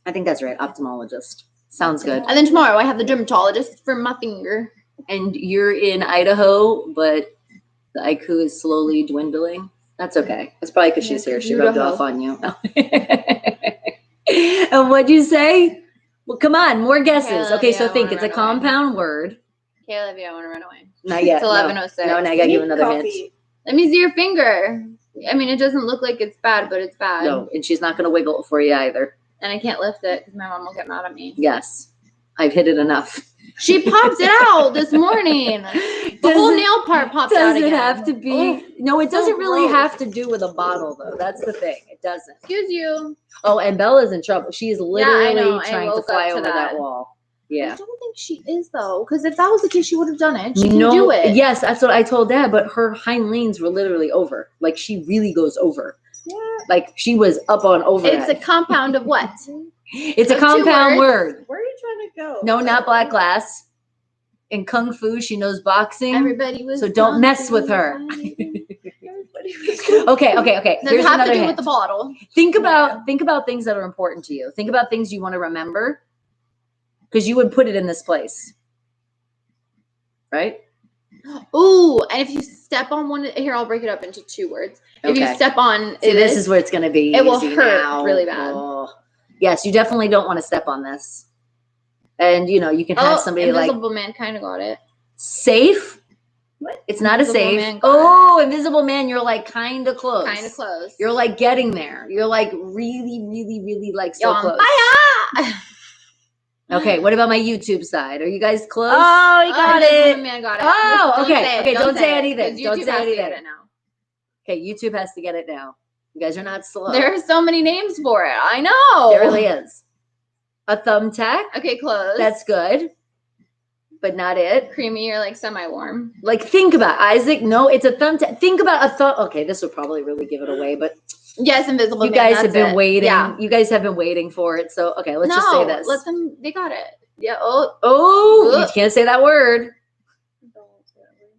I think that's right, ophthalmologist. Sounds good. And then tomorrow I have the dermatologist for my finger. And you're in Idaho, but the IQ is slowly dwindling. That's okay. That's probably because she's here. She rubbed off on you. And what'd you say? Well, come on, more guesses. Okay, so think it's a compound word. Okay, Olivia, I want to run away. Not yet. It's 11:06. No, and I gotta give another hint. Let me see your finger. I mean, it doesn't look like it's bad, but it's bad. No, and she's not gonna wiggle it for you either. And I can't lift it because my mom will get mad at me. Yes, I've hit it enough. She popped it out this morning. The whole nail part popped out again. Does it have to be? No, it doesn't really have to do with a bottle, though. That's the thing. It doesn't. Excuse you. Oh, and Bella's in trouble. She's literally trying to fly over that wall. Yeah. I don't think she is, though, because if that was the case, she would have done it. She can do it. Yes, that's what I told Dad, but her hind legs were literally over. Like, she really goes over. Yeah. Like, she was up on over. It's a compound of what? It's a compound word. Where are you trying to go? No, not black glass. In Kung Fu, she knows boxing. Everybody was. So don't mess with her. Okay. Does it have to do with the bottle? Think about things that are important to you. Think about things you want to remember. Because you would put it in this place. Right? Ooh, and if you step on one, here, I'll break it up into 2 words. If you step on this is where it's going to be. It will hurt really bad. Oh. Yes, you definitely don't want to step on this. And, you know, you can have somebody Invisible Man kind of got it. Safe? What? It's not a safe. Invisible Man, you're like kind of close. Kind of close. You're like getting there. You're like really, really, really like so close. Okay, what about my YouTube side? Are you guys close? Oh, you got it. Man got it. Oh, okay. Okay, don't say anything. Don't say anything. Okay, YouTube has to get it now. You guys are not slow. There are so many names for it. I know. There really is. A thumbtack. Okay, close. That's good. But not it. Creamy or like semi-warm. Like, think about Isaac. No, it's a thumbtack. Think about a thumb. Okay, this would probably really give it away, but yes, Invisible Man. You guys have been waiting. Yeah. You guys have been waiting for it. So, okay, let's just say this. Let them. They got it. Yeah. You can't say that word.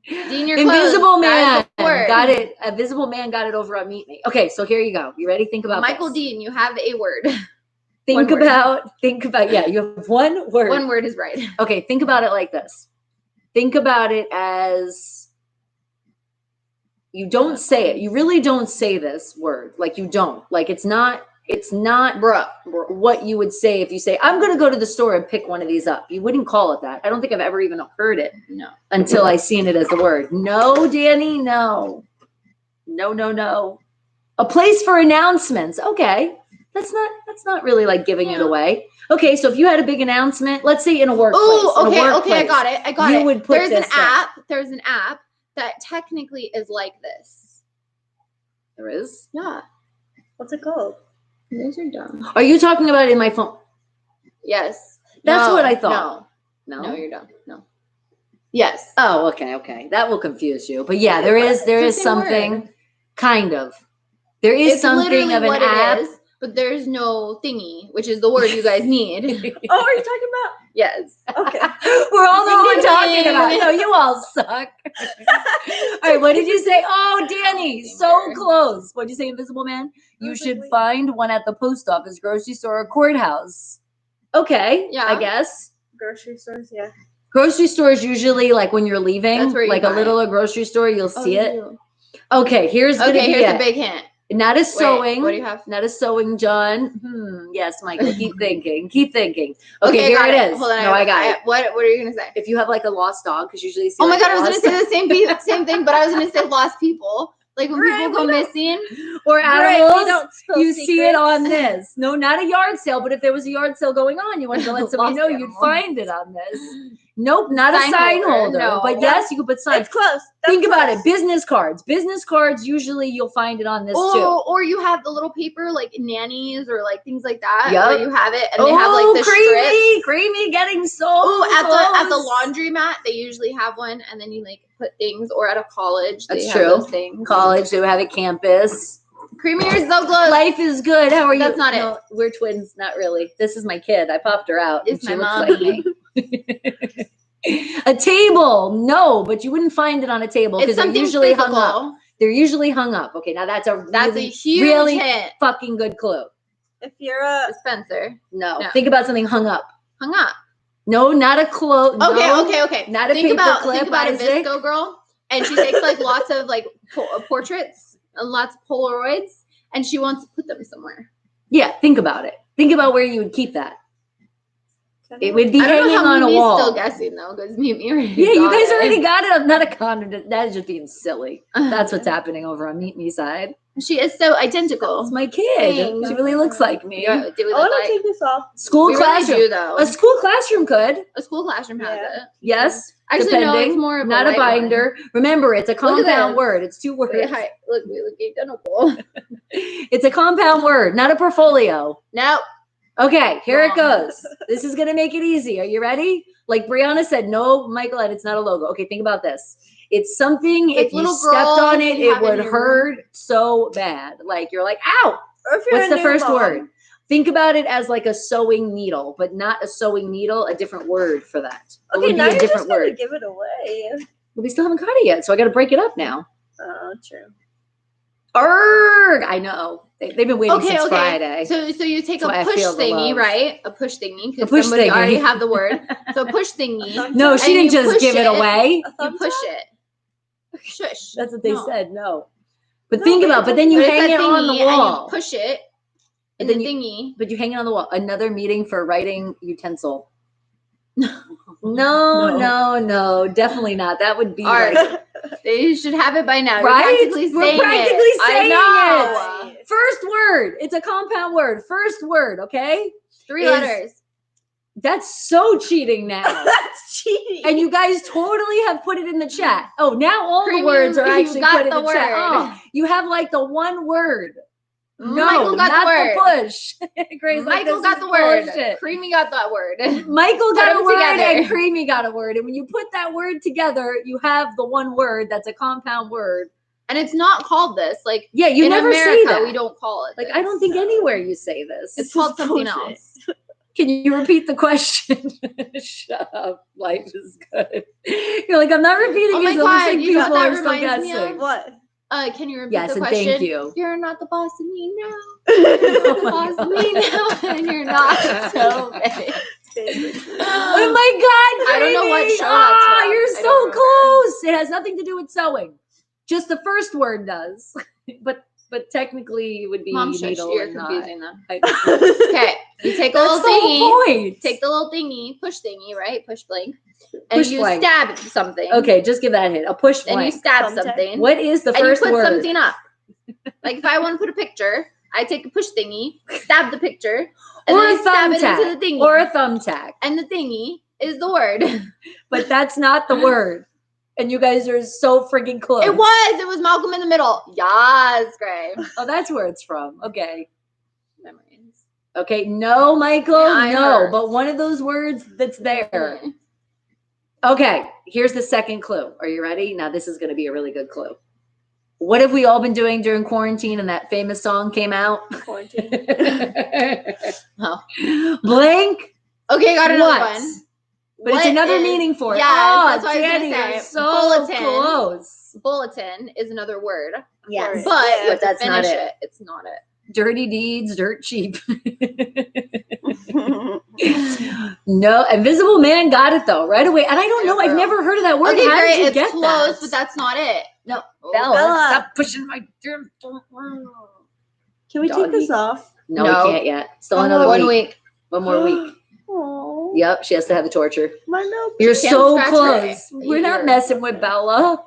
Dean, you're Invisible Man got it. Invisible Man got it over on Meet Me. Okay, so here you go. You ready? Think about Michael Dean. You have a word. Think about. Yeah, you have one word. One word is right. Okay, think about it like this. Think about it as you don't say it. You really don't say this word. Like you don't. Like it's not what you would say if you say, I'm going to go to the store and pick one of these up. You wouldn't call it that. I don't think I've ever even heard it. No. Until I seen it as the word. No, Danny, no. No. A place for announcements. Okay. That's not really like giving it away. Okay, so if you had a big announcement, let's say in a workplace. Oh, okay, I got it. You would put There's an app that technically is like this. There is? Yeah. What's it called? Those are dumb. Are you talking about it in my phone? Yes. That's what I thought. No, you're dumb. No. Yes. Oh, okay. That will confuse you. But yeah, there is something kind of. There is something of an app. But there's no thingy, which is the word you guys need. Oh, are you talking about? Yes. Okay. We're all know what we're talking about. No, you all suck. All right, what did you say? Oh, Danny, so close. What did you say, Invisible Man? You should find one at the post office, grocery store, or courthouse. Okay, yeah. I guess. Grocery stores, yeah. Grocery stores usually like when you're leaving, that's where you like buy a little grocery store, you'll see it. You. Okay, here's a big hint. Not a sewing. What do you have? Not a sewing, John. Yes, Michael. Keep thinking. Keep thinking. Okay, here it is. Hold on. No, I got it. What are you gonna say? If you have like a lost dog, because usually you see. Oh my god, I was gonna say the same thing, but I was gonna say lost people. Like when people go missing or animals, you see it on this. No, not a yard sale, but if there was a yard sale going on, you wanted to let somebody know, you'd find it on this. Nope, not a sign holder. No. But yes, you could put signs. It's close. Think about it. Business cards. Business cards, usually you'll find it on this too. Or you have the little paper like nannies or like things like that. Yep. Where you have it and they have like the strips. Creamy getting so at the laundromat, they usually have one, and then you like put things, or at a college. That's true. Those things. College, they have a campus. Creamy, you're so close. Life is good. How are you? That's not it. We're twins. Not really. This is my kid. I popped her out. It's my mom. Like me. A table. No, but you wouldn't find it on a table because they're usually hung up. They're usually hung up. Okay, now that's a huge hint. Fucking good clue. If you're a Spencer. No. Think about something hung up. Hung up. No, not a clothes. Okay. Not a paper clip. Think about a Visco girl, and she takes like lots of like portraits and lots of Polaroids, and she wants to put them somewhere. Yeah, think about it. Think about where you would keep that. It would be hanging on a wall. Still guessing though, because Mimi already. Yeah, you guys already got it. Not a condom. That is just being silly. That's what's happening over on Meet Me side. She is so identical. It's my kid. Thanks. She really looks like me. Yeah, I want to take this off. School classroom. Really do, though. A school classroom could. A school classroom has it. Yes. Actually, depending. no, it's more of not a binder. One. Remember, it's a compound word. It's 2 words. Wait, hi. Look, we look identical. It's a compound word, not a portfolio. Nope. Okay, here it goes. This is going to make it easy. Are you ready? Like Brianna said, no, Michael, and it's not a logo. Okay, think about this. It's something, like if you stepped on it, it would hurt so bad. Like you're like, ow. What's the first word? Think about it as like a sewing needle, but not a sewing needle, a different word for that. Okay, now you're just going to give it away. Well, we still haven't caught it yet, so I got to break it up now. Oh, true. Arrgh! I know. They've been waiting since Friday. So you take a push thingy, right? A push thingy, because somebody thingy. already have the word. So a push thingy. No, she didn't just give it away. You push it. Shush. That's what they said. No. But think about, but then you hang it on the wall. And you push it. And then thingy. But you hang it on the wall. Another meeting for writing utensil. No, definitely not. That would be like, they should have it by now. Right? We're practically saying it. First word. It's a compound word. First word, okay? 3 letters. That's so cheating now. That's cheating. And you guys totally have put it in the chat. Oh, now all the words are actually put in the chat. Oh, you have like the one word. No, Michael got not the word. The push. Grace, Michael got the word. Creamy got that word. Michael got a word and Creamy got a word. And when you put that word together, you have the one word that's a compound word. And it's not called this. Like, yeah, you never say that. We don't call it like, I don't think anywhere you say this. It's called something else. Can you repeat the question? Shut up. Life is good. You're like, I'm not repeating it. Oh my God, like you know people that are still reminds me guessing. of? What? Can you repeat the question? Yes, and thank you. You're not the boss of me now. You're not the boss of me now, and you're not. So bad. Oh my God, I don't know what show that's from. You're so close. It has nothing to do with sewing. Just the first word does. But technically it would be needle. You're confusing them. Okay. You take a little thingy. Take the little thingy, push thingy, right? Push blank. And you stab something. Okay, just give that a hit. A push blank. And you stab something. What is the first word? And you put something up. Like if I want to put a picture, I take a push thingy, stab the picture, and or then a stab it thumbtack, into the thingy. or a thumbtack. And the thingy is the word. But that's not the word. And you guys are so freaking close. It was Malcolm in the Middle. Yes, Gray. Oh, that's where it's from. Okay. Memories. Okay, no, Michael, Yeah, no. But one of those words that's there. Okay, here's the second clue. Are you ready? Now, this is going to be a really good clue. What have we all been doing during quarantine and that famous song came out? Quarantine. Oh. Blank. Okay, got another what? one. But it's another meaning for it. Yes, oh, that's what Danny, I you're was so bulletin. close. Bulletin is another word. Yes. But that's not it. It's not it. Dirty deeds, dirt cheap. No, Invisible Man got it though right away, and I don't know. I've never heard of that word. Okay, How great. did you It's get close, that? but that's not it. No, Oh, Bella, stop pushing my damn. Can we take Doggy. this off? No, we can't yet. Still another 1 week. week. One more week. Oh, Yep, she has to have the torture. my little You're Can't so scratch close. her. We're not You're- messing with Bella.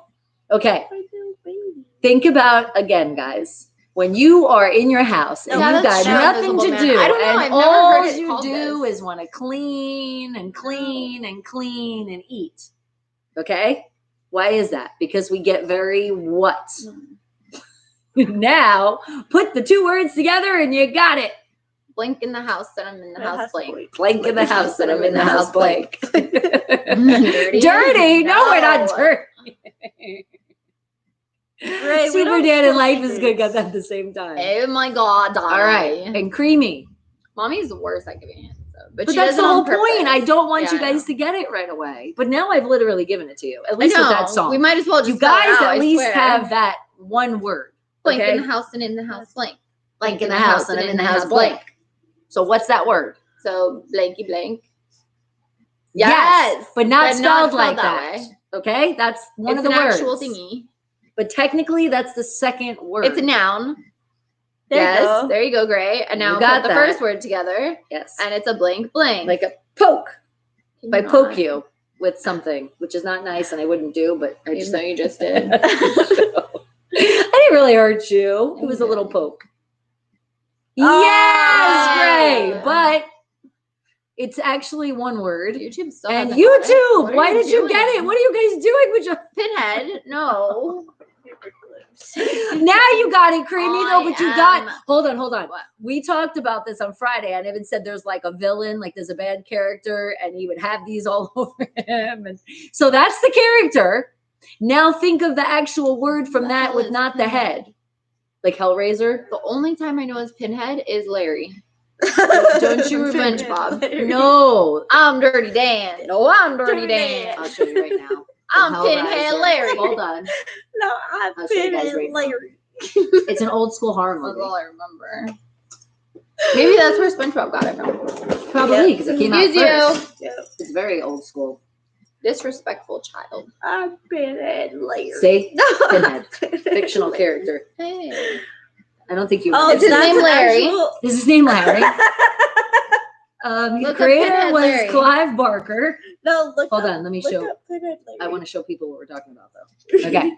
Okay, my little baby. think about again, guys. When you are in your house and Yeah, you that's got true, nothing Invisible to Man. do, I don't know, and I've never all heard it you called do this. is want to clean and clean and clean and eat. Okay? Why is that? Because we get very what? Now, put the two words together and you got it. Blank in the house that I'm in the house blank. Blank in the house that I'm in the house blank. Dirty? Dirty? No, we're not No. dirty. Ray, we Super don't Dad and post Life is Good this. got that at the same time. Oh my god. All right. And Creamy. Mommy's the worst at giving hints. But she that's does the it on whole purpose. point. I don't want Yeah, you I guys know. to get it right away. But now I've literally given it to you. At I least with know. that song. We might as well just You spell it guys out, at I least swear. have that one word. Blank okay? in the house and in the house blank. Blank in the house and I'm in the house blank. So what's that word? So blanky blank. Yes, but not But spelled not like spelled that. way. Okay, that's one It's of the an words. actual thingy. But technically, that's the second word. It's a noun. There yes, you go. there you go, Gray. And now You got put the that. first word together. Yes, And it's a blank blank. like a poke. If I Not. poke you with something, which is not nice, and I wouldn't do, but I Even just though you just did. I didn't really hurt you. It was a little poke. Oh, Yes, yeah. Gray. But it's actually one word. YouTube still And hasn't got it. YouTube, What are why you did you get it? doing? What are you guys doing with your Pinhead? No. Now you got it, Creamy, though, but you got hold on. What? We talked about this on Friday. I even said there's like a villain, like there's a bad character, and he would have these all over him. And so that's the character. Now think of the actual word from The that hell with is not the Pinhead? head. Like Hellraiser? The only time I know is Pinhead is Larry. Don't you Revenge remember? Bob. No. I'm Dirty Dan. No, I'm Dirty Dan. I'll show you right now. I'm Hellraiser. Pinhead Larry. Hold on. No, I've I'll show you been guys in right now. Larry. It's an old school horror That's movie. all I remember. Maybe that's where SpongeBob got it from. Probably because it came out Excuse you. first. It's very old school. Disrespectful child. I've been in Larry. See? Pinhead. Fictional character. Hey. I don't think you Oh, Is his remember. name Larry? Is his name Larry? The Look up creator Pinhead was Larry. Clive Barker. No, look Hold up, on, let me look show. up Pinhead Larry. I want to show people what we're talking about, though. Okay.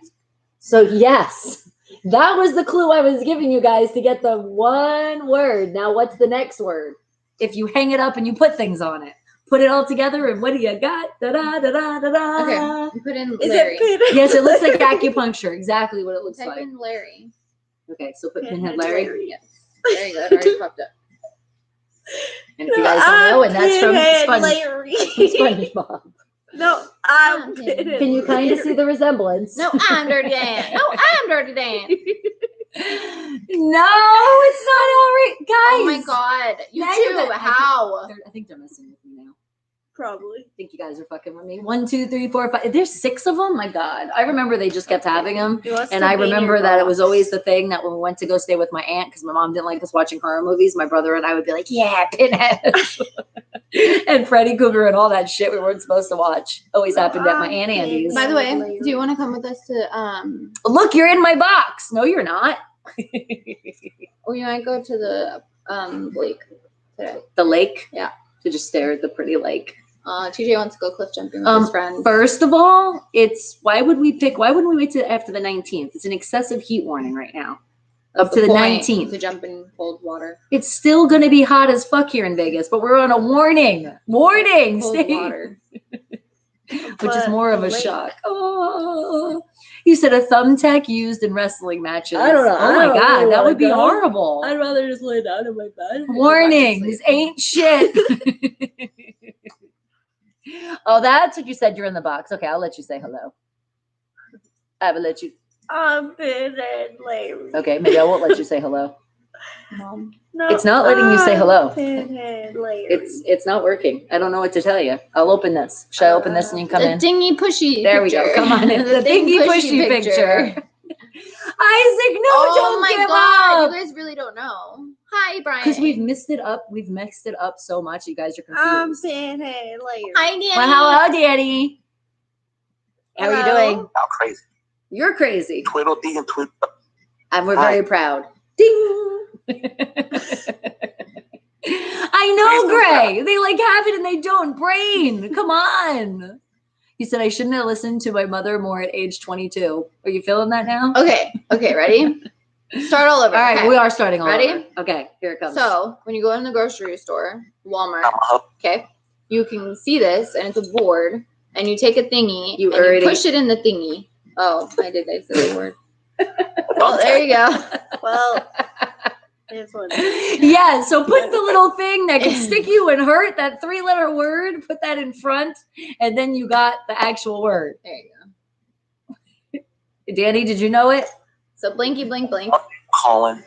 So, yes, that was the clue I was giving you guys to get the one word. Now, what's the next word? If you hang it up and you put things on it, put it all together, and what do you got? Da da da da da da. Okay. You put in Is Larry. it Pinhead? Yes, it looks like acupuncture. Exactly what it looks Type like. in Larry. Okay, so put Pinhead Pinhead Larry. Larry. Yes. There you go. It already popped up. And if you guys don't know, and that's from Pinhead Sponge, Larry. SpongeBob. No, I'm I'm Pinhead Can you kind of see the resemblance? No, I'm Dirty Dan. No, I'm Dirty Dan. No, it's not all right, guys. Oh my god. You Now you too. got- How? I think they're messing with me now. Probably. I think you guys are fucking with me. 1, 2, 3, 4, 5. There's 6 of them. My God, I remember they just kept having them, You must and have I been in remember your that it was box. always the thing that when we went to go stay with my aunt, because my mom didn't like us watching horror movies, my brother and I would be like, "Yeah, Pinhead," and Freddy Krueger and all that shit we weren't supposed to watch. Always happened at my Aunt Andy's. By the way, do you want to come with us to Look, you're in my box. No, you're not. or you might go to the lake today? The lake. Yeah. To just stare at the pretty lake. TJ wants to go cliff jumping with his friends. First of all, why wouldn't we wait till after the 19th? It's an excessive heat warning right now. up to the 19th. To jump in cold water. It's still going to be hot as fuck here in Vegas, but we're on a warning. Warning. Cold water. Which is more of a shock. Oh. You said a thumbtack used in wrestling matches. I don't know. Oh my God, that would be horrible. I'd rather just lay down in my bed. Warning, this ain't shit. Oh, that's what you said. You're in the box. Okay, I'll let you say hello. I will let you. I'm been and Larry. Okay, maybe I won't let you say hello. Mom. No, It's not letting you say hello. Pinhead Larry. It's not working. I don't know what to tell you. I'll open this. Should I open this and you come in? The dingy pushy. There picture. we go. Come on in. The dingy pushy picture. Isaac, no, don't give God, up. you guys really don't know. Hi, Brian. Because we've mixed it up. We've mixed it up so much. You guys are confused. Pinhead Larry. Hi, Danny. Well, hello, Danny. How are you doing? I'm crazy. You're crazy. Twiddle dee and twiddle. And we're very proud. Ding. I know, Gray. They like have it and they don't. Brain, come on. He said I shouldn't have listened to my mother more at age 22. Are you feeling that now? Okay, ready? Start all over. All right, okay. we are starting all Ready? over. Okay, here it comes. So when you go in the grocery store, Walmart, okay, you can see this, and it's a board, and you take a thingy, you push it in the thingy. Oh, I said the word. Well, there you go. Well, yeah, so put the little thing that can stick you and hurt, that 3-letter word, put that in front, and then you got the actual word. There you go. Danny, did you know it? So blinky, blink, blink. Colin.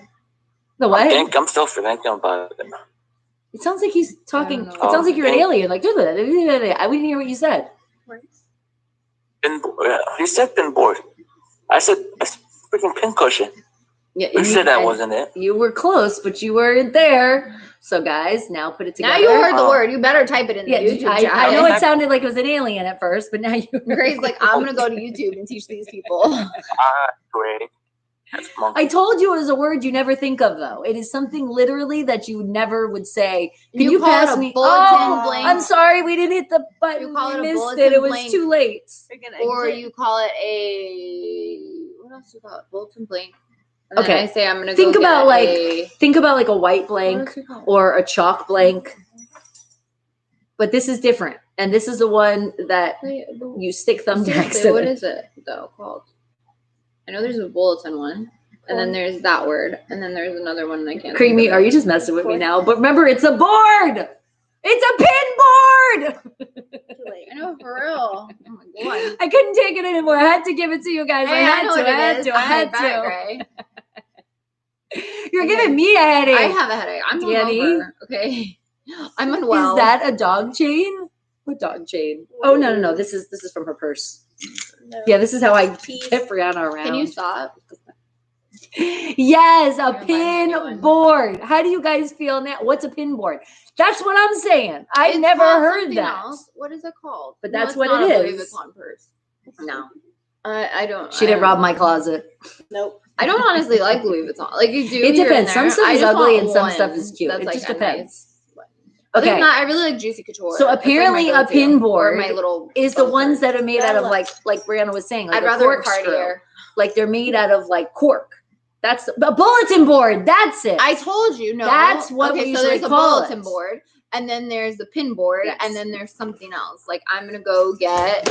The what? I'm still thinking about it. It sounds like he's talking. It sounds like you're an alien. Like, I didn't hear what you said. He said pin board. I said freaking pin cushion. Yeah, you said that wasn't it. You were close, but you weren't there. So, guys, now put it together. Now you heard the word. You better type it in the YouTube chat. I know it sounded like it was an alien at first, but now you. Grace, like, I'm gonna go to YouTube and teach these people. Great. I told you it was a word you never think of, though. It is something literally that you never would say. Can you pass me? Blank. I'm sorry, we didn't hit the button. You call it we a missed it. It was blank. too late. Or you call it a what else do you call it? Bulletin blank. And Okay. then I say I'm gonna think go about get think about like a white blank or a chalk blank. But this is different, and this is the one that you stick thumbtacks in. What is it though called? I know there's a bulletin one, and then there's that word, and then there's another one I can't. Creamy, are you just messing with me now? But remember, it's a board. It's a pin board. I know, for real. Oh my God. I couldn't take it anymore. I had to give it to you guys. Hey, I had to. You're giving me a headache. I have a headache. I'm hungover. Okay. I'm unwell. Is that a dog chain? What dog chain? Oh no. This is from her purse. No. Yeah, this is how I get Brianna around. Can you stop? Yes, a pin board. How do you guys feel now? What's a pin board? That's what I'm saying. I've never heard that. Else. What is it called? But that's what it is. Louis Vuitton purse. No. I don't. She didn't rob my closet. Nope. I don't honestly like Louis Vuitton. Like you do. It depends. Some stuff is ugly and some stuff is cute. It just depends. Okay. I really like Juicy Couture. So apparently a pin board is the ones that are made out of like Brianna was saying, like I'd rather a corkscrew. Like they're made out of like cork. That's a bulletin board. That's it. I told you. No. That's what we usually there's a call bulletin board, and then there's the pin board, and then there's something else. Like I'm gonna go get.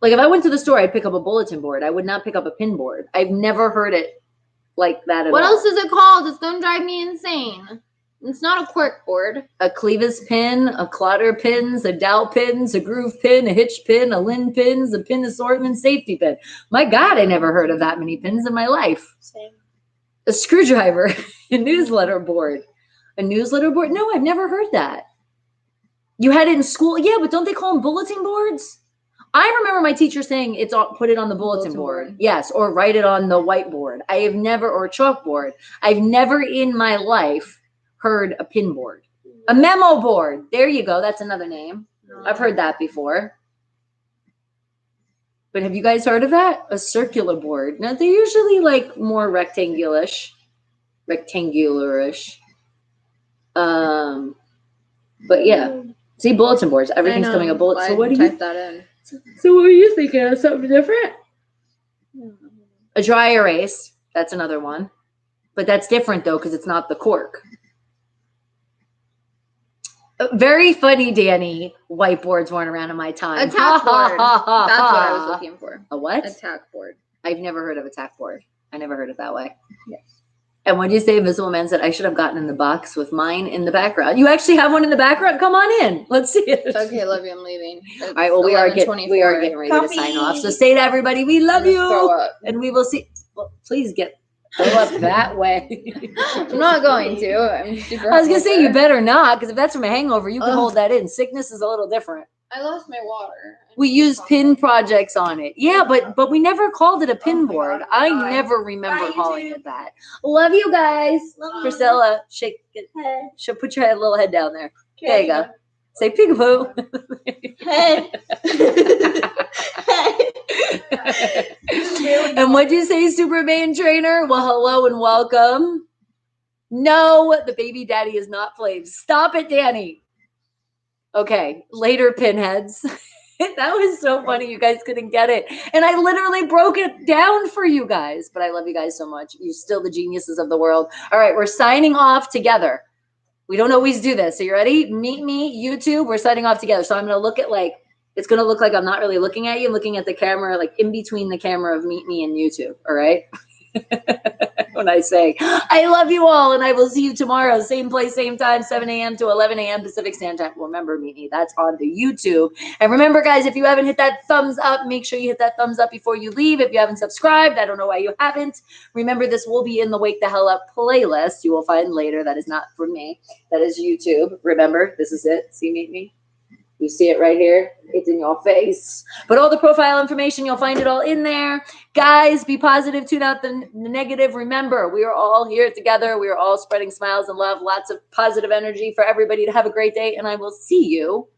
Like if I went to the store, I'd pick up a bulletin board. I would not pick up a pin board. I've never heard it like that at all. What else is it called? It's gonna drive me insane. It's not a cork board. A clevis pin, a clotter pins, a dowel pins, a groove pin, a hitch pin, a lin pins, a pin assortment, safety pin. My God, I never heard of that many pins in my life. Same. A screwdriver, a newsletter board. A newsletter board? No, I've never heard that. You had it in school? Yeah, but don't they call them bulletin boards? I remember my teacher saying it's all, put it on the bulletin board. Yes, or write it on the whiteboard. I have never, or chalkboard. I've never in my life heard a pin board. A memo board. There you go. That's another name. I've heard that before. But have you guys heard of that? A circular board. Now, they're usually like more rectangularish. But yeah. See, bulletin boards. Everything's coming a bullet. So what do you type that in? So what were you thinking of? Something different? A dry erase. That's another one. But that's different, though, because it's not the cork. Very funny, Danny. Whiteboards weren't around in my time. A tack board. That's what I was looking for. A what? A tack board. I've never heard of a tack board. I never heard it that way. Yes. And when you say Invisible Man said, I should have gotten in the box with mine in the background. You actually have one in the background? Come on in. Let's see it. Okay, love you. I'm leaving. All right, well, we are getting ready to sign off. So say to everybody, we love you. And we will see. Well, please go up that way. I'm not going to. I'm super I was going to say, you better not, because if that's from a hangover, you can hold that in. Sickness is a little different. I lost my water. We use pin projects on it. Yeah, but we never called it a pin board. I never remember calling it that. Love you guys. Priscilla, shake it. Put your little head down there. There you go. Say peekaboo. Hey. And what'd you say, Superman trainer? Well, hello and welcome. No, the baby daddy is not played. Stop it, Danny. Okay, later, pinheads. That was so funny. You guys couldn't get it. And I literally broke it down for you guys. But I love you guys so much. You're still the geniuses of the world. All right, we're signing off together. We don't always do this. So you ready? Meet me, YouTube. We're signing off together. So I'm going to look at it's going to look like I'm not really looking at you. I'm looking at the camera, like in between the camera of Meet Me and YouTube. All right? When I say, I love you all, and I will see you tomorrow, same place, same time, 7 a.m. to 11 a.m. Pacific Standard Time. Remember, Meet Me, that's on the YouTube. And remember, guys, if you haven't hit that thumbs up, make sure you hit that thumbs up before you leave. If you haven't subscribed, I don't know why you haven't. Remember, this will be in the Wake the Hell Up playlist you will find later. That is not from me. That is YouTube. Remember, this is it. See Meet Me? You see it right here. It's in your face. But all the profile information, you'll find it all in there. Guys, be positive. Tune out the negative. Remember, we are all here together. We are all spreading smiles and love. Lots of positive energy for everybody to have a great day. And I will see you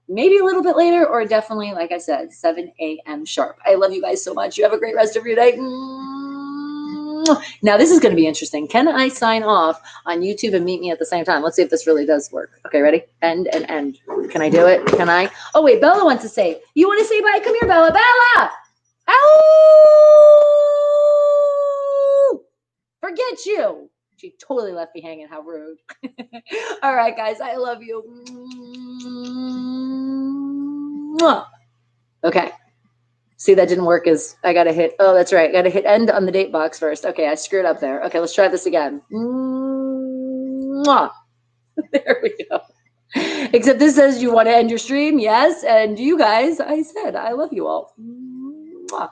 maybe a little bit later or definitely, like I said, 7 a.m. sharp. I love you guys so much. You have a great rest of your day. Now, this is going to be interesting. Can I sign off on YouTube and Meet Me at the same time? Let's see if this really does work. Okay, ready? End and end. Can I do it? Can I? Oh, wait, Bella wants to say. You want to say bye? Come here, Bella. Bella! Ow! Forget you. She totally left me hanging. How rude. All right, guys. I love you. Okay. See, that didn't work I got to hit, oh, that's right. I got to hit end on the date box first. Okay, I screwed up there. Okay, let's try this again. Mwah. There we go. Except this says you want to end your stream. Yes. And you guys, I said, I love you all. Mwah.